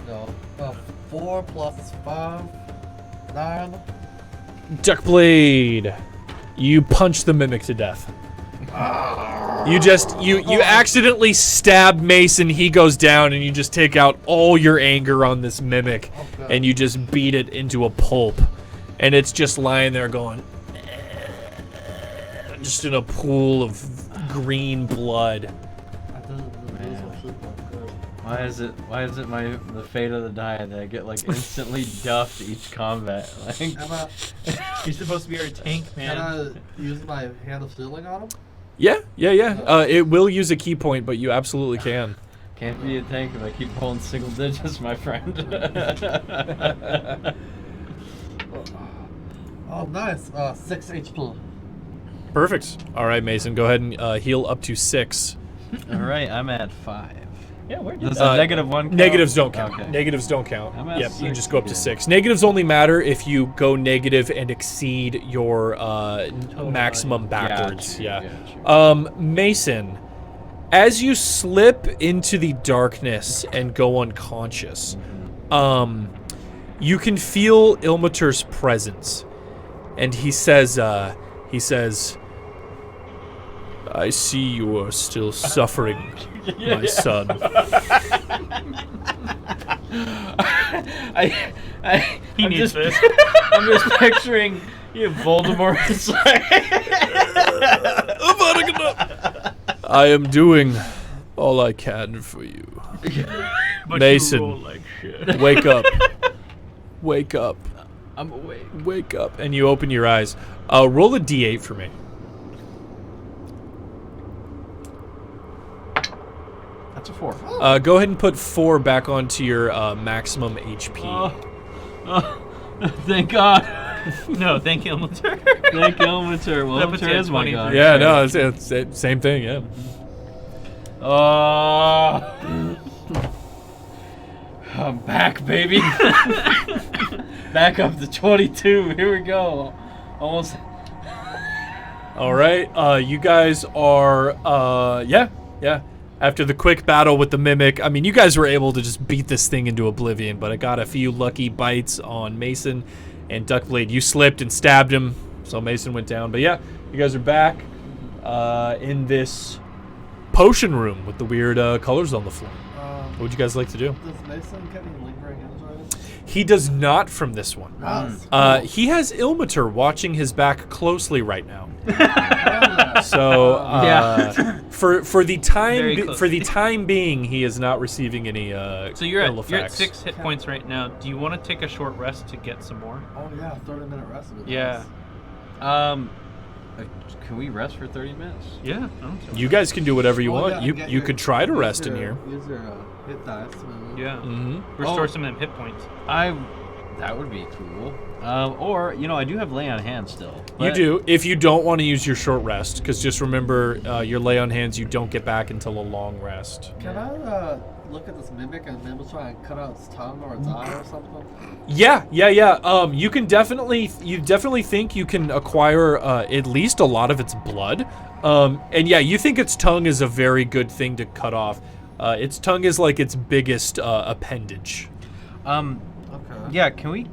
there. No. 4 plus 5, 9. Duckblade, you punch the mimic to death. You accidentally stab Mason, he goes down, and you just take out all your anger on this mimic, and you just beat it into a pulp. And it's just lying there going, just in a pool of green blood. Why is it the fate of the die that I get like instantly duffed each combat? Like, You're supposed to be our tank, man. Can I use my hand of healing on him? Yeah. It will use a key point, but you absolutely can. can't be a tank if I keep pulling single digits, my friend. Oh, nice. 6 HP. Perfect. All right, Mason, go ahead and heal up to 6. All right, I'm at 5. Yeah, where did Does a negative 1 count? Negatives don't count. Okay. Negatives don't count. I'm at Yep, you 6 just go up to again. 6. Negatives only matter if you go negative and exceed your maximum backwards. Gotcha, Yeah. gotcha. Mason, as you slip into the darkness and go unconscious, you can feel Ilmater's presence, and he says, "I see you are still suffering, my son." He needs this. I'm just picturing Voldemort. It's like I am doing all I can for you. But Mason. you roll like shit. Wake up. Wake up. I'm awake. Wake up. And you open your eyes. Roll a d8 for me. That's a 4. Go ahead and put 4 back onto your maximum HP. Thank God. No, thank you, Ilmater. Thank Ilmater. Well, That puts you Ilmater at is my 23. god. Yeah, no, it's same thing, yeah. I'm back, baby. Back up to 22. Here we go. Almost. All right, you guys are, yeah. After the quick battle with the Mimic, I mean, you guys were able to just beat this thing into oblivion, but I got a few lucky bites on Mason and Duckblade. You slipped and stabbed him, so Mason went down. But yeah, you guys are back in this potion room with the weird colors on the floor. What would you guys like to do? Does Mason get any lingering injuries? He does not from this one. He has Ilmater watching his back closely right now. So for the time being, he is not receiving any So you're ill at effects. 6 hit points right now. Do you want to take a short rest to get some more? Oh yeah, 30-minute rest would be Yeah. nice. Can we rest for 30 minutes? Yeah. You guys can do whatever you Oh, want. yeah, You get you your- could try to use rest in your- here. Use your hit dice. Maybe. Yeah. Mm-hmm. Restore Oh. some of them hit points. That would be cool. Or I do have lay on hand still. You but- do if you don't want to use your short rest, because just remember your lay on hands you don't get back until a long rest. Can I look at this mimic and maybe try and cut out its tongue or its eye or something? Yeah. You definitely think you can acquire at least a lot of its blood. And yeah, you think its tongue is a very good thing to cut off. Its tongue is like its biggest appendage. Okay. Yeah, can we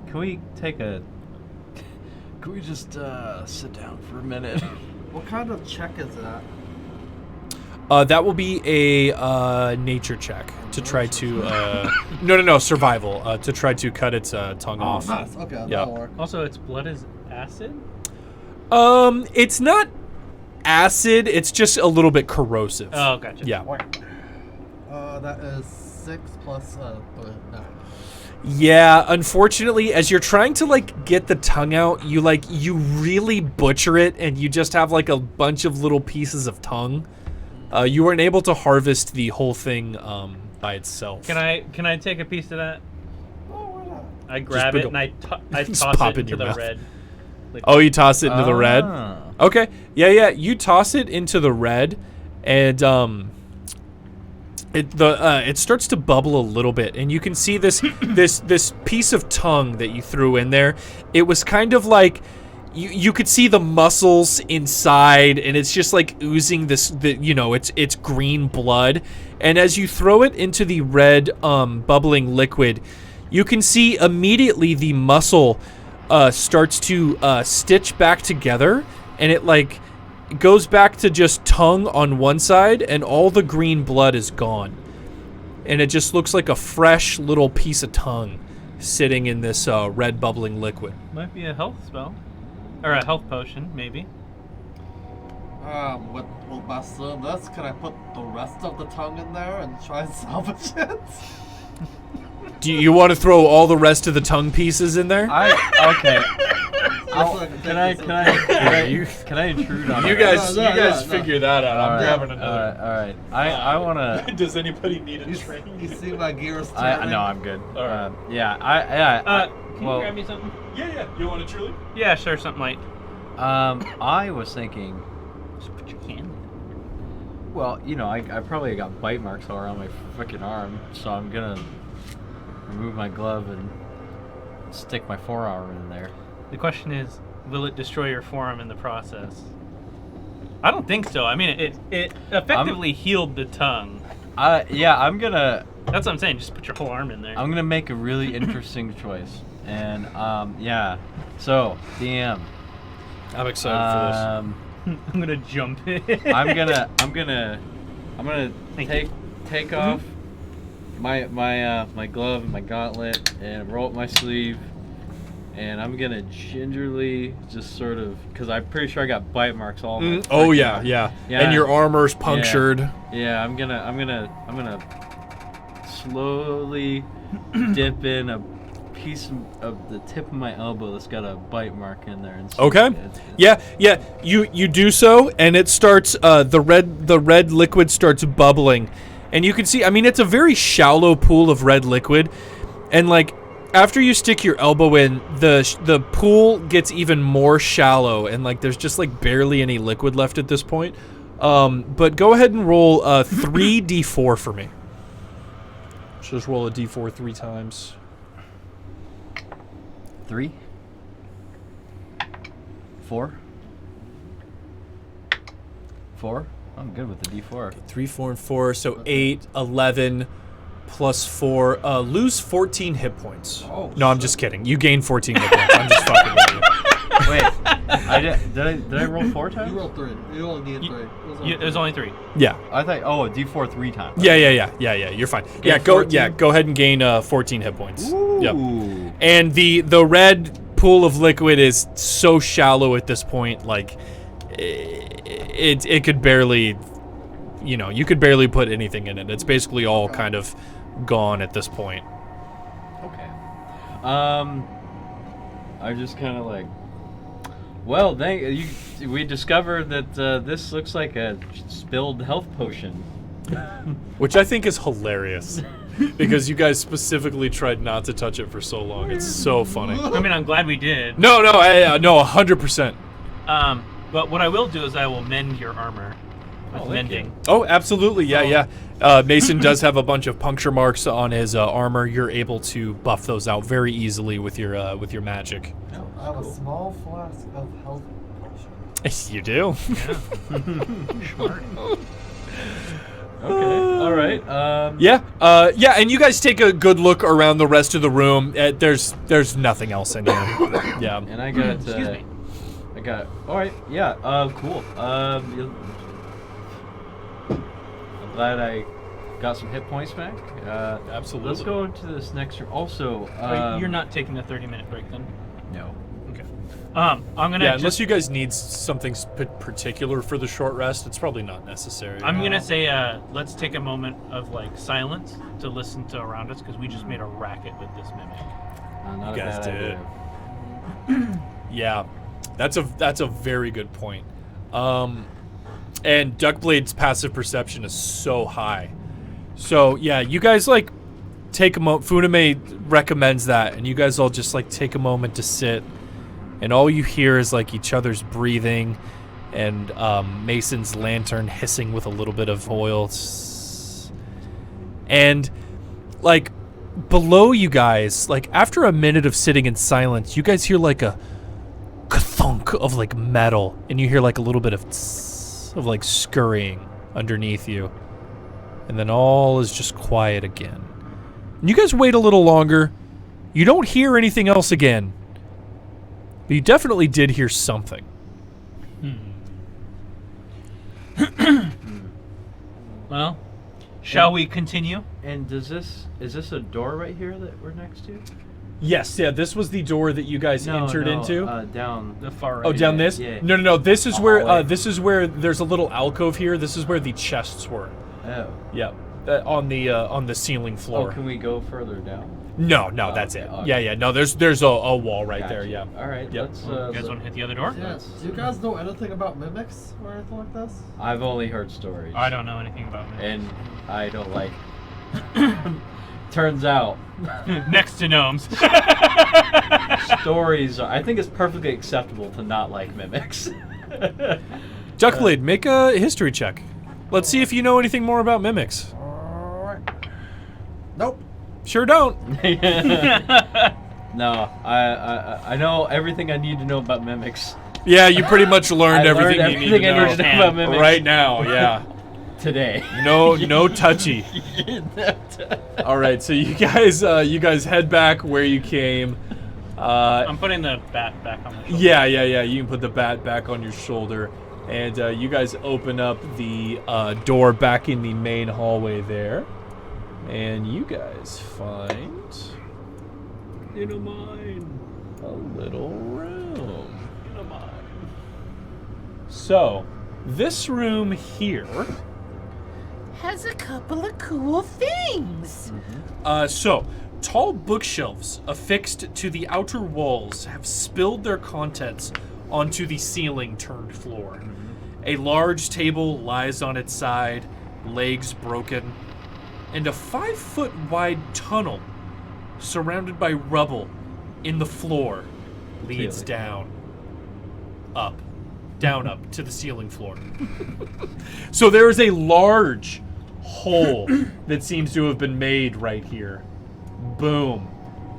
take a... Can we just sit down for a minute? What kind of check is that? That will be a nature check to try to no survival to try to cut its tongue off. Nice. Okay, Yeah. that'll work. Also, its blood is acid. It's not acid. It's just a little bit corrosive. Oh, gotcha. Yeah. That is 6 plus 9. Yeah, unfortunately, as you're trying to like get the tongue out, you really butcher it, and you just have like a bunch of little pieces of tongue. You weren't able to harvest the whole thing by itself. Can I take a piece of that? Oh, why not? I grab put it and I Just toss pop it in into your the mouth. red. Oh, you toss it into the red? Ah. Okay. Yeah. You toss it into the red, and it starts to bubble a little bit, and you can see this this piece of tongue that you threw in there. It was kind of like you could see the muscles inside, and it's just like oozing it's green blood. And as you throw it into the red bubbling liquid, you can see immediately the muscle starts to stitch back together, and it like goes back to just tongue on one side, and all the green blood is gone, and it just looks like a fresh little piece of tongue sitting in this red bubbling liquid. Might be a health spell, or a health potion, maybe. With Buster this, can I put the rest of the tongue in there and try and salvage it? Do you want to throw all the rest of the tongue pieces in there? Okay. So can Can I intrude on You it? guys, No, you guys no. figure that out. I'm grabbing another. All right. I wanna. Does anybody need a You, train? you see my gears I turning? no, I'm good. All right. Can well, you grab me something? Yeah. You want a truly? Yeah, sure, something light. I was thinking. Just put your hand in it. Well, I probably got bite marks all around my freaking arm, so I'm gonna remove my glove and stick my forearm in there. The question is, will it destroy your forearm in the process? I don't think so. I mean, it effectively healed the tongue. Yeah, I'm gonna That's what I'm saying. Just put your whole arm in there. I'm gonna make a really interesting choice, and yeah. So DM, I'm excited um, I'm gonna jump in. I'm gonna Thank take off my glove and my gauntlet and roll up my sleeve, and I'm gonna gingerly just sort of, because I'm pretty sure I got bite marks all over my Oh freaking yeah, arm. yeah. Yeah. And your armor's punctured. Yeah, I'm gonna slowly dip in a piece of the tip of my elbow that's got a bite mark in there. And see Okay. if it's- Yeah. You do so, and it starts. The red liquid starts bubbling, and you can see. I mean, it's a very shallow pool of red liquid, and like after you stick your elbow in, the pool gets even more shallow, and like there's just like barely any liquid left at this point. But go ahead and roll 3d4 for me. Just roll a d4 3 times. 3, 4, 4. I'm good with the D4. 3, 4, and 4, so 8, 11, plus 4. Lose 14 hit points. Oh, No, I'm just kidding. You gain 14 hit points. I'm just fucking with you. Wait, did I roll 4 times? You rolled 3. You only need 3. It was only 3. Yeah. I thought, a D4 3 times. Yeah. You're fine. Gain Go 14? go ahead and gain 14 hit points. Yep. Ooh. And the red pool of liquid is so shallow at this point, like it could barely, you could barely put anything in it. It's basically all kind of gone at this point. Okay. I just kind of like, well, we discovered that this looks like a spilled health potion. Which I think is hilarious. Because you guys specifically tried not to touch it for so long. It's so funny. I mean, I'm glad we did. No, 100%. But what I will do is I will mend your armor with thank mending. Oh, absolutely. Yeah. Mason does have a bunch of puncture marks on his armor. You're able to buff those out very easily with your magic. I have a small flask of health potion. You do. Smart. Okay. All right. Yeah, and you guys take a good look around the rest of the room. There's nothing else in here. Yeah. And I got. Excuse me. All right. Yeah. Cool. glad I got some hit points back. Absolutely. Let's go into this next room. Also, Wait, you're not taking a 30-minute break then? No. Okay. I'm gonna. Yeah, unless you guys need something particular for the short rest, it's probably not necessary. I'm gonna say, let's take a moment of like silence to listen to around us because we just made a racket with this mimic. Not You a guys bad did. idea. Yeah, that's a very good point. And Duckblade's passive perception is so high. So yeah, you guys like take a moment. Funame recommends that, and you guys all just like take a moment to sit, and all you hear is like each other's breathing, and Mason's lantern hissing with a little bit of oil, and like below you guys, like after a minute of sitting in silence, you guys hear like a thunk of like metal, and you hear like a little bit of like scurrying underneath you, and then all is just quiet again. And you guys wait a little longer. You don't hear anything else again, but you definitely did hear something. Well, shall we continue? And is this a door right here that we're next to? Yes, yeah, this was the door that you guys entered into. Down. The far right. Oh, down this? Yeah. No. This is where hallway. this is where there's a little alcove here. This is where the chests were. Oh. Yeah, on the ceiling floor. Oh, can we go further down? No, Oh, that's okay, it. okay. Yeah. No, there's a wall right there. Gotcha. Yeah. All right. Yep. Let's. You guys want to hit the other door? Yeah. Do you guys know anything about mimics or anything like this? I've only heard stories. I don't know anything about me. And I don't like. Turns out, Next to gnomes. stories. I think it's perfectly acceptable to not like mimics. Duckblade, make a history check. Let's see if you know anything more about mimics. Alright. Nope. Sure don't. No, I know everything I need to know about mimics. Yeah, you pretty much learned I everything learned you need everything to I need to know know. about mimics Right now, yeah. today. No touchy. All right, so you guys head back where you came. I'm putting the bat back on my shoulder. Yeah. You can put the bat back on your shoulder, and you guys open up the door back in the main hallway there, and you guys find in a mine a little room in a mine. So this room here. Has a couple of cool things. So, tall bookshelves affixed to the outer walls have spilled their contents onto the ceiling-turned floor. A large table lies on its side, legs broken, and a 5-foot-wide tunnel surrounded by rubble in the floor leads down up to the ceiling floor. So there is a large hole that seems to have been made right here. Boom.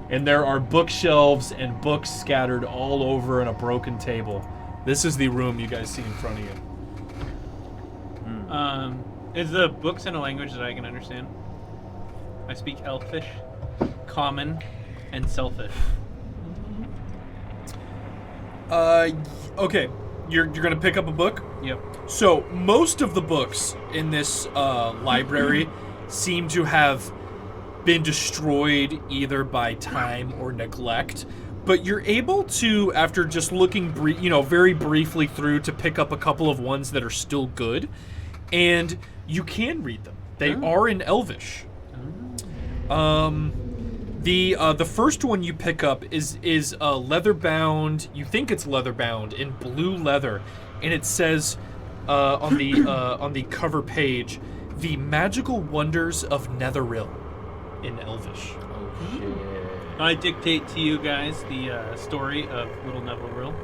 And there are bookshelves and books scattered all over on a broken table. This is the room you guys see in front of you. Is the books in a language that I can understand? I speak Elfish, Common, and Selfish. Okay. You're gonna pick up a book? Yep. So most of the books in this library seem to have been destroyed either by time or neglect, but you're able to, after just looking very briefly through, to pick up a couple of ones that are still good, and you can read them. They are in Elvish. The first one you pick up is leather bound. You think it's leather bound in blue leather, and it says on the cover page, "The Magical Wonders of Netheril," in Elvish. Oh shit. I dictate to you guys the story of Little Neville.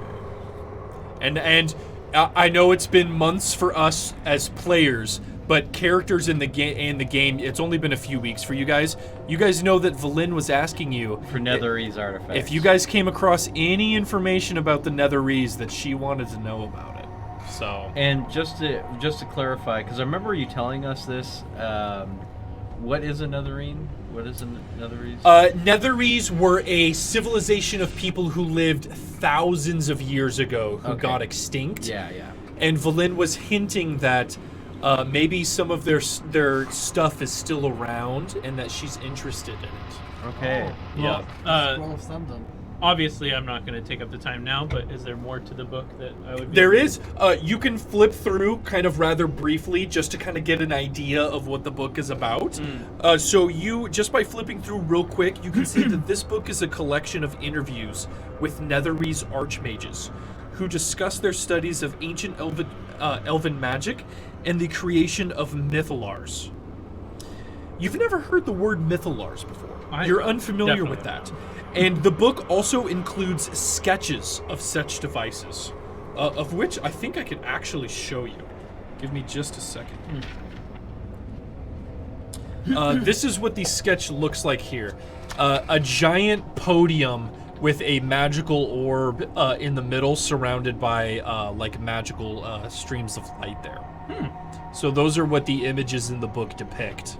And I know it's been months for us as players, but characters in the game, it's only been a few weeks for you guys. You guys know that Valen was asking you For Netherese artifacts. if you guys came across any information about the Netherese that she wanted to know about it. So. And just to clarify, because I remember you telling us this. What is a Netherine? What is a Netherese? Netherese were a civilization of people who lived thousands of years ago who got extinct. Yeah. And Valen was hinting that maybe some of their stuff is still around, and that she's interested in it. Okay. Yeah. Scroll of Sundom. Obviously, I'm not going to take up the time now, but is there more to the book that I would be There is. You can flip through kind of rather briefly just to kind of get an idea of what the book is about. So you, just by flipping through real quick, you can see that this book is a collection of interviews with Netherese archmages who discuss their studies of ancient elven magic and the creation of mythalars. You've never heard the word mythalars before. You're unfamiliar with that. And the book also includes sketches of such devices, of which I think I can actually show you. Give me just a second. This is what the sketch looks like here. A giant podium with a magical orb in the middle, surrounded by like magical streams of light there. So those are what the images in the book depict.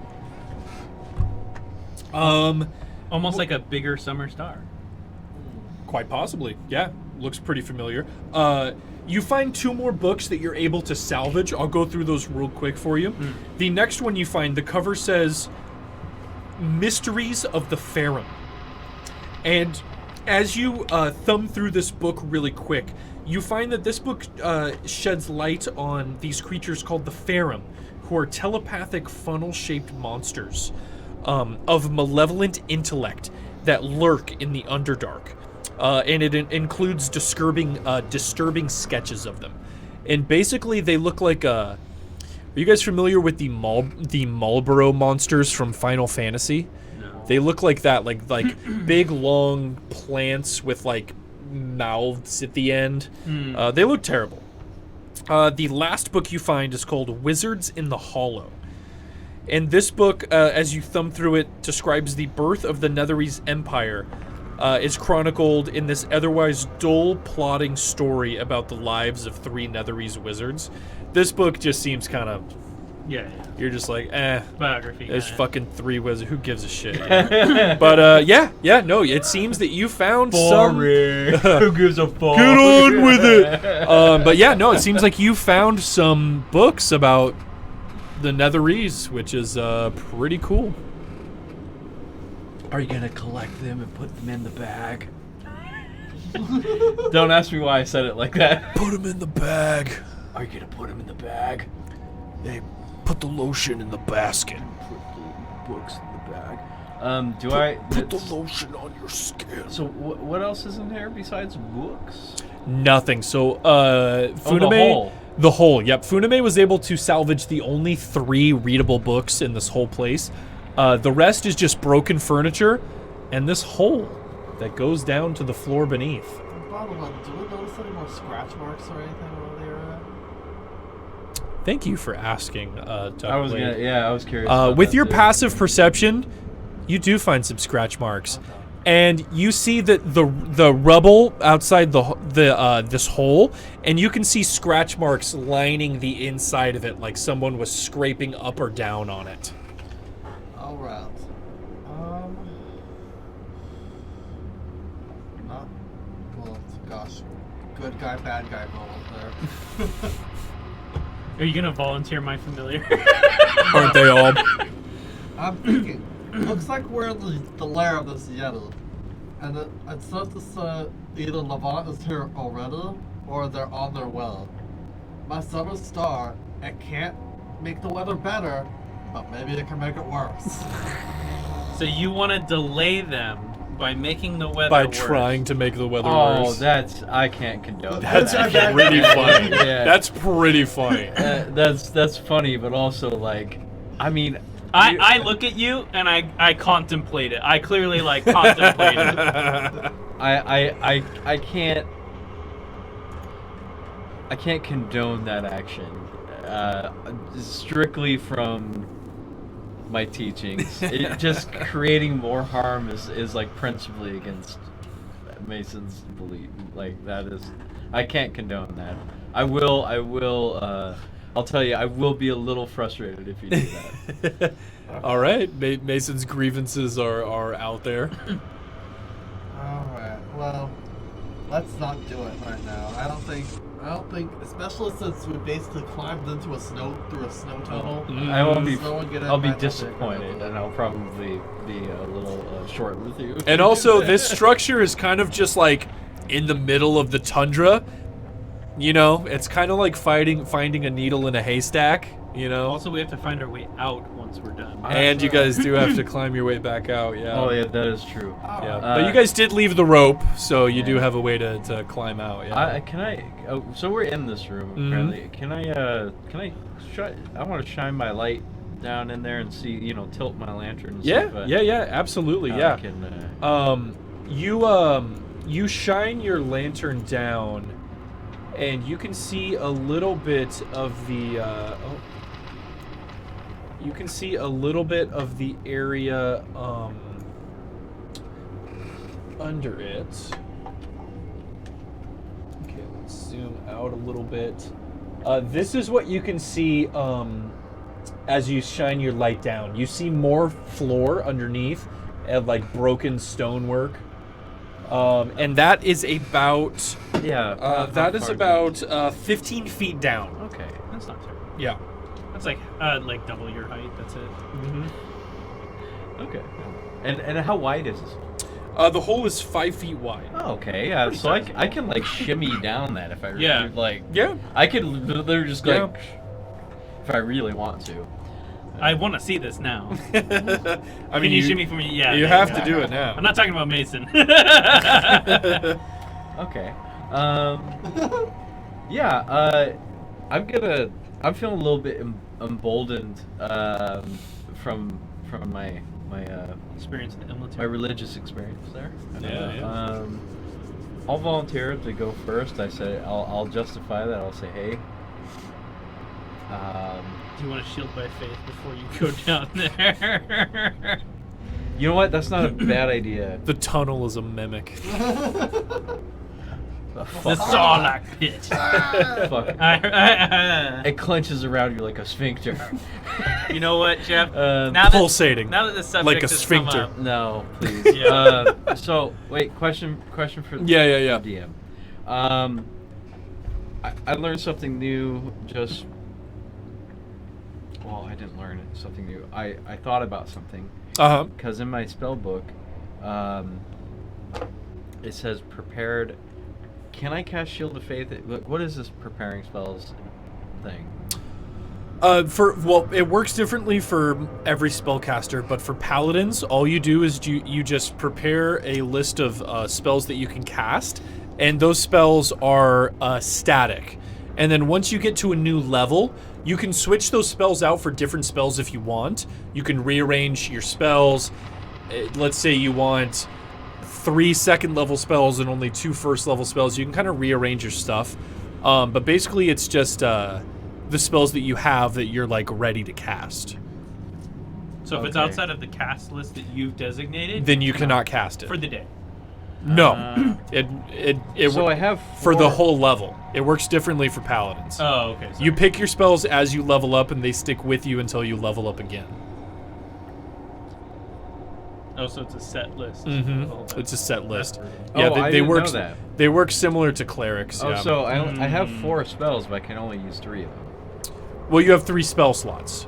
almost like a bigger summer star. Quite possibly, yeah. Looks pretty familiar. You find 2 more books that you're able to salvage. I'll go through those real quick for you. The next one you find, the cover says, Mysteries of the Farum. And as you thumb through this book really quick, you find that this book sheds light on these creatures called the Farum, who are telepathic funnel-shaped monsters of malevolent intellect that lurk in the Underdark. And it includes disturbing sketches of them. And basically, they look like are you guys familiar with the Marlboro monsters from Final Fantasy? No. They look like that, like big long plants with like mouths at the end. They look terrible. The last book you find is called Wizards in the Hollow. And this book, as you thumb through it, describes the birth of the Netherese Empire. Is chronicled in this otherwise dull, plodding story about the lives of 3 Netherese wizards. This book just seems kind of... Yeah. You're just like, Biography. there's fucking 3 wizards. Who gives a shit? Yeah. But, no, it seems that you found some... Who gives a fuck? Get on with it! But yeah, no, it seems like you found some books about the Netherese, which is pretty cool. Are you gonna collect them and put them in the bag? Don't ask me why I said it like that. Put them in the bag. Are you gonna put them in the bag? Hey, put the lotion in the basket. Put the books in the bag. Put the lotion on your skin. So what else is in there besides books? Nothing. So, Funame... The whole, yep. Funame was able to salvage the only 3 readable books in this whole place. The rest is just broken furniture and this hole that goes down to the floor beneath. Bottom up, do we notice any more scratch marks or anything over there? Thank you for asking, Doug. I was curious. About with that your too. passive perception, you do find some scratch marks. Okay. And you see that the rubble outside this hole, and you can see scratch marks lining the inside of it, like someone was scraping up or down on it. All right. Not well. Gosh, good guy, bad guy roll there. Are you gonna volunteer my familiar? Aren't they all? I'm thinking. Looks like we're in the lair of this Yeti, and it says this either Levant is here already or they're on their way. My summer star, it can't make the weather better, but maybe it can make it worse. So you want to delay them by making the weather By worse. trying to make the weather worse. I can't condone That's that. pretty funny. Yeah. That's pretty funny. That's funny, but also like, I mean, I look at you and I contemplate it. I clearly like contemplate it. I can't condone that action. Strictly from my teachings, just creating more harm is like principally against Mason's belief. Like that is, I can't condone that. I'll tell you, I will be a little frustrated if you do that. All right, Mason's grievances are out there. All right. Well, let's not do it right now. I don't think, especially since we basically climbed into through a snow tunnel. I will be. So we'll get it I'll be right up there. disappointed, and I'll probably be a little short with you. And also, this structure is kind of just like in the middle of the tundra. You know, it's kind of like finding a needle in a haystack. You know. Also, we have to find our way out once we're done. And you guys do have to climb your way back out. Yeah. Oh yeah, that is true. Yeah. But you guys did leave the rope, so you do yeah. have a way to climb out. Yeah. Can I? Oh, so we're in this room. Mhm. Apparently. Can I? I want to shine my light down in there and see. You know, tilt my lantern. And see if I, Yeah. Absolutely. how Yeah. I can, You shine your lantern down, and you can see a little bit of the. You can see a little bit of the area under it. Okay, let's zoom out a little bit. This is what you can see as you shine your light down. You see more floor underneath and like broken stonework. And that is about yeah. that is about 15 feet down. Okay. That's not terrible. Yeah. That's like double your height. That's it. Okay. And how wide is this? The hole is 5 feet wide. Oh, okay. Yeah. So I can like shimmy down that if I really Yeah. like. Yeah. I could literally just go like, if I really want to. I want to see this now. I Can mean, you shimmy for me? Yeah. you there have go. to do it now. I'm not talking about Mason. Okay. Yeah. I'm feeling a little bit emboldened from my Experience in the my military. religious experience there. Yeah. I'll volunteer to go first. I say I'll justify that. I'll say, hey. Do you want to shield by faith before you go down there? You know what? That's not a bad idea. The tunnel is a mimic. The Sarlacc pit. Fuck. It clenches around you like a sphincter. You know what, Jeff? Pulsating. Now that the subject like a has sphincter. come up, No, please. Yeah. So wait, question for Yeah. DM. I learned something new just. Well, I didn't learn something new. I thought about something. Because in my spell book, it says prepared. Can I cast Shield of Faith? Look, what is this preparing spells thing? It works differently for every spellcaster, but for paladins, all you do is you just prepare a list of spells that you can cast, and those spells are static. And then once you get to a new level, you can switch those spells out for different spells if you want. You can rearrange your spells. Let's say you want 3 second-level spells and only 2 first-level spells. You can kind of rearrange your stuff. But basically, it's just the spells that you have that you're, like, ready to cast. so if it's outside of the cast list that you've designated, Then you cannot cast it. for the day. No. It So I have for the 4 whole level. It works differently for paladins. Oh, okay. You pick your spells as you level up, and they stick with you until you level up again. Oh, so it's a set list. Mm-hmm. It's a set list. Oh, Yeah, I they didn't work. know that. They work similar to clerics. Oh, yeah. so I have 4 spells, but I can only use 3 of them. Well, you have 3 spell slots,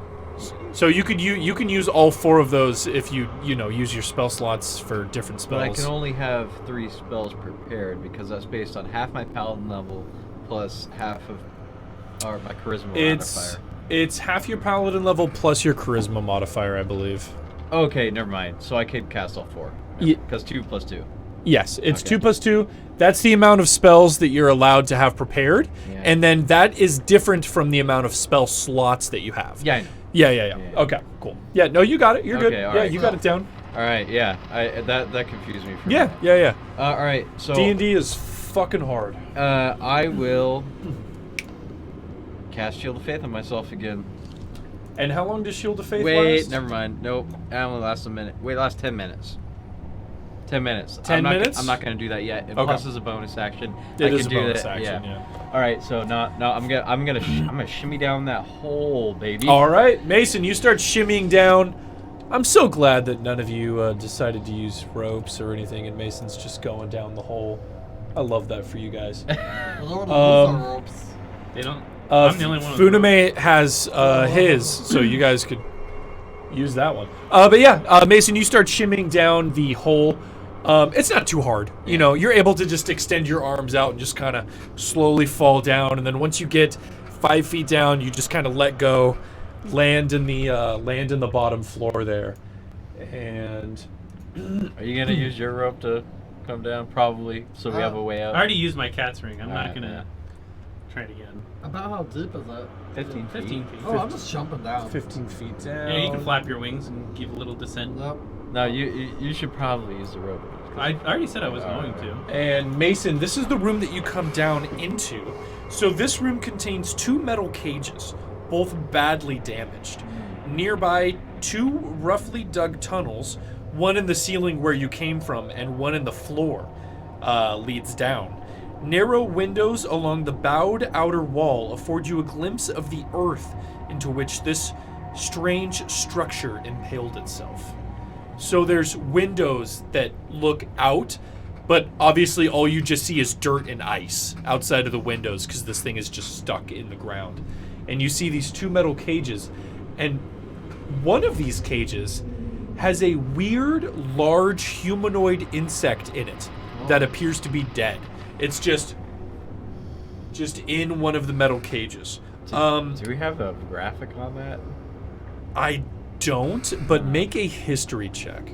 so you can use all 4 of those if you use your spell slots for different spells. But I can only have 3 spells prepared because that's based on half my paladin level plus half of my charisma modifier. It's half your paladin level plus your charisma modifier, I believe. Okay, never mind. So I could cast all 4 because 2 plus 2. Yes, it's Okay. 2 plus 2. That's the amount of spells that you're allowed to have prepared, Yeah. and then that is different from the amount of spell slots that you have. Yeah, I know. Yeah. Okay, cool. Yeah, no, you got it. You're good. Okay, all Yeah, right. you got it down. All right, yeah. That confused me for a Yeah. minute. All right, so D&D is fucking hard. I will cast Shield of Faith on myself again. And how long does Shield of Faith Wait, last? never mind. Nope. It only lasts a minute. Wait, it lasts 10 minutes. 10 minutes. 10 minutes? I'm not going to do that yet. And Okay. plus, as a bonus action, It I is can a do bonus that. action, Yeah. yeah. All right. So I'm gonna shimmy down that hole, baby. All right, Mason, you start shimmying down. I'm so glad that none of you decided to use ropes or anything, and Mason's just going down the hole. I love that for you guys. Lower the loser ropes. They don't. I'm the only one. Funame has his, so you guys could use that one. But yeah, Mason, you start shimming down the hole. It's not too hard. You know, you're able to just extend your arms out and just kind of slowly fall down. And then once you get 5 feet down, you just kind of let go, land in the bottom floor there. And Are you gonna use your rope to come down? Probably. So we have a way out. I already used my cat's ring. I'm not Alright, gonna try it again. About how deep is that? 15 feet. 15 feet. Oh, I'm just jumping down. 15 feet down. Yeah, you can flap your wings and give a little descent. Nope. No, you should probably use the rope. I already said I was going to. And Mason, this is the room that you come down into. So this room contains 2 metal cages, both badly damaged. Nearby, 2 roughly dug tunnels, one in the ceiling where you came from and one in the floor, leads down. Narrow windows along the bowed outer wall afford you a glimpse of the earth into which this strange structure impaled itself. So there's windows that look out, but obviously all you just see is dirt and ice outside of the windows because this thing is just stuck in the ground. And you see these 2 metal cages, and one of these cages has a weird, large humanoid insect in it that appears to be dead. It's just in one of the metal cages. Do we have a graphic on that? I don't, but make a history check.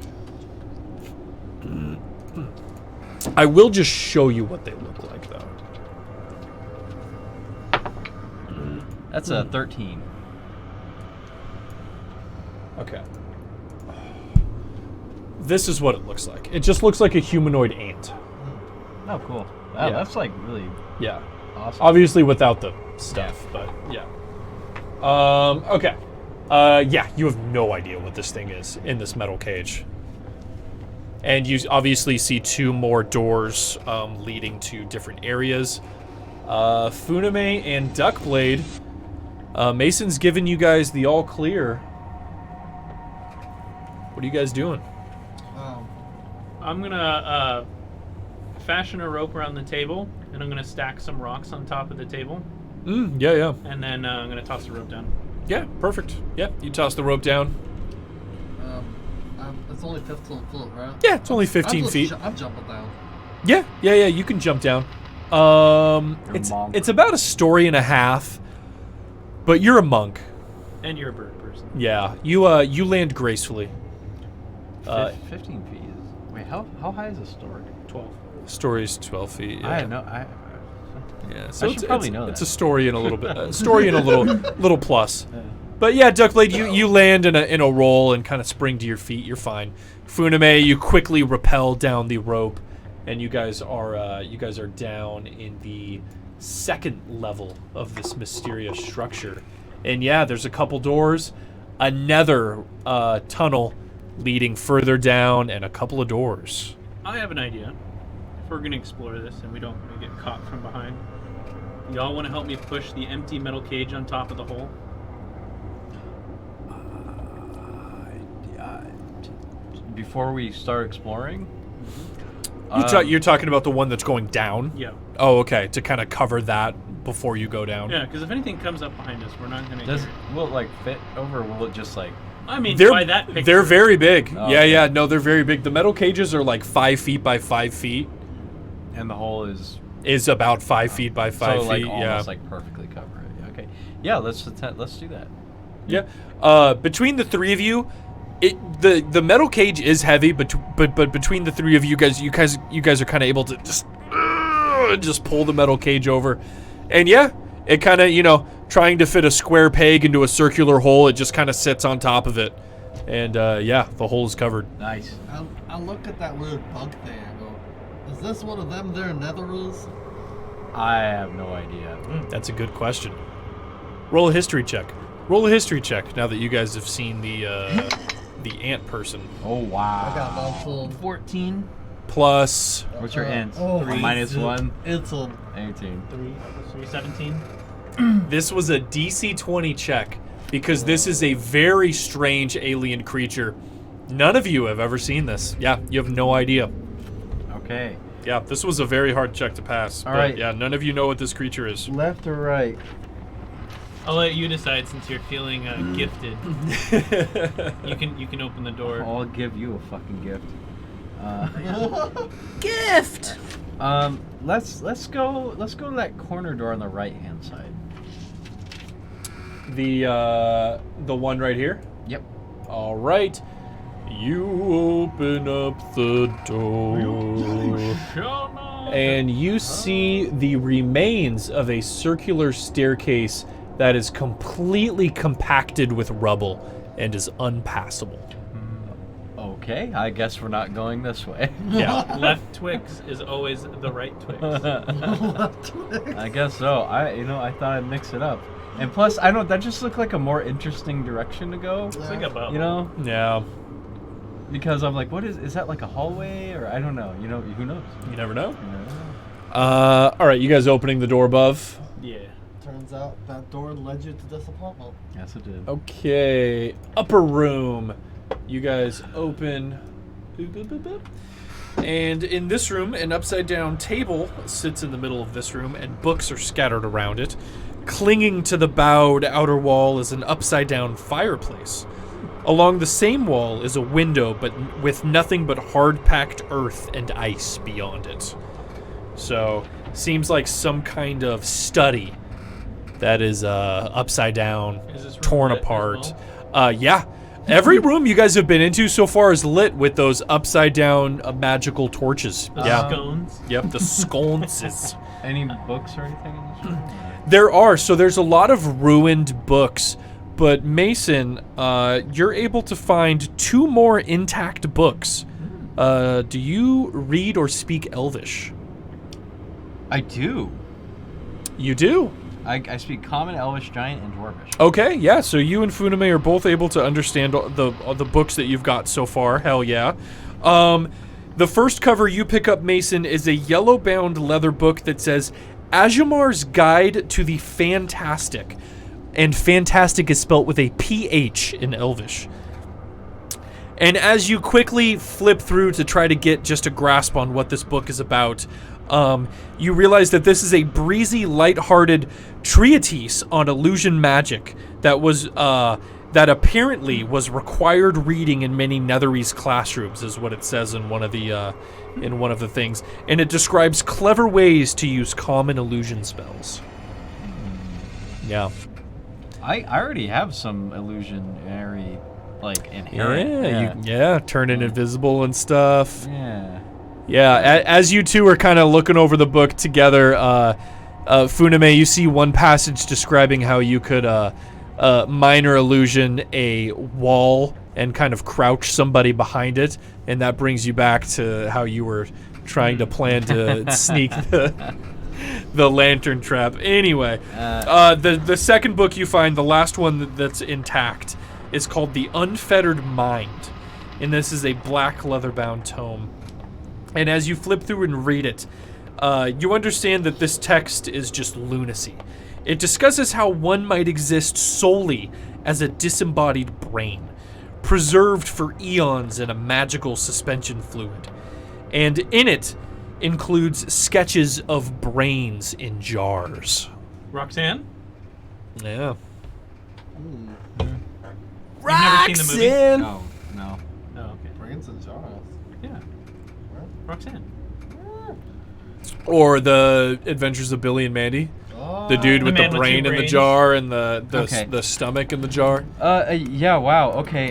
I will just show you what they look like, though. That's a 13. Okay. This is what it looks like. It just looks like a humanoid ant. Oh, cool. Wow, Yeah. that's like really Yeah. awesome. Obviously without the stuff, but yeah. Okay. Yeah, you have no idea what this thing is in this metal cage. And you obviously see 2 more doors leading to different areas. Funame and Duckblade, Mason's given you guys the all clear. What are you guys doing? I'm gonna fashion a rope around the table, and I'm gonna stack some rocks on top of the table, Yeah. and then I'm gonna toss the rope down. Yeah, perfect. Yeah, you toss the rope down. It's only 15 foot, right? Yeah, it's only 15 feet. I'm jumping down. Yeah, you can jump down. It's monk. it's about a story and a half, but you're a monk. And you're a bird person. Yeah, you land gracefully. 15 feet is... Wait, how high is a story? 12. Story's 12 feet. Yeah. I had no... Yeah, so should probably know it's that. a story and a little bit, story and a little plus. But yeah, Duckblade, you land in a roll and kind of spring to your feet. You're fine. Funame, you quickly rappel down the rope, and you guys are down in the 2nd level of this mysterious structure. And yeah, there's a couple doors, another tunnel leading further down, and a couple of doors. I have an idea. If we're gonna explore this and we don't want to get caught from behind, y'all want to help me push the empty metal cage on top of the hole? Before we start exploring? You're talking about the one that's going down? Yeah. Oh, okay. To kind of cover that before you go down. Yeah, because if anything comes up behind us, we're not gonna. Will it like fit over, or will it just like... I mean, They're by that picture, they're very big. Oh, yeah, okay. yeah. No, they're very big. The metal cages are like 5 feet by 5 feet. And the hole is... Is about 5 feet by 5 so, like, feet. almost Yeah. like perfectly cover it. Okay. Yeah, let's do that. Yeah. Between the 3 of you, the metal cage is heavy, but between the 3 of you guys are kind of able to just pull the metal cage over, and yeah, it kind of trying to fit a square peg into a circular hole, it just kind of sits on top of it, and yeah, the hole is covered. Nice. I look at that weird bug thing. I go, is this one of them there Netherers? I have no idea. That's a good question. Roll a history check. Roll a history check now that you guys have seen the ant person. Oh, wow. I got multiple. 14. Plus, What's your int? Three. Minus 1? It's a 18. 3, 17. this was a DC 20 check because this is a very strange alien creature. None of you have ever seen this. Yeah, you have no idea. Okay. Yeah, this was a very hard check to pass. All but right. Yeah, none of you know what this creature is. Left or right? I'll let you decide since you're feeling gifted. You can open the door. I'll give you a fucking gift. Gift! Let's go to that corner door on the right hand side. The one right here? Yep. All right. You open up the door. And you see the remains of a circular staircase that is completely compacted with rubble and is unpassable. Okay, I guess we're not going this way. Yeah. Left Twix is always the right Twix. I guess so. I thought I'd mix it up. And plus, I don't. That just looked like a more interesting direction to go. It's like a bubble. You know, Yeah. because I'm like, what is that like a hallway or I don't know. You know, who knows? You never know. You know? All right, you guys opening the door above? Yeah. Turns out that door led you to disappointment. Yes, it did. Okay, upper room. You guys open. Boop, boop, boop, boop. And in this room, an upside down table sits in the middle of this room, and books are scattered around it. Clinging to the bowed outer wall is an upside down fireplace. Along the same wall is a window, but with nothing but hard packed earth and ice beyond it. So, seems like some kind of study that is upside down, Is this room torn lit as apart. Yeah. Every room you guys have been into so far is lit with those upside down magical torches. The Yeah. scones. Yep, the sconces. Any books or anything in this room? There are. So there's a lot of ruined books, but Mason, you're able to find 2 more intact books. Do you read or speak Elvish? I do. You do. I speak Common, Elvish, Giant, and Dwarvish. Okay, yeah. So you and Funame are both able to understand the books that you've got so far. Hell yeah. The first cover you pick up, Mason, is a yellow-bound leather book that says Ajumar's Guide to the Fantastic. And fantastic is spelt with a PH in Elvish. And as you quickly flip through to try to get just a grasp on what this book is about, you realize that this is a breezy, lighthearted treatise on illusion magic that was that apparently was required reading in many Netherese classrooms, is what it says in one of the things, and it describes clever ways to use common illusion spells. Yeah. I already have some illusionary, like, inherent. Turning invisible and stuff. Yeah. Yeah, as you two are kind of looking over the book together, Funame, you see one passage describing how you could minor illusion a wall and kind of crouch somebody behind it, and that brings you back to how you were trying to plan to sneak the lantern trap. Anyway, the second book you find, the last one that's intact, is called The Unfettered Mind, and this is a black leather-bound tome. And as you flip through and read it, you understand that this text is just lunacy. It discusses how one might exist solely as a disembodied brain, preserved for eons in a magical suspension fluid. And in it includes sketches of brains in jars. Roxanne? Yeah. You've never seen the movie? Roxanne! No. Oh, okay. Brains and jars. Yeah. Roxanne. Or the Adventures of Billy and Mandy. Oh. The dude The with the man with brain two in the brains. jar and the Okay. stomach in the jar. Yeah, wow, okay,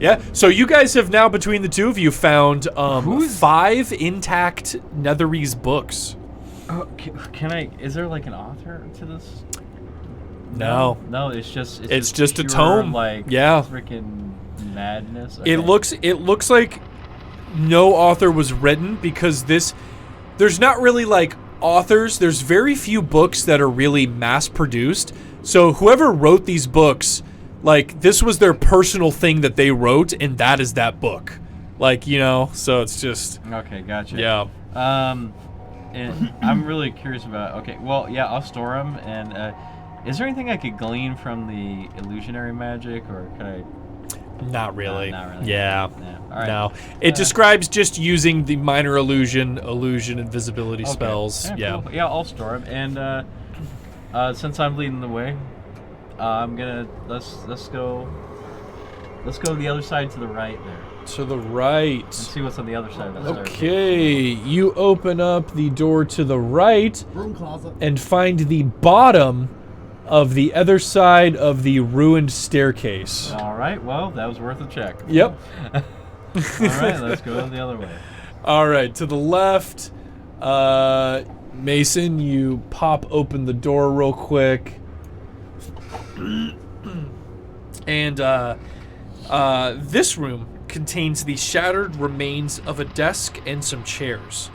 Yeah, so you guys have now, between the two of you, found Who's- 5 intact Netherese books. can I, is there like an author to this? No. No, it's just just a pure, tome. like, Yeah. freaking madness. It looks like no author was written, because there's not really like authors. There's very few books that are really mass produced. So whoever wrote these books, like, this was their personal thing that they wrote, and that is that book. Like, you know, so it's just, Okay, gotcha. yeah. And I'm really curious about. Okay, well, yeah, I'll store them. And is there anything I could glean from the illusionary magic, or could I? Not really. Not really. Yeah. Yeah. All right. No. It describes just using the minor illusion, invisibility Okay. spells. Yeah. Cool. Yeah, I'll store 'em. And since I'm leading the way, I'm gonna let's go the other side to the right there. To the right. And see what's on the other side of that staircase. Okay, you open up the door to the right Broom closet. and find the bottom of the other side of the ruined staircase. All right. Well, that was worth a check. Yep. All right. Let's go the other way. All right, to the left. Mason, you pop open the door real quick. And this room contains the shattered remains of a desk and some chairs.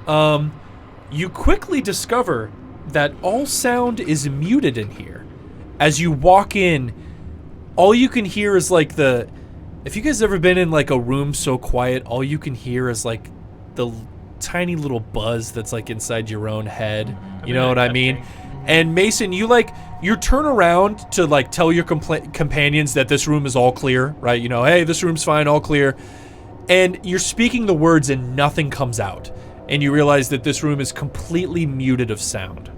You quickly discover that all sound is muted in here. As you walk in, all you can hear is like the... If you guys ever been in like a room so quiet, all you can hear is like the tiny little buzz that's like inside your own head. You know what I mean? And Mason, you turn around to like tell your companions that this room is all clear, right? You know, hey, this room's fine, all clear. And you're speaking the words and nothing comes out. And you realize that this room is completely muted of sound.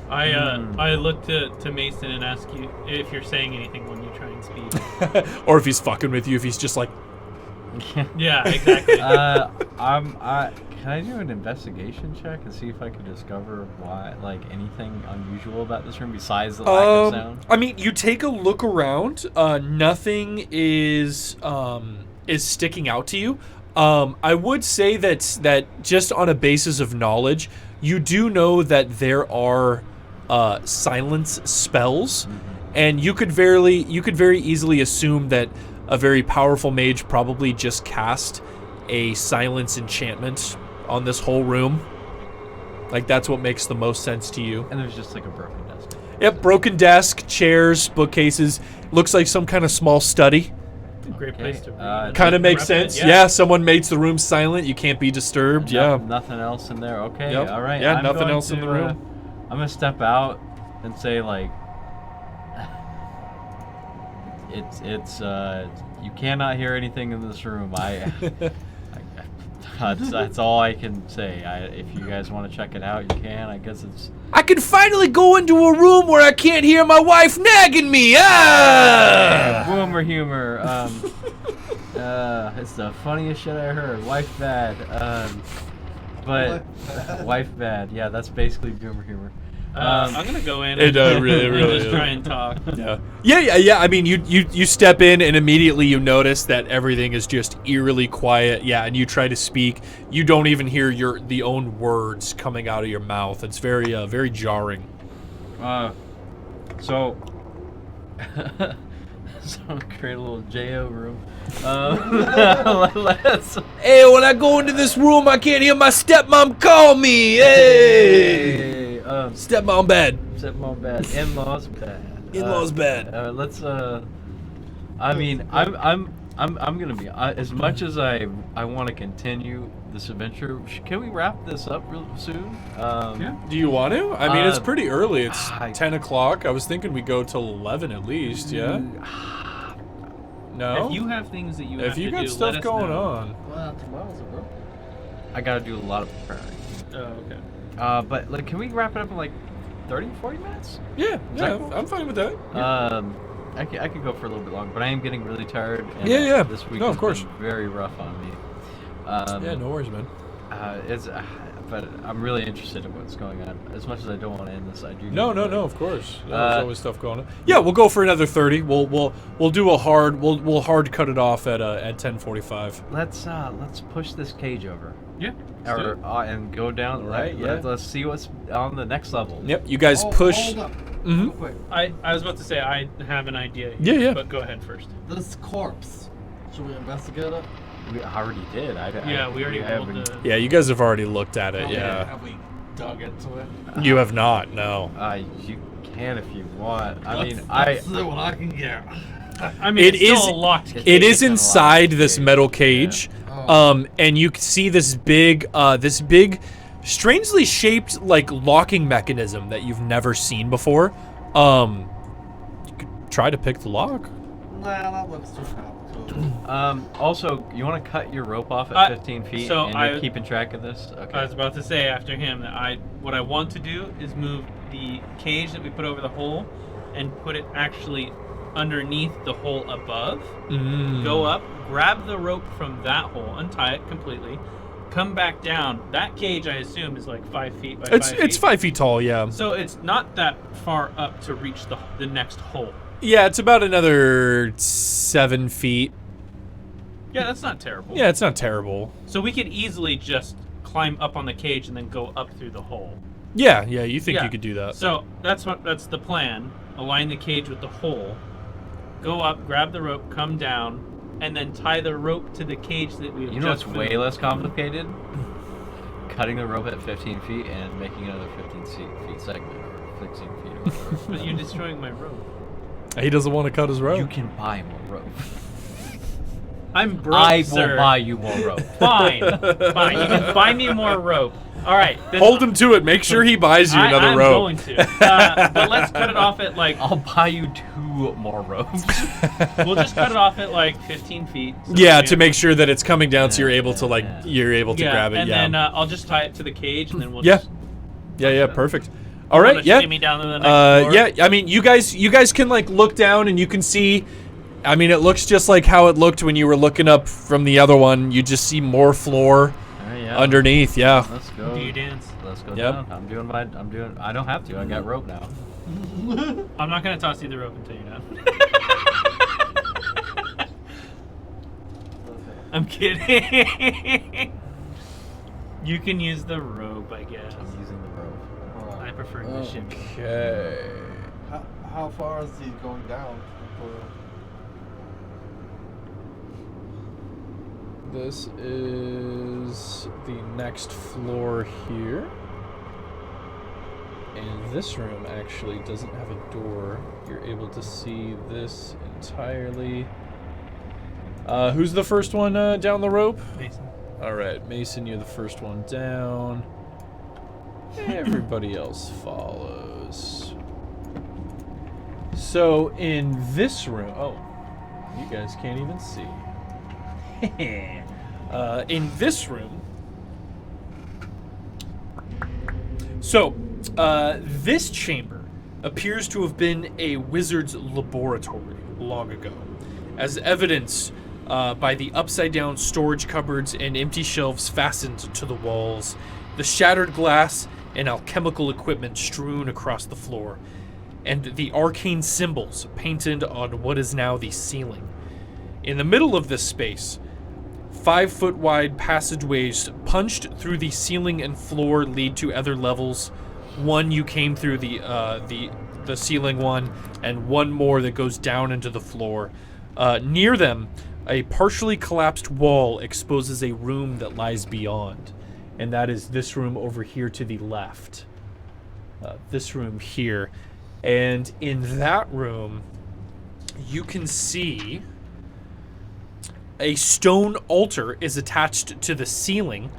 I look to Mason and ask you if you're saying anything when you try and speak. Or if he's fucking with you, if he's just like... Yeah, exactly. Can I do an investigation check and see if I can discover anything unusual about this room besides the lack of sound? I mean, you take a look around. Nothing is sticking out to you. I would say that just on a basis of knowledge, you do know that there are silence spells, and you could very easily assume that a very powerful mage probably just cast a silence enchantment on this whole room. Like, that's what makes the most sense to you. And there's just like a broken desk. Yep, broken desk, chairs, bookcases. Looks like some kind of small study. Great place to read. Kind of makes sense. Yeah, someone makes the room silent. You can't be disturbed. Yeah. Nothing else in there. Okay. Yep. All right. Yeah, I'm nothing going else in the room. I'm gonna step out and say like, it's you cannot hear anything in this room. That's all I can say. If you guys want to check it out, you can. I guess it's. I can finally go into a room where I can't hear my wife nagging me. Boomer humor. It's the funniest shit I heard. Wife bad. But wife bad. Yeah, that's basically boomer humor. I'm gonna go in. It and really just try and talk. Yeah. I mean, you step in and immediately you notice that everything is just eerily quiet. Yeah, and you try to speak. You don't even hear the own words coming out of your mouth. It's very very jarring. So create a little JO room. Hey, when I go into this room, I can't hear my stepmom call me. Hey. Stepmom bad. Stepmom bad. In-laws bad. In-laws bad. Let's. I mean, I'm gonna be as much as I want to continue this adventure. Can we wrap this up real soon? Yeah. Do you want to? I mean, it's pretty early. It's I- 10 o'clock. I was thinking we go till 11 at least. Yeah. No. If you have things that you have If you to got do, stuff let us going know. on. Well, tomorrow's a bro. I gotta do a lot of preparing. Oh, okay. But like, can we wrap it up in like 30, 40 minutes? Yeah. that cool? I'm fine with that. I could go for a little bit longer, but I am getting really tired. And Yeah. This week No, of has course. been very rough on me. Yeah, no worries, man. But I'm really interested in what's going on. As much as I don't want to end this, I do. No, need to play. of course. There's always stuff going on. Yeah, we'll go for another 30. We'll do a hard. We'll hard cut it off at 10:45. Let's push this cage over. Yeah. let's do it. And go down. Right, yeah. Let's see what's on the next level. Yep. You guys Oh, push. Hold up. Mhm. Real quick. I was about to say I have an idea. Yeah. But go ahead first. This corpse. Should we investigate it? We already did. Yeah, we already rolled haven't- the. Yeah, you guys have already looked at it. Okay, Yeah. Have we dug into it? You have not. No. You can if you want. Let's see what I can get. I mean, It it's still is- a locked it cage. It is It's in a inside locked this cage. metal cage, Oh. and you can see this big, strangely shaped like locking mechanism that you've never seen before. You could try to pick the lock. Nah, that looks too complicated. Also, you want to cut your rope off at 15 feet, so and you're I- keeping track of this? Okay. I was about to say after him that what I want to do is move the cage that we put over the hole and put it actually underneath the hole above. Go up, grab the rope from that hole, untie it completely, come back down. That cage, I assume, is like 5 feet by 5 feet. It's 5 feet tall, yeah. So it's not that far up to reach the next hole. Yeah, it's about another 7 feet. Yeah, that's not terrible. Yeah, it's not terrible. So we could easily just climb up on the cage and then go up through the hole. Yeah, you think Yeah. you could do that. So that's the plan. Align the cage with the hole. Go up, grab the rope, come down, and then tie the rope to the cage that we have You know what's just way filled. less complicated? Cutting the rope at 15 feet and making another 15 feet segment, or 16 feet, or whatever. But you're destroying my rope. He doesn't want to cut his rope. You can buy more rope. I'm broke, I sir. will buy you more rope. Fine. Fine. You can buy me more rope. All right. Then Hold him to it. Make sure he buys you another I'm rope. going to. But let's cut it off at like... I'll buy you 2 more ropes. We'll just cut it off at like 15 feet. So Yeah, we to have- make sure that it's coming down, so you're able to Yeah. you're able to grab it. And Yeah. then I'll just tie it to the cage, and then we'll Yeah. just... Yeah, perfect. All wanna right, yeah. shimmy down to the next floor? Yeah, I mean, you guys can like look down and you can see. I mean, it looks just like how it looked when you were looking up from the other one. You just see more floor Yeah. underneath. Yeah. Let's go. Do you dance? Let's go Yep. down. I don't have to. I got rope now. I'm not gonna toss you the rope until you're done. I'm kidding. You can use the rope, I guess. I'm using the rope. I prefer the shimmy. Okay. How far is he going down? This is the next floor here. And this room actually doesn't have a door. You're able to see this entirely. Who's the first one down the rope? Mason. All right, Mason, you're the first one down. Everybody else follows. So in this room, oh, you guys can't even see. In this room, so this chamber appears to have been a wizard's laboratory long ago, as evidenced by the upside-down storage cupboards and empty shelves fastened to the walls, the shattered glass and alchemical equipment strewn across the floor, and the arcane symbols painted on what is now the ceiling. In the middle of this space, 5-foot-wide passageways punched through the ceiling and floor lead to other levels. One you came through the ceiling one, and one more that goes down into the floor. Near them, a partially collapsed wall exposes a room that lies beyond, and that is this room over here to the left. This room here. And in that room, you can see a stone altar is attached to the ceiling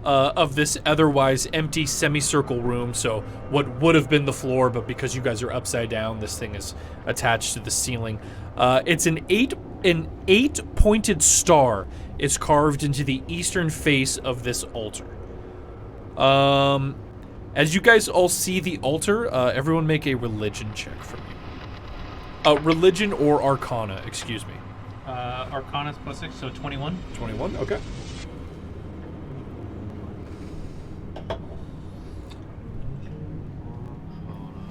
of this otherwise empty semicircle room. So what would have been the floor, but because you guys are upside down, this thing is attached to the ceiling. It's an eight-pointed star is carved into the eastern face of this altar. As you guys all see the altar, everyone make a religion check for me. Religion or Arcana, excuse me. Arcana's +6, so 21. 21, okay.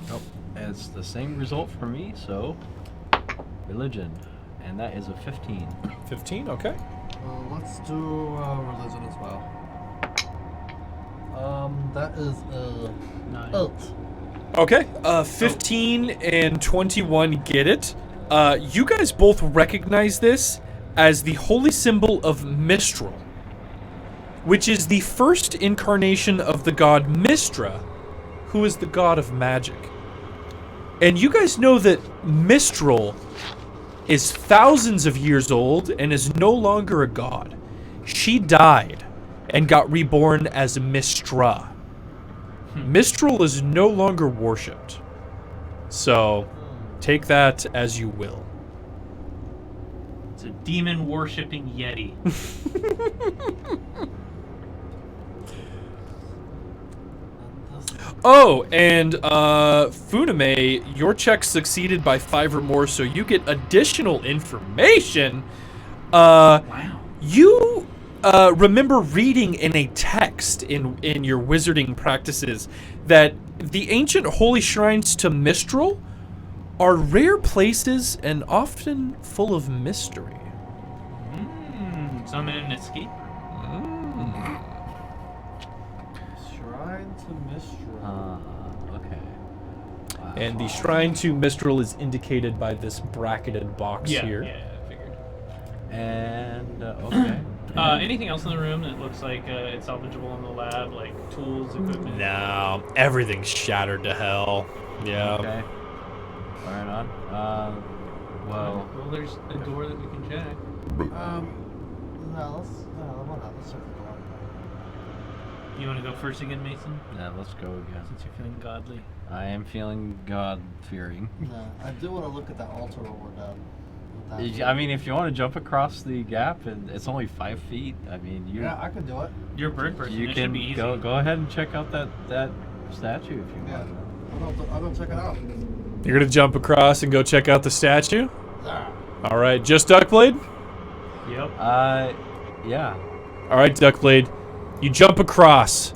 Nope. It's the same result for me, so religion. And that is a 15. 15, okay. Let's do religion as well. That is 8. Okay, 15 and 21 get it. You guys both recognize this as the holy symbol of Mistral, which is the first incarnation of the god Mistra, who is the god of magic. And you guys know that Mistral is thousands of years old and is no longer a god. She died and got reborn as Mistra. Mistral is no longer worshipped. So, take that as you will. It's a demon worshipping Yeti. Oh, and Funame, your check succeeded by 5 or more, so you get additional information. Wow. You remember reading in a text in your wizarding practices that the ancient holy shrines to Mistral are rare places and often full of mystery. Summon an escape. Shrine to Mistral. Okay. And the shrine to Mistral is indicated by this bracketed box here. Yeah, I figured. And okay. Anything else in the room that looks like it's salvageable in the lab, like tools, equipment? No, everything's shattered to hell. Yeah. Okay. Right on. Well, Well, there's a door that we can check. No, why not? Let's check the door. You want to go first again, Mason? yeah, let's go again. Since you're feeling godly. I am feeling God-fearing. No, I do want to look at that altar when we're done. with that. I mean, if you want to jump across the gap, and it's only 5 feet. I mean, you Yeah, I could do it. You're a bird person. you it can should be easy. go ahead and check out that statue if you Yeah. want. I'll go check it out. You're gonna jump across and go check out the statue? Ah. All right, just Duckblade? Yep. Yeah. All right, Duckblade. You jump across,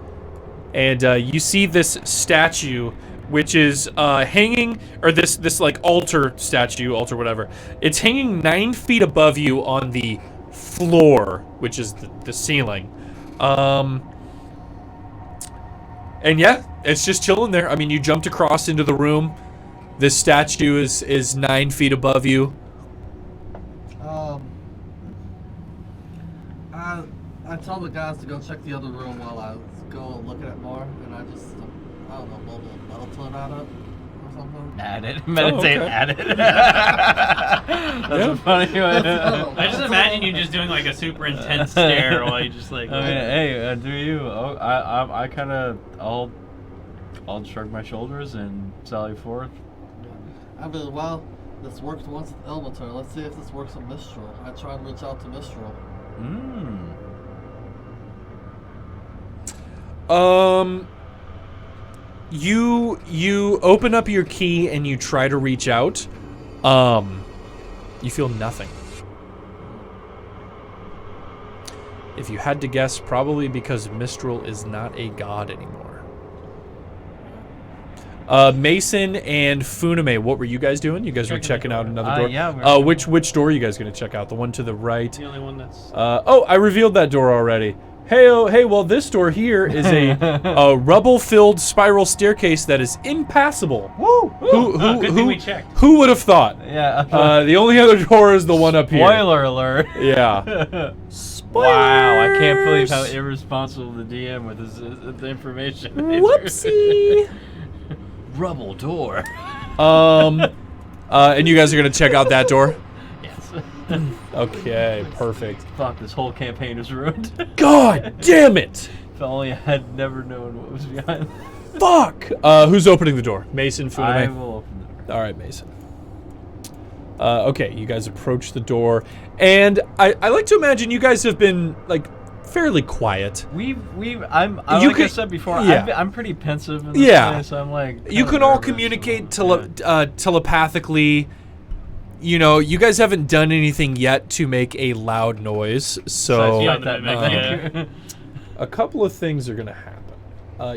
and you see this statue, which is hanging, or this like altar whatever. It's hanging 9 feet above you on the floor, which is the ceiling. And yeah, it's just chilling there. I mean, you jumped across into the room. This statue is 9 feet above you. I tell the guys to go check the other room while I go look at it more, and I just, I don't know, blow a metal ton at it or something. At it. Meditate okay. at it. That's a funny one. I just imagine you just doing like a super intense stare while you just like. I mean, hey, do you? Oh, I kind of, I'll shrug my shoulders and sally forth. I mean, well, this worked once with Elmator. Let's see if this works with Mistral. I try and reach out to Mistral. You open up your key and you try to reach out. You feel nothing. If you had to guess, probably because Mistral is not a god anymore. Mason and Funame, what were you guys doing? You guys were checking out another door. Yeah. Which door are you guys gonna check out? The one to the right. The only one that's. Oh, I revealed that door already. Hey, well, this door here is a rubble-filled spiral staircase that is impassable. Woo! Good thing we checked. Who would have thought? Yeah. The only other door is the one up here. Spoiler alert. Yeah. Wow, I can't believe how irresponsible the DM with the information. Whoopsie. Rubble door. And you guys are gonna check out that door? Yes. Okay, perfect. Fuck, this whole campaign is ruined. God damn it! If only I had never known what was behind. Fuck! Who's opening the door? Mason, I Funame? will open the door. All right, Mason. Okay, you guys approach the door, and I like to imagine you guys have been like fairly quiet. I said before, yeah. I'm pretty pensive in this place. I'm like, you can all communicate telepathically. You know, you guys haven't done anything yet to make a loud noise, so a couple of things are gonna happen.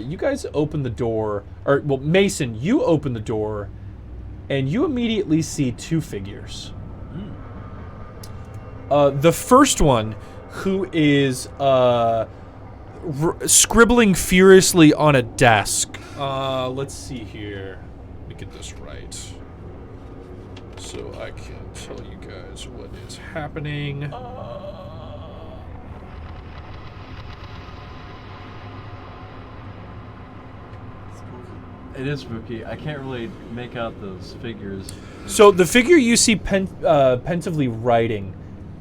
You guys open the door, or well, Mason, you open the door, and you immediately see 2 figures. The first one, who is scribbling furiously on a desk. Let's see here. Let me get this right, so I can tell you guys what is happening. It is spooky. I can't really make out those figures. So the figure you see pensively writing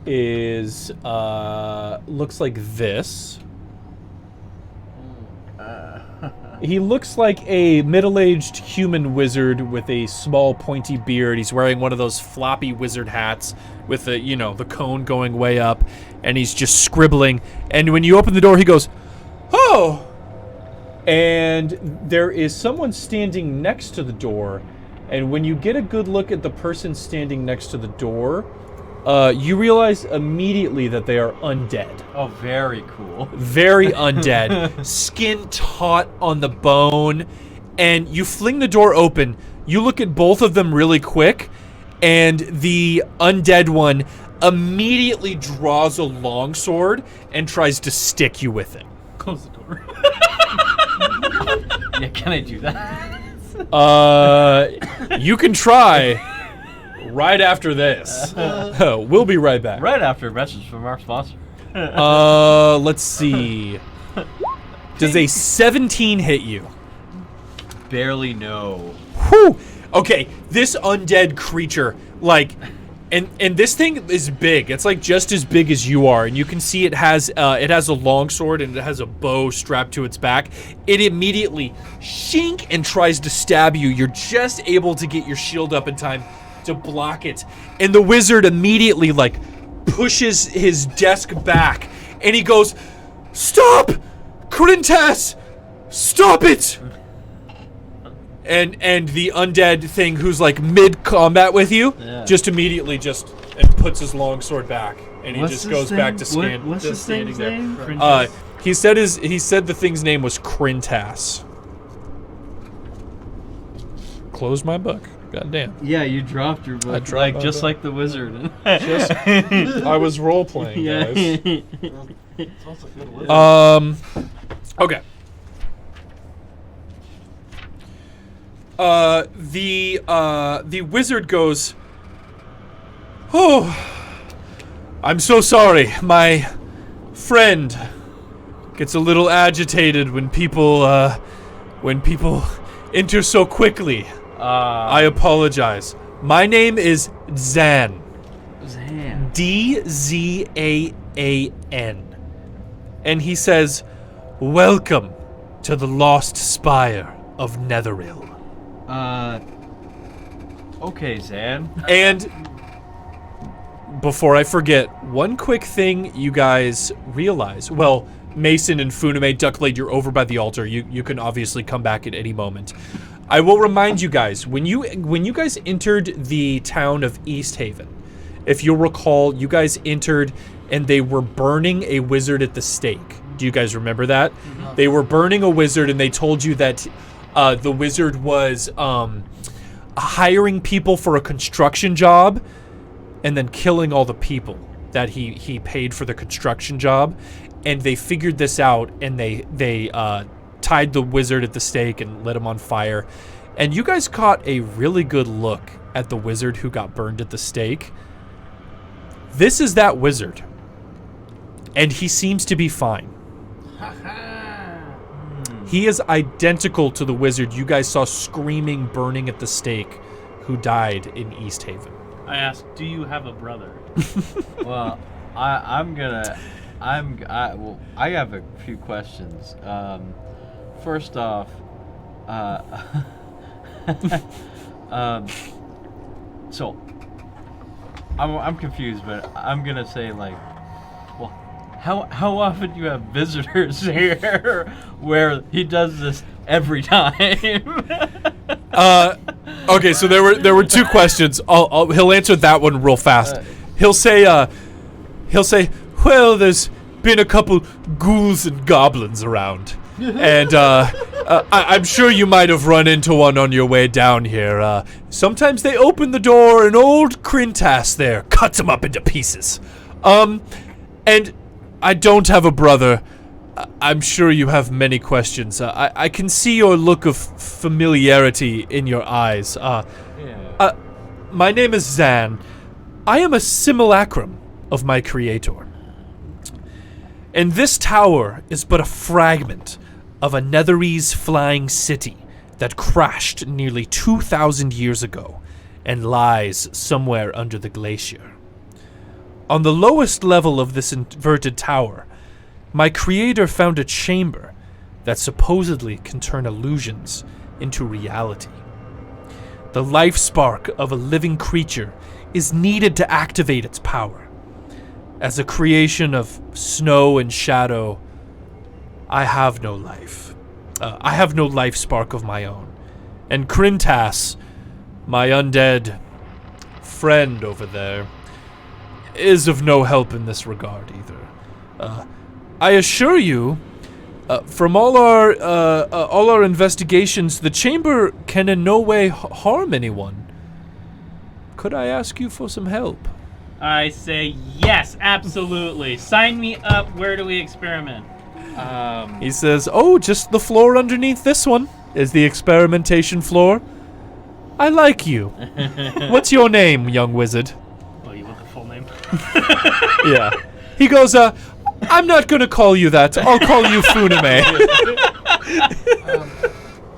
is looks like this. He looks like a middle-aged human wizard with a small pointy beard. He's wearing one of those floppy wizard hats with the, you know, the cone going way up, and he's just scribbling. And when you open the door, he goes, "Oh!" And there is someone standing next to the door, and when you get a good look at the person standing next to the door, you realize immediately that they are undead. Oh, very cool. Very undead. Skin taut on the bone. And you fling the door open. You look at both of them really quick. And the undead one immediately draws a longsword and tries to stick you with it. Close the door. Yeah, can I do that? You can try right after this. We'll be right back. Right after a message from our sponsor. Let's see. Does a 17 hit you? Barely no. Whew. Okay, this undead creature, like, and this thing is big. It's like just as big as you are, and you can see it has a long sword and it has a bow strapped to its back. It immediately shink and tries to stab you. You're just able to get your shield up in time to block it, and the wizard immediately like pushes his desk back, and he goes, "Stop, Corintas! Stop it!" And the undead thing who's like mid-combat with you, just immediately and puts his longsword back, and he just goes back to stand. What's this thing's name? He said the thing's name was Corintas. Close my book. God damn. Yeah, you dropped your book. dropped my just book. like the wizard. I was role playing, Yeah. guys. It's also good wizard. Okay. The wizard goes, "Oh, I'm so sorry. My friend gets a little agitated when people enter so quickly. I apologize. My name is Zan. Zan. D-Z-A-A-N. And he says, welcome to the Lost Spire of Netheril. Okay, Zan. And before I forget, one quick thing you guys realize. Well, Mason and Funame, Duckblade, you're over by the altar. You can obviously come back at any moment. I will remind you guys, when you guys entered the town of East Haven, if you'll recall, you guys entered and they were burning a wizard at the stake. Do you guys remember that? Mm-hmm. They were burning a wizard, and they told you that the wizard was hiring people for a construction job and then killing all the people that he paid for the construction job. And they figured this out, and they tied the wizard at the stake and lit him on fire. And you guys caught a really good look at the wizard who got burned at the stake. This is that wizard. And he seems to be fine. He is identical to the wizard you guys saw screaming, burning at the stake, who died in East Haven. I asked, do you have a brother? Well, I have a few questions. First off, so I'm confused, but I'm gonna say, like, well, how often do you have visitors here where he does this every time? Okay, so there were two questions. He'll answer that one real fast. He'll say, well, there's been a couple ghouls and goblins around. And I'm sure you might have run into one on your way down here. Sometimes they open the door and old Crintas there cuts them up into pieces. And I don't have a brother. I'm sure you have many questions. I can see your look of familiarity in your eyes. My name is Zan. I am a simulacrum of my creator. And this tower is but a fragment of a Netherese flying city that crashed nearly 2,000 years ago and lies somewhere under the glacier. On the lowest level of this inverted tower, my creator found a chamber that supposedly can turn illusions into reality. The life spark of a living creature is needed to activate its power. As a creation of snow and shadow, I have no life. I have no life spark of my own. And Krintas, my undead friend over there, is of no help in this regard either. I assure you, from all our investigations, the chamber can in no way harm anyone. Could I ask you for some help? I say yes, absolutely. Sign me up. Where do we experiment? He says, "Oh, just the floor underneath this one is the experimentation floor. I like you. What's your name, young wizard?" Oh, you want the full name? Yeah. He goes, "I'm not gonna call you that. I'll call you Funame."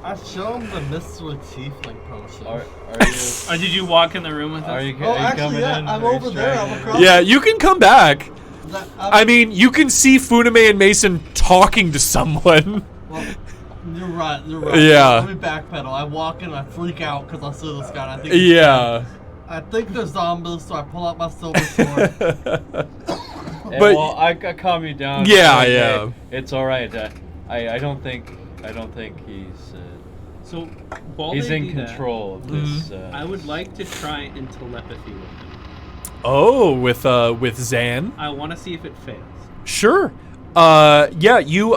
I show him the mystery tiefling potion. Are Or did you walk in the room with us? you? Oh, are you actually, coming yeah, in? I'm Are you over there. trying I'm to- across. Yeah, you can come back. That- I mean, you can see Funame and Mason talking to someone. Well, you're right. You're right. Yeah. Let me backpedal. I walk in, I freak out because I see this guy. And I think Yeah. I think they're zombies, so I pull out my silver sword. Yeah, But- well, I calm you down. Yeah, Like, yeah. hey, it's all right. I don't think he's So, while he's they in do that, control of this. I would like to try and telepathy with him. Oh, with Zan. I want to see if it fails. Sure. Yeah, you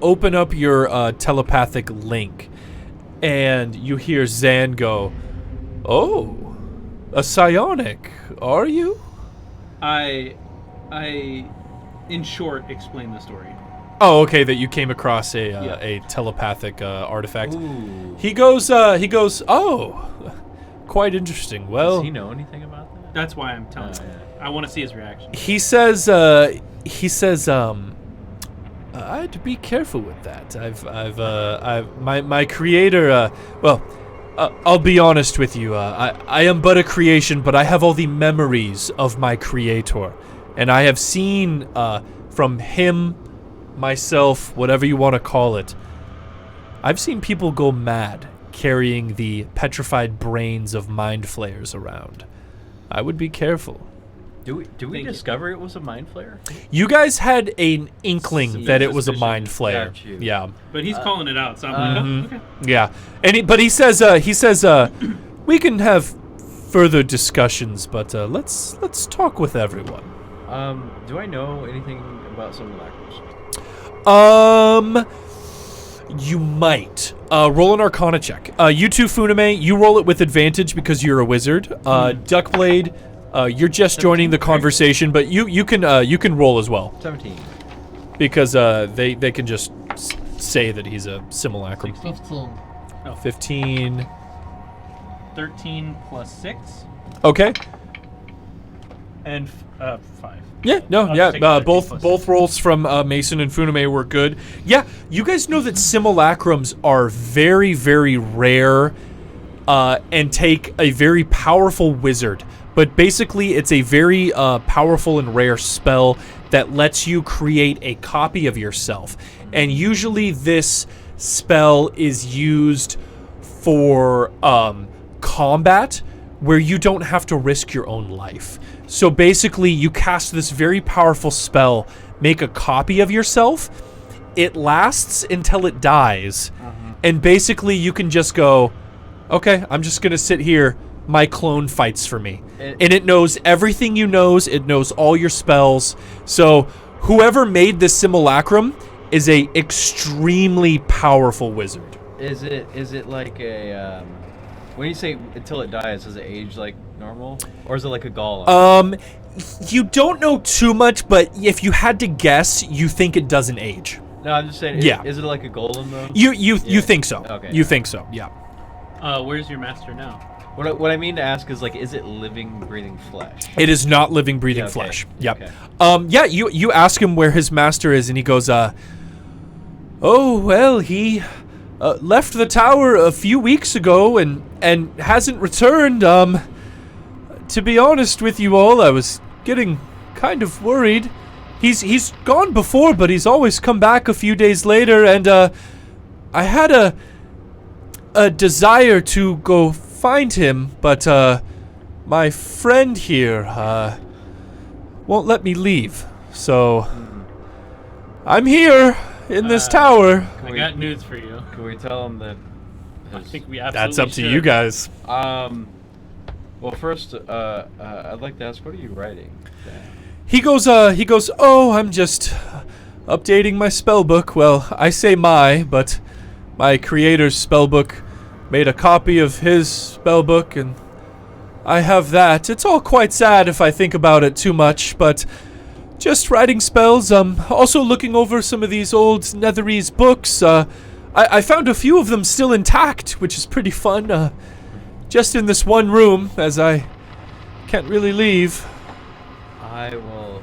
open up your telepathic link, and you hear Zan go, "Oh, a psionic, are you?" I, in short, explain the story. Oh, okay, that you came across a Yeah. a telepathic artifact. Ooh. He goes, "Oh, quite interesting. Well, Does he know anything about that? That's why I'm telling you. Yeah. I want to see his reaction. he says, I'd be careful with that. My creator, I'll be honest with you. I am but a creation, but I have all the memories of my creator, and I have seen from him, myself, whatever you want to call it. I've seen people go mad carrying the petrified brains of mind flayers around. I would be careful. Do we Thank you. discover it was a mind flayer? You guys had an inkling See, that it was a suspicion. mind flayer. Got you. Yeah. But he's calling it out, so I'm like, oh, okay. Yeah, and but he says we can have further discussions, but let's talk with everyone. Do I know anything about some of the You might roll an Arcana check. You too, Funame, you roll it with advantage because you're a wizard. Duckblade, you're just joining the conversation, but you can roll as well 17. because they can just say that he's a simulacrum. 15. 15. 13 plus 6 Okay. and 5. Yeah, no, I'll yeah, take 13 both plus both rolls from Mason and Funame were good. Yeah, you guys know that simulacrums are very, very rare and take a very powerful wizard. But basically, it's a very powerful and rare spell that lets you create a copy of yourself. And usually this spell is used for combat where you don't have to risk your own life. So basically, you cast this very powerful spell, make a copy of yourself. It lasts until it dies. And basically, you can just go, okay, I'm just going to sit here. My clone fights for me. And it knows everything you knows. It knows all your spells. So whoever made this simulacrum is a extremely powerful wizard. Is it like a when you say until it dies, does it age like normal, or is it like a golem? You don't know too much, but if you had to guess, you think it doesn't age. No, I'm just saying. Yeah. Is it like a golem though? You Yeah. think so? Okay. You think so? Yeah. Where's your master now? What I mean to ask is like, is it living, breathing flesh? It is not living, breathing Yeah, okay. flesh. Yep. Okay. Yeah. You ask him where his master is, and he goes, oh well, he left the tower a few weeks ago and hasn't returned. To be honest with you all, I was getting kind of worried. He's gone before, but he's always come back a few days later, and I had a desire to go find him, but my friend here won't let me leave. So I'm here in this tower. I got news for you. Can we tell him that? I think we absolutely That's up to should. you guys. Well, first, I'd like to ask, what are you writing? He goes, oh, I'm just updating my spell book. Well, I say but my creator's spell book made a copy of his spell book, and I have that. It's all quite sad if I think about it too much, but just writing spells. Also looking over some of these old Netherese books. I found a few of them still intact, which is pretty fun. Just in this one room, as I can't really leave. I will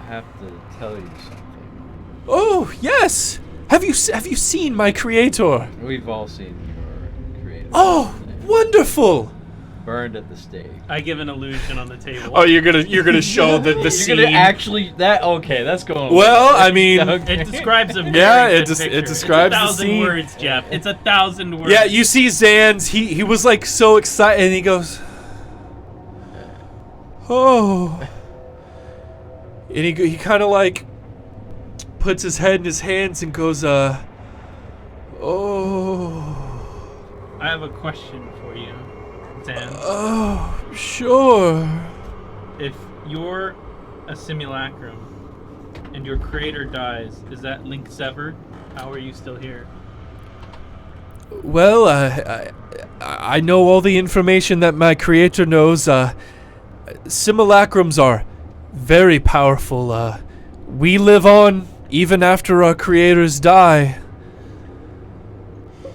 have to tell you something. Oh, yes! Have you seen my creator? We've all seen your creator. Oh, wonderful! Burned at the stake. I give an illusion on the table. Oh, you're gonna show the scene. You're gonna actually okay? That's going. Well, I mean, It describes a very Yeah, good picture. it describes the it's 1,000 scene. words, Jeff. It's 1,000 words. yeah, you see Zan's. He was like so excited, and he goes, oh, and he kind of like puts his head in his hands and goes, oh. I have a question for you, Dan. Oh, sure. If you're a simulacrum and your creator dies, is that link severed? How are you still here? Well, I know all the information that my creator knows. Simulacrums are very powerful. We live on even after our creators die.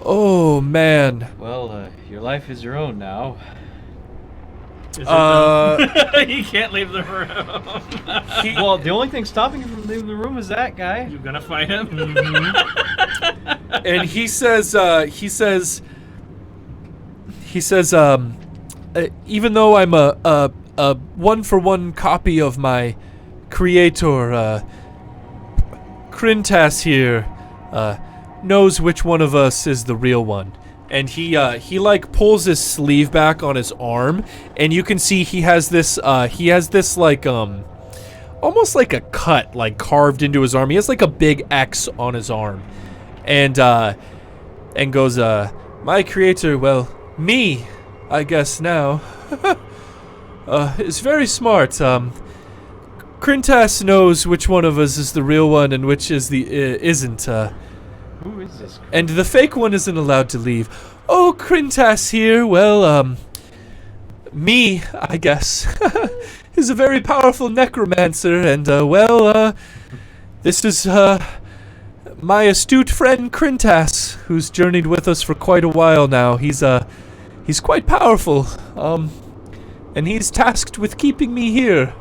Oh, man. Well, your life is your own now. Is it done? You can't leave the room. Well, the only thing stopping you from leaving the room is that guy. You gonna fight him? And he says, even though I'm a one-for-one copy of my creator, Krintas here, knows which one of us is the real one. And he like pulls his sleeve back on his arm, and you can see he has this like almost like a cut like carved into his arm. He has like a big X on his arm, and goes, my creator, well, me, I guess now, is very smart. Krintas knows which one of us is the real one and which is the isn't. Who is this? And the fake one isn't allowed to leave. Oh, Krintas here, well, me, I guess, is a very powerful necromancer, and, this is, my astute friend Krintas, who's journeyed with us for quite a while now. He's quite powerful, and he's tasked with keeping me here.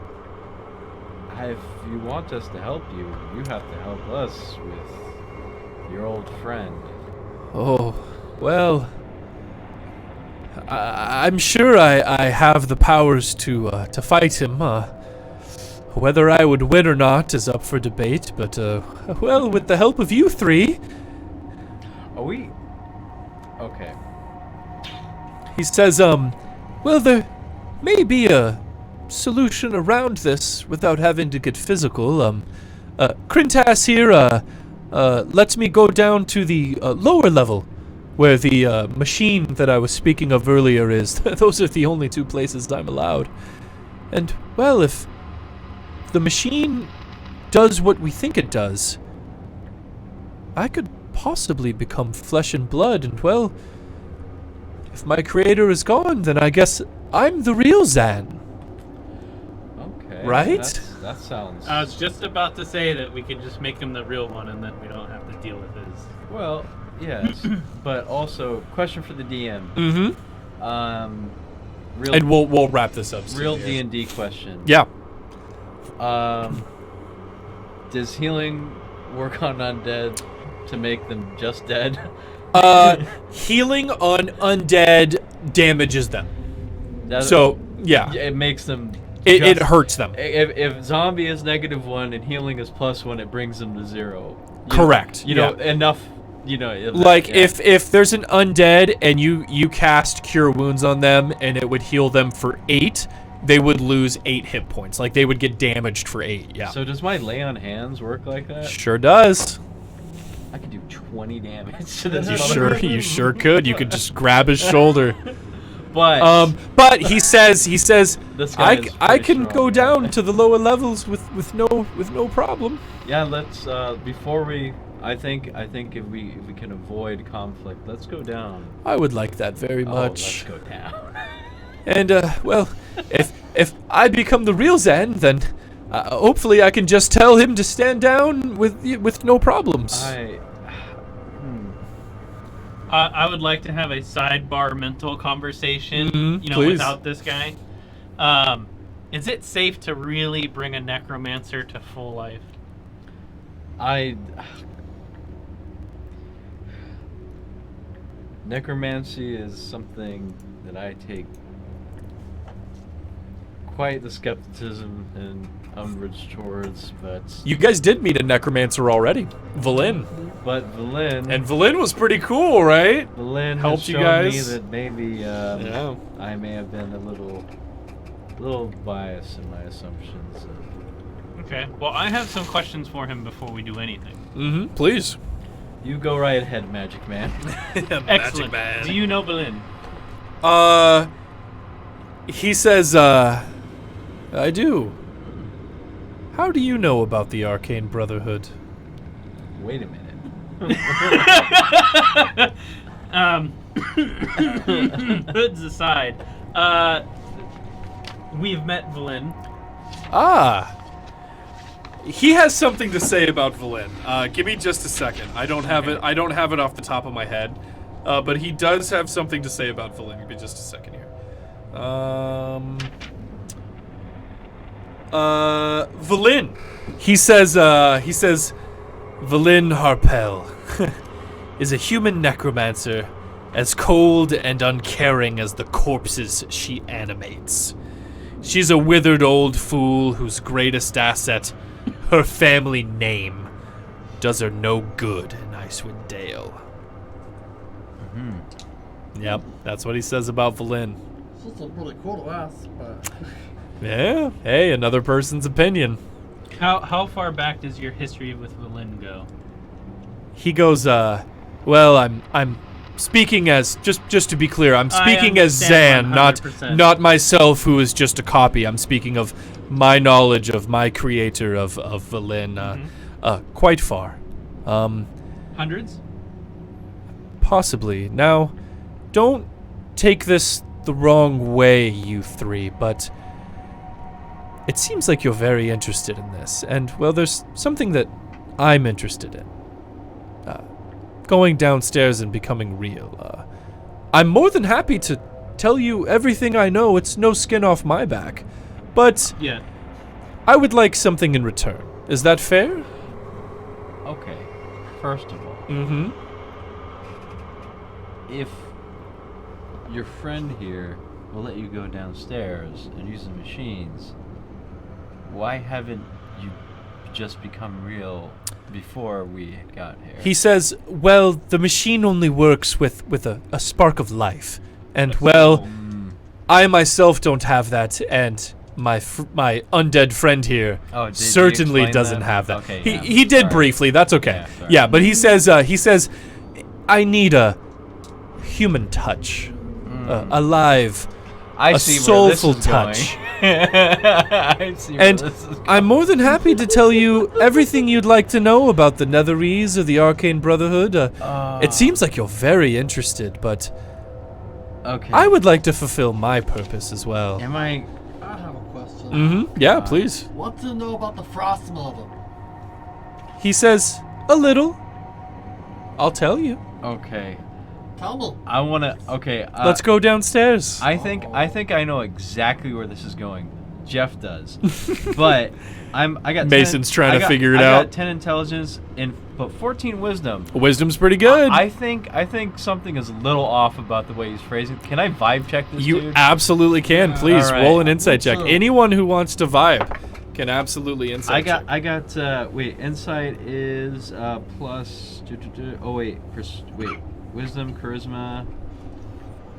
If you want us to help you, you have to help us with your old friend. Oh, well, I'm sure I have the powers to fight him. Whether I would win or not is up for debate, but, well, with the help of you three... Are we... Okay. He says, well, there may be a solution around this without having to get physical. Krintas here, lets me go down to the lower level, where the machine that I was speaking of earlier is. Those are the only two places I'm allowed. And, well, if the machine does what we think it does, I could possibly become flesh and blood, and, well, if my creator is gone, then I guess I'm the real Zan. Okay. Right? That sounds... I was just about to say that we could just make him the real one and then we don't have to deal with his. Well, yes. But also, question for the DM. Mm-hmm. Real, And we'll wrap this up soon. real Yes. D&D question. Yeah. Does healing work on undead to make them just dead? Healing on undead damages them. That- So, yeah. It makes them It hurts them. If zombie is -1 and healing is +1, it brings them to 0. Correct. You know enough. You know, like if there's an undead and you cast Cure Wounds on them and it would heal them for 8, they would lose 8 hit points. Like they would get damaged for 8. Yeah. So does my lay on hands work like that? Sure does. I could do 20 damage to this. You sure could. You could just grab his shoulder. But he says this guy is I pretty can strong. go down to the lower levels with no problem. Yeah, let's before we. I think if we can avoid conflict, let's go down. I would like that very much. Let's go down. And well, if I become the real Zan, then hopefully I can just tell him to stand down with no problems. I would like to have a sidebar mental conversation, please. without this guy. Is it safe to really bring a necromancer to full life? Necromancy is something that I take quite the skepticism and umbrage towards, but... You guys did meet a necromancer already, Valin. But Valin... And Valin was pretty cool, right? Valin helped has you shown guys. me that maybe I may have been a little biased in my assumptions. Okay, well, I have some questions for him before we do anything. Please. You go right ahead, Magic Man. Excellent. Do you know Berlin? He says, I do. How do you know about the Arcane Brotherhood? Wait a minute. Hoods aside, we've met Valin. He has something to say about Valin. Give me just a second. I don't have it. I don't have it off the top of my head, but he does have something to say about Valin. Give me just a second here. Valin. He says Valin Harpel is a human necromancer, as cold and uncaring as the corpses she animates. She's a withered old fool whose greatest asset, her family name, does her no good in Icewind Dale. Yep, that's what he says about Valin. This is really cool to ask, but... Yeah, hey, another person's opinion. How far back does your history with Valin go? He goes, well, I'm speaking as, just to be clear, I'm speaking as Zan, 100%. not myself who is just a copy. I'm speaking of my knowledge of my creator of Valin, quite far. Hundreds? Possibly. Now, don't take this the wrong way, you three, but it seems like you're very interested in this, and, well, there's something that I'm interested in. Going downstairs and becoming real. I'm more than happy to tell you everything I know. It's no skin off my back. But Yeah. I would like something in return. Is that fair? Okay, first of all, if your friend here will let you go downstairs and use the machines, why haven't you just become real before we got here? He says, well, the machine only works with a spark of life. And, well, I myself don't have that, and my undead friend here certainly explain doesn't that? have that. Okay, He did sorry. briefly, that's okay. Yeah, sorry. But he says, I need a human touch. Alive. I a see where this soulful is going. touch. I see where And this is going. I'm more than happy to tell you everything you'd like to know about the Netherese or the Arcane Brotherhood. It seems like you're very interested, but Okay. I would like to fulfill my purpose as well. Am I... I have a question. Yeah, please. What do you know about the Frost Mother? He says, a little. I'll tell you. Okay. Tell me. I want to... Okay. Let's go downstairs. I think I know exactly where this is going. Jeff does. But I got Mason's trying to figure it I out. got 10 intelligence, and but 14 wisdom. Wisdom's pretty good. I think something is a little off about the way he's phrasing. Can I vibe check this You dude? absolutely can. Please All right. roll an insight check. So- Anyone who wants to vibe can absolutely insight check. I got. Wait, insight is plus. Oh wait, wisdom, charisma.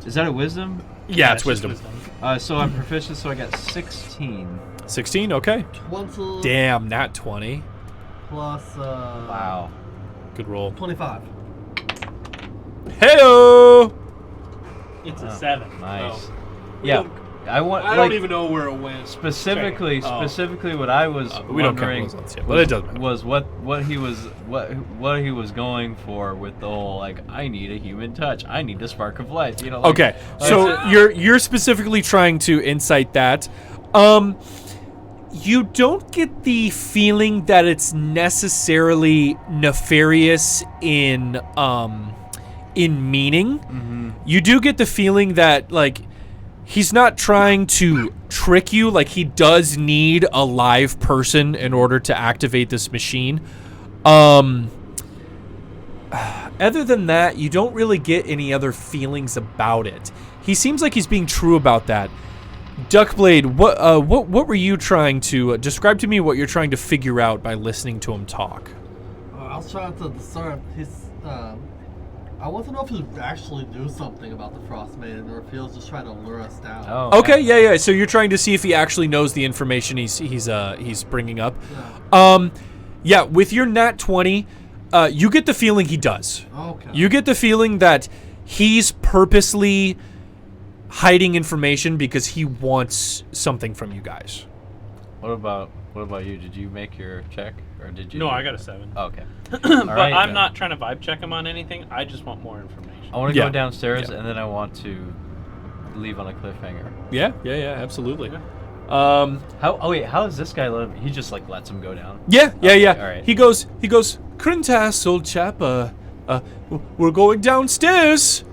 Is that a wisdom? Yeah, it's just wisdom. So I'm proficient, so I got 16. 16, okay. 20 Damn, nat 20. plus Wow. Good roll. 25. Heyo! It's a 7. Nice. Oh. Yeah, I want. I like, don't even know where it went. Specifically, Oh. specifically, what I was we don't count wondering those ones yet, but it doesn't matter. was what he was going for with the whole like I need a human touch, I need a spark of life, you know. Like, Okay, like, so you're specifically trying to insight that. You don't get the feeling that it's necessarily nefarious in meaning. Mm-hmm. You do get the feeling that like he's not trying to trick you. Like he does need a live person in order to activate this machine. Other than that, you don't really get any other feelings about it. He seems like he's being true about that. Duckblade, what were you trying to describe to me? What you're trying to figure out by listening to him talk? I was trying to discern his. I want to know if he actually knew something about the Frost Maiden, or if he was just trying to lure us down. Oh, Okay, yeah. So you're trying to see if he actually knows the information he's bringing up. Yeah. Yeah. With your nat 20, you get the feeling he does. Okay. You get the feeling that he's purposely hiding information because he wants something from you guys. What about you? Did you make your check or did you? No, I got a 7. Oh, okay. But right, I'm then. not trying to vibe check him on anything. I just want more information. I want to Yeah. go downstairs Yeah. and then I want to leave on a cliffhanger. Yeah, absolutely. How? Oh wait, how is this guy? He just like lets him go down. Yeah. All right. He goes, Krintas, old chap, we're going downstairs.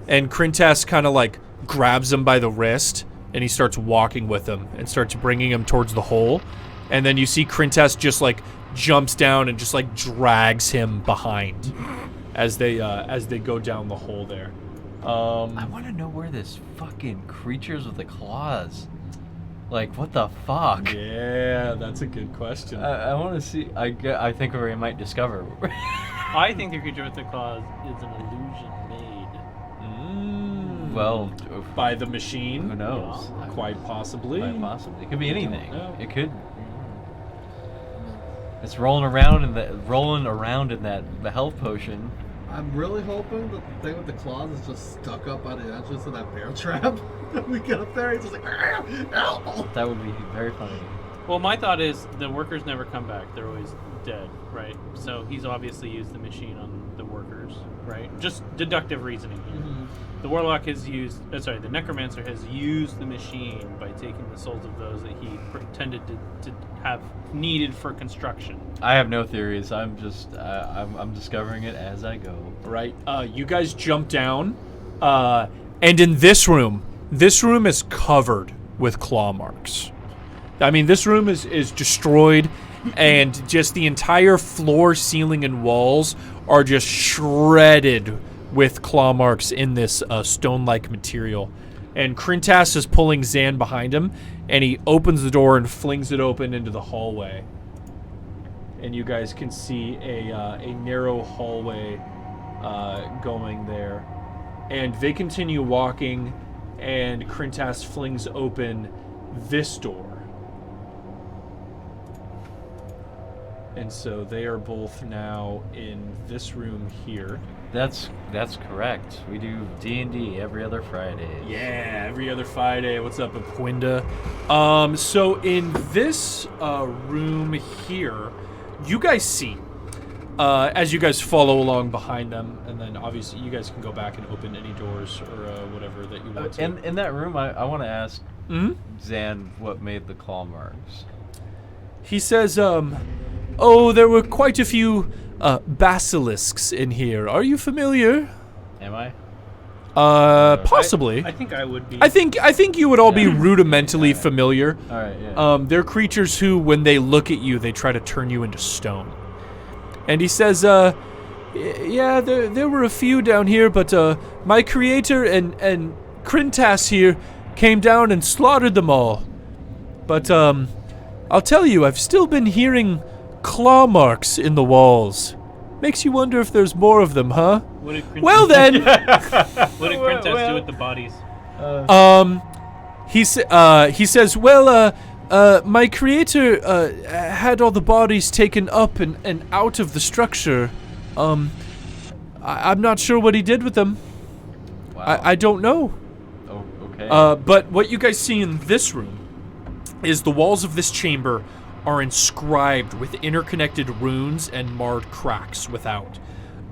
And Krintas kind of like grabs him by the wrist and he starts walking with him and starts bringing him towards the hole. And then you see Krintas just like jumps down and just like drags him behind as they go down the hole there. I want to know where this fucking creatures with the claws. Like what the fuck? Yeah, that's a good question. I want to see. I think we might discover. I think the creature with the claws is an illusion made. Well, By the machine? who knows? Quite possibly. Quite possibly. It could be anything. know. It could. It's rolling around in that health potion. I'm really hoping that the thing with the claws is just stuck up by the edges of that bear trap. We get up there, he's just like, help! That would be very funny. Well, my thought is the workers never come back. They're always dead, right? So he's obviously used the machine on the workers, right? Just deductive reasoning here. The warlock has used, the necromancer has used the machine by taking the souls of those that he pretended to have needed for construction. I have no theories. I'm just I'm discovering it as I go. Right. You guys jump down, and in this room is covered with claw marks. I mean, this room is destroyed, and just the entire floor, ceiling, and walls are just shredded with claw marks in this stone-like material. And Krintas is pulling Zan behind him, and he opens the door and flings it open into the hallway. And you guys can see a narrow hallway going there. And they continue walking, and Krintas flings open this door. And so they are both now in this room here. That's correct. We do D&D every other Friday. Yeah, every other Friday. What's up, Apwinda? So in this room here, you guys see, as you guys follow along behind them, and then obviously you guys can go back and open any doors or whatever that you want to. In that room, I want to ask Mhm. Zan what made the claw marks. He says, oh, there were quite a few basilisks in here. Are you familiar? Am I? Possibly. I think I would be. I think you would all be Yeah. rudimentally familiar. All right. Yeah. They're creatures who, when they look at you, they try to turn you into stone. And he says, yeah, there were a few down here, but my creator and Krintas here came down and slaughtered them all. But I'll tell you, I've still been hearing claw marks in the walls. Makes you wonder if there's more of them, huh? What did Krintas Well then, What did Krintas do with the bodies? he says, well, my creator had all the bodies taken up and out of the structure. I'm not sure what he did with them. Wow. I don't know. Oh, okay. But what you guys see in this room is the walls of this chamber are inscribed with interconnected runes and marred cracks without.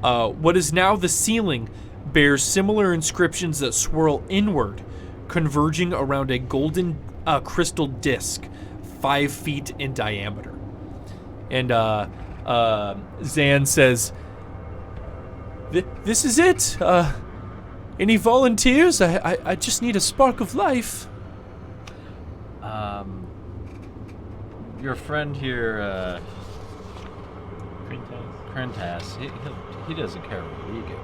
What is now the ceiling bears similar inscriptions that swirl inward, converging around a golden crystal disc 5 feet in diameter. And Zan says, this is it. Any volunteers? I just need a spark of life. Your friend here, Krintas. Krintas, he doesn't care where we go,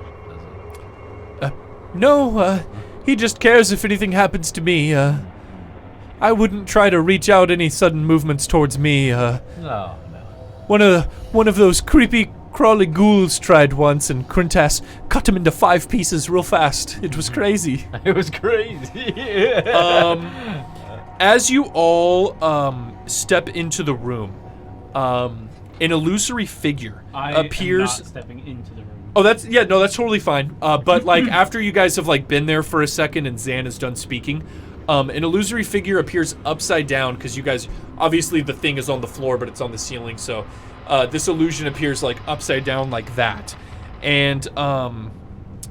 does he? No, he just cares if anything happens to me. I wouldn't try to reach out any sudden movements towards me. No. One of those creepy crawly ghouls tried once, and Krintas cut him into 5 pieces real fast. It was crazy. It was crazy. As you all step into the room, an illusory figure appears. I am not stepping into the room. Oh, that's totally fine. But like after you guys have like been there for a second and Zan is done speaking, an illusory figure appears upside down because you guys obviously the thing is on the floor, but it's on the ceiling. So this illusion appears like upside down like that, and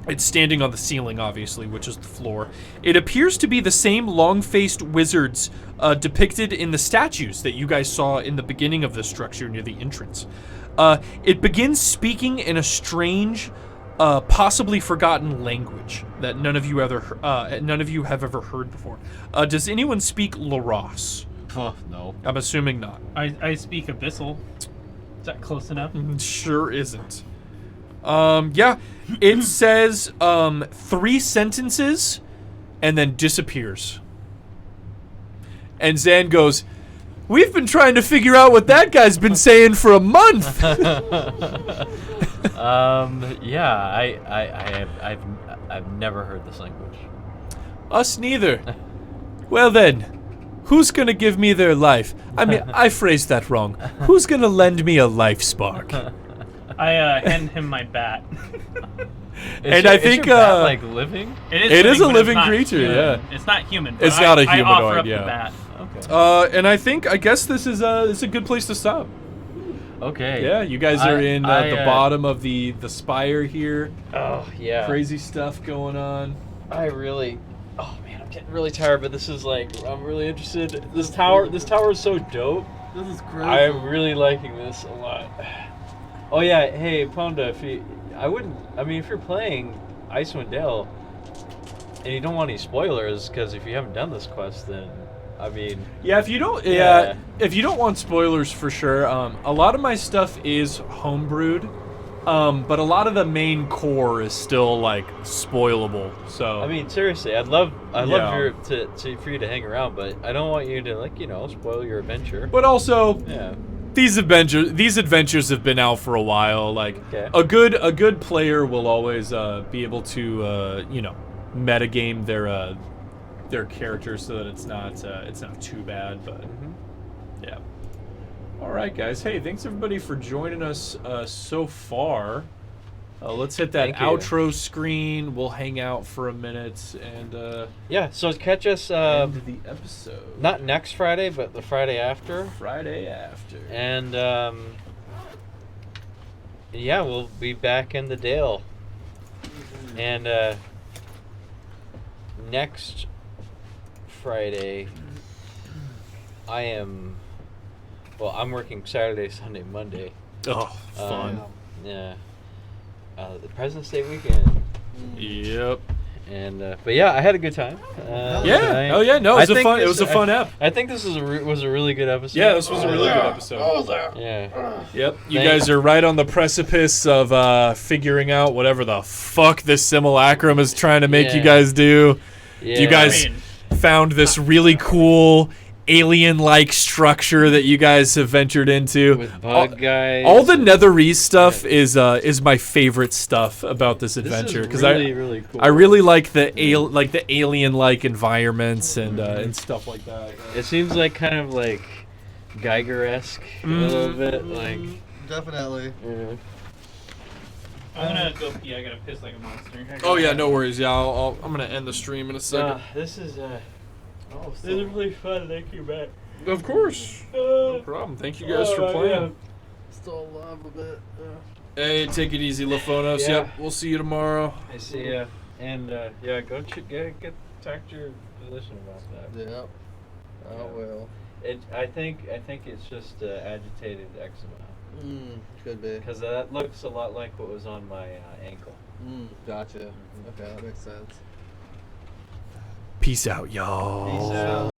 it's standing on the ceiling, obviously, which is the floor. It appears to be the same long-faced wizards depicted in the statues that you guys saw in the beginning of the structure near the entrance. It begins speaking in a strange, possibly forgotten language that none of you have ever heard before. Does anyone speak Laros? No. I'm assuming not. I speak Abyssal. Is that close enough? Sure isn't. Yeah, it says 3 sentences and then disappears. And Zan goes, "We've been trying to figure out what that guy's been saying for a month." Yeah, I've never heard this language. Us neither. Well then, who's gonna give me their life? I mean, I phrased that wrong. Who's gonna lend me a life spark? I hand him my bat. I think is your bat, like living. It is a but it's living not creature, human. yeah. It's not human. But It's not a I offer humanoid, up yeah. The bat. Okay. And I guess this is it's a good place to stop. Okay. Yeah, you guys are in the I bottom of the spire here. Oh yeah. Crazy stuff going on. Oh man, I'm getting really tired, but this is like I'm really interested. This tower is so dope. This is crazy. I'm really liking this a lot. Oh yeah, hey Ponda, if you're playing Icewind Dale and you don't want any spoilers, because if you haven't done this quest, then Yeah, if you don't want spoilers for sure, a lot of my stuff is homebrewed, but a lot of the main core is still like spoilable. So seriously, I'd love for you to hang around, but I don't want you to spoil your adventure. But also, Yeah. these adventures have been out for a while. Like a good player will always be able to metagame their characters so that it's not too bad. But yeah. All right, guys. Hey, thanks everybody for joining us so far. Let's hit that Thank you. outro screen. We'll hang out for a minute and Yeah. So catch us end the episode. not next Friday, but the Friday after. Friday after. And yeah, we'll be back in the Dale. And next Friday, I'm working Saturday, Sunday, Monday. Oh, fun. Yeah. The President's Day weekend. Yep. And but yeah, I had a good time. Yeah. Oh yeah. No, it was a fun ep. I think this was a really good episode. Yeah, this was a really good episode. Yeah. Yep. You guys are right on the precipice of figuring out whatever the fuck this simulacrum is trying to make you guys do. Yeah. You guys found this really cool alien-like structure that you guys have ventured into. With bug guys. All the Netherese stuff is my favorite stuff about this adventure because really cool. I really like the alien-like environments and stuff like that. It seems like kind of like Geiger-esque a little bit, like. Definitely. Yeah. I'm gonna go pee. I gotta piss like a monster. Oh yeah, no worries. Yeah, I'm gonna end the stream in a second. This is really fun. Thank you, Matt. Of course. No problem. Thank you guys for playing. Still alive a bit. Hey, take it easy, Lafonos. Yeah. Yep, we'll see you tomorrow. I see ya. And go talk to your physician about that. Yep. I will. I think it's just agitated eczema. Could be. Because that looks a lot like what was on my ankle. Gotcha. Okay, that makes sense. Peace out, y'all. Peace out.